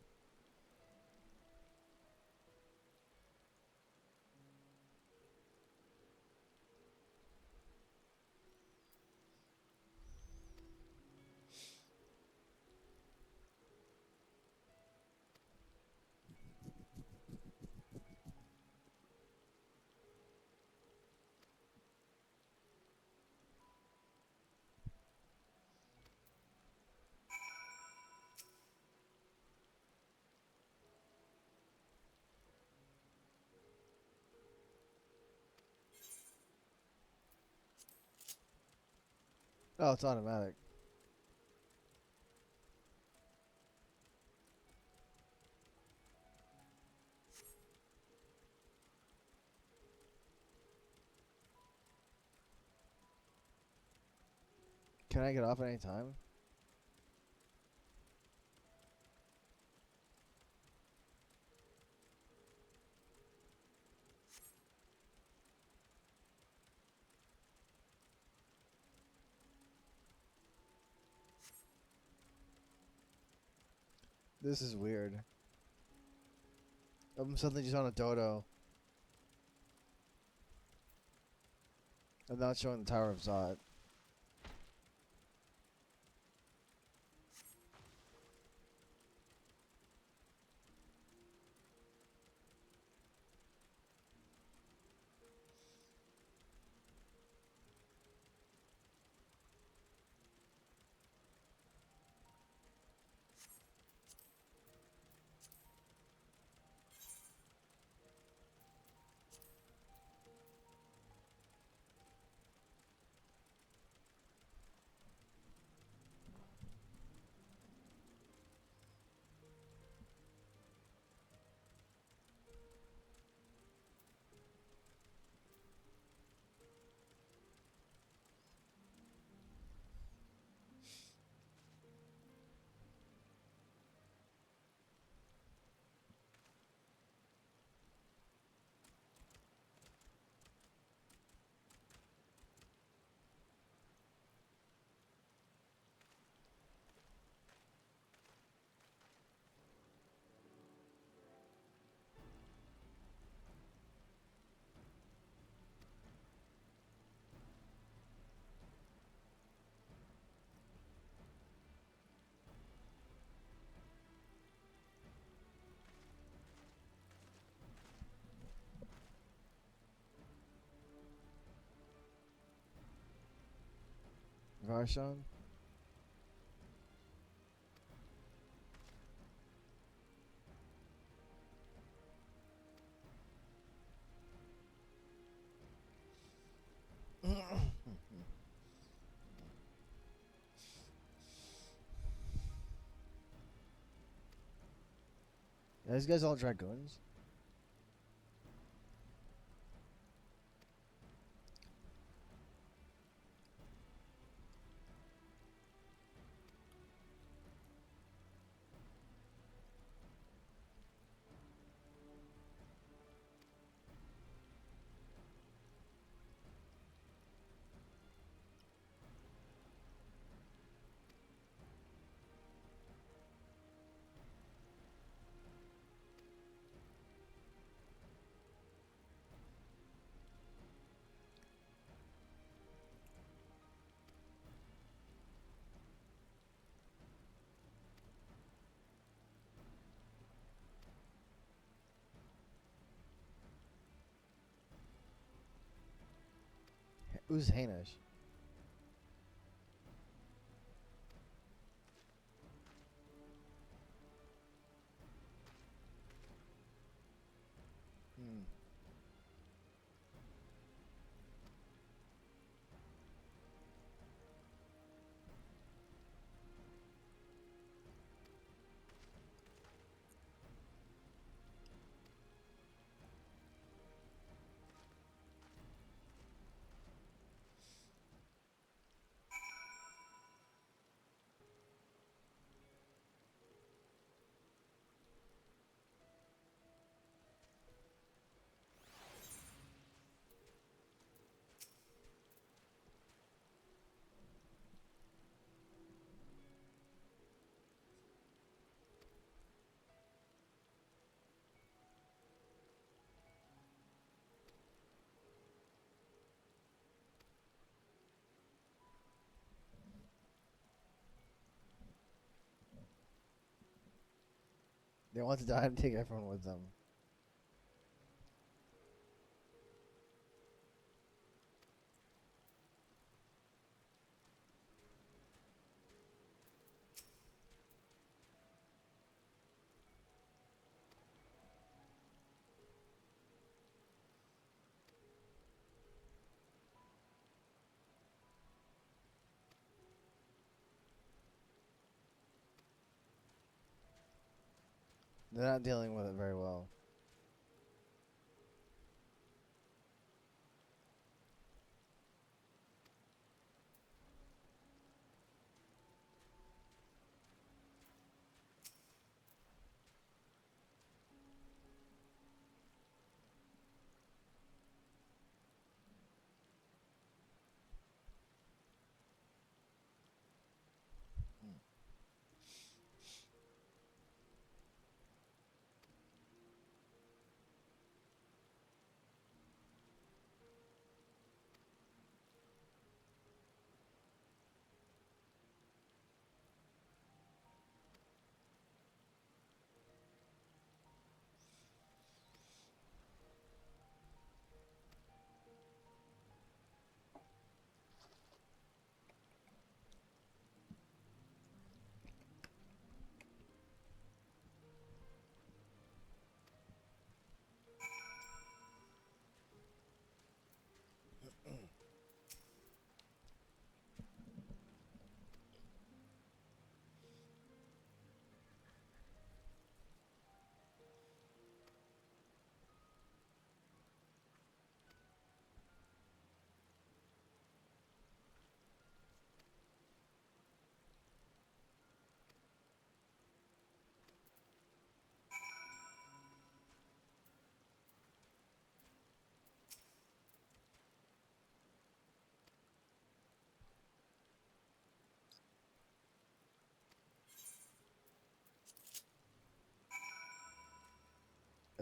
Oh, it's automatic. Can I get off at any time? This is weird. I'm suddenly just on a dodo. I'm not showing the Tower of Zot. Varshan? Are these guys all dragoons? Who's Hainish? Hmm. They want to die and take everyone with them. They're not dealing with it very well.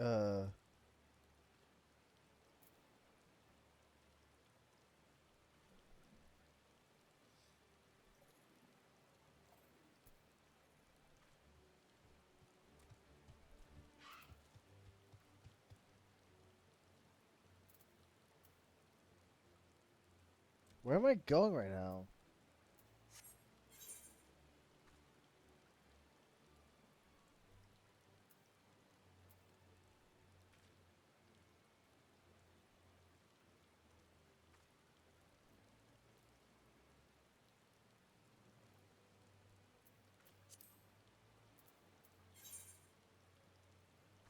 Uh. Where am I going right now?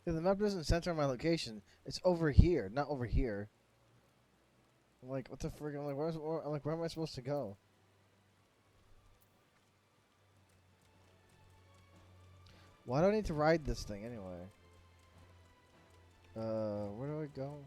Yeah, the map doesn't center my location. It's over here, not over here. I'm like, what the frick? I'm like, where am I supposed to go? Why do I need to ride this thing anyway? Where do I go?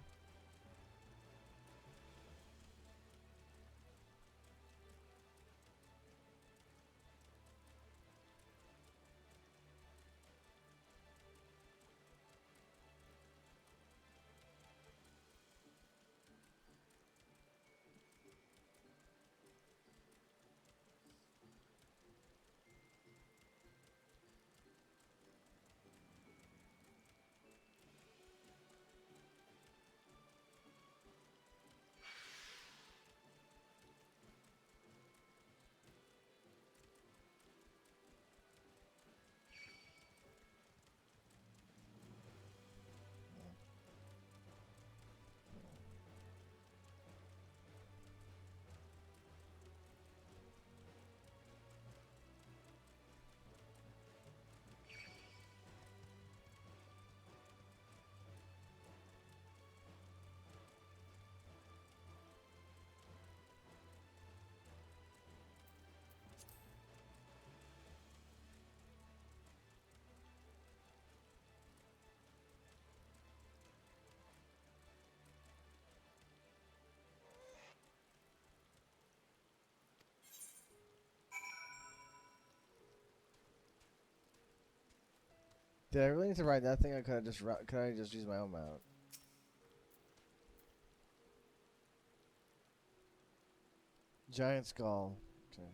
Did I really need to ride that thing? Or could I just use my own mount? Giant skull. Okay.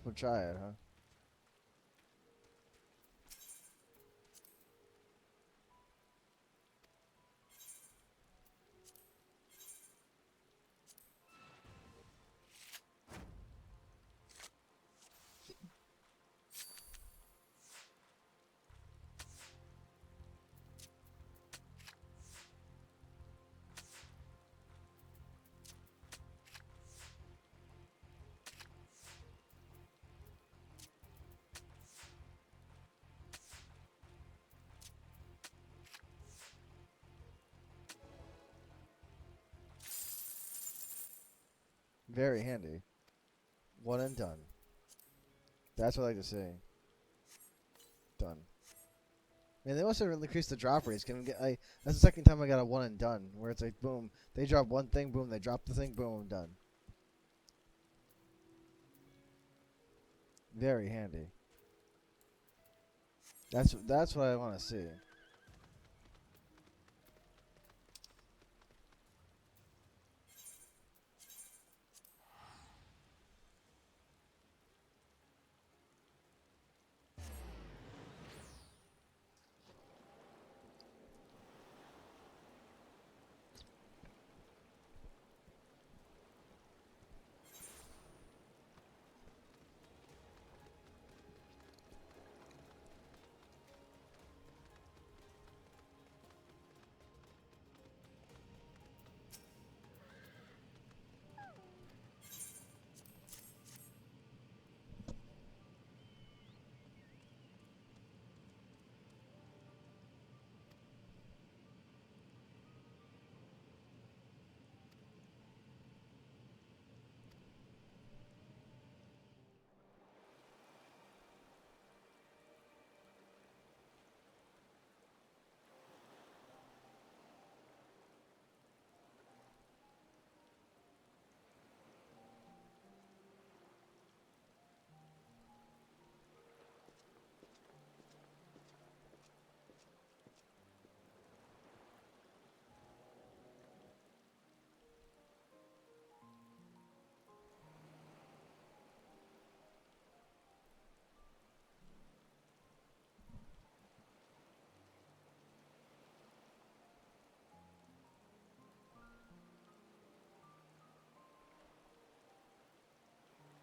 We'll try it, huh? Very handy. One and done. That's what I like to see. Done. Man, they must have increased the drop rates. Can we get? That's the second time I got a one and done, where it's like, boom, they drop one thing, boom, they drop the thing, boom, I'm done. Very handy. That's what I want to see.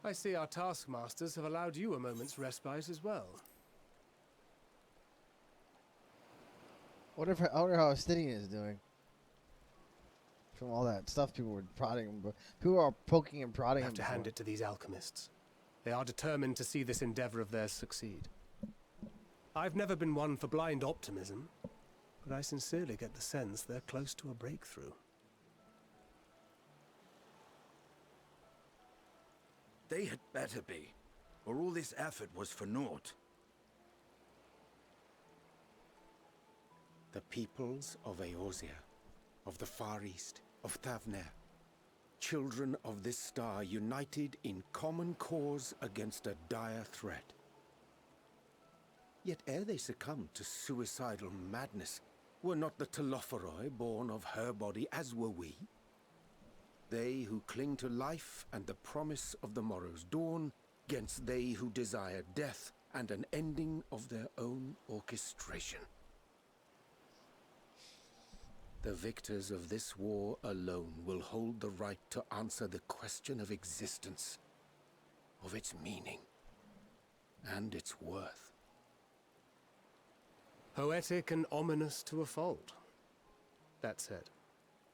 I see our taskmasters have allowed you a moment's respite as well. I wonder how Stidian is doing. From all that stuff people were prodding him, but people are poking and prodding him. I have to hand it to these alchemists. They are determined to see this endeavor of theirs succeed. I've never been one for blind optimism, but I sincerely get the sense they're close to a breakthrough. They had better be, or all this effort was for naught. The peoples of Eorzea, of the Far East, of Thavner, children of this star united in common cause against a dire threat. Yet ere they succumbed to suicidal madness, were not the Telophoroi born of her body as were we? They who cling to life and the promise of the morrow's dawn, against they who desire death and an ending of their own orchestration. The victors of this war alone will hold the right to answer the question of existence, of its meaning, and its worth. Poetic and ominous to a fault. That said,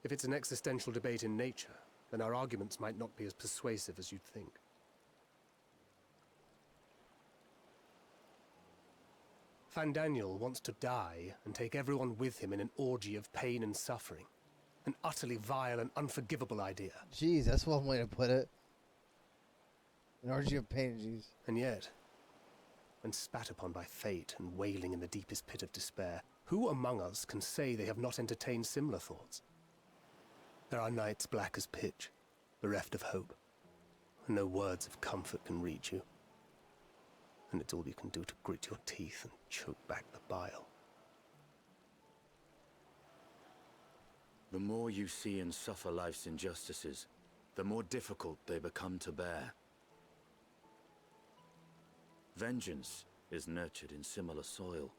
if it's an existential debate in nature, then our arguments might not be as persuasive as you'd think. Fandaniel wants to die and take everyone with him in an orgy of pain and suffering. An utterly vile and unforgivable idea. Jeez, that's one way to put it. An orgy of pain, jeez. And yet, when spat upon by fate and wailing in the deepest pit of despair, who among us can say they have not entertained similar thoughts? There are nights black as pitch, bereft of hope, and no words of comfort can reach you. And it's all you can do to grit your teeth and choke back the bile. The more you see and suffer life's injustices, the more difficult they become to bear. Vengeance is nurtured in similar soil.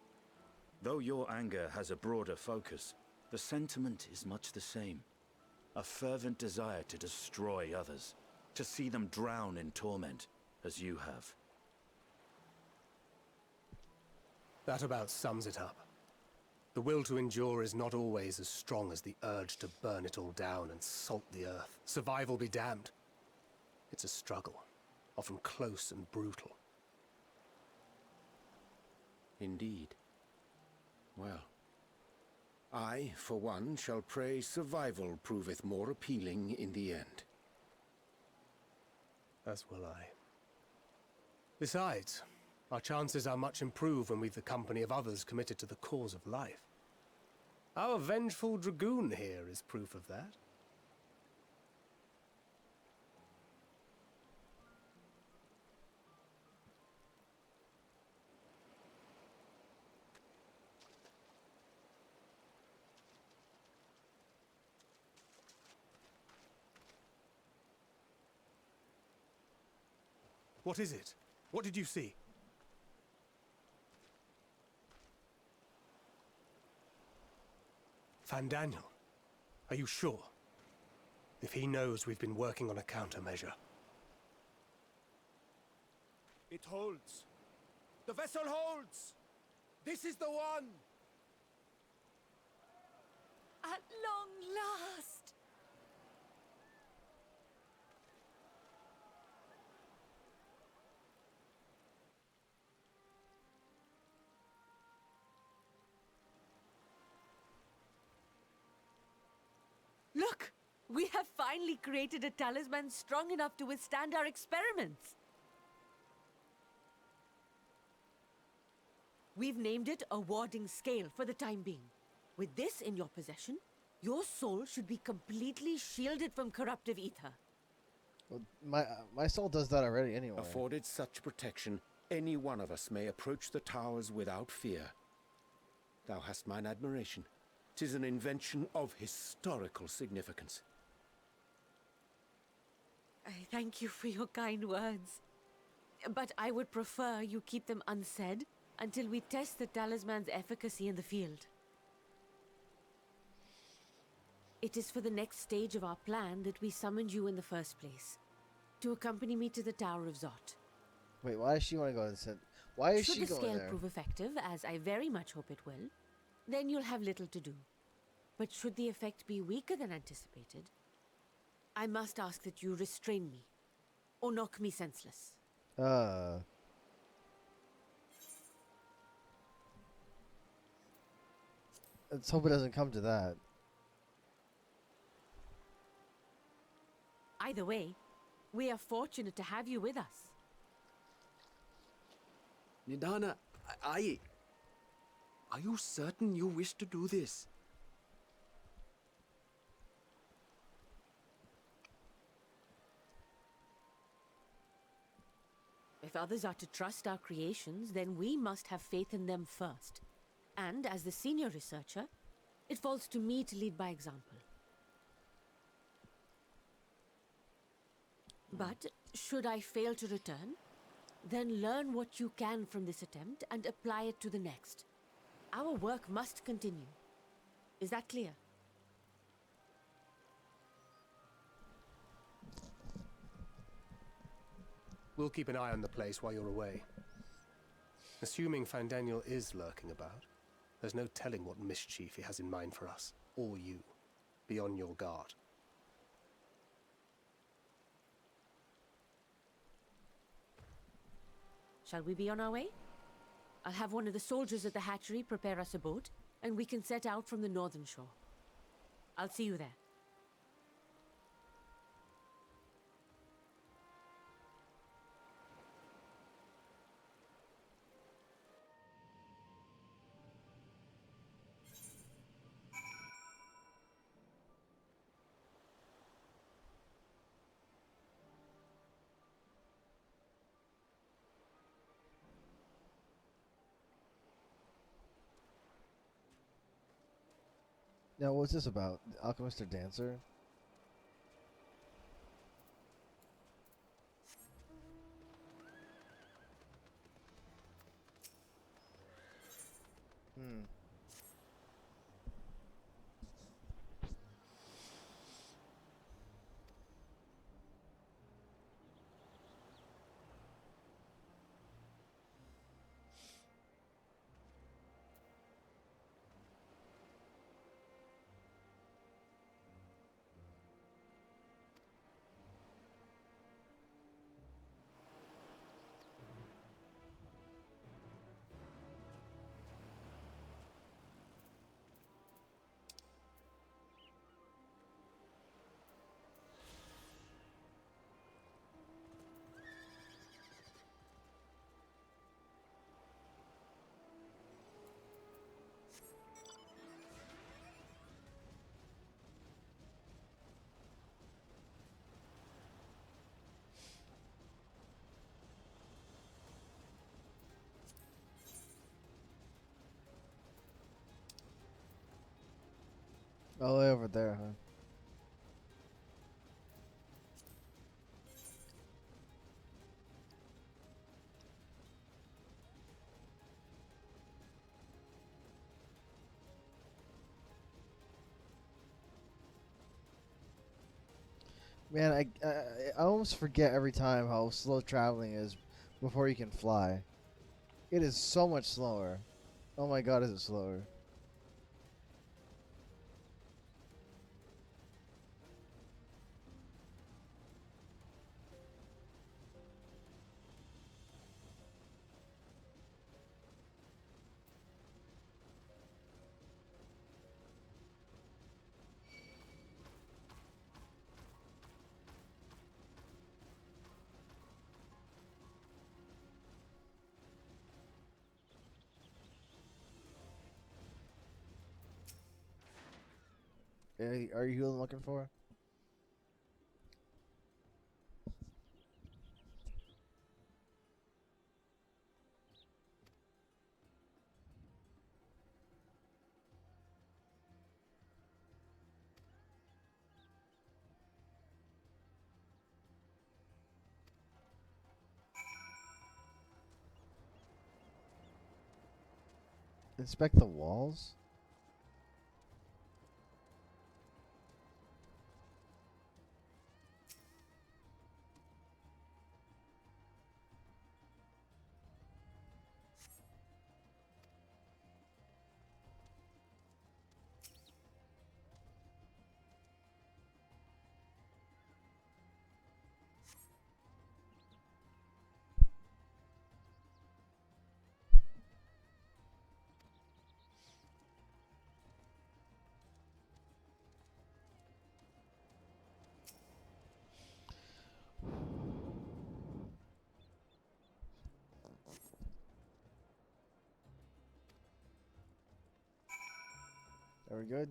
Though your anger has a broader focus, the sentiment is much the same. A fervent desire to destroy others, to see them drown in torment, as you have. That about sums it up. The will to endure is not always as strong as the urge to burn it all down and salt the earth. Survival be damned. It's a struggle, often close and brutal. Indeed. Well, I, for one, shall pray survival proveth more appealing in the end. As will I. Besides, our chances are much improved when we've the company of others committed to the cause of life. Our vengeful dragoon here is proof of that. What is it? What did you see? Fandaniel, are you sure? If he knows we've been working on a countermeasure. It holds. The vessel holds! This is the one! At long last! Look! We have finally created a talisman strong enough to withstand our experiments! We've named it a warding scale for the time being. With this in your possession, your soul should be completely shielded from corruptive ether. Well, my soul does that already anyway. Afforded such protection, any one of us may approach the towers without fear. Thou hast mine admiration. 'Tis an invention of historical significance. I thank you for your kind words. But I would prefer you keep them unsaid until we test the talisman's efficacy in the field. It is for the next stage of our plan that we summoned you in the first place. To accompany me to the Tower of Zot. Wait, why does she want to go to the Why is Should she the going scale there? prove effective, as I very much hope it will, then you'll have little to do. But should the effect be weaker than anticipated, I must ask that you restrain me, or knock me senseless. Let's hope it doesn't come to that. Either way, we are fortunate to have you with us. Nidana, are you certain you wish to do this? If others are to trust our creations, then we must have faith in them first. And as the senior researcher, it falls to me to lead by example. But should I fail to return, then learn what you can from this attempt and apply it to the next. Our work must continue. Is that clear? We'll keep an eye on the place while you're away. Assuming Fandaniel is lurking about, there's no telling what mischief he has in mind for us, or you. Be on your guard. Shall we be on our way? I'll have one of the soldiers at the hatchery prepare us a boat, and we can set out from the northern shore. I'll see you there. Now, what's this about? The Alchemist or Dancer? All the way over there, huh? Man, I almost forget every time how slow traveling is before you can fly. It is so much slower. Oh my god, is it slower? Are you looking for? Inspect the walls? Are we good?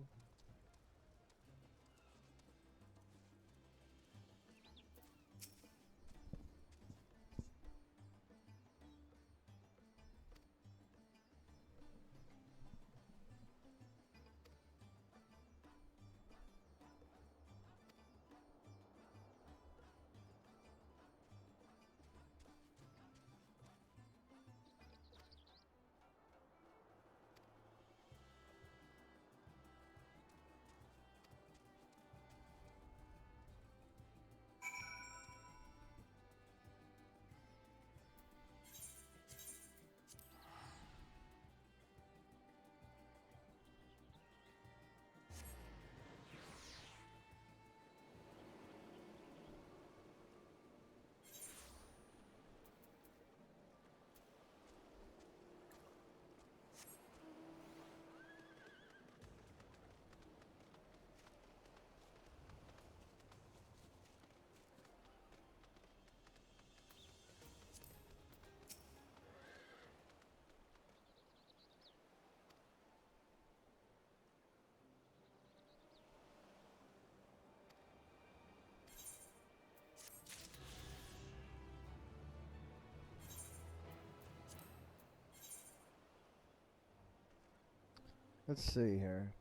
Let's see here.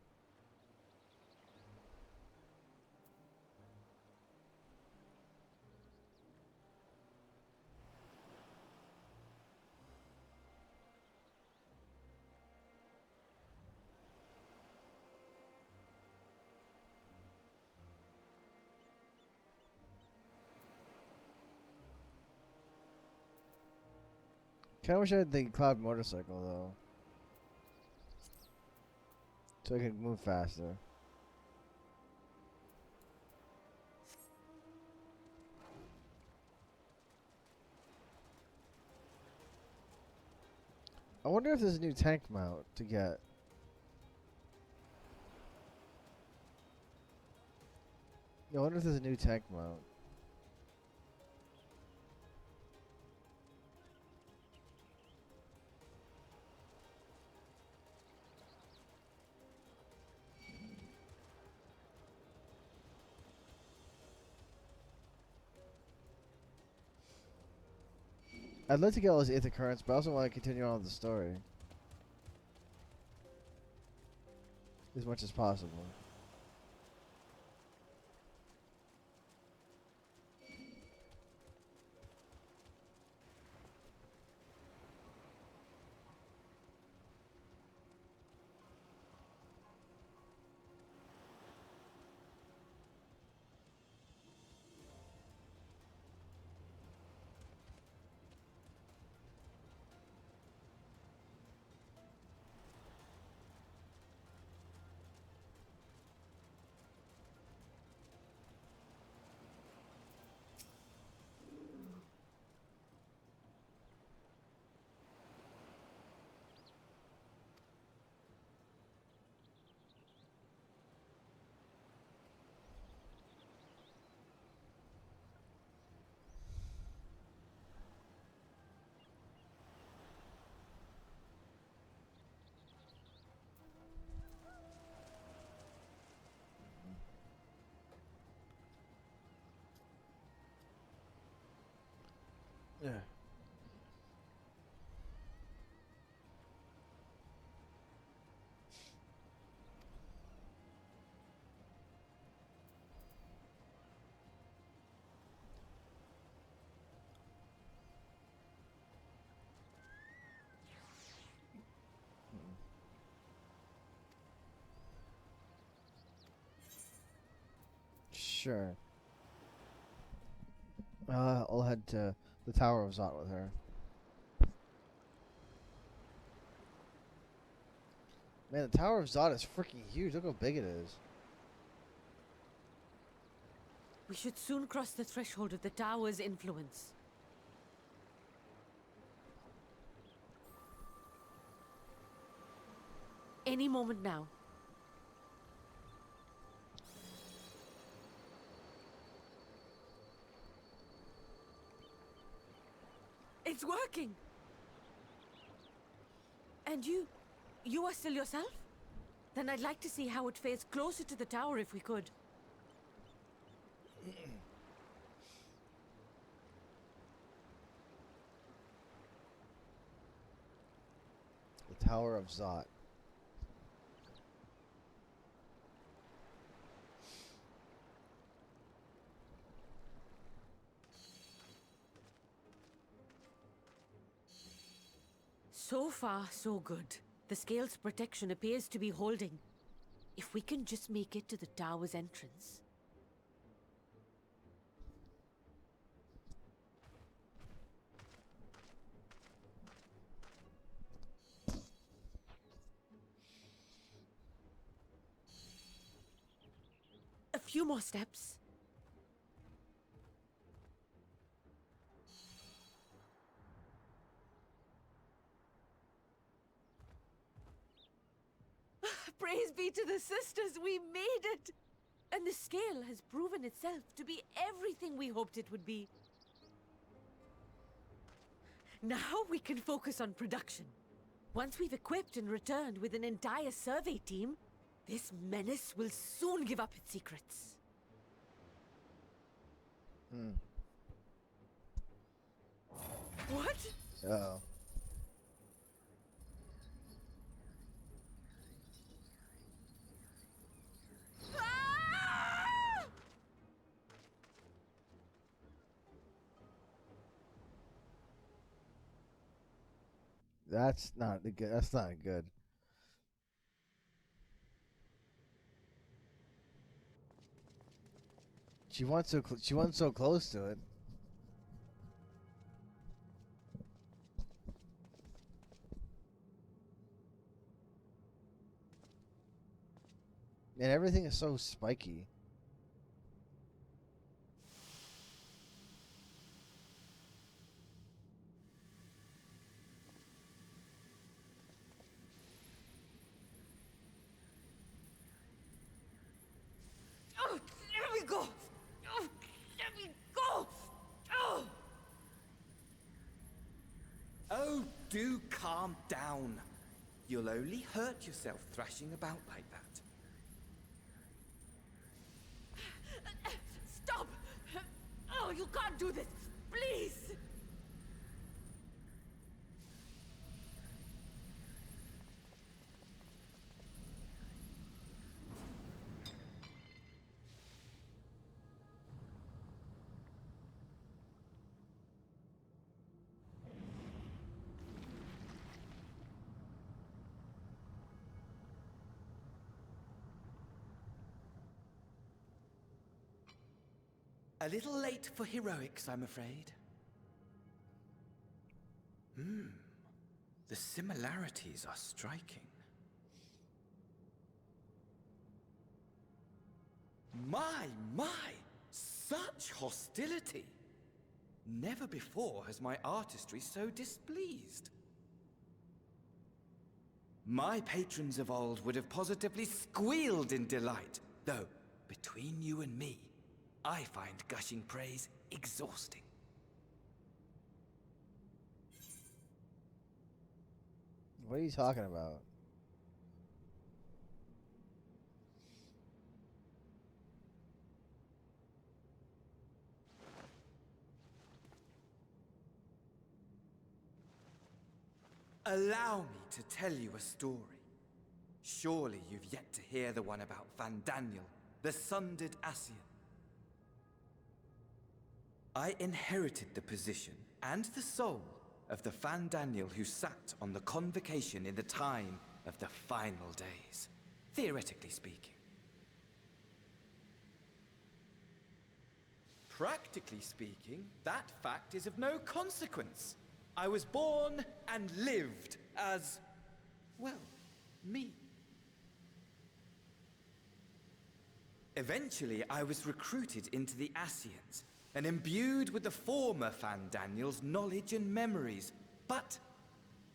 Kinda wish I had the cloud motorcycle though. So I could move faster. I wonder if there's a new tank mount to get. I wonder if there's a new tank mount. I'd like to get all those Aether Currents, but I also want to continue on with the story. As much as possible. Yeah. Sure. I'll head to the Tower of Zot with her. Man, the Tower of Zot is freaking huge. Look how big it is. We should soon cross the threshold of the tower's influence. Any moment now. It's working! And you are still yourself? Then I'd like to see how it fares closer to the tower if we could. The Tower of Zot. So far, so good. The scale's protection appears to be holding. If we can just make it to the tower's entrance. A few more steps. Praise be to the sisters, we made it! And the scale has proven itself to be everything we hoped it would be. Now we can focus on production. Once we've equipped and returned with an entire survey team, this menace will soon give up its secrets. What? Uh-oh. That's not good. That's not good. She wants so close to it. And everything is so spiky. Oh, there we go! Oh, there we go! Oh! Oh, do calm down. You'll only hurt yourself thrashing about like that. Stop! Oh, you can't do this! Please! A little late for heroics, I'm afraid. The similarities are striking. My! Such hostility! Never before has my artistry so displeased. My patrons of old would have positively squealed in delight, though, between you and me, I find gushing praise exhausting. What are you talking about? Allow me to tell you a story. Surely you've yet to hear the one about Van Daniel, the sundered Ascian. I inherited the position and the soul of the Van Daniel who sat on the convocation in the time of the final days, theoretically speaking. Practically speaking, that fact is of no consequence. I was born and lived as, well, me. Eventually, I was recruited into the Ascians and imbued with the former Van Daniel's knowledge and memories, but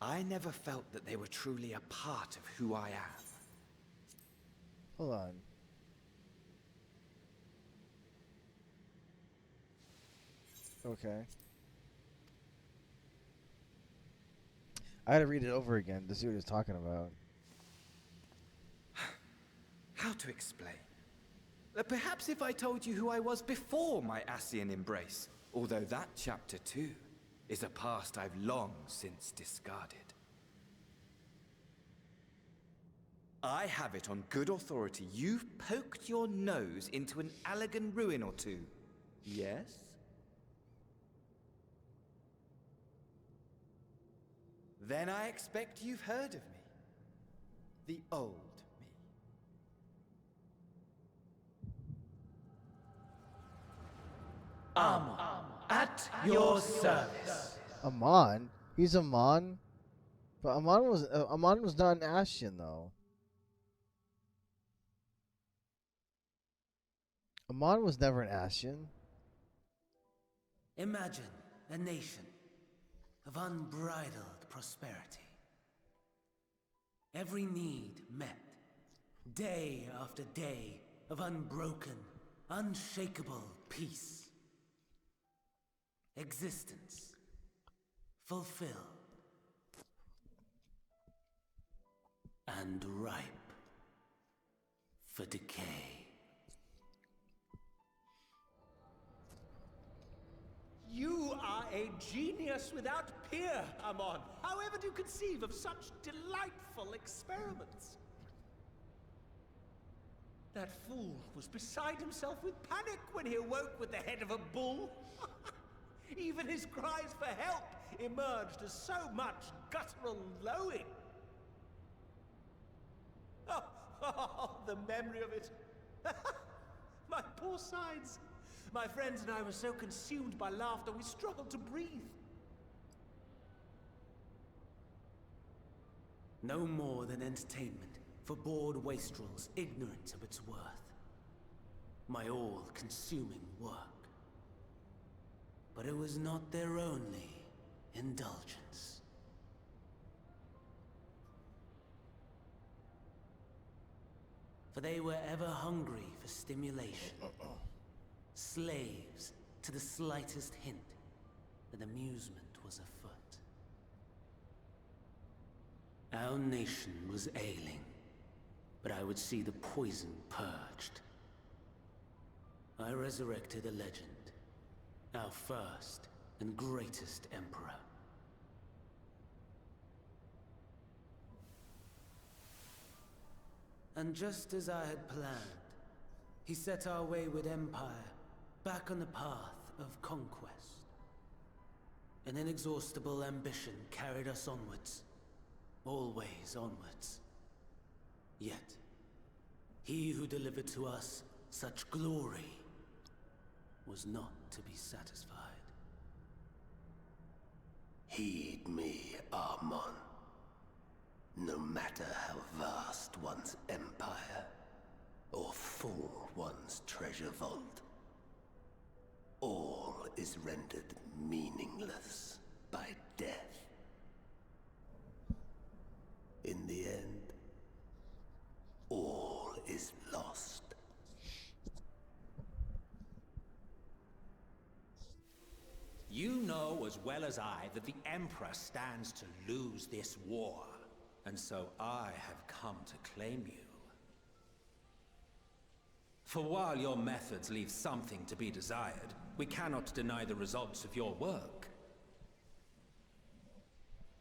I never felt that they were truly a part of who I am. Hold on. Okay. I had to read it over again to see what he was talking about. How to explain? Perhaps if I told you who I was before my Ascian embrace, although that chapter too is a past I've long since discarded. I have it on good authority you've poked your nose into an Allegan ruin or two. Yes? Then I expect you've heard of me. The old me. Amon, at your service. Amon? He's Amon? But Amon was not an Ascian though. Amon was never an Ascian. Imagine a nation of unbridled prosperity. Every need met, day after day of unbroken, unshakable peace. Existence fulfilled and ripe for decay. You are a genius without peer, Amon. However do you conceive of such delightful experiments? That fool was beside himself with panic when he awoke with the head of a bull. Even his cries for help emerged as so much guttural lowing. Oh, the memory of it. My poor sides. My friends and I were so consumed by laughter, we struggled to breathe. No more than entertainment for bored wastrels ignorant of its worth. My all-consuming work. But it was not their only indulgence. For they were ever hungry for stimulation. Slaves to the slightest hint that amusement was afoot. Our nation was ailing, but I would see the poison purged. I resurrected a legend, our first and greatest emperor. And just as I had planned, he set our wayward empire back on the path of conquest. An inexhaustible ambition carried us onwards, always onwards. Yet, he who delivered to us such glory was not to be satisfied. Heed me, Amon. No matter how vast one's empire, or full one's treasure vault, all is rendered meaningless by death. In the end, all is lost. You know as well as I that the Emperor stands to lose this war, and so I have come to claim you. For while your methods leave something to be desired, we cannot deny the results of your work.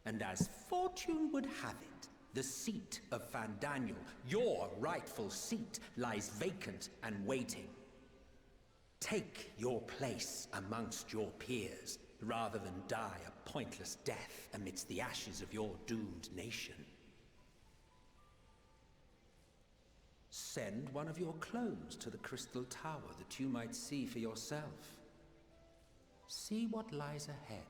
And as fortune would have it, the seat of Fandaniel, your rightful seat, lies vacant and waiting. Take your place amongst your peers, rather than die a pointless death amidst the ashes of your doomed nation. Send one of your clones to the Crystal Tower that you might see for yourself. See what lies ahead.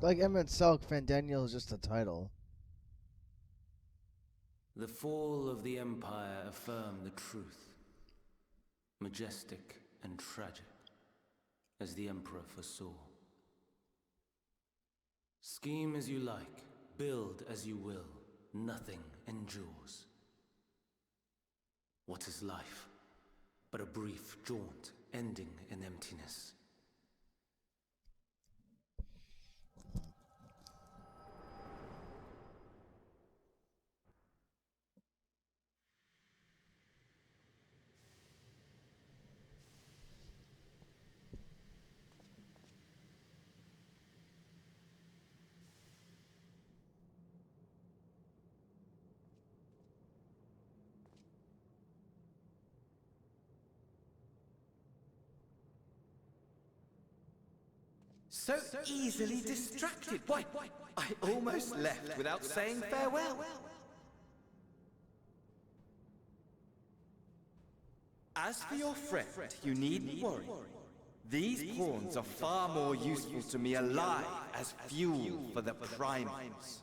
Like Emmett Selk, Fandaniel is just a title. The fall of the Empire affirmed the truth. Majestic and tragic, as the Emperor foresaw. Scheme as you like, build as you will, nothing endures. What is life but a brief jaunt ending in emptiness? So easily distracted. Why, I almost left without saying farewell. As for your friend, you needn't worry. These pawns are far more useful to me alive as fuel for the primals.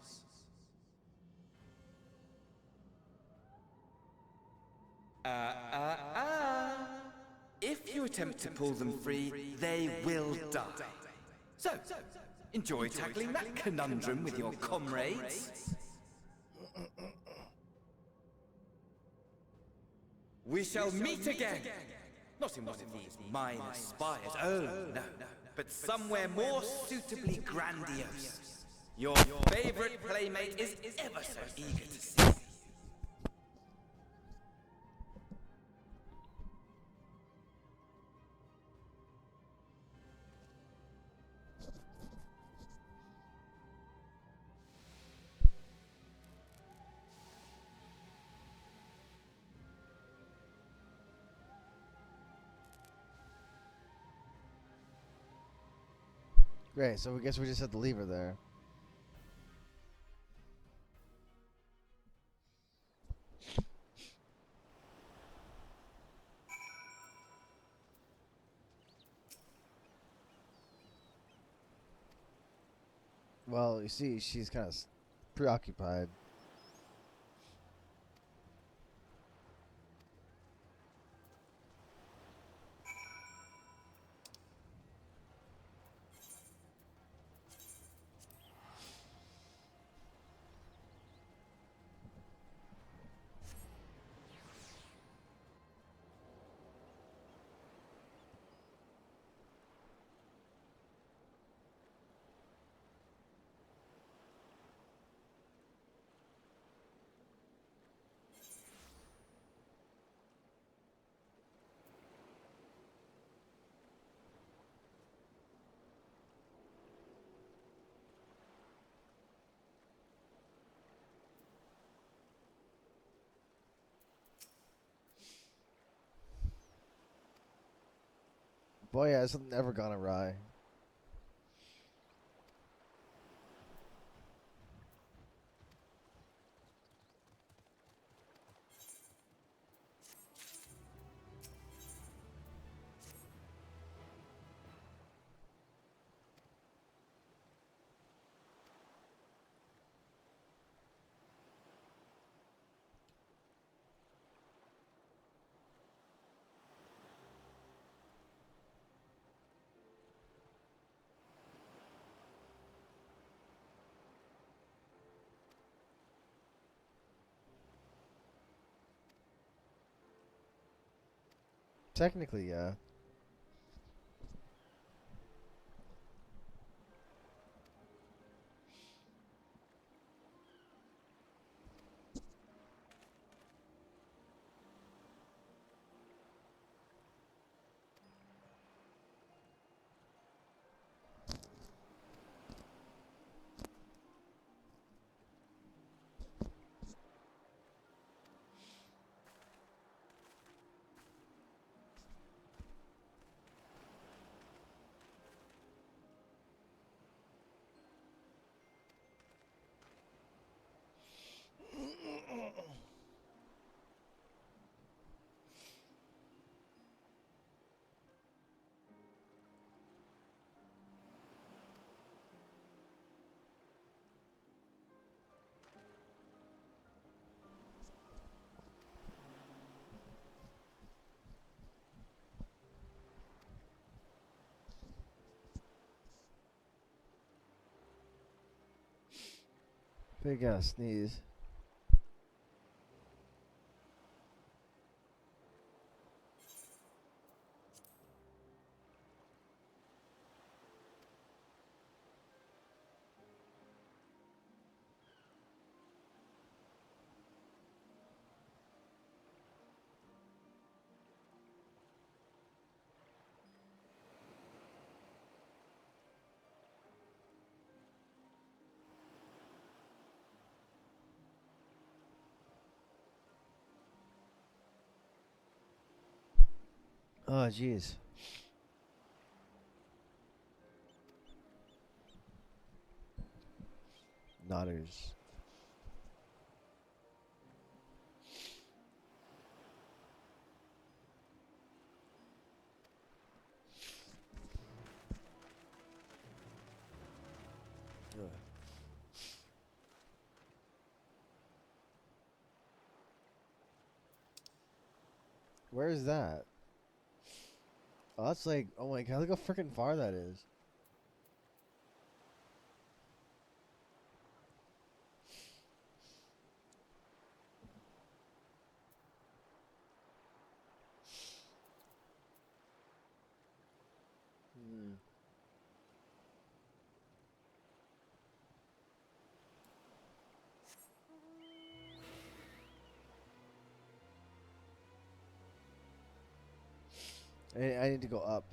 If you attempt to pull them free, they will die. So, enjoy tackling that conundrum with your comrades. We shall meet again! Not in one of these minor spires, oh no, but somewhere more suitably grandiose. Your favorite playmate is ever so eager to see you. Great, so I guess we just have to leave her there. Well, you see, she's kind of preoccupied. Boy, has something ever gone awry. Technically, yeah. I gotta sneeze. Oh, jeez. Nodders. Ugh. Where is that? Oh, that's like, oh my god, look how freaking far that is. Hmm. I need to go up.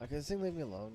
Okay, this thing leave me alone.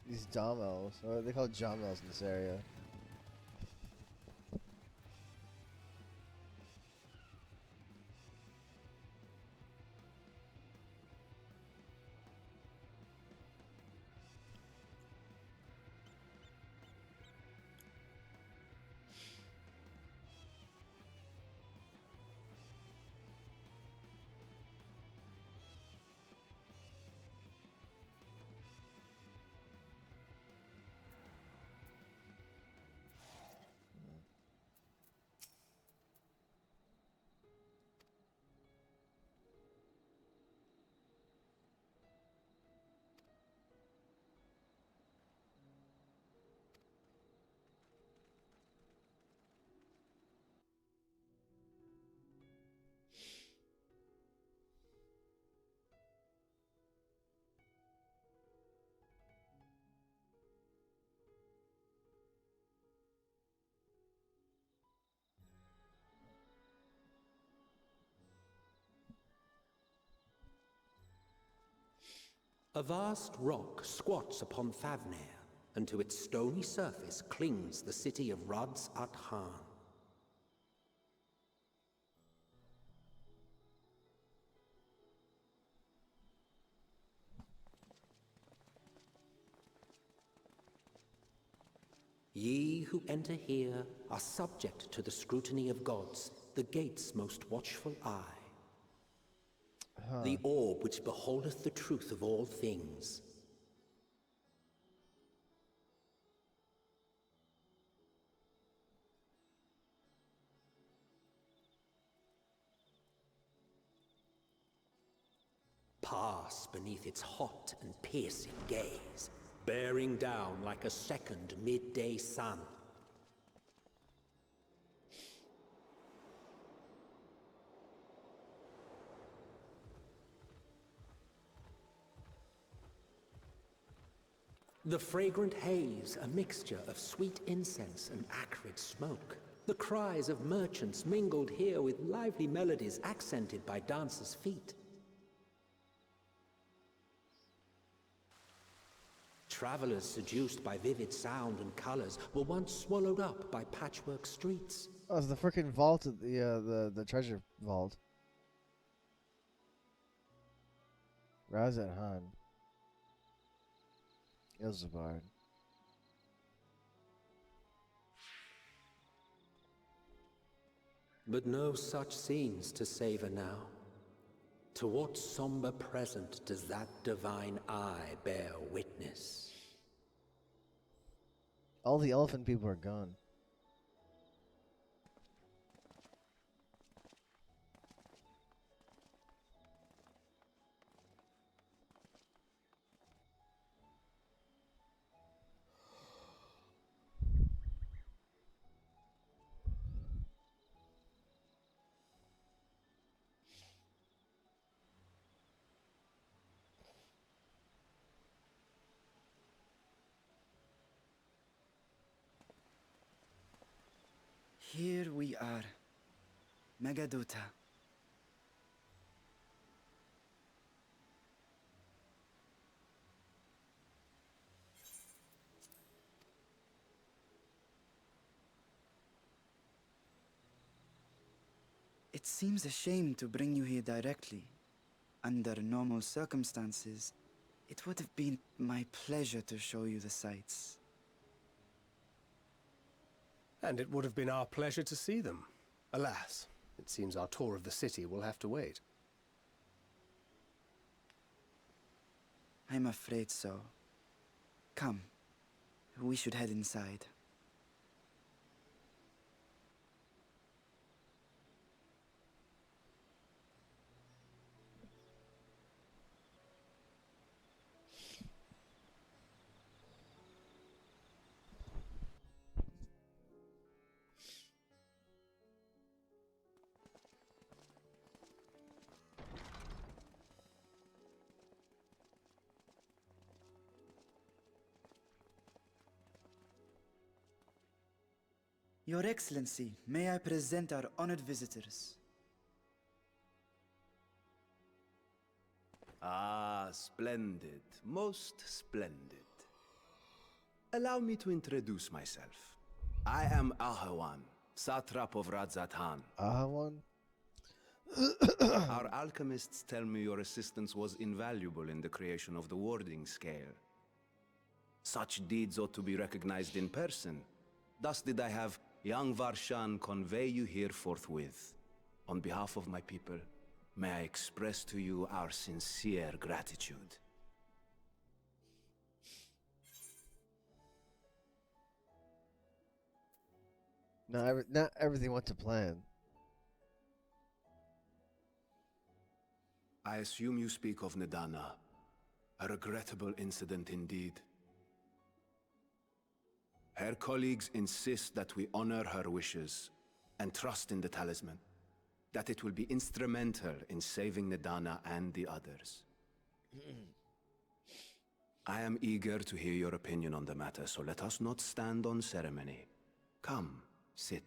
These domels, or they call jomels in this area. A vast rock squats upon Thavnair, and to its stony surface clings the city of Rads at Han. Ye who enter here are subject to the scrutiny of gods, the gate's most watchful eye. The orb which beholdeth the truth of all things. Pass beneath its hot and piercing gaze, bearing down like a second midday sun. The fragrant haze, a mixture of sweet incense and acrid smoke. The cries of merchants mingled here with lively melodies accented by dancers' feet. Travelers seduced by vivid sound and colors were once swallowed up by patchwork streets. Oh, it's the freaking vault of the treasure vault. Razat Han. Ilzabard. But no such scenes to savor now. To what somber present does that divine eye bear witness? All the elephant people are gone. Here we are, Megadota. It seems a shame to bring you here directly. Under normal circumstances, it would have been my pleasure to show you the sights. And it would have been our pleasure to see them. Alas, it seems our tour of the city will have to wait. I'm afraid so. Come, we should head inside. Your Excellency, may I present our honored visitors? Ah, splendid. Most splendid. Allow me to introduce myself. I am Ahawan, satrap of Radzat-Han. Ahawan? Our alchemists tell me your assistance was invaluable in the creation of the warding scale. Such deeds ought to be recognized in person. Thus did I have young Varshan convey you here forthwith. On behalf of my people, may I express to you our sincere gratitude. Not everything went to plan. I assume you speak of Nidana. A regrettable incident indeed. Her colleagues insist that we honor her wishes and trust in the talisman, that it will be instrumental in saving Nidana and the others. I am eager to hear your opinion on the matter, so let us not stand on ceremony. Come, sit.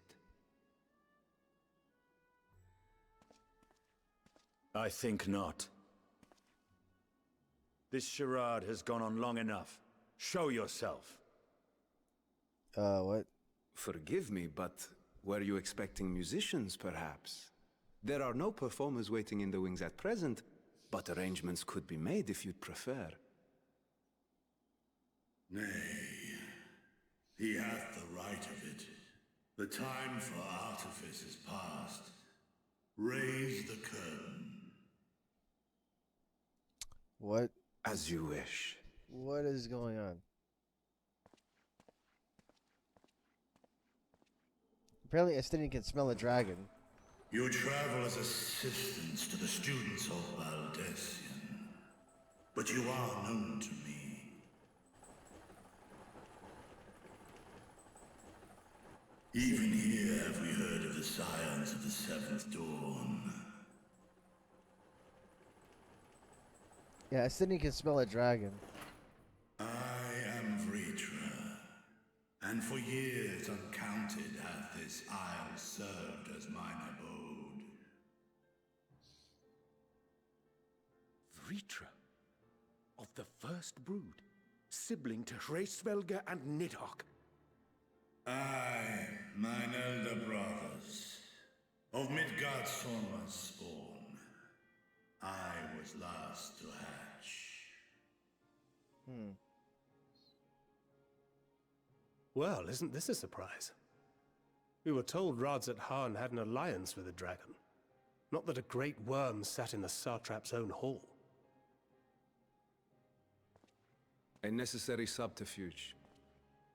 I think not. This charade has gone on long enough. Show yourself. What? Forgive me, but were you expecting musicians, perhaps? There are no performers waiting in the wings at present, but arrangements could be made if you'd prefer. Nay. He hath the right of it. The time for artifice is past. Raise the curtain. What? As you wish. What is going on? Apparently, Estinian can smell a dragon. You travel as assistants to the students of Valdesian, but you are known to me. Even here have we heard of the Scions of the Seventh Dawn. Yeah, Estinian can smell a dragon. I am Vritra, and for years uncounted hath this isle served as mine abode. Vritra, of the first brood, sibling to Hraesvelga and Nidhogg. Aye, mine elder brothers, of Midgard Sorma's spawn, I was last to hatch. Well, isn't this a surprise? We were told Radzat Han had an alliance with a dragon. Not that a great worm sat in the satrap's own hall. A necessary subterfuge,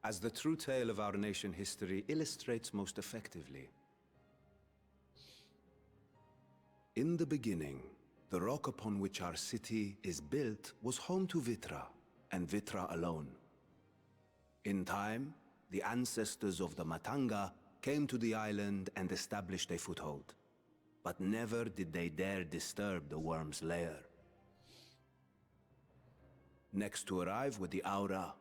as the true tale of our nation history illustrates most effectively. In the beginning, the rock upon which our city is built was home to Vitra, and Vitra alone. In time, the ancestors of the Matanga came to the island and established a foothold. But never did they dare disturb the worm's lair. Next to arrive were the Aura.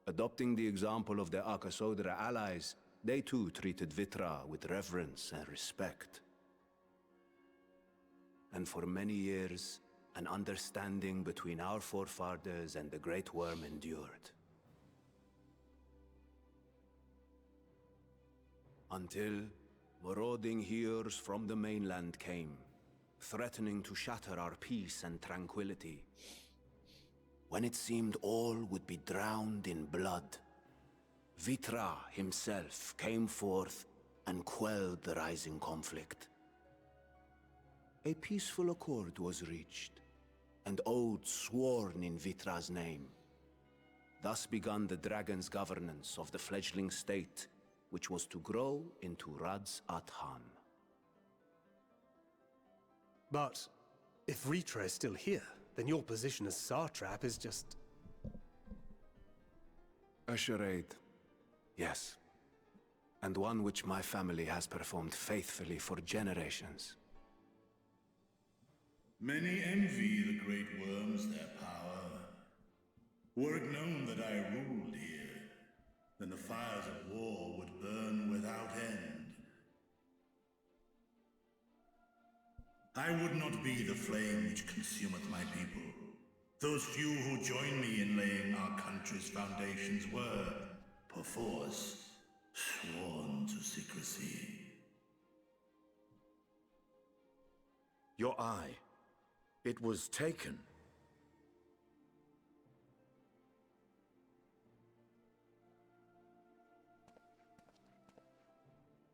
Adopting the example of their Akasodra allies, they too treated Vitra with reverence and respect. And for many years, an understanding between our forefathers and the Great Worm endured. Until marauding heroes from the mainland came, threatening to shatter our peace and tranquility. When it seemed all would be drowned in blood, Vitra himself came forth and quelled the rising conflict. A peaceful accord was reached, and oaths sworn in Vitra's name. Thus began the dragon's governance of the fledgling state, which was to grow into Radzat Han. But if Vritra is still here, then your position as satrap is just... A charade, yes. And one which my family has performed faithfully for generations. Many envy the great worms their power. Were it known that I ruled here, then the fires of war would burn without end. I would not be the flame which consumeth my people. Those few who join me in laying our country's foundations were, perforce, sworn to secrecy. Your eye. It was taken.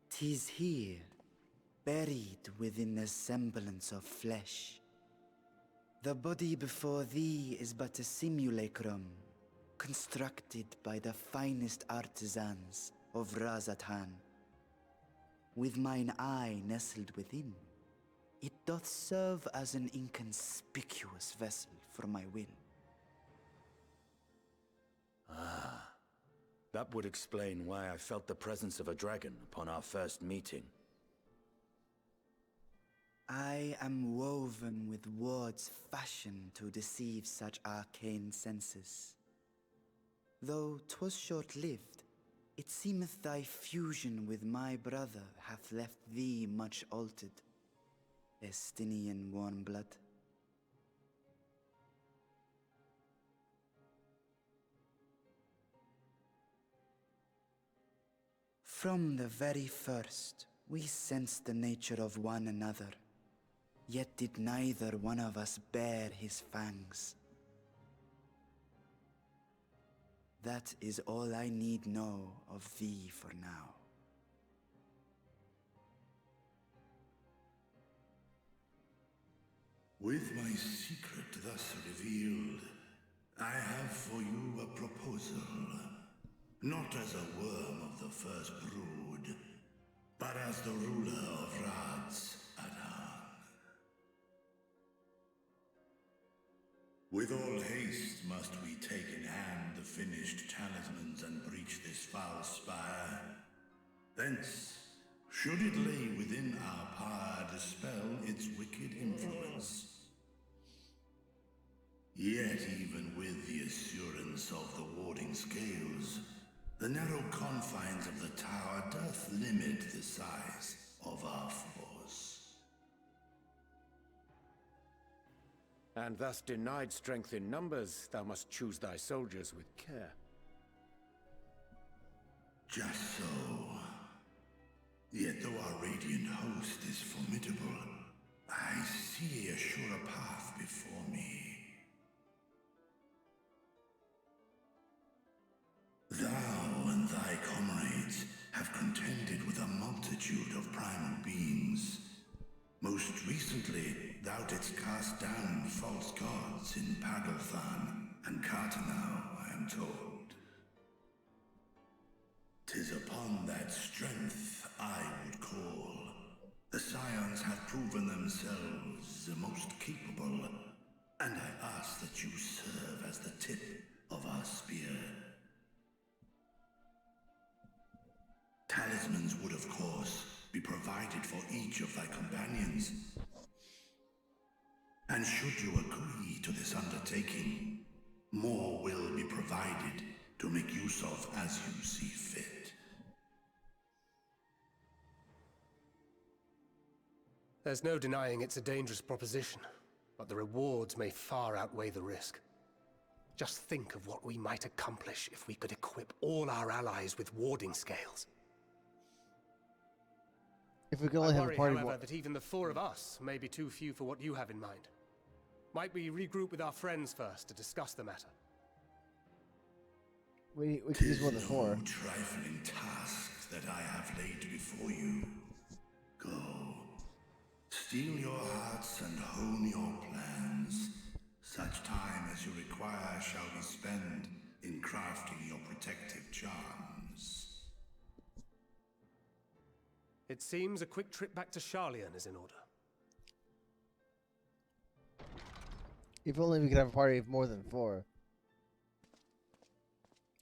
'Tis here, buried within the semblance of flesh. The body before thee is but a simulacrum, constructed by the finest artisans of Radzat Han. With mine eye nestled within, it doth serve as an inconspicuous vessel for my will. Ah, that would explain why I felt the presence of a dragon upon our first meeting. I am woven with words fashioned to deceive such arcane senses. Though 'twas short-lived, it seemeth thy fusion with my brother hath left thee much altered, Estinian warm blood. From the very first, we sensed the nature of one another, yet did neither one of us bare his fangs. That is all I need know of thee for now. With my secret thus revealed, I have for you a proposal. Not as a worm of the first brood, but as the ruler of Radz Adan. With all haste must we take in hand the finished talismans and breach this foul spire. Thence, should it lay within our power, dispel its wicked influence. Yet even with the assurance of the warding scales, the narrow confines of the tower doth limit the size of our force. And thus denied strength in numbers, thou must choose thy soldiers with care. Just so. Yet though our radiant host is formidable, I see a surer path before me. Thou and thy comrades have contended with a multitude of primal beings. Most recently, thou didst cast down false gods in Pagalthan and Cartanau, I am told. 'Tis upon that strength I would call. The Scions have proven themselves the most capable, and I ask that you serve as the tip of our spear. Talismans would, of course, be provided for each of thy companions. And should you agree to this undertaking, more will be provided to make use of as you see fit. There's no denying it's a dangerous proposition, but the rewards may far outweigh the risk. Just think of what we might accomplish if we could equip all our allies with warding scales. If we could only I have worry, a party however, more. that even the four of us may be too few for what you have in mind. Might we regroup with our friends first to discuss the matter? We could use more than No 4. trifling task that I have laid before you. Go. Steel your hearts and hone your plans. Such time as you require shall be spent in crafting your protective charms. It seems a quick trip back to Sharlayan is in order. If only we could have a party of more than 4.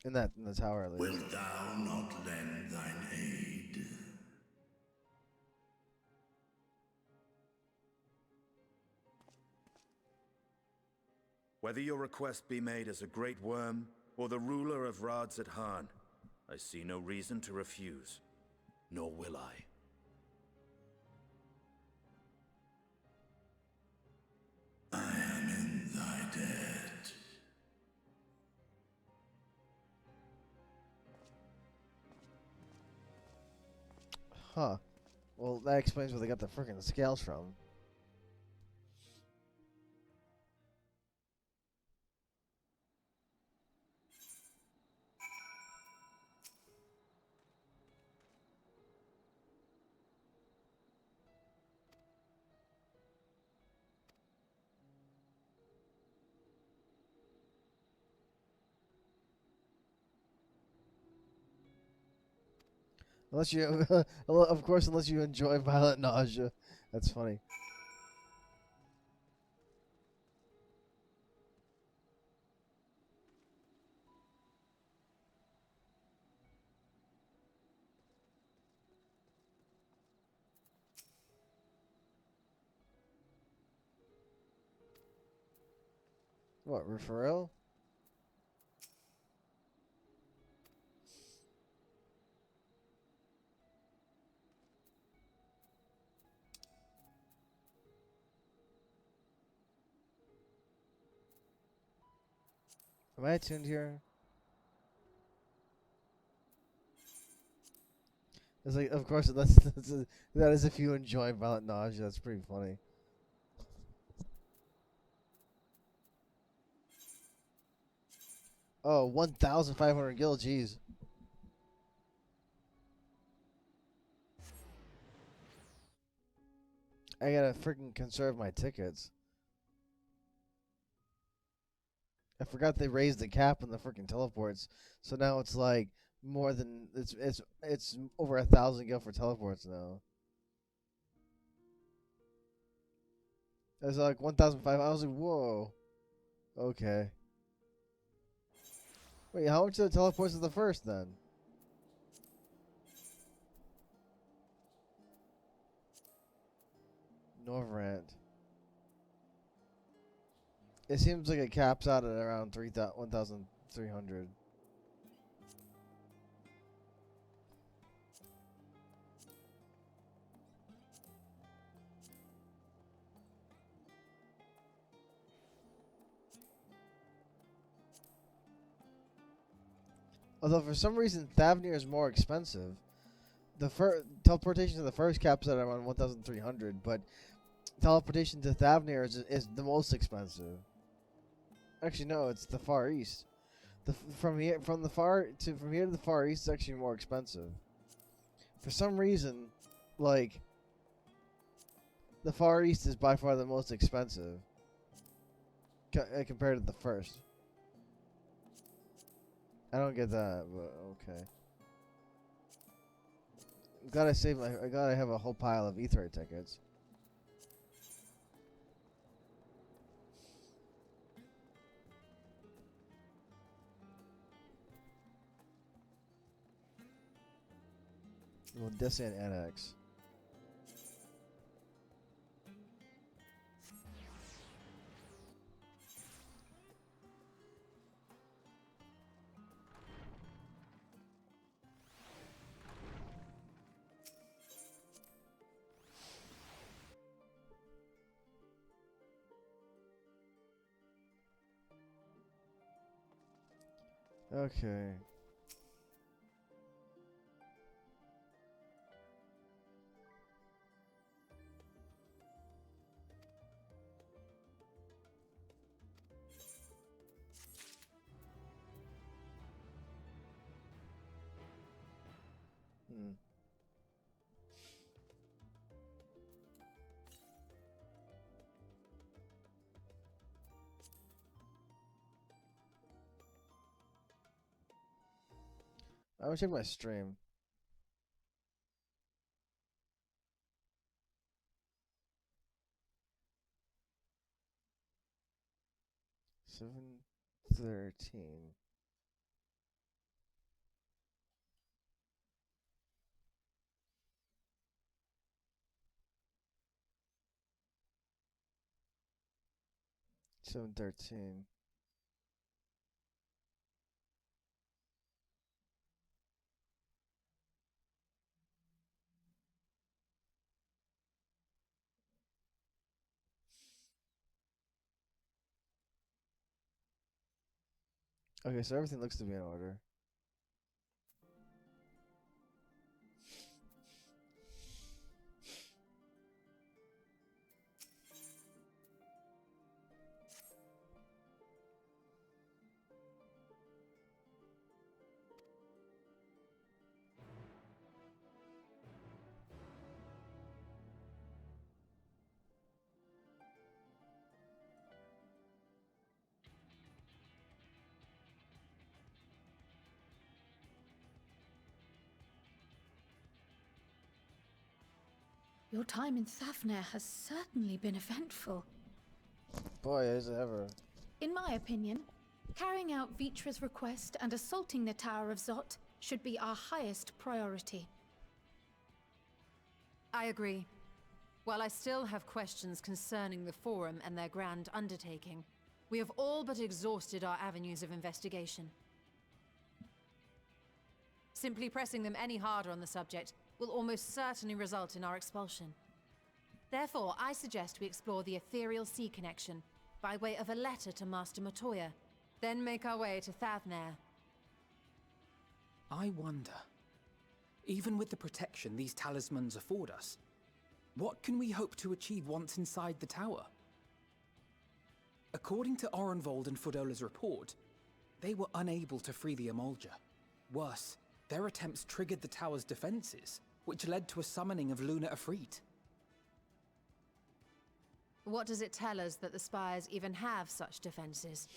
In the tower, at least. Wilt thou not lend thine aid? Whether your request be made as a great worm or the ruler of Radz at Han, I see no reason to refuse, nor will I. I am in thy debt. Huh. Well, that explains where they got the freaking scales from. Unless you, of course, unless you enjoy violent nausea. That's funny. What, referral? Am I tuned here? It's like, of course, that is if you enjoy violent nausea. That's pretty funny. Oh, 1,500 gil, jeez. I gotta freaking conserve my tickets. I forgot they raised the cap on the freaking teleports, so now it's like more than it's over 1,000 gil for teleports now. It's like 1,500. I was like, whoa. Okay. Wait, how much are the teleports of the first then? Norvrant. It seems like it caps out at around 1,300. Although for some reason Thavnir is more expensive. The teleportation to the first caps at around 1,300, but teleportation to Thavnir is the most expensive. Actually, no, it's the Far East. From here to the Far East is actually more expensive. For some reason, like the Far East is by far the most expensive compared to the first. I don't get that, but okay. I gotta have a whole pile of Ether tickets. Well, Distant Annex. Okay. Hmm. I will check my stream. $713. $713. Okay, so everything looks to be in order. Your time in Thavnir has certainly been eventful. Boy, as ever. In my opinion, carrying out Vitra's request and assaulting the Tower of Zot should be our highest priority. I agree. While I still have questions concerning the Forum and their grand undertaking, we have all but exhausted our avenues of investigation. Simply pressing them any harder on the subject will almost certainly result in our expulsion. Therefore, I suggest we explore the ethereal sea connection by way of a letter to Master Matoya, then make our way to Thavnir. I wonder, even with the protection these talismans afford us, what can we hope to achieve once inside the tower? According to Orenvold and Fodola's report, They were unable to free the Emolja. Worse, their attempts triggered the tower's defenses, which led to a summoning of Luna Ifrit. What does it tell us that the Spires even have such defenses?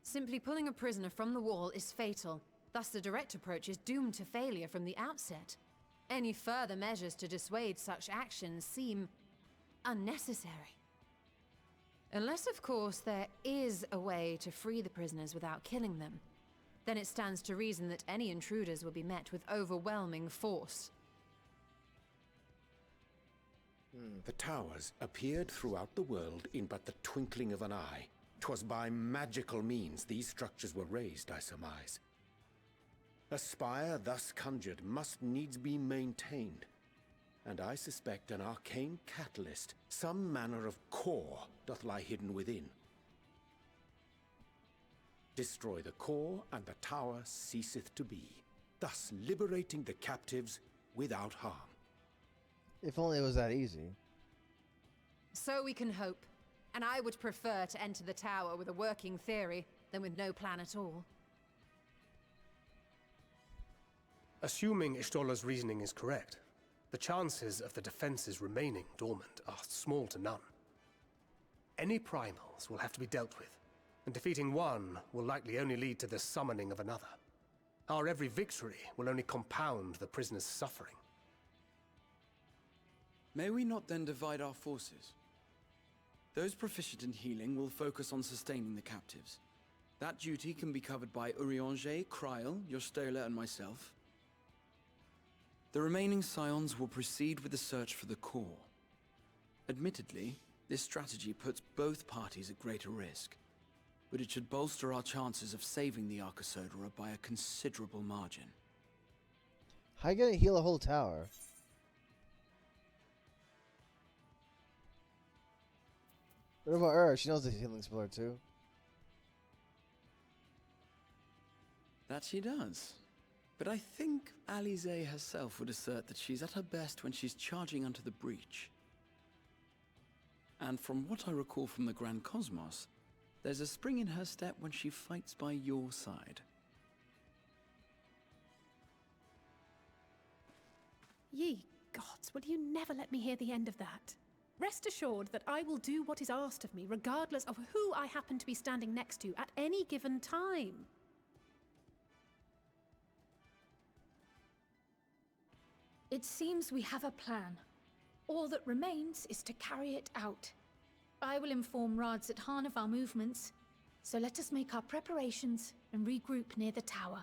Simply pulling a prisoner from the wall is fatal. Thus, the direct approach is doomed to failure from the outset. Any further measures to dissuade such actions seem unnecessary. Unless, of course, there is a way to free the prisoners without killing them. Then it stands to reason that any intruders will be met with overwhelming force. The towers appeared throughout the world in but the twinkling of an eye. 'Twas by magical means these structures were raised, I surmise. A spire thus conjured must needs be maintained, and I suspect an arcane catalyst, some manner of core, doth lie hidden within. Destroy the core, and the tower ceaseth to be, thus liberating the captives without harm. If only it was that easy. So we can hope. And I would prefer to enter the tower with a working theory than with no plan at all. Assuming Ishtola's reasoning is correct, the chances of the defenses remaining dormant are small to none. Any primals will have to be dealt with, and defeating one will likely only lead to the summoning of another. Our every victory will only compound the prisoner's suffering. May we not then divide our forces? Those proficient in healing will focus on sustaining the captives. That duty can be covered by Urianger, Kryl, Yostola, and myself. The remaining Scions will proceed with the search for the core. Admittedly, this strategy puts both parties at greater risk, but it should bolster our chances of saving the Arcosodora by a considerable margin. How you gonna heal a whole tower? What about her? She knows the healing spell too. That she does. But I think Alize herself would assert that she's at her best when she's charging onto the breach. And from what I recall from the Grand Cosmos, there's a spring in her step when she fights by your side. Ye gods, will you never let me hear the end of that? Rest assured that I will do what is asked of me, regardless of who I happen to be standing next to at any given time. It seems we have a plan. All that remains is to carry it out. I will inform Radzat Han of our movements, so let us make our preparations and regroup near the tower.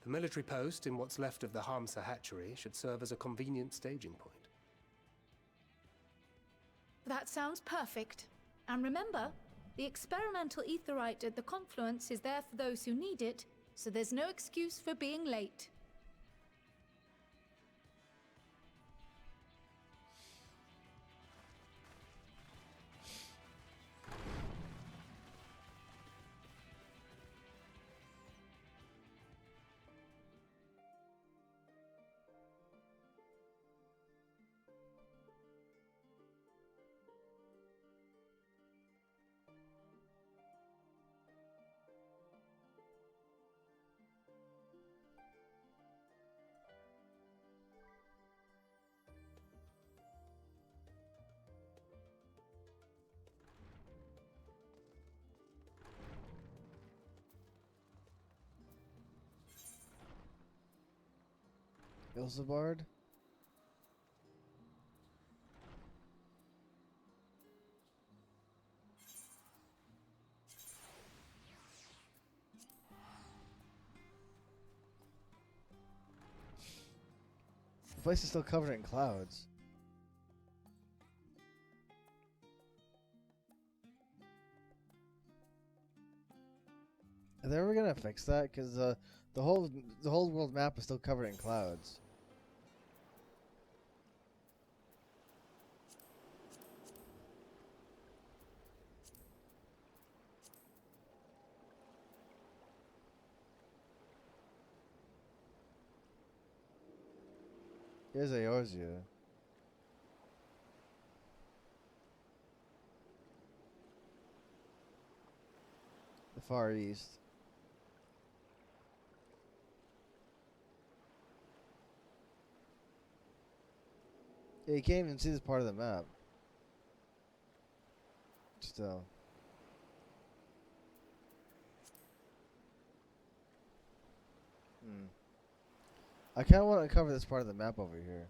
The military post in what's left of the Hamsa hatchery should serve as a convenient staging point. That sounds perfect. And remember, the experimental aetherite at the confluence is there for those who need it, so there's no excuse for being late. Ilsabard? The place is still covered in clouds. Are they ever gonna fix that? Because the whole world map is still covered in clouds. Here's Eorzea. Far east. Yeah, you can't even see this part of the map. Still. I kind of want to cover this part of the map over here.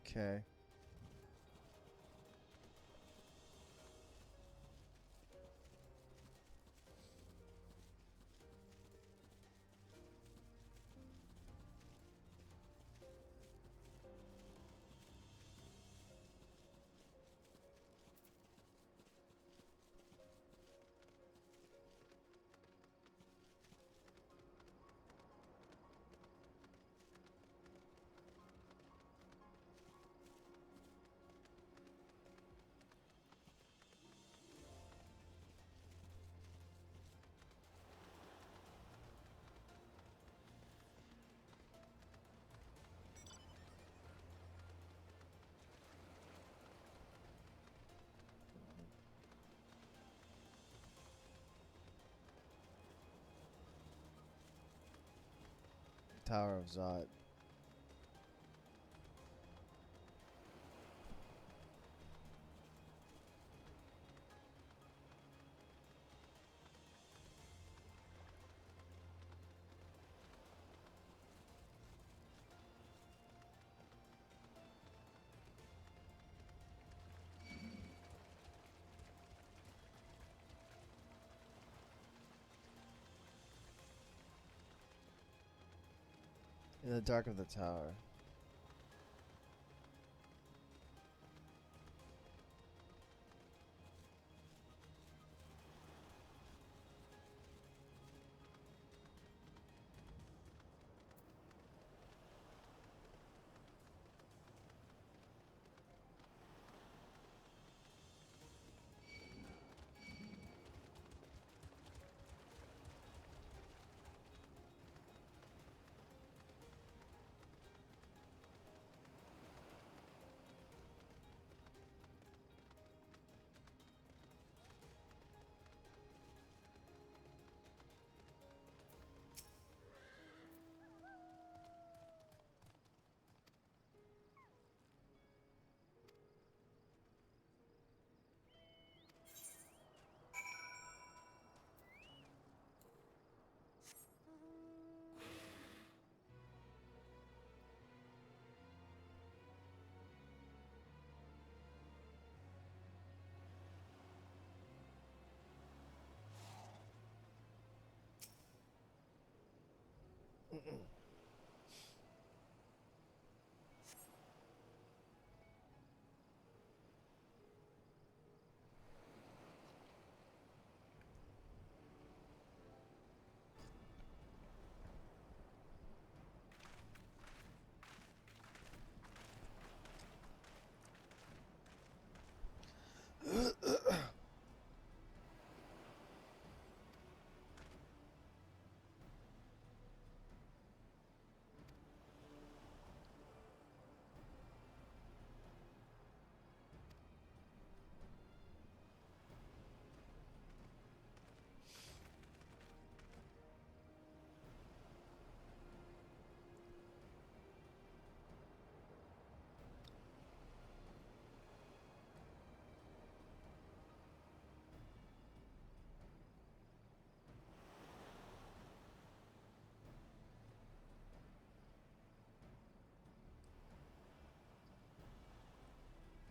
Okay. Tower of Zot. In the dark of the tower.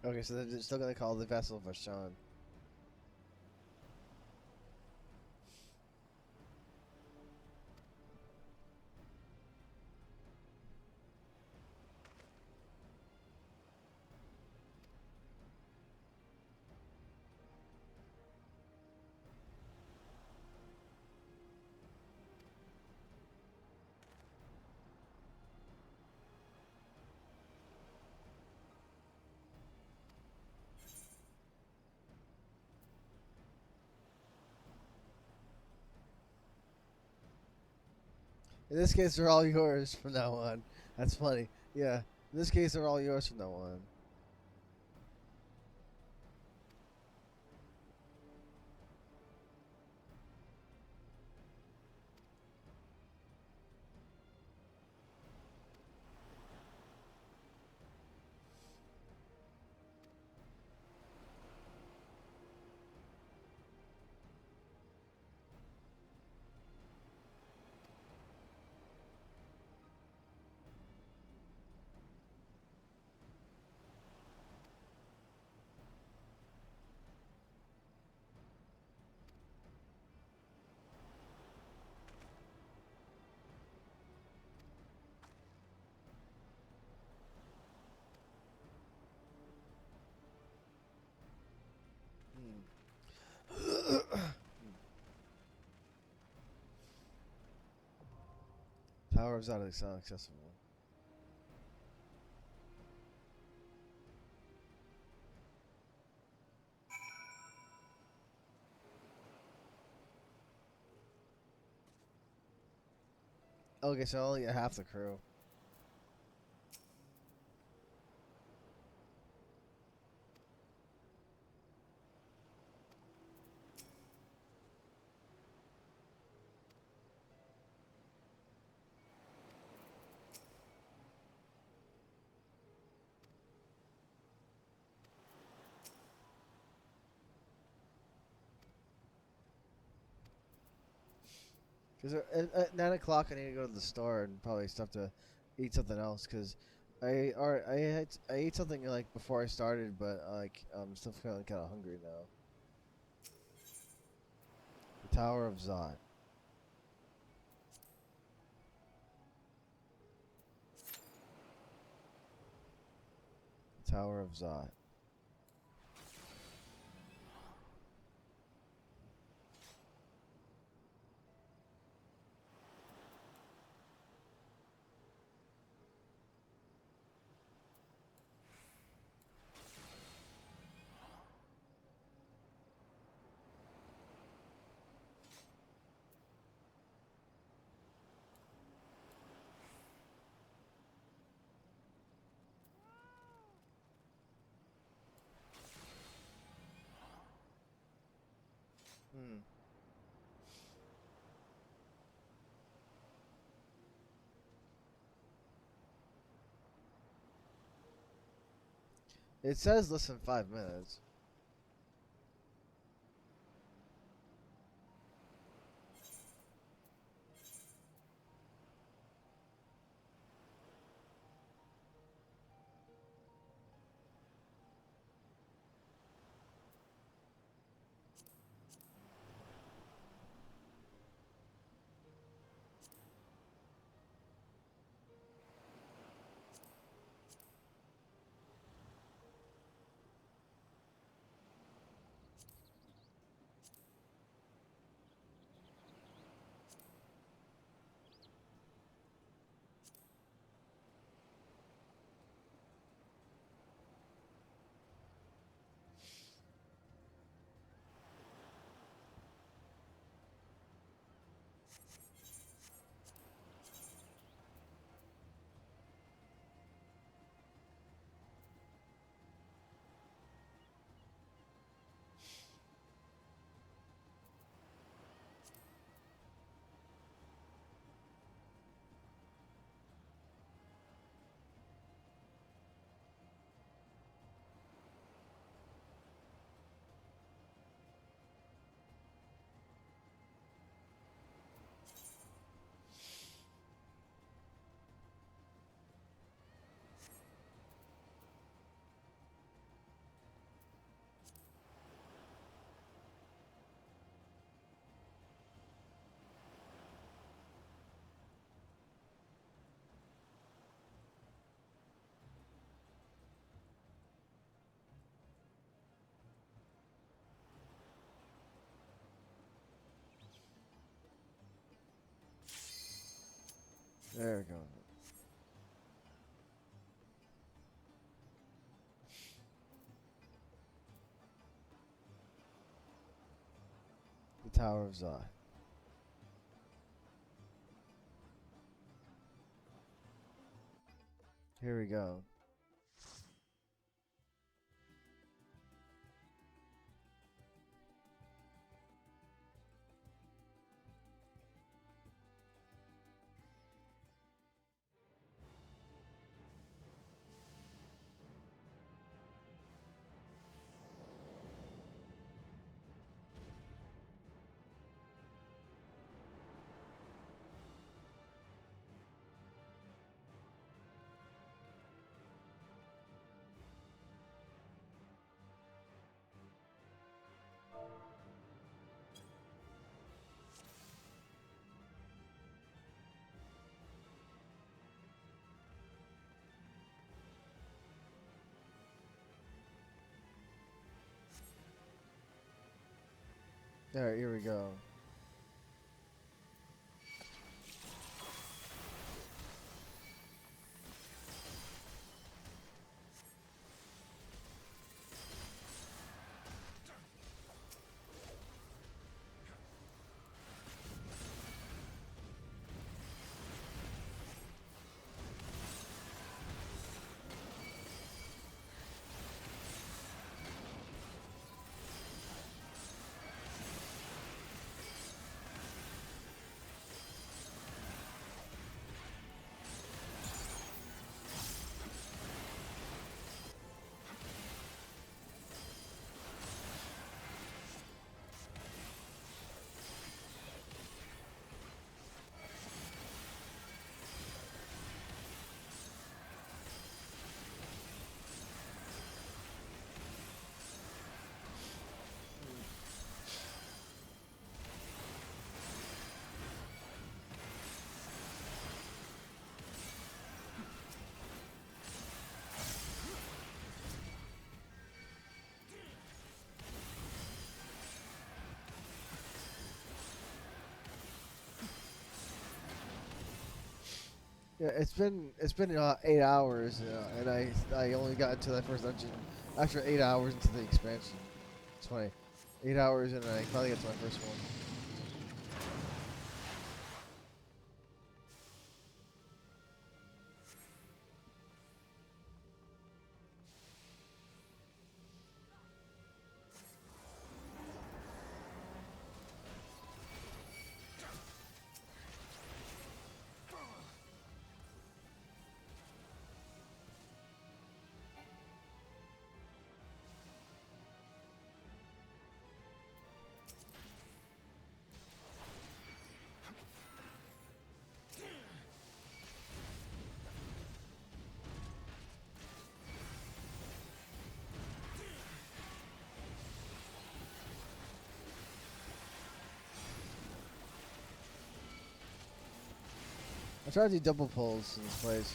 Okay, so they're still gonna call the vessel Varshan. In this case, they're all yours from now on. That's funny. Yeah. In this case, they're all yours from now on. Tower of Zot is not accessible. Okay, so I only get half the crew. Because at 9 o'clock I need to go to the store and probably stuff to eat something else. Because I ate something like before I started, but like I'm still feeling kind of hungry now. The Tower of Zot. The Tower of Zot. It says less than 5 minutes. There we go. The Tower of Zot. Here we go. Alright, here we go. Yeah, it's been 8 hours, and I only got into that first dungeon after 8 hours into the expansion. It's funny, 8 hours and I finally got to my first one. I tried to do double pulls in this place.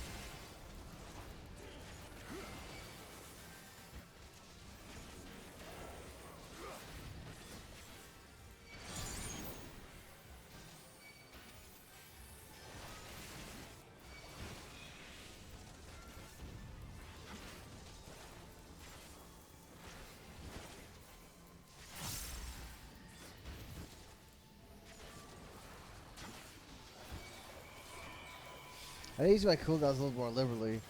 I use my cooldowns a little more liberally.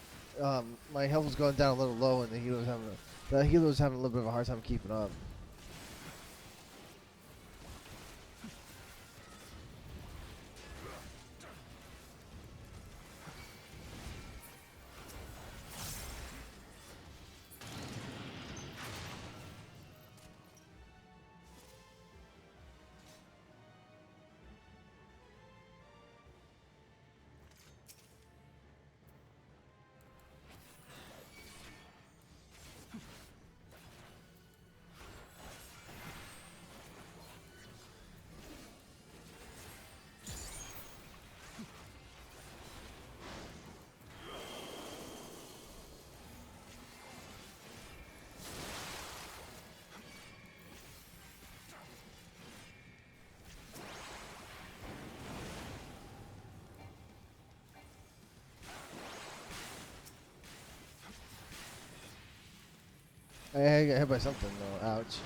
My health was going down a little low, and the healer was having a little bit of a hard time keeping up. I got hit by something though. Ouch.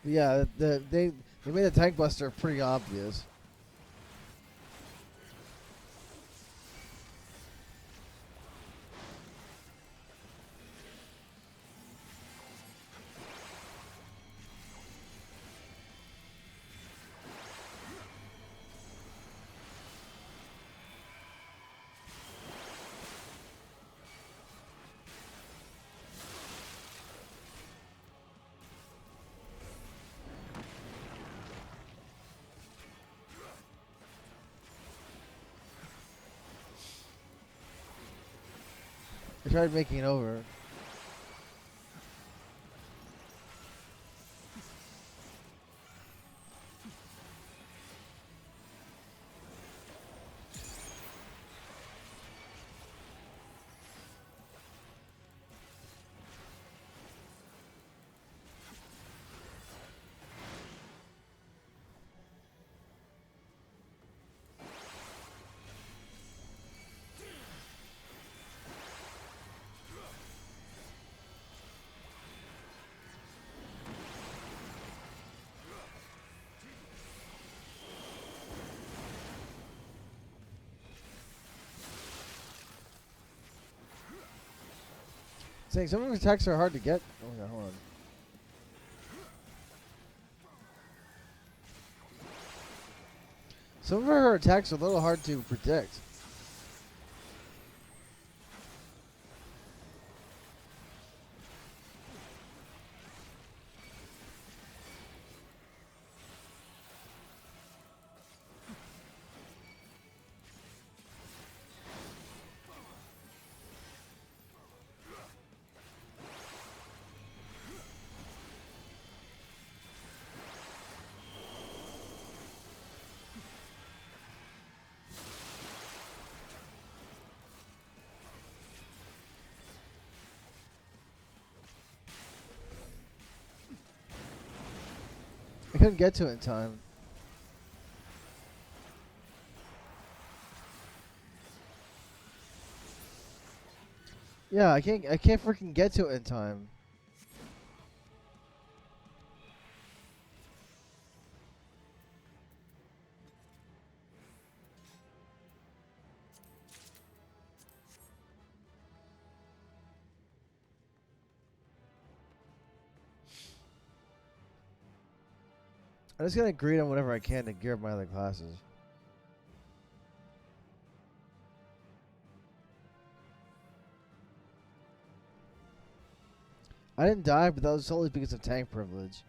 Yeah, they made the tank buster pretty obvious. I tried making it over. Saying some of his attacks are hard to get. Oh, yeah, hold on. Some of her attacks are a little hard to predict. I couldn't get to it in time. Yeah, I can't freaking get to it in time. I'm just gonna greed on whatever I can to gear up my other classes. I didn't die, but that was solely because of tank privilege.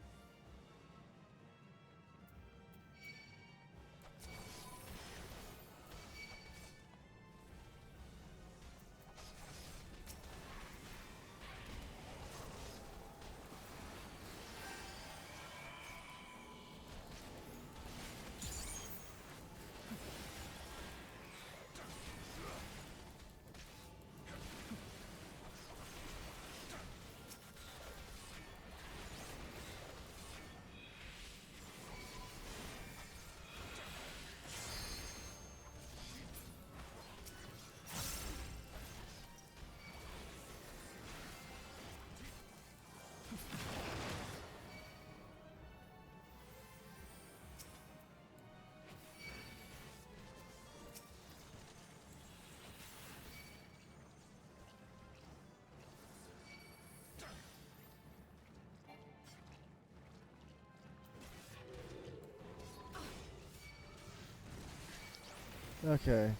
Okay.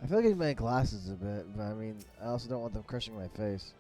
I feel like I need my glasses a bit, but I mean, I also don't want them crushing my face.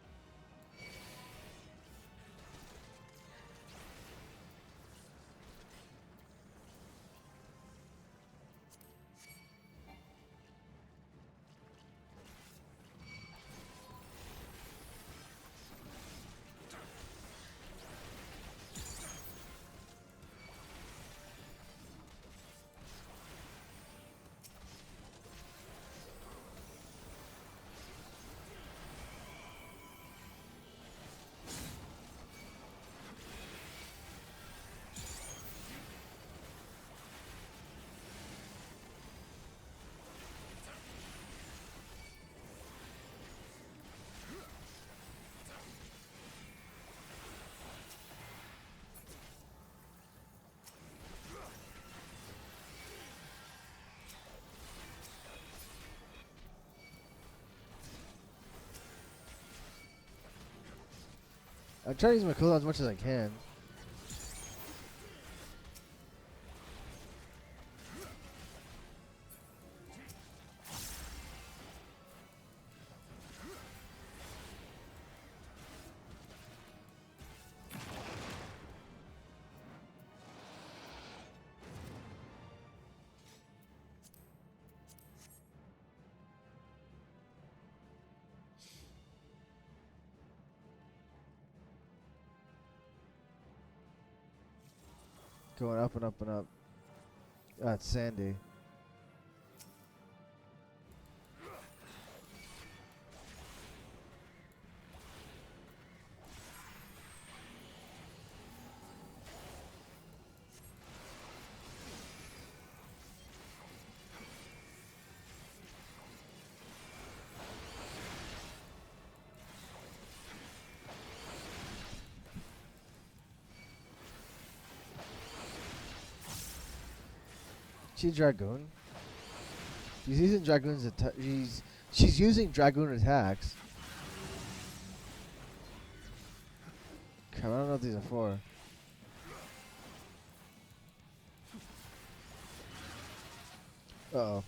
I'm trying to use my cooldown as much as I can. Going up and up and up. That's Sandy. She a Dragoon? She's using Dragoon's she's using Dragoon attacks. Crap, I don't know what these are for. Uh-oh.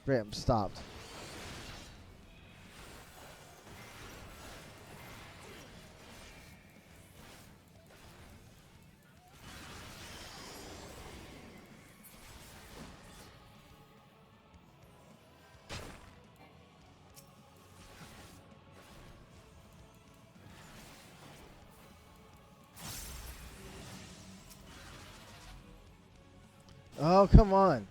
Bam, stopped. Oh, come on.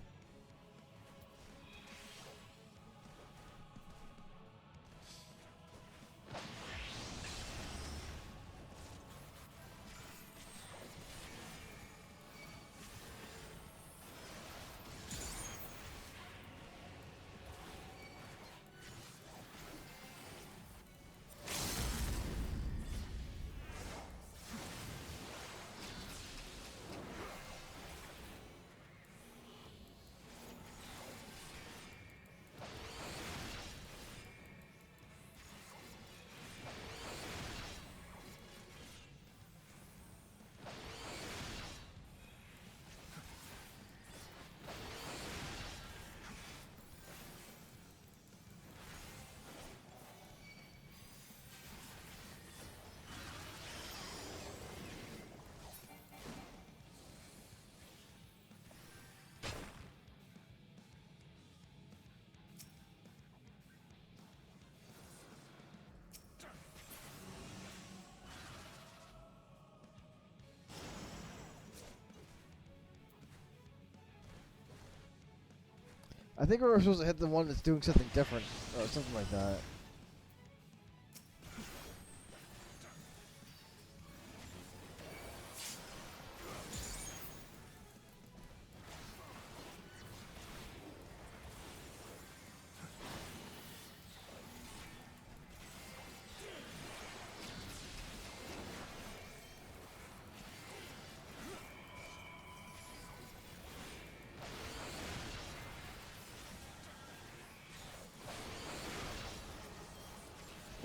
I think we're supposed to hit the one that's doing something different, or something like that.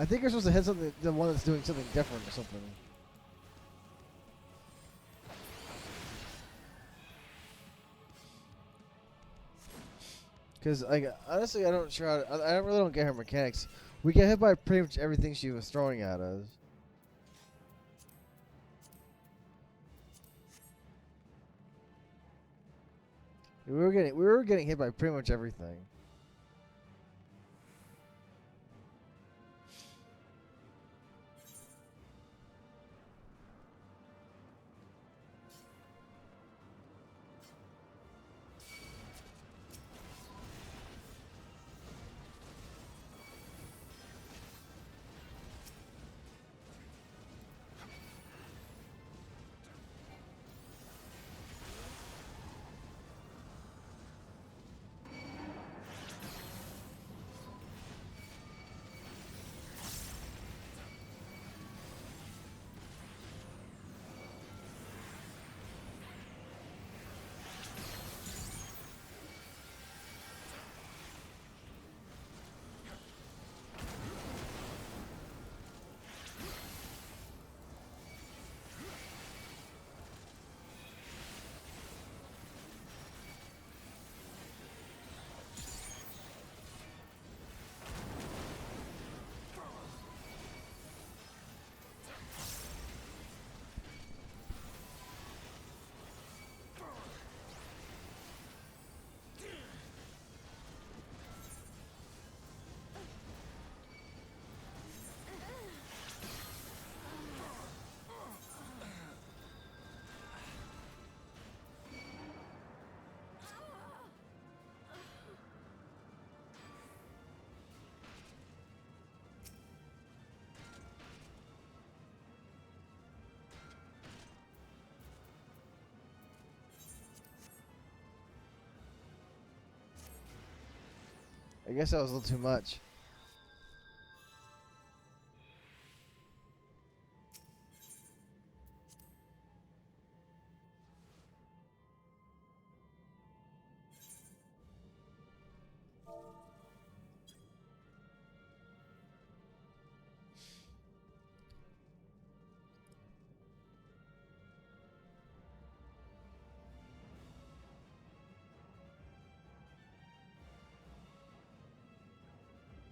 I think you're supposed to hit something, the one that's doing something different or something. Because honestly, I don't sure. I really don't get her mechanics. We get hit by pretty much everything she was throwing at us. We were getting hit by pretty much everything. I guess that was a little too much.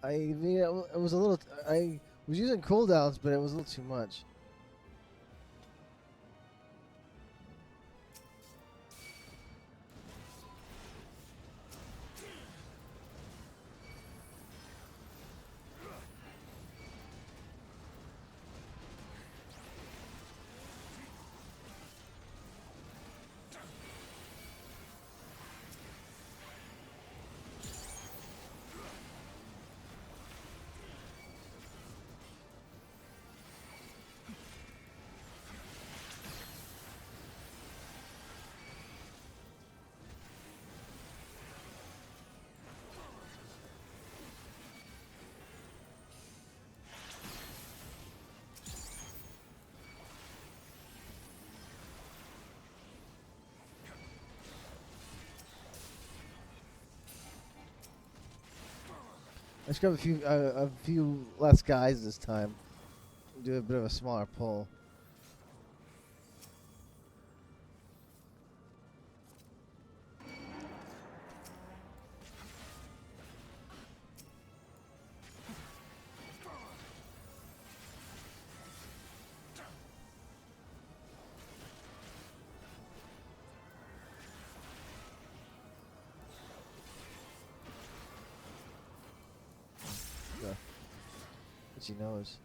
I mean, it was a little. I was using cooldowns, but it was a little too much. Let's grab a few less guys this time. Do a bit of a smaller pull. She knows.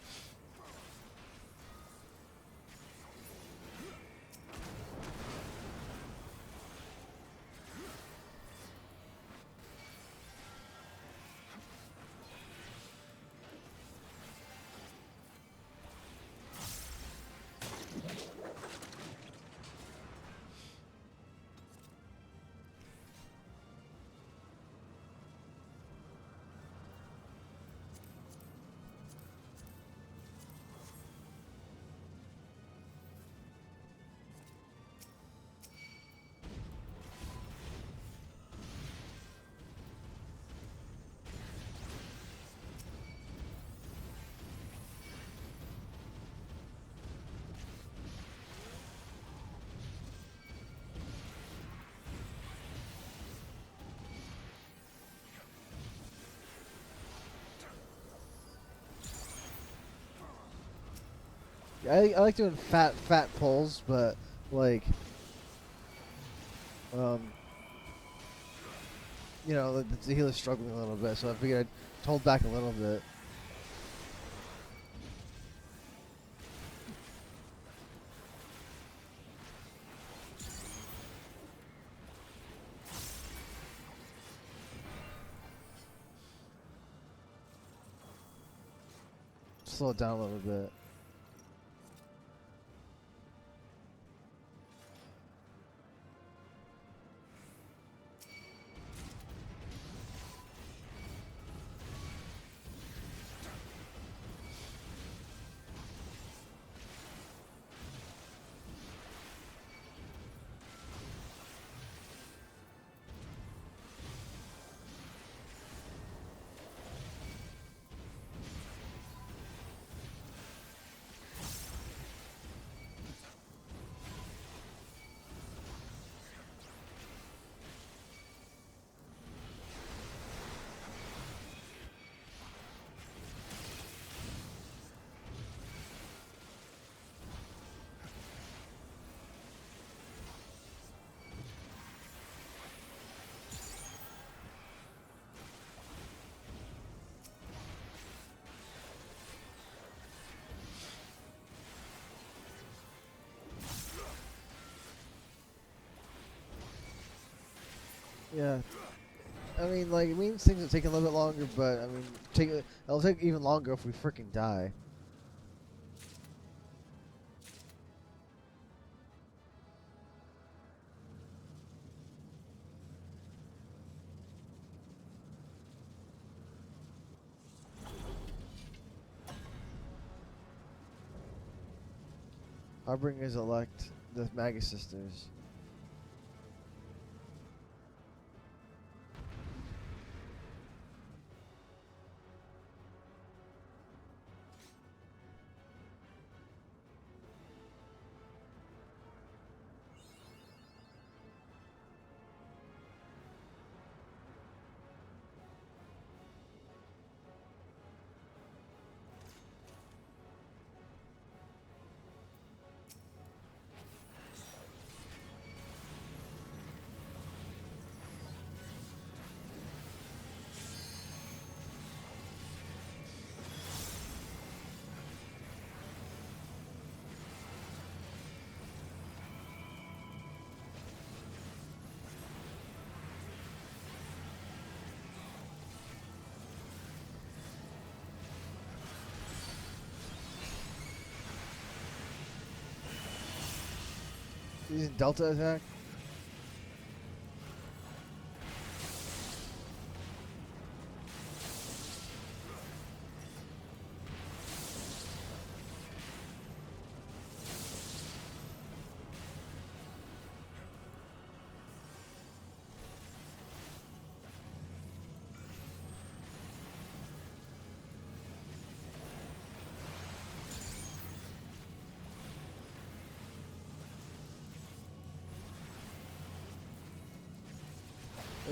I like doing fat pulls, but like, you know, the healer's struggling a little bit, so I figured I'd hold back a little bit. Slow it down a little bit. Yeah. I mean, like, it means things will take a little bit longer, but, I mean, it'll take even longer if we freaking die. Harbingers elect the Magus Sisters. Using Delta attack?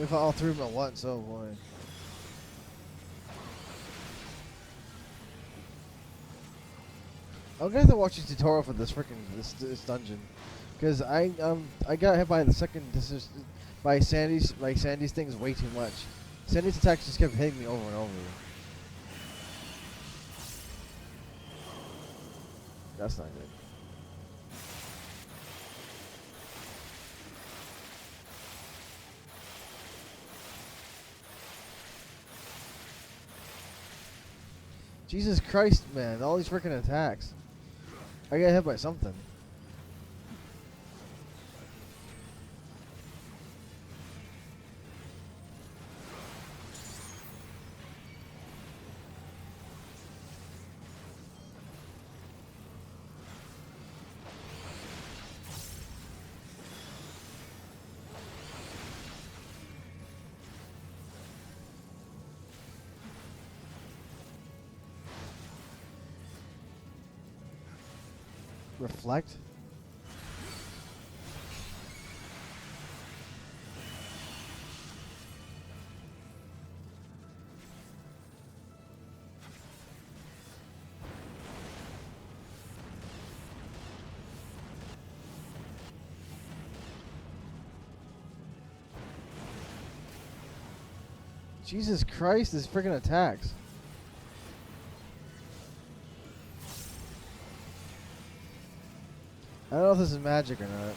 If all three of them at once, oh boy. I'm gonna have to watch a tutorial for this freaking this dungeon, because I got hit by the second by Sandy's things way too much. Sandy's attacks just kept hitting me over and over. That's not good. Jesus Christ, man. All these freaking attacks. I got hit by something. Reflect? Jesus Christ, this freaking attacks. I don't know if this is magic or not.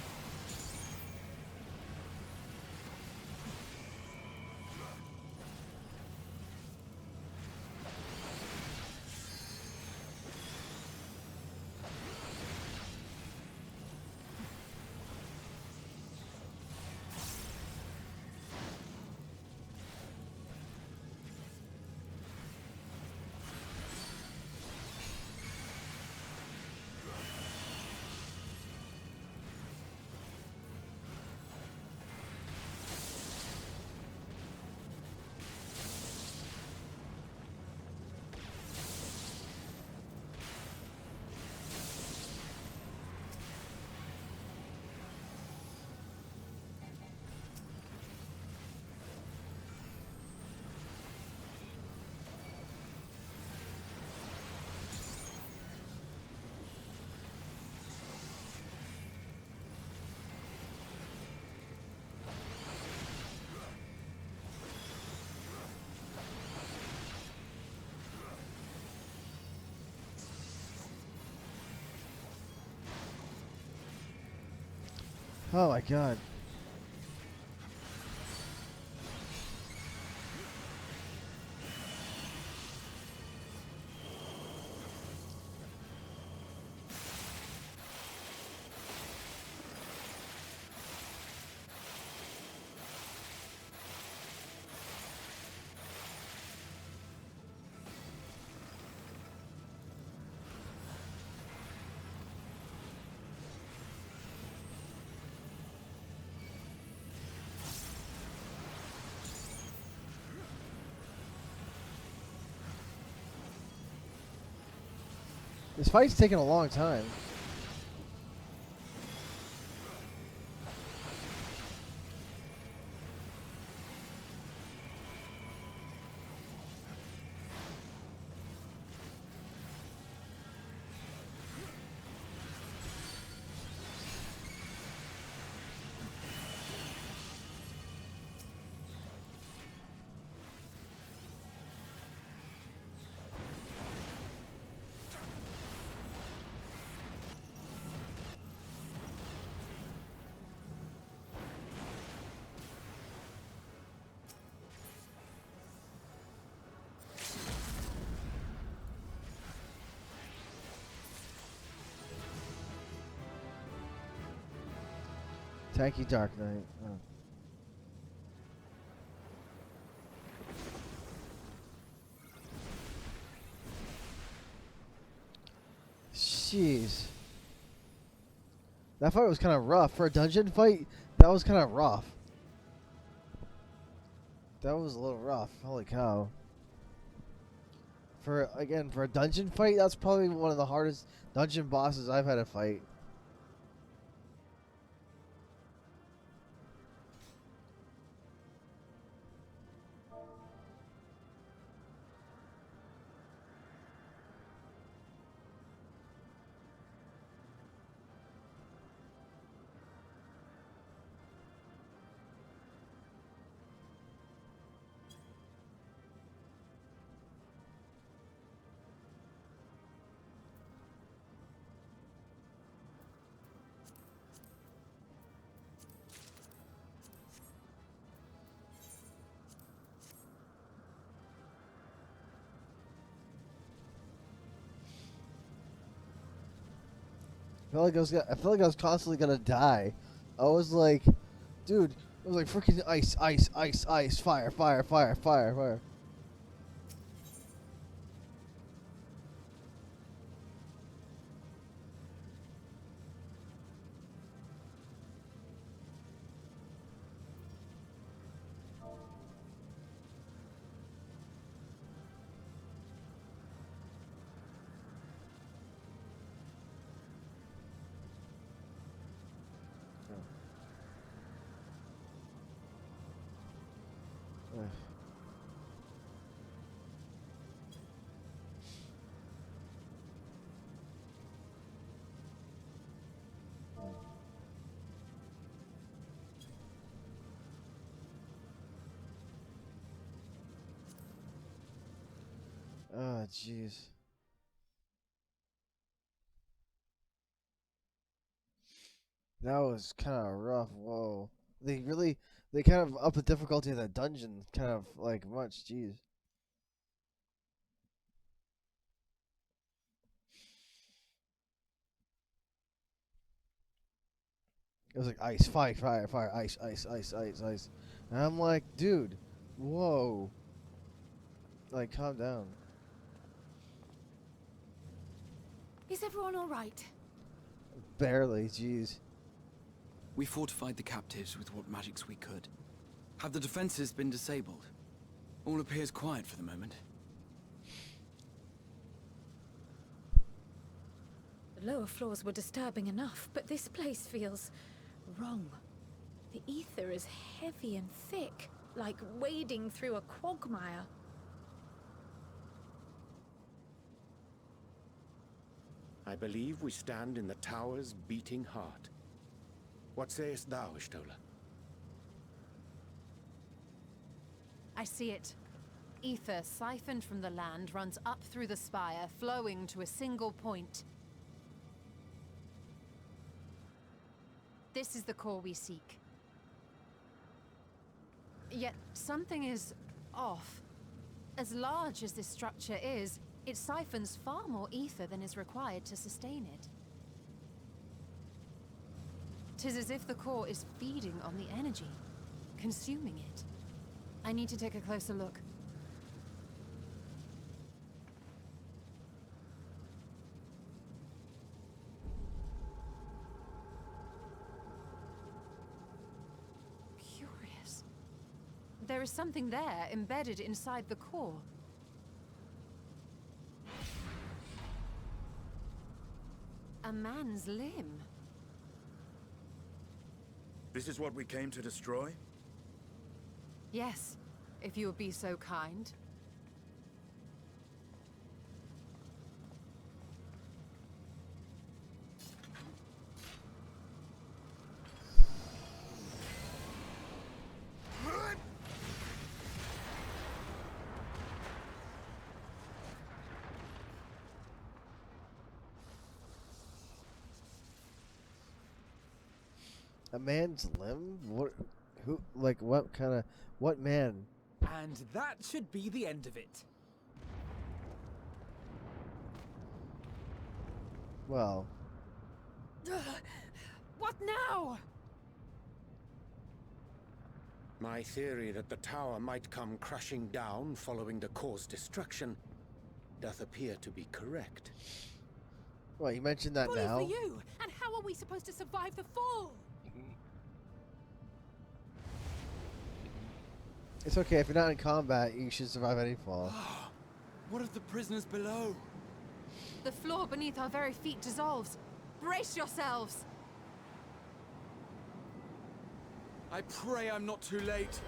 Oh my god. This fight's taking a long time. Tanky Dark Knight. Oh. Jeez. That fight was kind of rough. For a dungeon fight, that was kind of rough. That was a little rough. Holy cow. For a dungeon fight, that's probably one of the hardest dungeon bosses I've had to fight. I felt like I was constantly gonna die. I was like, dude, it was like freaking ice, ice, ice, ice, fire, fire, fire, fire, fire. Oh, jeez. That was kind of rough. Whoa. They kind of up the difficulty of that dungeon kind of like much. Jeez. It was like ice, fire, fire, fire, ice, ice, ice, ice, ice. And I'm like, dude, whoa. Like, calm down. Is everyone all right? Barely, jeez. We fortified the captives with what magics we could. Have the defenses been disabled? All appears quiet for the moment. The lower floors were disturbing enough, but this place feels wrong. The ether is heavy and thick, like wading through a quagmire. I believe we stand in the tower's beating heart. What sayest thou, Ishtola? I see it. Ether siphoned from the land runs up through the spire, flowing to a single point. This is the core we seek. Yet something is off. As large as this structure is, it siphons far more ether than is required to sustain it. 'Tis as if the core is feeding on the energy, consuming it. I need to take a closer look. Curious. There is something there embedded inside the core. A man's limb. This is what we came to destroy? Yes, if you would be so kind. A man's limb? What? Who? Like, what kind of? What man? And that should be the end of it. Well. What now? My theory that the tower might come crashing down following the core's destruction doth appear to be correct. Well, you mentioned that Bully now. for you! And how are we supposed to survive the fall? It's okay, if you're not in combat, you should survive any fall. What of the prisoners below? The floor beneath our very feet dissolves. Brace yourselves! I pray I'm not too late.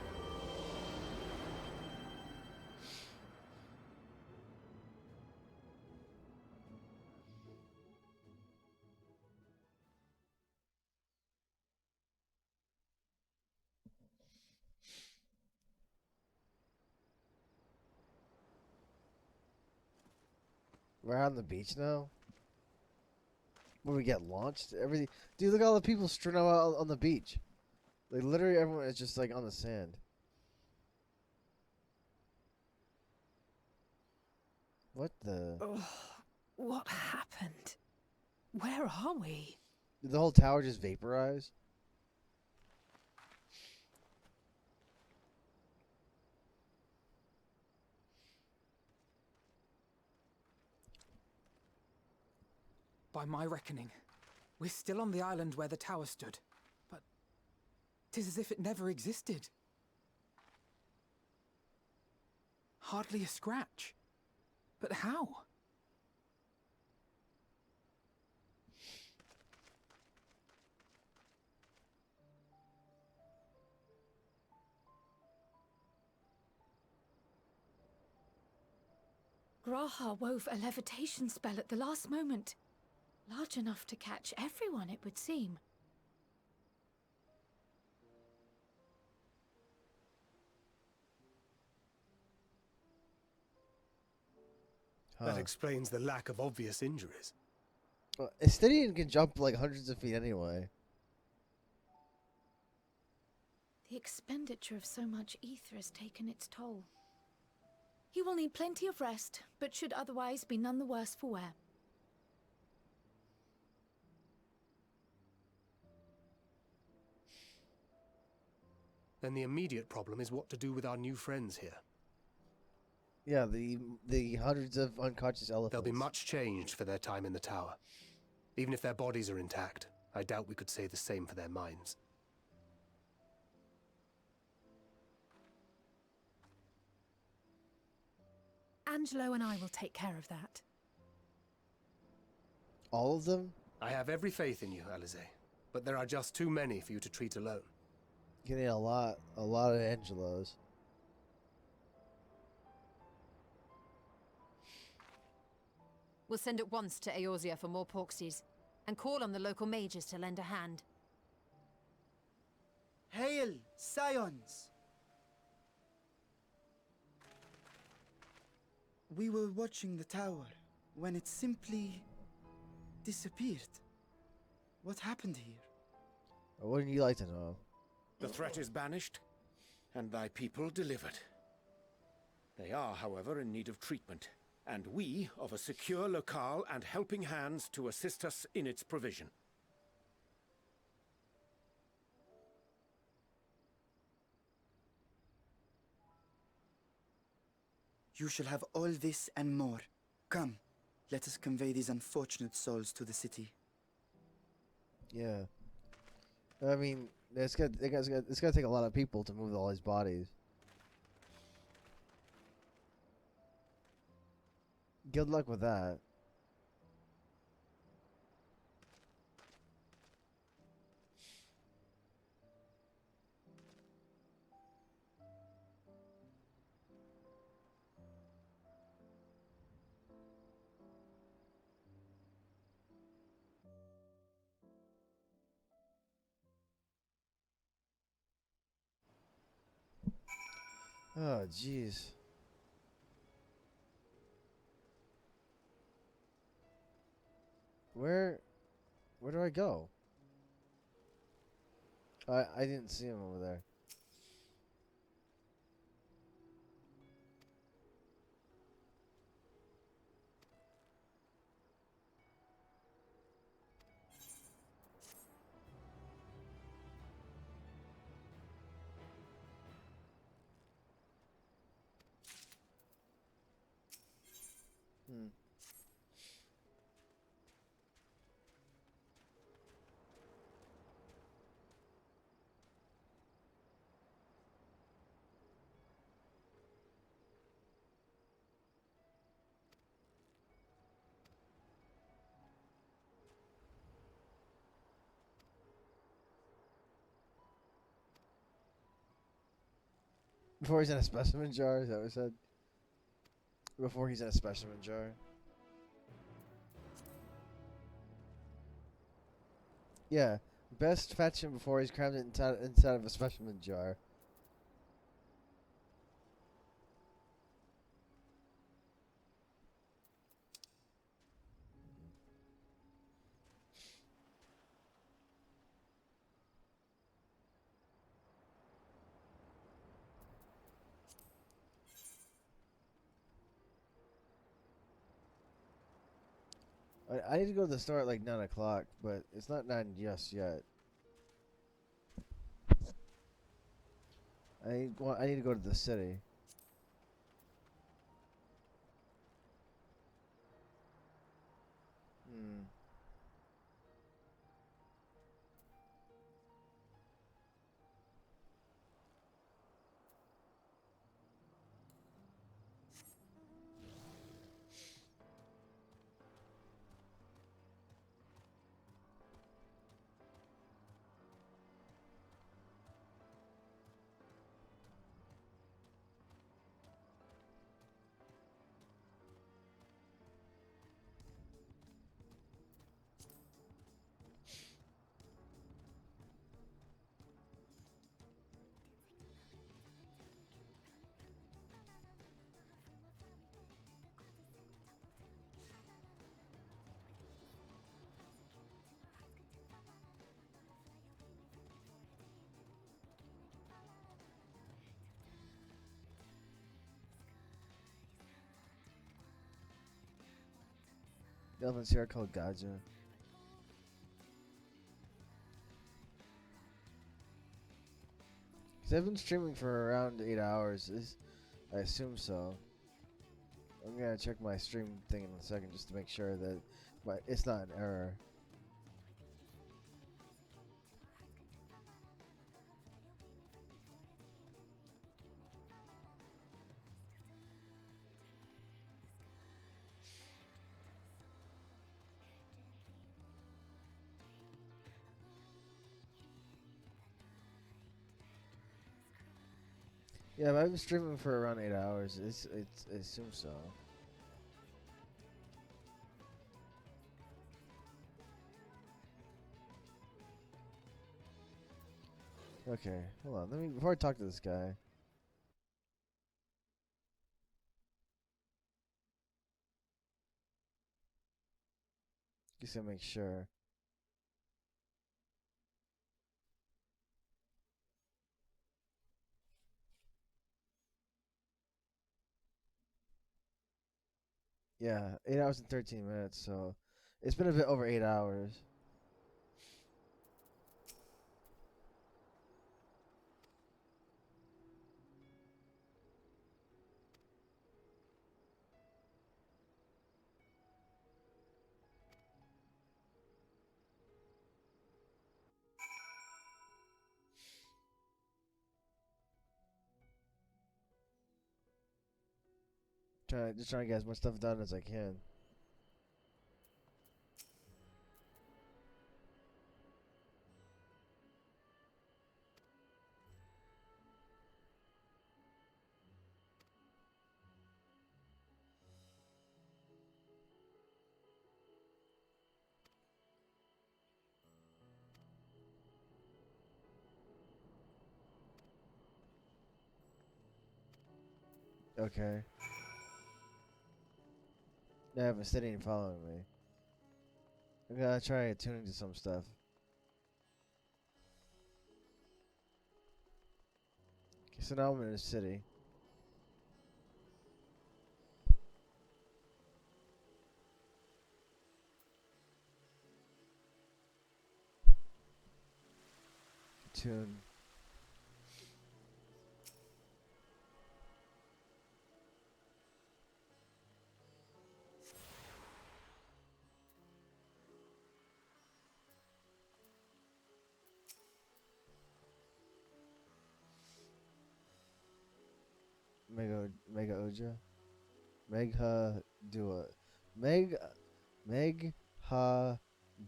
We're on the beach now? When we get launched? Everything. Dude, look at all the people strewn out on the beach. Like, literally everyone is just, like, on the sand. What the? What happened? Where are we? Did the whole tower just vaporize? By my reckoning, we're still on the island where the tower stood. But 'tis as if it never existed. Hardly a scratch. But how? Graha wove a levitation spell at the last moment. Large enough to catch everyone, it would seem. That Huh. explains the lack of obvious injuries. Well, Estidian can jump like hundreds of feet anyway. The expenditure of so much ether has taken its toll. He will need plenty of rest, but should otherwise be none the worse for wear. Then the immediate problem is what to do with our new friends here. Yeah, the hundreds of unconscious elephants. They'll be much changed for their time in the tower. Even if their bodies are intact, I doubt we could say the same for their minds. Angelo and I will take care of that. All of them? I have every faith in you, Alize, but there are just too many for you to treat alone. You need a lot of Angelos. We'll send at once to Eorzea for more Porksies, and call on the local mages to lend a hand. Hail, Scions! We were watching the tower when it simply disappeared. What happened here? Wouldn't you like to know? The threat is banished, and thy people delivered. They are, however, in need of treatment, and we of a secure locale and helping hands to assist us in its provision. You shall have all this and more. Come, let us convey these unfortunate souls to the city. Yeah. I mean, it's gonna take a lot of people to move all these bodies. Good luck with that. Oh, jeez. Where do I go? I didn't see him over there. Hmm. Before he's in a specimen jar, is that what I said? Before he's in a specimen jar. Yeah, best fetch him before he's crammed it inside of a specimen jar. I need to go to the store at like 9 o'clock, but it's not 9 just yet. I need to go to the city. Hmm. Elephants here are called Gaja. Cause I've been streaming for around 8 hours. I assume so. I'm gonna check my stream thing in a second just to make sure that it's not an error. Yeah, but I've been streaming for around 8 hours. I assume so. Okay, hold on. Before I talk to this guy. Just to make sure. Yeah, 8 hours and 13 minutes, so it's been a bit over 8 hours. Just trying to get as much stuff done as I can. Okay. They have a sitting following me. I'm gonna try attuning to some stuff. Okay, so now I'm in a city. Tune. Mega Oja. Megha Dua. Megha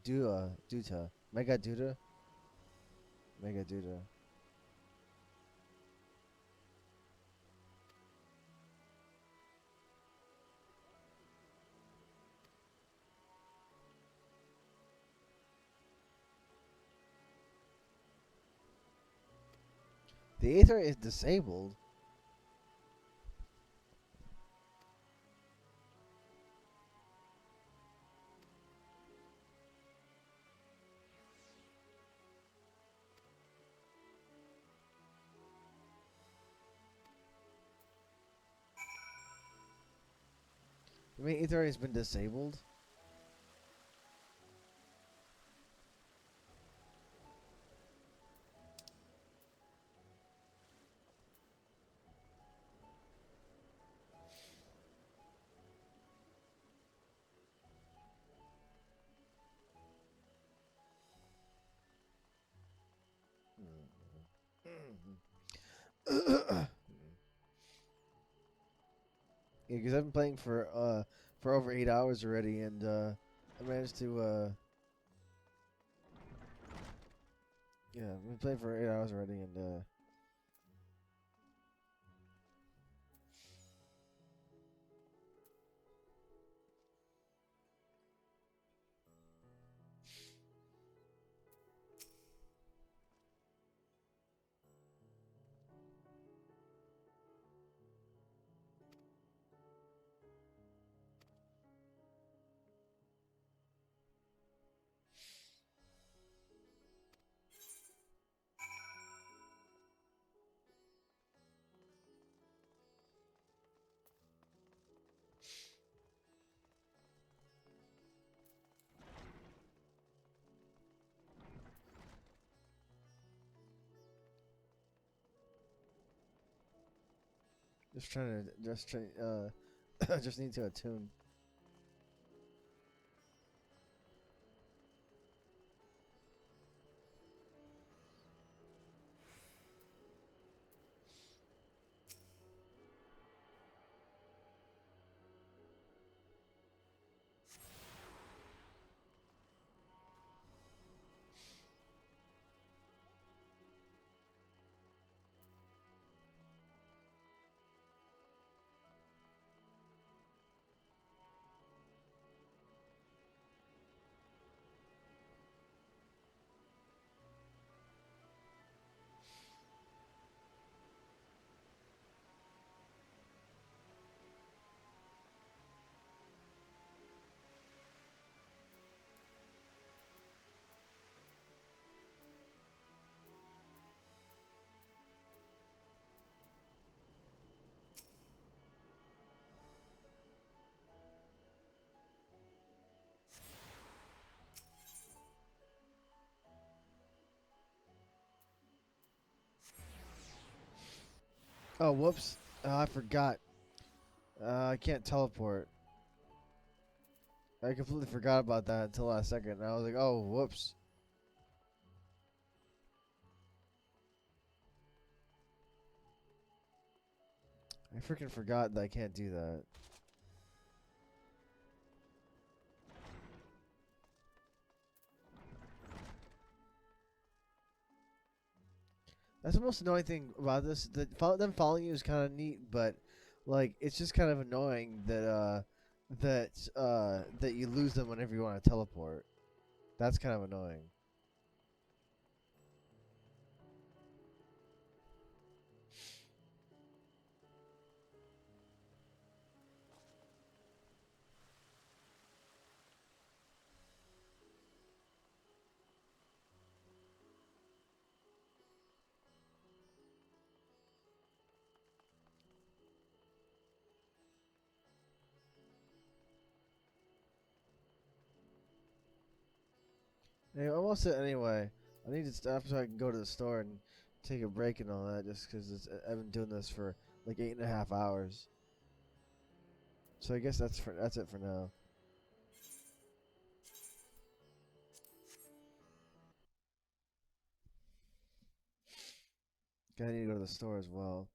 Duta. Mega Duda. Mega Duda. The Aether is disabled. You mean Aether has been disabled? Yeah, because I've been playing for over 8 hours already, and I managed to yeah, I've been playing for 8 hours already, and Just trying to just need to attune. Oh, whoops. I forgot. I can't teleport. I completely forgot about that until last second. And I was like, oh, whoops. I freaking forgot that I can't do that. That's the most annoying thing about this. Them following you is kind of neat, but like it's just kind of annoying that that you lose them whenever you want to teleport. That's kind of annoying. Hey, almost it anyway. I need to stop so I can go to the store and take a break and all that. Just because I've been doing this for like 8.5 hours. So I guess that's it for now. I need to go to the store as well.